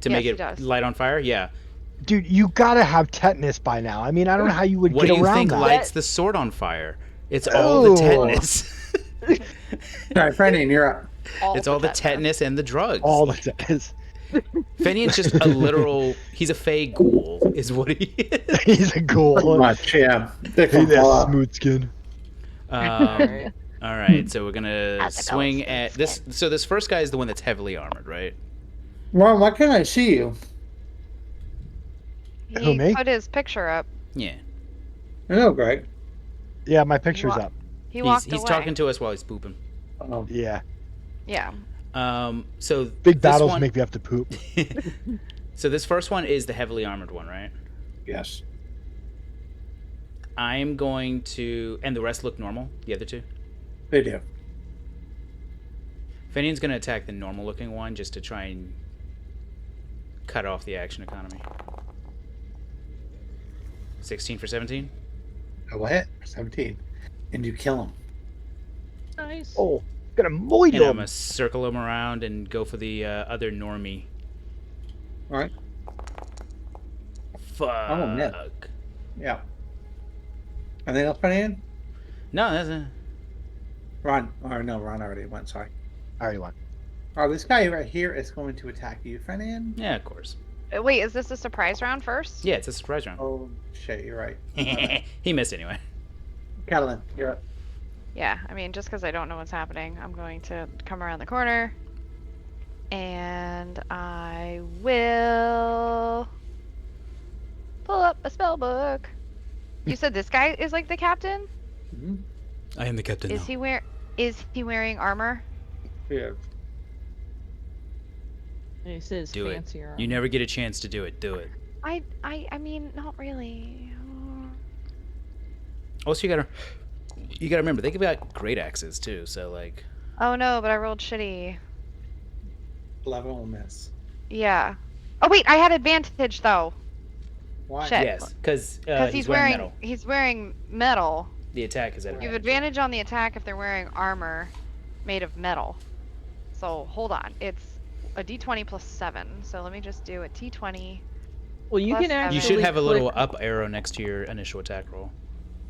To Yes, make he it does. light on fire? Yeah. Dude, you gotta have tetanus by now. I mean, I don't know how you would What get do you around think that. lights the sword on fire? It's all the Oh. tetanus. Sorry, Fenian, you're up. It's all the tetanus and the drugs. All the tetanus. Fenian's just a literal. He's a fey ghoul, is what he is. He's a Pretty ghoul. much, yeah. Thick Hey from there, fall up. smooth skin. Alright. All right, so we're gonna How's it swing going, at smooth this. So this first guy is the one that's heavily armored, right? Ron, why can't I see you? Who, He me? put his picture up. Yeah. I know, Greg. Yeah, my picture's Wa- up. He walked He's away. talking to us while he's pooping. Oh, Yeah. Yeah. So Big this battles one- make me have to poop. So this first one is the heavily armored one, right? yes. I'm going to, and the rest look normal. The other two. They do. Fenian's gonna attack the normal looking one just to try and cut off the action economy. 16 for 17. I will hit. 17. And you kill him. Nice. Oh, gonna moid And I'm him. gonna circle him around and go for the other normie. Alright. Fuck. Oh, man. Yeah. Anything else, Fenian? No, that's a... Ron. Or no, Ron already went, sorry. I already won. Oh, this guy right here is going to attack you, Fenian. Yeah, of course. Wait, is this a surprise round first? Yeah, it's a surprise round. Oh, shit, you're right. He missed anyway. Catalan, you're up. Yeah, I mean, just because I don't know what's happening, I'm going to come around the corner. And I will pull up a spell book. You said this guy is like the captain? Mm-hmm. I am the captain Is he wearing armor? Yeah. He says Do it. fancier. You never get a chance to do it. Do it. I mean, not really. Also, you gotta remember they got great axes too. So like, Oh no, but I rolled shitty. 11 will miss. Yeah. Oh wait, I had advantage though. Why? Shit. yes, because Because he's wearing metal. he's wearing metal. The attack is at You have advantage. advantage on the attack if they're wearing armor made of metal. So hold on, it's a d20 plus 7. So let me just do a t20. Well, you Plus can seven. actually You should have a little click- up arrow next to your initial attack roll.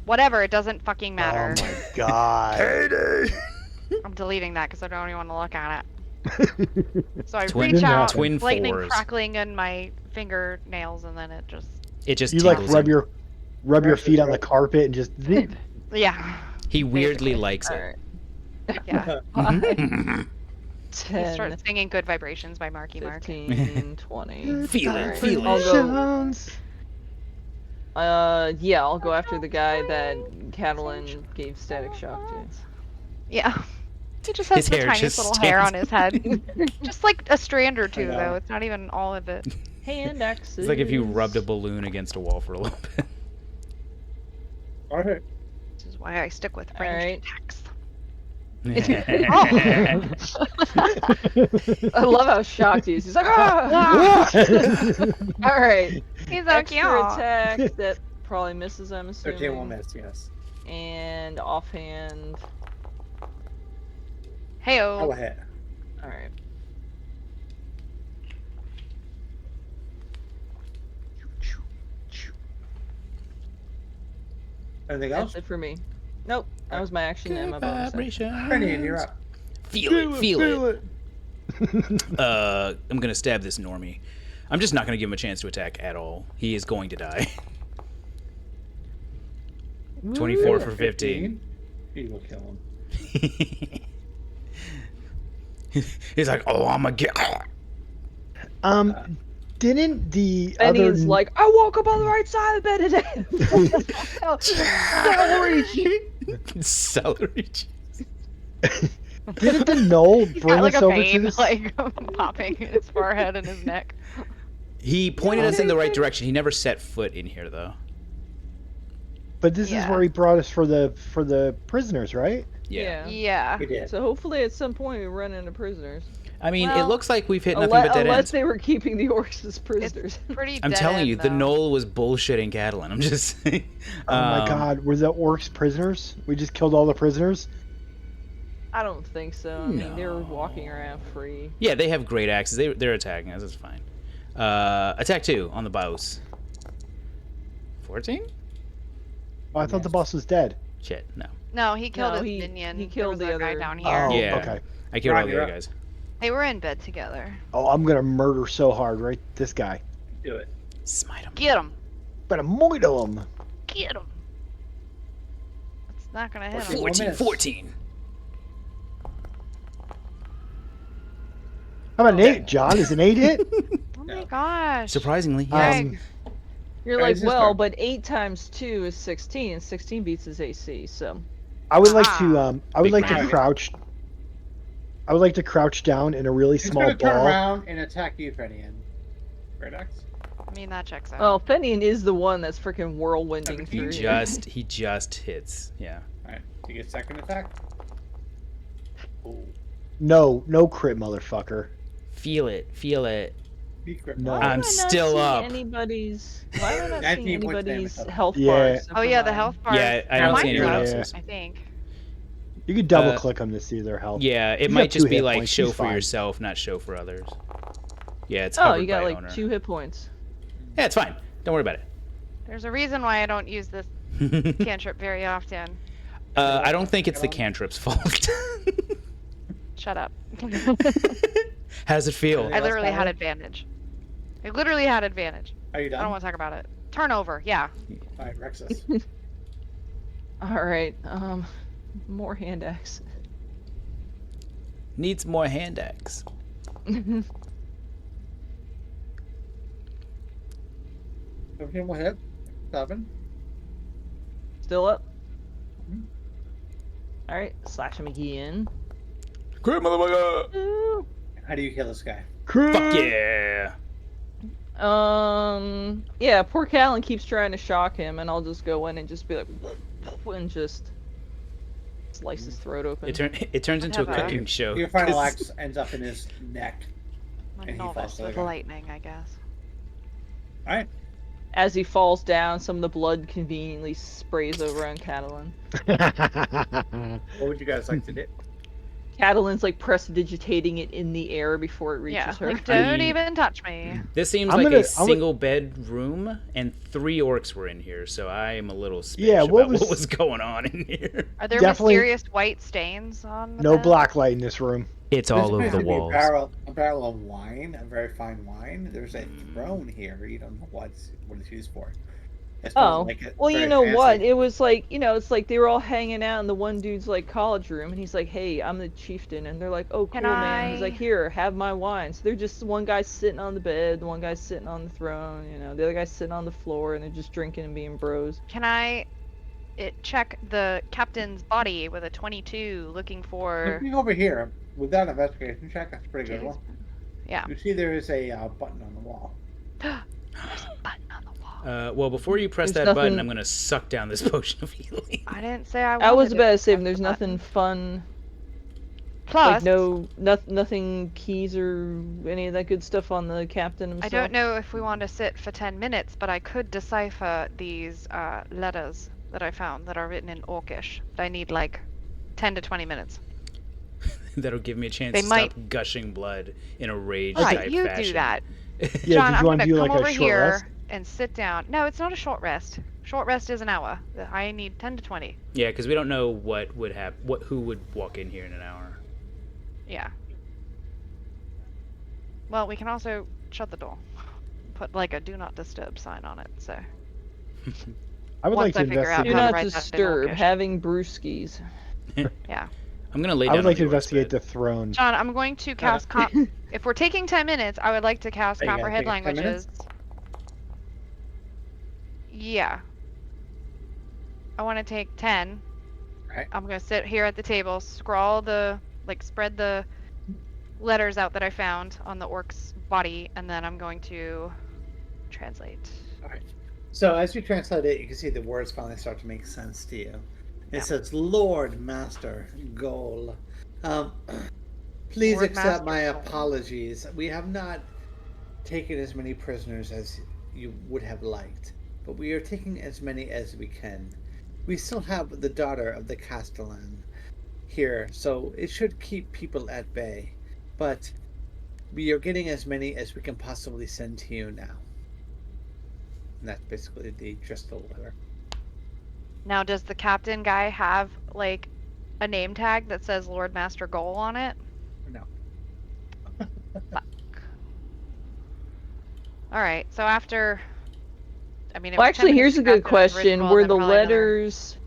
Whatever, it doesn't fucking matter. Oh my god. I'm deleting that because I don't even want to look at it. So I Twin- reach out, twin lightning fours. crackling in my fingernails, and then it just It just You like tingles rub him. your feet on the carpet and just zip. yeah, He weirdly basically. likes it. Alright. yeah. 10, He starts singing "Good Vibrations" by Marky Mark. 15, 20. Feel it, Alright. feel I'll it. go. Yeah, I'll go after the guy that Catalan gave static shock to. Yeah. He just has His the hair tiniest just little hair on stands- his head. Just like a strand or two, know. though. It's not even all of it. Hand axes. It's like if you rubbed a balloon against a wall for a little bit. Alright. This is why I stick with Alright. ranged attacks. I love how shocked he is. He's like, ah! Alright. He's so Extra cute. attack that probably misses, I'm assuming. 13 will miss, yes. And offhand. Hey, I will oh. hit. Alright. Anything That's else? it for me. Nope. That was my action and my bonus action. Fenian, you're up. Feel it, feel it. I'm gonna stab this normie. I'm just not gonna give him a chance to attack at all. He is going to die. 24 for 15. He will kill him. He's like, oh, I'm gonna get. Didn't the Benny's other like, I woke up on the right side of the bed today. Celery cheese. didn't the knoll He's bring got like us a over to vein this? like popping in his forehead and his neck. He pointed us in the right direction. He never set foot in here, though. But this is Yeah. where he brought us for the prisoners, right? Yeah. Yeah. He did. So hopefully at some point we run into prisoners. I mean, it Well, looks like we've hit nothing but dead Unless ends. they were keeping the orcs as prisoners. Pretty I'm dead telling end, you, the though. knoll was bullshitting Catalan. I'm just saying. Oh my god, were the orcs prisoners? We just killed all the prisoners? I don't think so. I mean, they're walking around free. Yeah, they have great axes. They're attacking us. It's fine. Attack 2 on the boss. 14? Oh, I thought the boss was dead. Shit, no. No, he killed No, his minion. he There killed was the that guy other- down here. Oh, Yeah. okay. I killed all Roger the other up. guys. They were in bed together. Oh, I'm gonna murder so hard, right? This guy. Do it. Smite them. Get him. Better moidle him. Get him. It's not gonna hit him. 14, 14. How about an 8, John? Is an 8 hit? Oh my gosh. Surprisingly, yes. You're Guys, like, just well, start- but 8 times 2 is 16, and 16 beats his AC, so. I would like to I would Big like to brain. crouch. I would like to crouch down in a really He's small gonna turn ball. around and attack you, Fenian. Redux. I mean, that checks out. Well, Fenian is the one that's freaking whirlwinding He through. he just hits. Yeah. Alright, you get second attack. Ooh. No crit, motherfucker. Feel it. Be crit. No. Why am I I'm not still seeing up. Why am I not 19 seeing points anybody's damage. health Yeah. bars? Oh yeah, the health bar. Yeah, I don't Mine see anyone does. else's. I think. You could double click them to see their health. Yeah, it He's might got just 2 be hit like points, show he's for fine. yourself, not show for others. Yeah, it's Oh, covered you got by like owner. 2 hit points. Yeah, it's fine. Don't worry about it. There's a reason why I don't use this cantrip very often. I don't think it's the cantrip's fault. Shut up. How does it feel? I literally had advantage. I literally had advantage. Are you I don't done? want to talk about it. Turnover, yeah. Alright, Rexus. Alright, more hand axe. Needs more hand axe. 15 will hit. 7. Still up? Mhm. Alright, slash him again. Great motherfucker! Ooh. How do you kill this guy? Fuck yeah! Yeah, poor Callan keeps trying to shock him, and I'll just go in and just be like, and just slice his throat open. It turns into a have a- cooking show. Your final 'cause- axe ends up in his neck. I'm And a he falls novice to the with ground. lightning, I guess. Alright. As he falls down, some of the blood conveniently sprays over on Catalan. What would you guys like to do? Catalan's like prestidigitating it in the air before it reaches Yeah, her. like, don't mean- even touch me. This seems I'm like gonna- a single bedroom, and 3 orcs were in here, so I am a little suspicious Yeah, what about what was- was going on in here. Are there Definitely- mysterious white stains on the No bed? black light in this room. It's This all over appears the to be walls. A barrel of wine, a very fine wine. There's a throne here. You don't know what it's used for. It's Oh, like a well, you very know what? fancy- It was like, it's like they were all hanging out in the one dude's like college room, and he's like, "Hey, I'm the chieftain," and they're like, "Oh, cool, Can man." He's I- like, "Here, have my wine." So they're just one guy's sitting on the bed, the one guy's sitting on the throne, the other guy's sitting on the floor, and they're just drinking and being bros. Can I check the captain's body with a 22, looking for? Looking over here, with that investigation check, that's a pretty good Jeez. one. Yeah. You see there is a button on the wall. There's a button on the wall. Well, before you press There's that button, nothing- I'm gonna suck down this potion of healing. I didn't say I. I was wanted about it. to say, Press there's the nothing button. fun, Plus, like nothing keys or any of that good stuff on the captain himself. I don't know if we want to sit for 10 minutes, but I could decipher these letters that I found that are written in Orcish. But I need like 10 to 20 minutes. That'll give me a chance They to might- stop gushing blood in a rage Right, type you fashion. do that. Yeah, John, did you I'm want gonna to do come like over a short here rest? and sit down. No, it's not a short rest. Short rest is an hour. I need 10 to 20. Yeah, because we don't know what would happen. Who would walk in here in an hour? Yeah. Well, we can also shut the door. Put like a do not disturb sign on it. So I would Once like I to figure out Do investigate. how to not write that in disturb. Orcish. Having brewskis. yeah. I'm gonna lay I down. would like on to the orc's investigate bed. the throne. John, I'm going to cast. If we're taking 10 minutes, I would like to cast Are you gonna Copperhead take 10 minutes? Languages. Yeah. I want to take 10. Right. I'm going to sit here at the table, scrawl spread the letters out that I found on the orc's body, and then I'm going to translate. Alright. So as you translate it, you can see the words finally start to make sense to you. It Yeah. says, Lord Master Goal. Please Lord accept my Master Goal. apologies. We have not taken as many prisoners as you would have liked, but we are taking as many as we can. We still have the daughter of the Castellan. here, so it should keep people at bay. But we are getting as many as we can possibly send to you now. And that's basically the gist of the letter. Now, does the captain guy have like a name tag that says Lord Master Goal on it? No. Fuck. All right. So after, I mean, it Well, was 10 actually, minutes here's a to good craft question: ritual, were then the probably another- letters,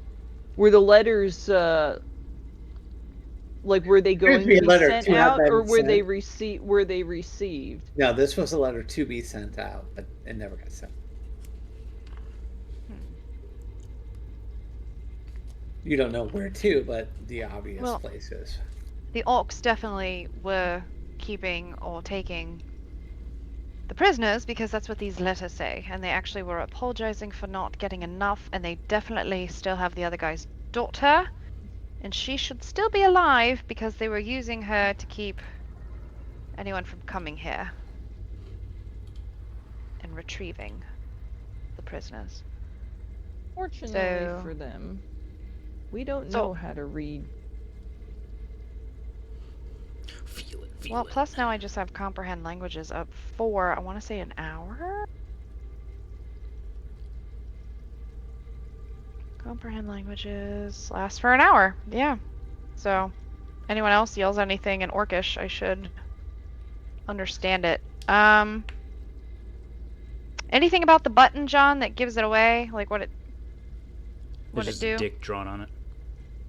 like, were they going to be a be letter sent to have out, been or were they sent. Were they received? No, this was a letter to be sent out, but it never got sent. You don't know where to, but the obvious Well- places. The orcs definitely were keeping or taking the prisoners because that's what these letters say, and they actually were apologizing for not getting enough, and they definitely still have the other guy's daughter, and she should still be alive because they were using her to keep anyone from coming here and retrieving the prisoners. Fortunately So- for them, we don't So- know how to read. Feel it. Well, plus now I just have comprehend languages up for, I want to say, an hour? Comprehend languages lasts for an hour. Yeah. So, anyone else yells anything in Orcish, I should understand it. Anything about the button, John, that gives it away? Like what it There's just do? a dick drawn on it.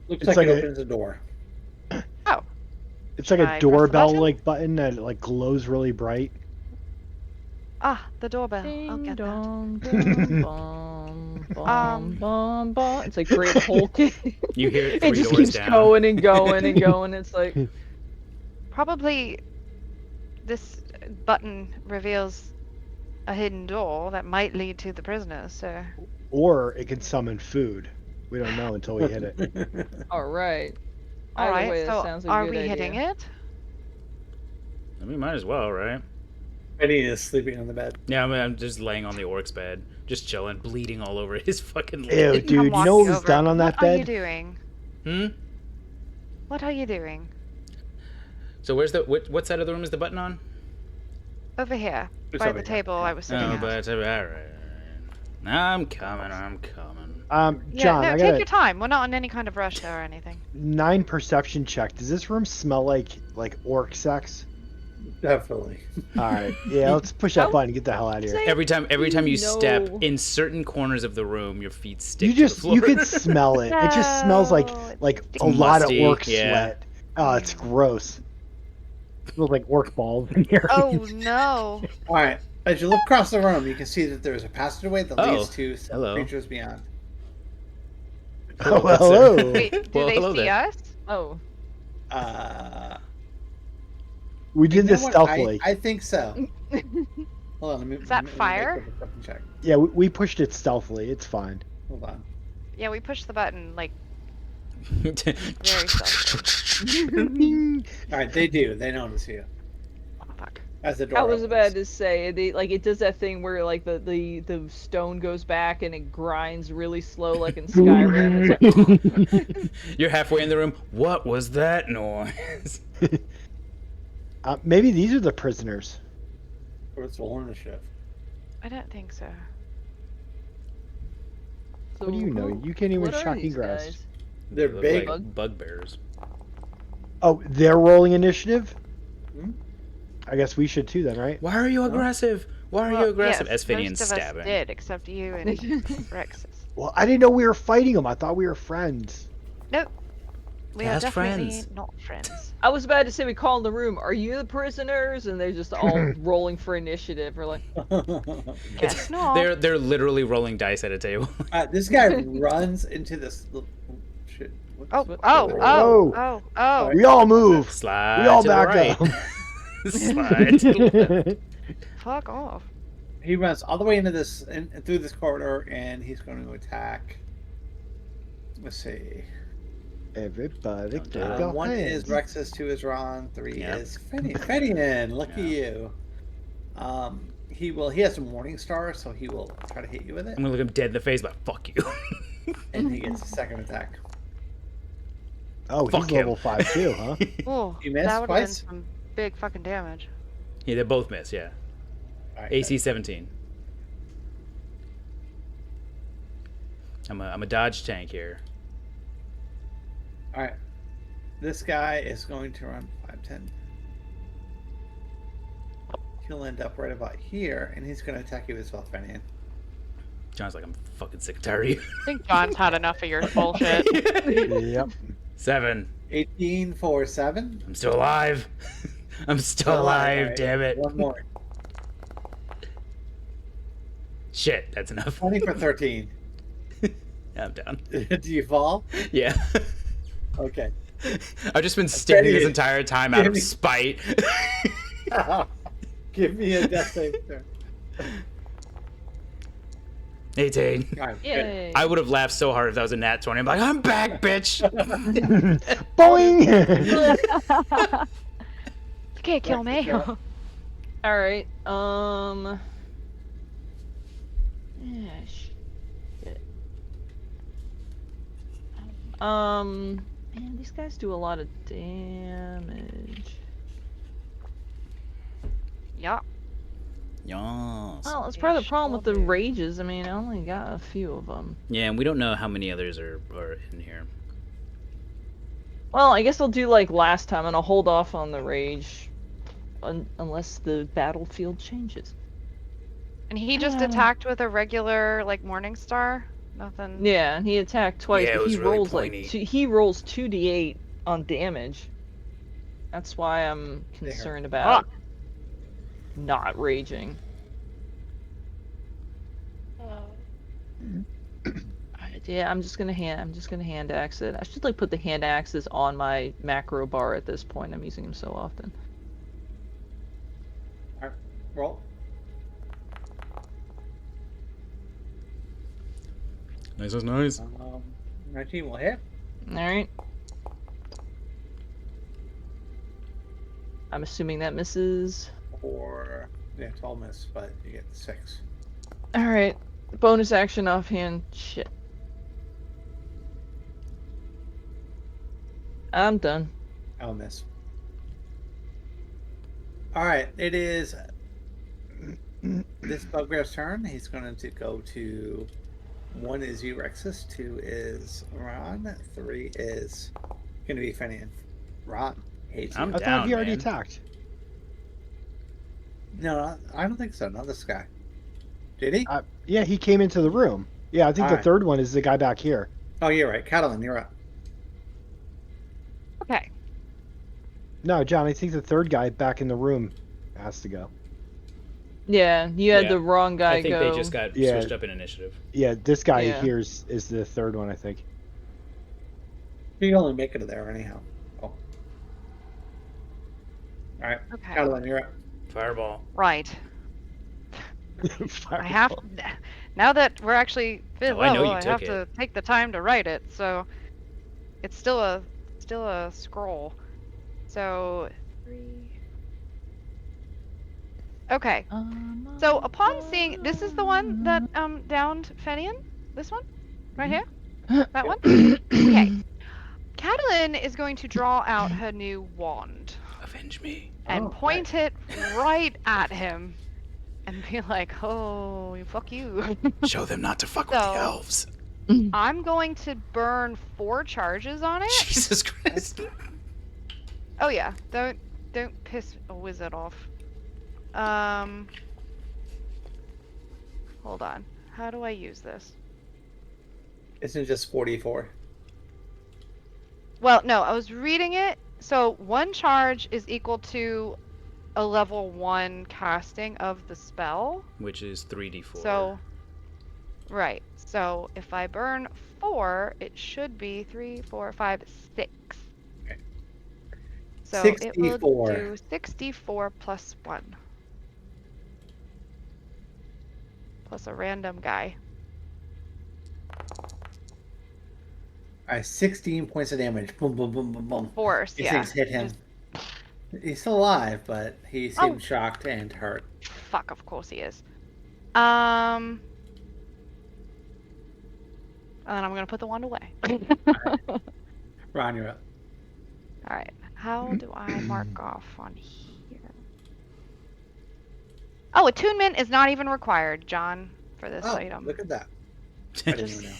Looks It's like like it a- opens the door. Oh, It's like Should I a press the doorbell button? like button that like glows really bright. the doorbell. I'll Ding get that. dong, dong, bum, bum, bum, bum. It's like Great Hulk. You hear it It three just doors keeps down. going and going and going. It's like, Probably this button reveals a hidden door that might lead to the prisoners, so Or it can summon food. We don't know until we hit it. all right. all Either right, way, that so sounds a are good we idea. hitting it? I mean, might as well, right? Eddie is sleeping on the bed. Yeah, I mean, I'm just laying on the orc's bed, just chilling, bleeding all over his fucking Ew, leg. dude, you I'm know what walking was over. done on that What are you bed? doing? Hmm? What are you doing? So where's the what side of the room is the button on? Over here, It's by over the here. table I was sitting Oh, at. but all right. I'm coming. Yeah, John, no, I take got your time. We're not in any kind of rush or anything. 9 perception check. Does this room smell like orc sex? Definitely. All right, yeah, let's push that Oh, button and get the hell out of here. say- Every time you step No. in certain corners of the room, your feet stick You to the just floor. you can smell it. It just smells like No, it's a lot of musty, orc yeah. sweat. Oh, it's gross. It smells like orc balls in here. Oh no! All right. As you look across the room, you can see that there's a passageway that Oh, leads to some hello. creatures beyond. Oh, well, hello. Wait, do Well, they hello see there. us? Oh, We did You know this what? stealthily. I think so. Hold on. Let me, Is that let me fire? make a perception check. Yeah, we pushed it stealthily. It's fine. Hold on. Yeah, we pushed the button like very softly. All right, they do. They notice you Fuck. as the door. I was opens. about to say, it does that thing where like the stone goes back and it grinds really slow, like in Skyrim. It's like, You're halfway in the room. What was that noise? Maybe these are the prisoners. Or it's roll initiative. I don't think so. so What do you know? You can't even what are shocking these grass. guys? They're They look big. like bugbears. Oh, they're rolling initiative? Hmm? I guess we should too then, right? Why are you aggressive? Why are you aggressive? Yes, Esphinian most of stabbing. us did, except you and Rexus. Well, I didn't know we were fighting them. I thought we were friends. Nope. We are Fast definitely friends. not friends. I was about to say we call in the room. Are you the prisoners? And they're just all rolling for initiative. We're like, Guess not. They're literally rolling dice at a table. This guy runs into this. Shit. Oh, What- oh, what- oh, Whoa. oh. We all move. Slide We all to the back right. up. Slide to the left. Fuck off. He runs all the way into this through this corridor, and he's going to attack. Let's see. Everybody, Dun, clap dun. your One is hands. Rexus, 2 is Ron, 3 Yeah. is Fenian. Lucky Yeah. you. He has a Morning Star, so he will try to hit you with it, I'm gonna look him dead in the face, but fuck you. and he gets a second attack. Oh, Fuck he's him. level 5 too, huh? Oh, You missed that would have been twice? some big fucking damage. Yeah, they both miss. Yeah. All right, AC 17. I'm a dodge tank here. All right. This guy is going to run 5, 10. He'll end up right about here, and he's going to attack you as well, Fenian. John's like, I'm fucking sick and tired of you. I think John's had enough of your bullshit. Yep. 7. 18 for 7. I'm still alive. I'm still alive. All right. Damn it. One more. Shit, that's enough. 20 for 13. I'm down. Do you fall? Yeah. Okay. I've just been standing this Fenian. entire time out of Fenian. spite. Give me a death save throw. 18. All right, good. Yay. I would have laughed so hard if that was a nat 20. I'm like, I'm back, bitch. Boing! You can't kill me. Yeah. All right. Yeah, shit. Man, these guys do a lot of damage. Yeah. Yes. Well, it's Yeah, part of the problem with the sure do. rages. I mean, I only got a few of them. Yeah, and we don't know how many others are in here. Well, I guess I'll do like last time, and I'll hold off on the rage unless the battlefield changes. And he just attacked with a regular, like, Morning Star? Nothing. Yeah, he attacked twice, Yeah, it but he was really rolls pointy. he rolls 2d8 on damage. That's why I'm concerned about not raging. Yeah, I'm just gonna hand axe it. I should like put the hand axes on my macro bar at this point. I'm using them so often. All right, roll. Nice, nice. 19 will hit. All right. I'm assuming that misses. Or, yeah, 12 miss, but you get 6. All right. Bonus action offhand. Shit. I'm done. I'll miss. All right, it is this bugbear's turn. He's going to go to 1 is Rexus, 2 is Ron, 3 is going to be Fenian. Ron hates you. I'm I down, thought he already man. attacked. No, I don't think so. Not this guy. Did he? Yeah, he came into the room. Yeah, I think the Alright. third one is the guy back here. Oh, you're right. Catalan, you're up. Okay. No, John, I think the third guy back in the room has to go. Yeah, you had Yeah. the wrong guy I think go. they just got Yeah. switched up in initiative. Yeah, this guy Yeah. here is the third one, I think. You can only make it there anyhow. Oh. All right, Okay. Catalan, you're up. Fireball. Right. I have now that we're actually fifth Oh, I know level, you I took have it. to take the time to write it. So it's still a scroll. So 3. Okay. So upon seeing, this is the one that downed Fenian. This one, right here. That one. Okay. Catalan is going to draw out her new wand Avenge me. and Oh, point it right at him, and be like, "Oh, fuck you." Show them not to fuck with the So- elves. I'm going to burn 4 charges on it. Jesus Christ. Oh yeah, don't piss a wizard off. Hold on. How do I use this? Isn't it just 44? Well, no, I was reading it. So 1 charge is equal to a level 1 casting of the spell. Which is 3d4. So, right. So if I burn 4, it should be 3, 4, 5, 6. Okay. So 64. it will do 64 plus 1. Plus a random guy. All right, 16 points of damage. Boom, boom, boom, boom, boom. Force, These yeah. things hit him. He's still alive, but he seemed shocked and hurt. Fuck, of course he is. And then I'm gonna put the wand away. Ron, you're up. All right. How do I mark off on here? Oh, attunement is not even required, John, for this Oh, item. look at that. I didn't even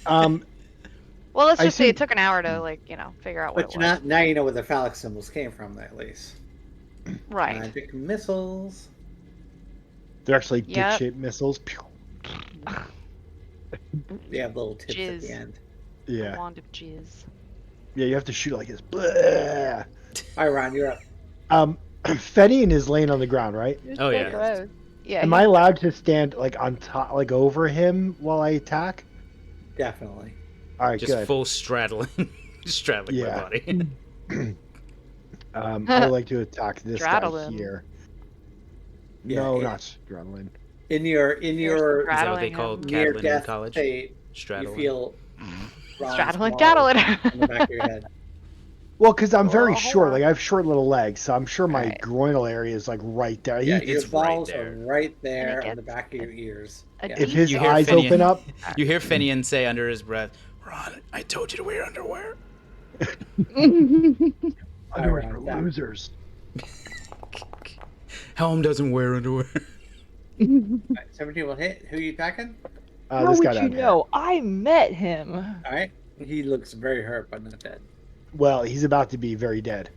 know. Well, let's I just say it assume- took an hour to figure out what But it was. now you know where the phallic symbols came from, at least. Right. Magic missiles. They're actually Yep. dick-shaped missiles. Pew. They have little tips at Jizz. the end. A Yeah. wand of jizz. Yeah, you have to shoot like this. Blah. All right, Ron, you're up. Fenian is laying on the ground, right? Oh, yeah. Gross. Yeah. Am I allowed to stand like on top, like over him while I attack? Definitely. All right, Just good. full straddling, straddling my Yeah. body. I would like to attack this Straddle guy him. here. Yeah, No, yeah. not straddling. In your Is that what they Straddling called him. near Catalan in death college? state, Straddling. you feel Ron's Straddling balls Catalan. on the back of your head. Well, because I'm very Oh, short. horror. Like I have short little legs, so I'm sure my Alright. groinal area is like right there. Yeah, It's your right balls there. are right there And it on the gets back of your ears. a Yeah. If his You hear eyes Finian- open up, You hear Finian say under his breath, "Ron, I told you to wear underwear." underwear Alright, for that- losers. Helm doesn't wear underwear. All right, 17 will hit. Who are you attacking? How This would guy you down here. know? I met him. All right. He looks very hurt, but not dead. Well, he's about to be very dead.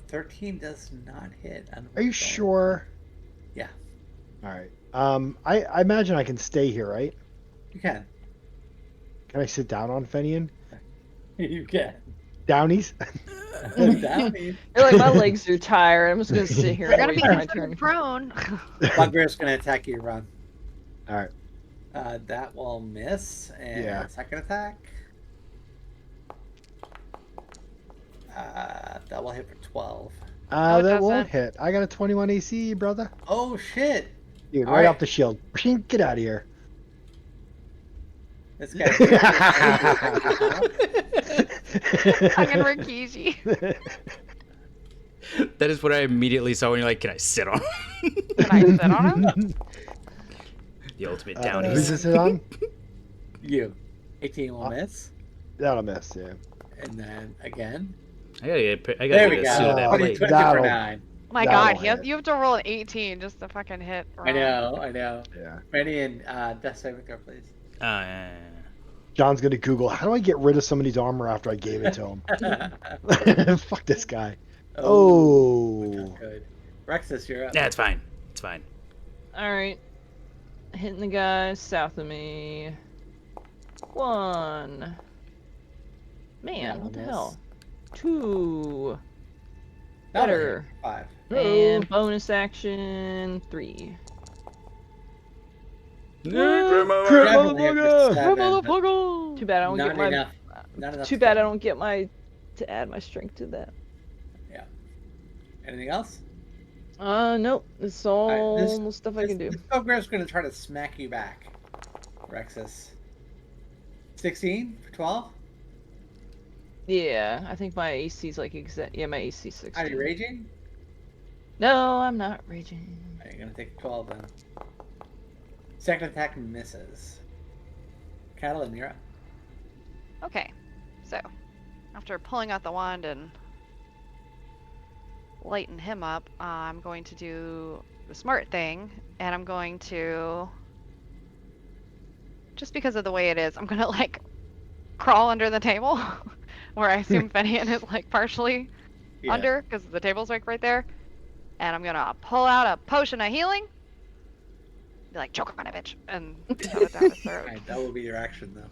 13 does not hit. Are you sure? Yeah, All right. I imagine I can stay here, right? you can. Can I sit down on Fenian? You can. Downies? Downey. You're like, my legs are tired. I'm just gonna sit here You're and gonna be wait for my considered turn. prone. Bugbear's going to attack you, Ron. All right. That will miss. And Yeah. second attack. That will hit for 12. No, it That won't doesn't. hit. I got a 21 AC, brother. Oh, shit. Dude, All right right. off the shield. Get out of here. This guy. Fucking Rikishi. That is what I immediately saw when you're like, "Can I sit on?" Can I sit on him? The ultimate Who's downies. this on? You. 18 will miss. That'll miss, yeah. And then again. I gotta get There we a go. suit of that Oh, 20 plate. for That'll- 9. Oh my That'll god, hit. you have to roll an 18 just to fucking hit. I Ron. know. Yeah. Ready and death saving throw, please. Yeah. John's gonna Google, how do I get rid of somebody's armor after I gave it to him? Fuck this guy. Oh. Good. Rexus, you're up. Yeah, it's fine. It's fine. Alright. Hitting the guy south of me. 1. Man, what the miss. hell? 2. That'll Better. hit. 5. And bonus action 3. Definitely hit for 7, but Too bad I don't not get my. enough. Not enough Too to bad I kill. don't get my to add my strength to that. Anything else? Nope. It's all Alright, the stuff I can do. This bugbear's going to try to smack you back, Rexus. 16 for 12? Yeah, I think my AC's like exact. Yeah, my AC 16. Are you raging? No, I'm not raging. Alright, you're going to take 12 then. Second attack misses. Catalan, you're up. Okay, so after pulling out the wand and lighten him up, I'm going to do the smart thing, and I'm going to, just because of the way it is, I'm gonna like crawl under the table, where I assume Fenian is like partially Yeah. under, because the table's like right there, and I'm gonna pull out a potion of healing, be like, choke on it, bitch, and shove it down his throat. Alright, that will be your action though.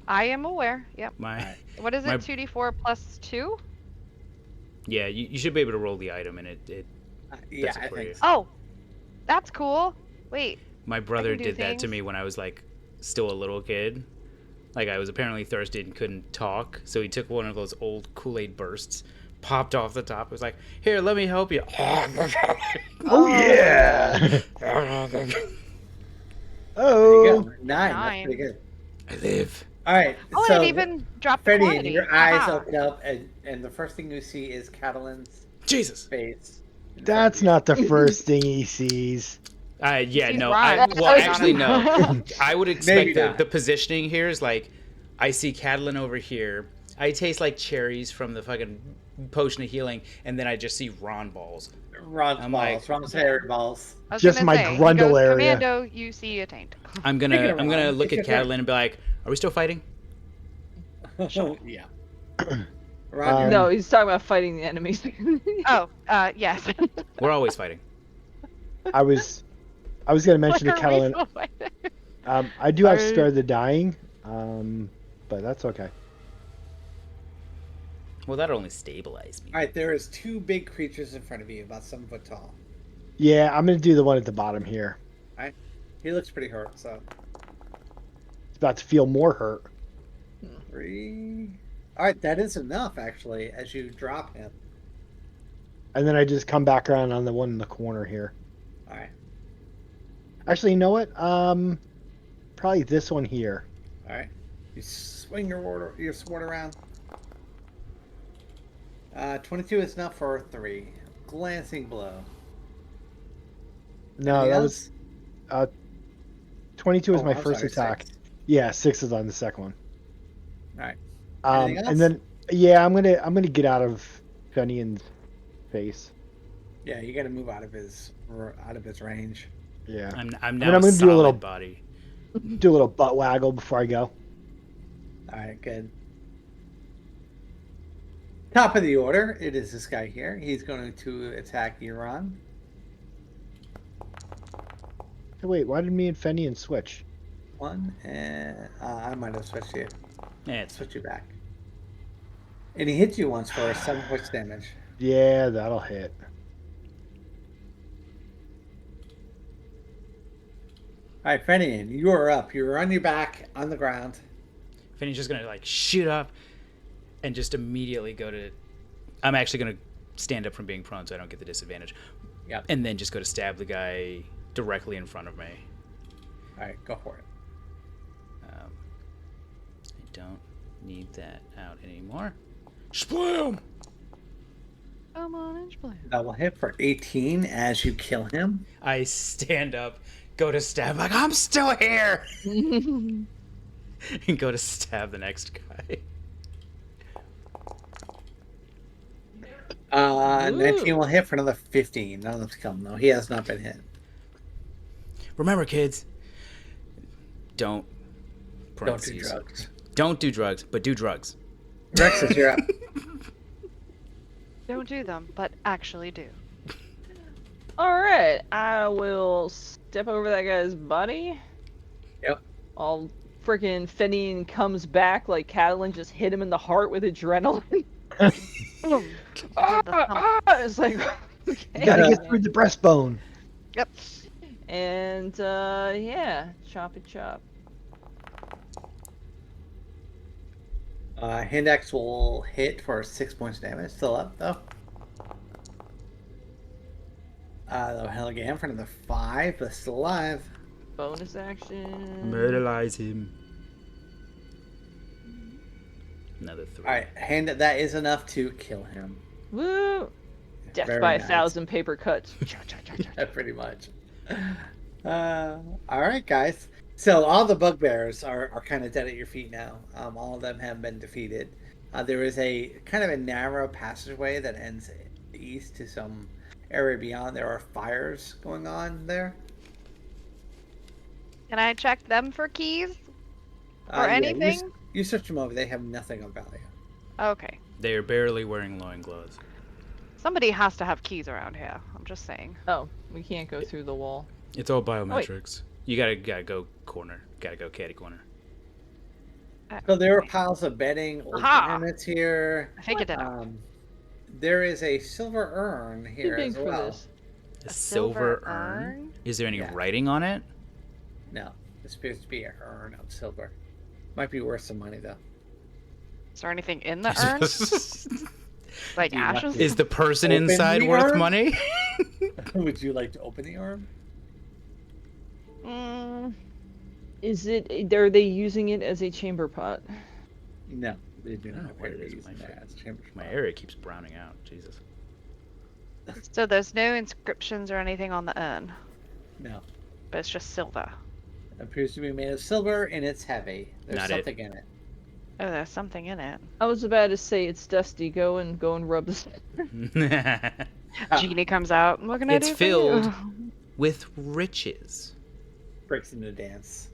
I am aware. Yep. My What is it? My- 2d4 plus 2? yeah, you should be able to roll the item, and it Yeah, That's it I for think you. so. Oh, that's cool. Wait. my brother do did that to things. me when I was like still a little kid. Like I was apparently thirsty and couldn't talk, so he took one of those old Kool-Aid bursts, popped off the top. It was like, "Here, let me help you." Oh, yeah. There Oh. you go. 9. That's Nine. pretty good. I live. Alright, Oh, so and it even dropped the Freddy, quantity. your eyes Haha. open up, and the first thing you see is Catalan's Jesus. face. in front That's of you. not the first thing he sees. Yeah, He's no. right. Well, actually, no. I would Maybe expect not. the positioning here is like I see Catalin over here. I taste like cherries from the fucking potion of healing, and then I just see Ron balls. Ron's I'm balls. like- Ron's hairy balls. I was Just gonna my say, he grundle goes area. commando, you see a taint. I'm Speaking gonna of I'm gonna Ron, look it's at your turn. Catalin and be like, "Are we still fighting?" Yeah. Ron, you're No, he's talking about fighting the enemies. Oh, yes. We're always fighting. I was gonna mention to Why are we Catalin. still fighting? I do have Are- Spare the Dying, but that's okay. Well, that'll only stabilize me. All right, there is 2 big creatures in front of you, about 7 foot tall. Yeah, I'm gonna do the one at the bottom here. He looks pretty hurt, so It's about to feel more hurt. 3. All right, that is enough actually. As you drop him. And then I just come back around on the one in the corner here. All right, Actually, you know what? Probably this one here. all right. You swing your sword around. 22 is enough for 3. Glancing blow. No, Anything that else? was 22 is Oh, my I'm first sorry, attack. 6. Yeah, 6 is on the second one. All right. Anything else? And then yeah, I'm gonna get out of Fenian's face. Yeah, you got to move out of his range. Yeah. I'm mean, now I'm a gonna do a solid little- body. Do a little butt waggle before I go. All right, good. Top of the order, it is this guy here. He's going to attack Euron. Hey, wait, why did me and Fenian switch? 1, and I might have switched you. Yeah, it's Switch you back. And he hits you once for 7 points damage. Yeah, that'll hit. All right, Fenian, you are up. You're on your back on the ground. Finney's just gonna like shoot up and just immediately go to. I'm actually gonna stand up from being prone, so I don't get the disadvantage. Yep. And then just go to stab the guy directly in front of me. All right, go for it. I don't need that out anymore. Splam! Come on, inch blue. That will hit for 18 as you kill him. I stand up, go to stab, like I'm still here, and go to stab the next guy. 19 will hit for another 15. None of them's kill him, though. He has not been hit. Remember, kids, don't Don't do parentheses. drugs. Don't do drugs, but do drugs. Rexus, you're up. Don't do them, but actually do. Alright, I will step over that guy's body. Yep. All freaking Fenian comes back like Catalin just hit him in the heart with adrenaline. Boom. It's like, You okay. gotta get through the breastbone. Yep. And, yeah, chop it chop. Hindex will hit for 6 points of damage. Still up, though. They'll hit again for another 5, but still alive. Bonus action. Murderize him. Another 3. Alright, that is enough to kill him. Woo! Death Very by nice. 1,000 paper cuts. Pretty much. Alright, guys. So all the bugbears are kind of dead at your feet now. All of them have been defeated. There is a kind of a narrow passageway that ends east to some area beyond. There are fires going on there. Can I check them for keys? Or Yeah, anything? You search them over. They have nothing of value. Okay. They are barely wearing loincloths. Somebody has to have keys around here. I'm just saying. Oh, we can't go through the wall. It's all biometrics. You gotta go corner. Gotta go caddy corner. So there are piles of bedding, old Aha! cabinets here. I figured it out. There is a silver urn Too here big as for well. this. A silver urn? urn? Is there any Yeah. writing on it? No, it's supposed to be an urn of silver. Might be worth some money though. Is there anything in the urn? Like Do you want ashes? to- Is the person Open inside the worth urn? money? Would you like to open the urn? Mm, Is it? Are they using it as a chamber pot? No, they do I don't know not. what They're it is with using my that as chamber My spot. area keeps browning out. Jesus. so there's no inscriptions or anything on the urn, No, but it's just silver. it appears to be made of silver and it's heavy. There's Not it. something in it. Oh, there's something in it. I was about to say it's dusty. Go and rub this. Genie comes out. What can I It's do filled for you? with riches. Breaks into dance.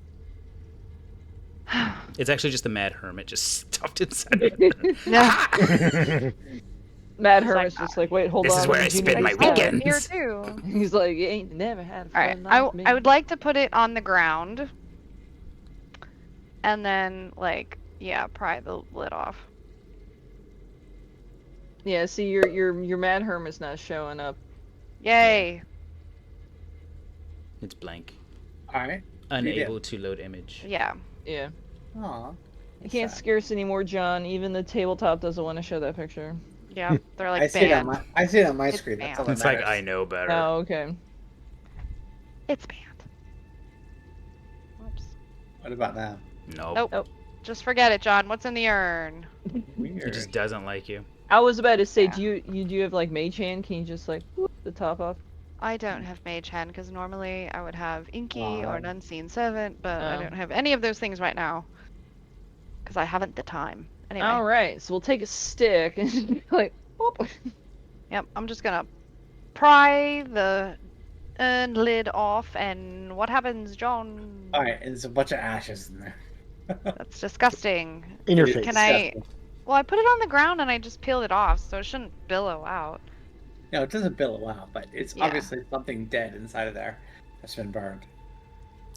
It's actually just the Mad Hermit just stuffed inside of it. Yeah. Mad It's like, Hermit's just like, wait, hold This on. is where I Genie spend my needs I to-" live here weekends. too. He's like, you ain't never had a All right, fun like me. I would like to put it on the ground, and then like pry the lid off. Yeah, see, your Mad Hermit's not showing up. Yay! It's blank. Alright. Unable to load image. Yeah. Yeah. Aw. You can't scare us anymore, John. Even the tabletop doesn't want to show that picture. Yeah. They're like I see it on banned. my It's screen. That's all banned. that It's like matters. I know better. Oh, okay. It's banned. Oops. What about now? Nope. Nope. Just forget it, John. What's in the urn? It just doesn't like you. I was about to say, Yeah. do you have like mage hand? Can you just like whoop the top off? I don't have mage hand because normally I would have Inky or an Aw. unseen servant, but I Oh. don't have any of those things right now because I haven't the time. Anyway. All right, so we'll take a stick and like whoop. Yep. I'm just gonna pry the urn lid off, and what happens, John? Alright, and there's a bunch of ashes in there. That's disgusting. In your It is face. Can I? disgusting. Well, I put it on the ground and I just peeled it off, so it shouldn't billow out. No, it doesn't billow out, but it's Yeah. obviously something dead inside of there that's been burned.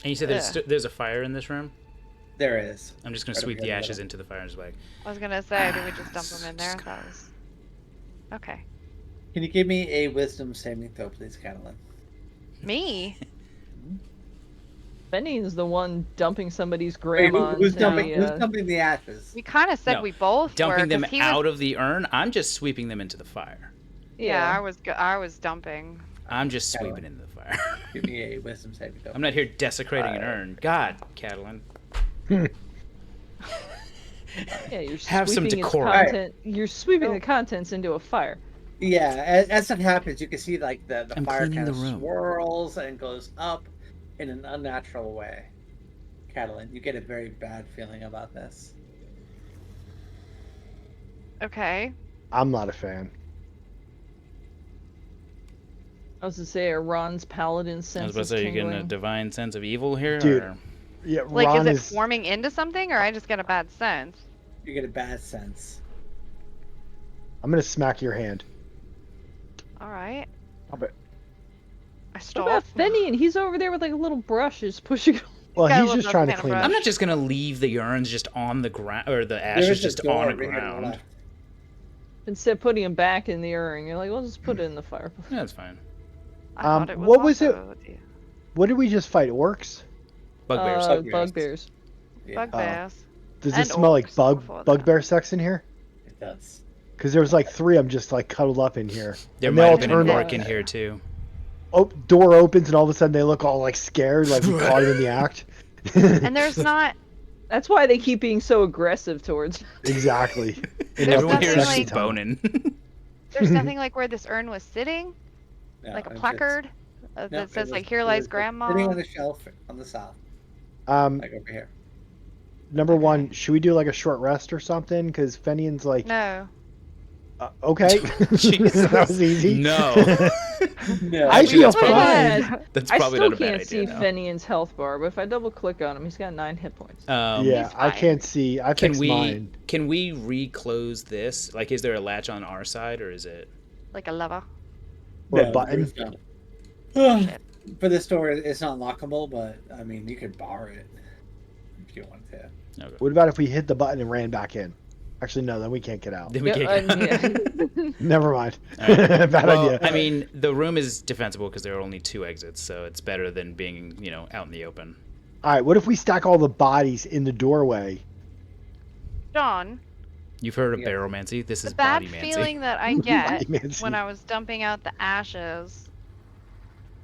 And you said there's a fire in this room? There is. I'm just going Right to sweep over the here in the ashes middle. into the fire and just like, I was gonna say, did we just dump them in there? That was okay. Can you give me a wisdom saving throw, please, Catalin? Me? Benny is the one dumping somebody's Wait, grandma. who's into dumping? the, Who's dumping the ashes? We kind of said No, we both dumping were, them 'cause he out was, of the urn. I'm just sweeping them into the fire. Yeah, Yeah. I was dumping. I'm just Catalan. sweeping into the fire. Give me a wisdom saving throw. I'm not here desecrating an urn. God, Catalan. Yeah, you're Have some sweeping its decorum. content. You're sweeping Oh. the contents into a fire. Yeah, as that happens, you can see like the I'm fire cleaning kind of the room. swirls and goes up in an unnatural way. Catalin, you get a very bad feeling about this. Okay. I'm not a fan. I was to say, are Ron's paladin I was sense about to say, you're getting a tingling? divine sense of evil here? Dude. Or... Yeah, Like, Ron is it forming into something, or I just get a bad sense? You get a bad sense. I'm gonna smack your hand. All right. I'll bet. I What stole. about Fenny? And he's over there with like a little brush, just pushing. Well, Gotta he's love just those trying to kind of clean brush. up. I'm not just going to leave the urns just on the ground, or the There ashes is a just door on the right here to the ground. left. Instead of putting him back in the urn, you're like, well, just put it in the fire. Yeah, that's fine. I thought it was what was also the What did we just fight? Orcs? Bugbears. Bugbears. Bugbears. Yeah, bugbears. Does And it smell like orcs before that. bugbear sex in here? it does. Because there was like 3 of them just like cuddled up in here. There And they might all have been an turned orc like- in here, too. Oh, door opens and all of a sudden they look all like scared, like we caught him in the act. And there's not. That's why they keep being so aggressive towards. Exactly. There's Everyone nothing here is like- just boning. There's nothing like where this urn was sitting, No, like a it's placard just- that it says was- like "Here it lies was Grandma." Sitting on the shelf on the south, Um, like over here. number 1, should we do like a short rest or something? Because Fenian's like, No. okay, Jesus. that was easy. No. No, I Actually, feel that's probably- fine. That's I probably still not a bad can't see idea. No. Fenian's health bar, but if I double click on him, he's got 9 hit points. Yeah, He's I fine. can't see. I Can fixed we mine. can we reclose this? Like, is there a latch on our side, or is it? Like a lever. Or a No, button. there's not. Shit. For this door, it's not lockable, but I mean, you could bar it if you wanted to. Okay. What about if we hit the button and ran back in? Actually, no, then we can't get out. Then we Yeah, can't get- yeah. Never mind. All right. Bad Well, idea. I mean, the room is defensible because there are only 2 exits, so it's better than being, out in the open. All right, what if we stack all the bodies in the doorway? John, You've heard of Yeah. baromancy. This the is bad bodymancy. feeling that I get Bodymancy. when I was dumping out the ashes.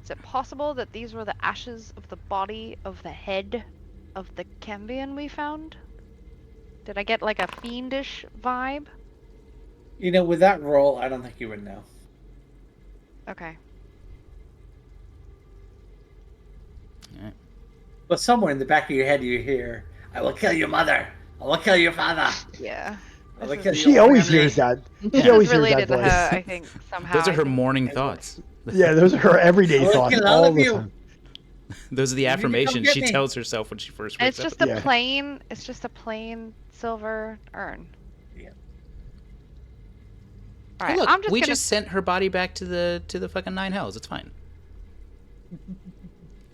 Is it possible that these were the ashes of the body of the head of the Cambion we found? Did I get like a fiendish vibe? You know, with that roll, I don't think you would know. Okay. But somewhere in the back of your head, you hear, "I will kill your mother." I will kill your father. Yeah. I will This kill is- She your always family. hears that. This She always is hears that related to voice. her, I think, somehow. Those are I her think- morning I thoughts. Yeah, those are her everyday I will thoughts kill all all of the you. time. Those are the You need to come affirmations get she me. tells herself when she first And wakes it's up. just a Yeah. plain. It's just a plain silver urn. Yeah. All Hey, right, look, I'm just we gonna. just sent her body back to the fucking nine hells. It's fine.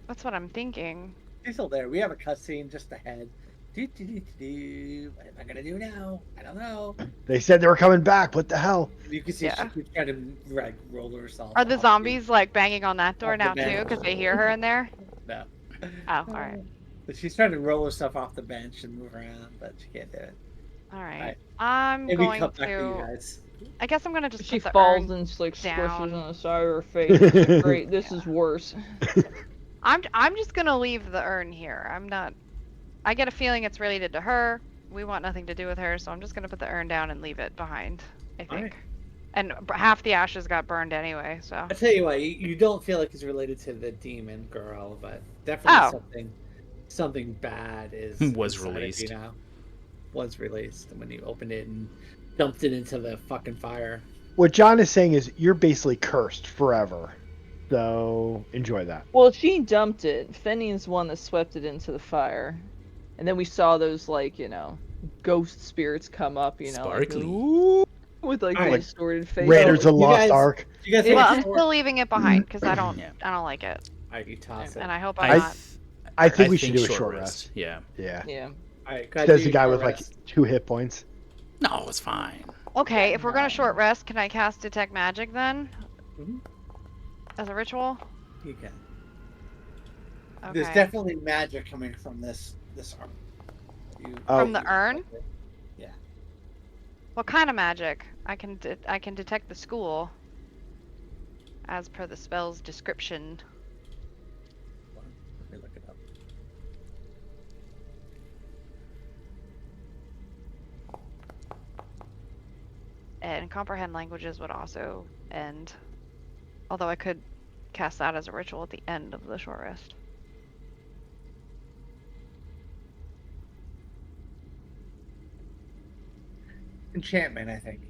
That's what I'm thinking. She's still there. We have a cutscene just ahead. What am I gonna do now? I don't know. They said they were coming back. What the hell? You can see Yeah. she keeps trying to like roll herself. Are the off zombies like banging on that door off the now too? bench. Because they hear her in there. No. Oh, all right, But she's trying to roll herself off the bench and move around, but she can't do it. all right. Alright. I'm Maybe going cut back to you to. guys. I guess I'm gonna just She put the falls urn. and just like down. squishes on the side of her face. It's like, great, this is worse. I'm just gonna leave the urn here. I'm not. I get a feeling it's related to her. We want nothing to do with her, so I'm just gonna put the urn down and leave it behind. I think. Alright. And half the ashes got burned anyway, so. I tell you what, you don't feel like it's related to the demon girl, but definitely Oh. something bad is Was inside of you released. now. Was released when you opened it and dumped it into the fucking fire. What John is saying is you're basically cursed forever. So enjoy that. Well, she dumped it. Fenian's the one that swept it into the fire. And then we saw those, like, ghost spirits come up, Sparkly. like, ooh, with like Alright. distorted faces. Raiders of you Lost guys- Ark. You guys Well, have I'm a short... still leaving it behind because I don't. Yeah. I don't like it, Alright, you toss it. and I hope I I'm not. I think we should do a short short rest. Yeah. Yeah. Yeah. Alright, go ahead, Says do the your guy short with like rest. 2 hit points. No, it's fine. Okay, if we're gonna short rest, can I cast detect magic then? Mhm. As a ritual? You can. Okay. There's definitely magic coming from this arm. From the urn? Yeah. What kind of magic? I can detect the school. As per the spell's description. Let me look it up. And comprehend languages would also end. Although I could cast that as a ritual at the end of the short rest. Enchantment, I think.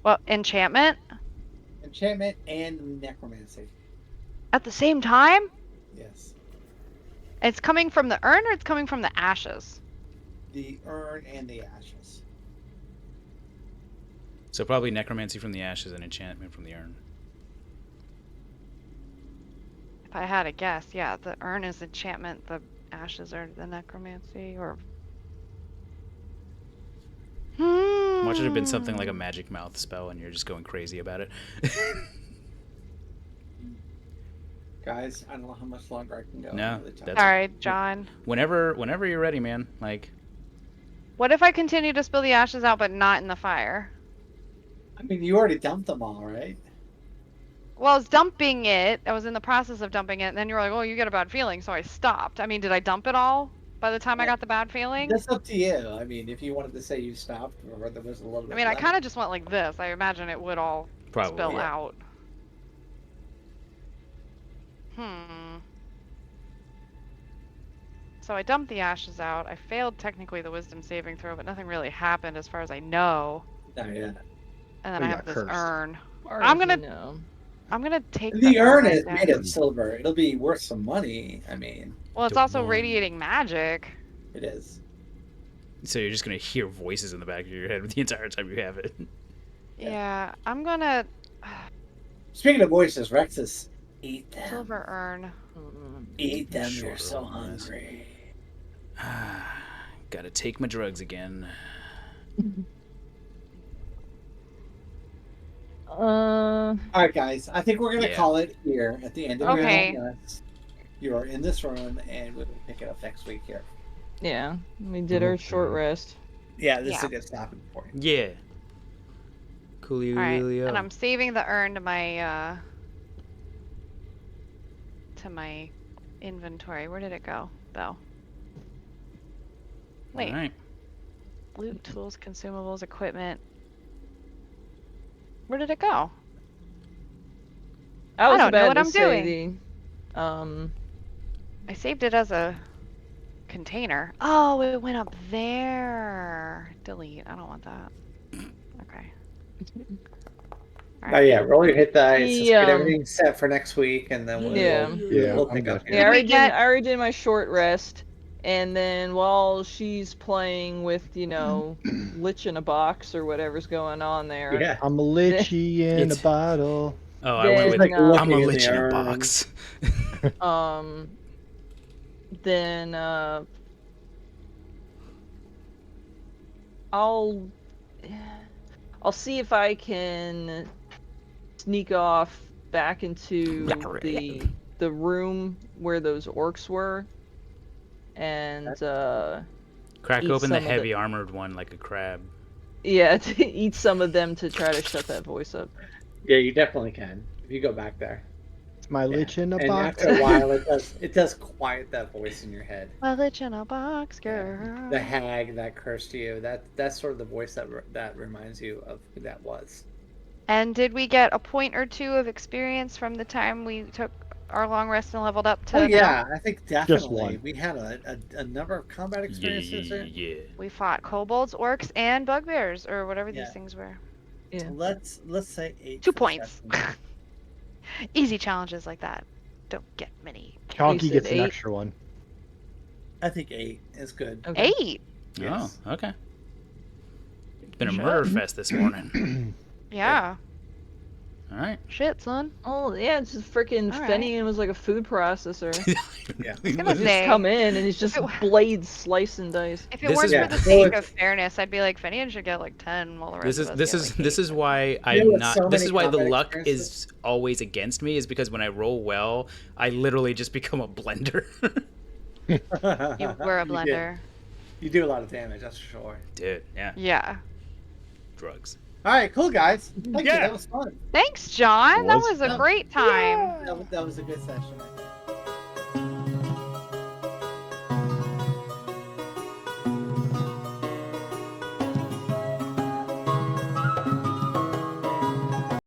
Well, enchantment? Enchantment and necromancy. At the same time? Yes. It's coming from the urn or it's coming from the ashes? The urn and the ashes. So probably necromancy from the ashes and enchantment from the urn. If I had a guess, yeah, the urn is enchantment, the ashes are the necromancy, or... Watch it have been something like a magic mouth spell and you're just going crazy about it. Guys, I don't know how much longer I can go. No, Another time. that's- Sorry, John. whenever you're ready, man. Like, What if I continue to spill the ashes out but not in the fire? I mean, you already dumped them all, right? Well, I was dumping it. I was in the process of dumping it, and then you were like, oh, you get a bad feeling, so I stopped. I mean, did I dump it all by the time I got the bad feeling? That's up to you. I mean, if you wanted to say you stopped or there was a little bit I mean, I left. kind of just went like this. I imagine it would all probably. spill yeah. out. So I dumped the ashes out. I failed technically the wisdom saving throw, but nothing really happened as far as I know. No, yeah. And then Oh, I you have got this cursed. urn. Or I'm as gonna- you know. I'm gonna take The urn right is now. made of silver. It'll be worth some money. I mean, Well, it's The also one. radiating magic. it is. So you're just gonna hear voices in the back of your head the entire time you have it. Yeah. Yeah, I'm gonna Speaking of voices, Rexus, eat them. silver urn. Eat them. Short You're so roll on this. hungry. Gotta take my drugs again. All right, guys. I think we're gonna Yeah. call it here at the end of Okay. your podcast. You are in this room, and we'll pick it up next week here. Yeah, we did our short rest. Yeah, this is Yeah. a good stopping point. Yeah. Coolio. Alright, and I'm saving the urn to my inventory. Where did it go, though? Wait, Alright. loot, tools, consumables, equipment. Where did it go? I was don't know about what to I'm say doing. I saved it as a container. Oh, it went up there. Delete. I don't want that. Okay. Oh yeah, roll your hit dice. Let's get Yeah. everything set for next week, and then we'll Yeah. we'll I'm pick up good. here. Yeah, Did we I already did my short rest, and then while she's playing with, lich in a box or whatever's going on there. Yeah. I'm a lichy in a It's- bottle. Oh, I went Then, with like, I'm a looking in lich the in a urn. box. Then I'll see if I can sneak off back into the room where those orcs were, and Crack eat open the some of the- heavy armored one like a crab. yeah, to eat some of them to try to shut that voice up. Yeah, you definitely can if you go back there. It's my lich in a And box. after a while, it does quiet that voice in your head. A lich in a box, girl. The hag that cursed you. That's sort of the voice that reminds you of who that was. And did we get a point or two of experience from the time we took our long rest and leveled up to Oh now? yeah, I think definitely one. we had a number of combat experiences there. Yeah. We fought kobolds, orcs, and bugbears, or whatever Yeah. these things were. Yeah. Let's say 8. 2 for points. session. Easy challenges like that don't get many. Chonky said gets an 8? extra one. I think 8 is good. Okay. 8. Yes. Oh, okay. It's been a Sure. murder fest this morning. Yeah. All right. Shit, son. Oh yeah, it's just freaking All right. Fenian was like a food processor. Yeah. I was gonna Just say, come in and he's just If it- blades slicing dice. if it This weren't is- for Yeah. the Well, sake it's- of fairness, I'd be like, Fenian should get like 10, while the rest This is of us this get, is like, this 8. is why You know I'm what, not. so This many is why the combat luck experiences- is always against me. Is because when I roll well, I literally just become a blender. You were a You did. blender. You do a lot of damage, that's for sure. Dude, yeah, Yeah. drugs. All right, cool guys. Thank you. Yeah. That was fun. Thanks, John. That Was was a fun. great time. That was a good session. I think.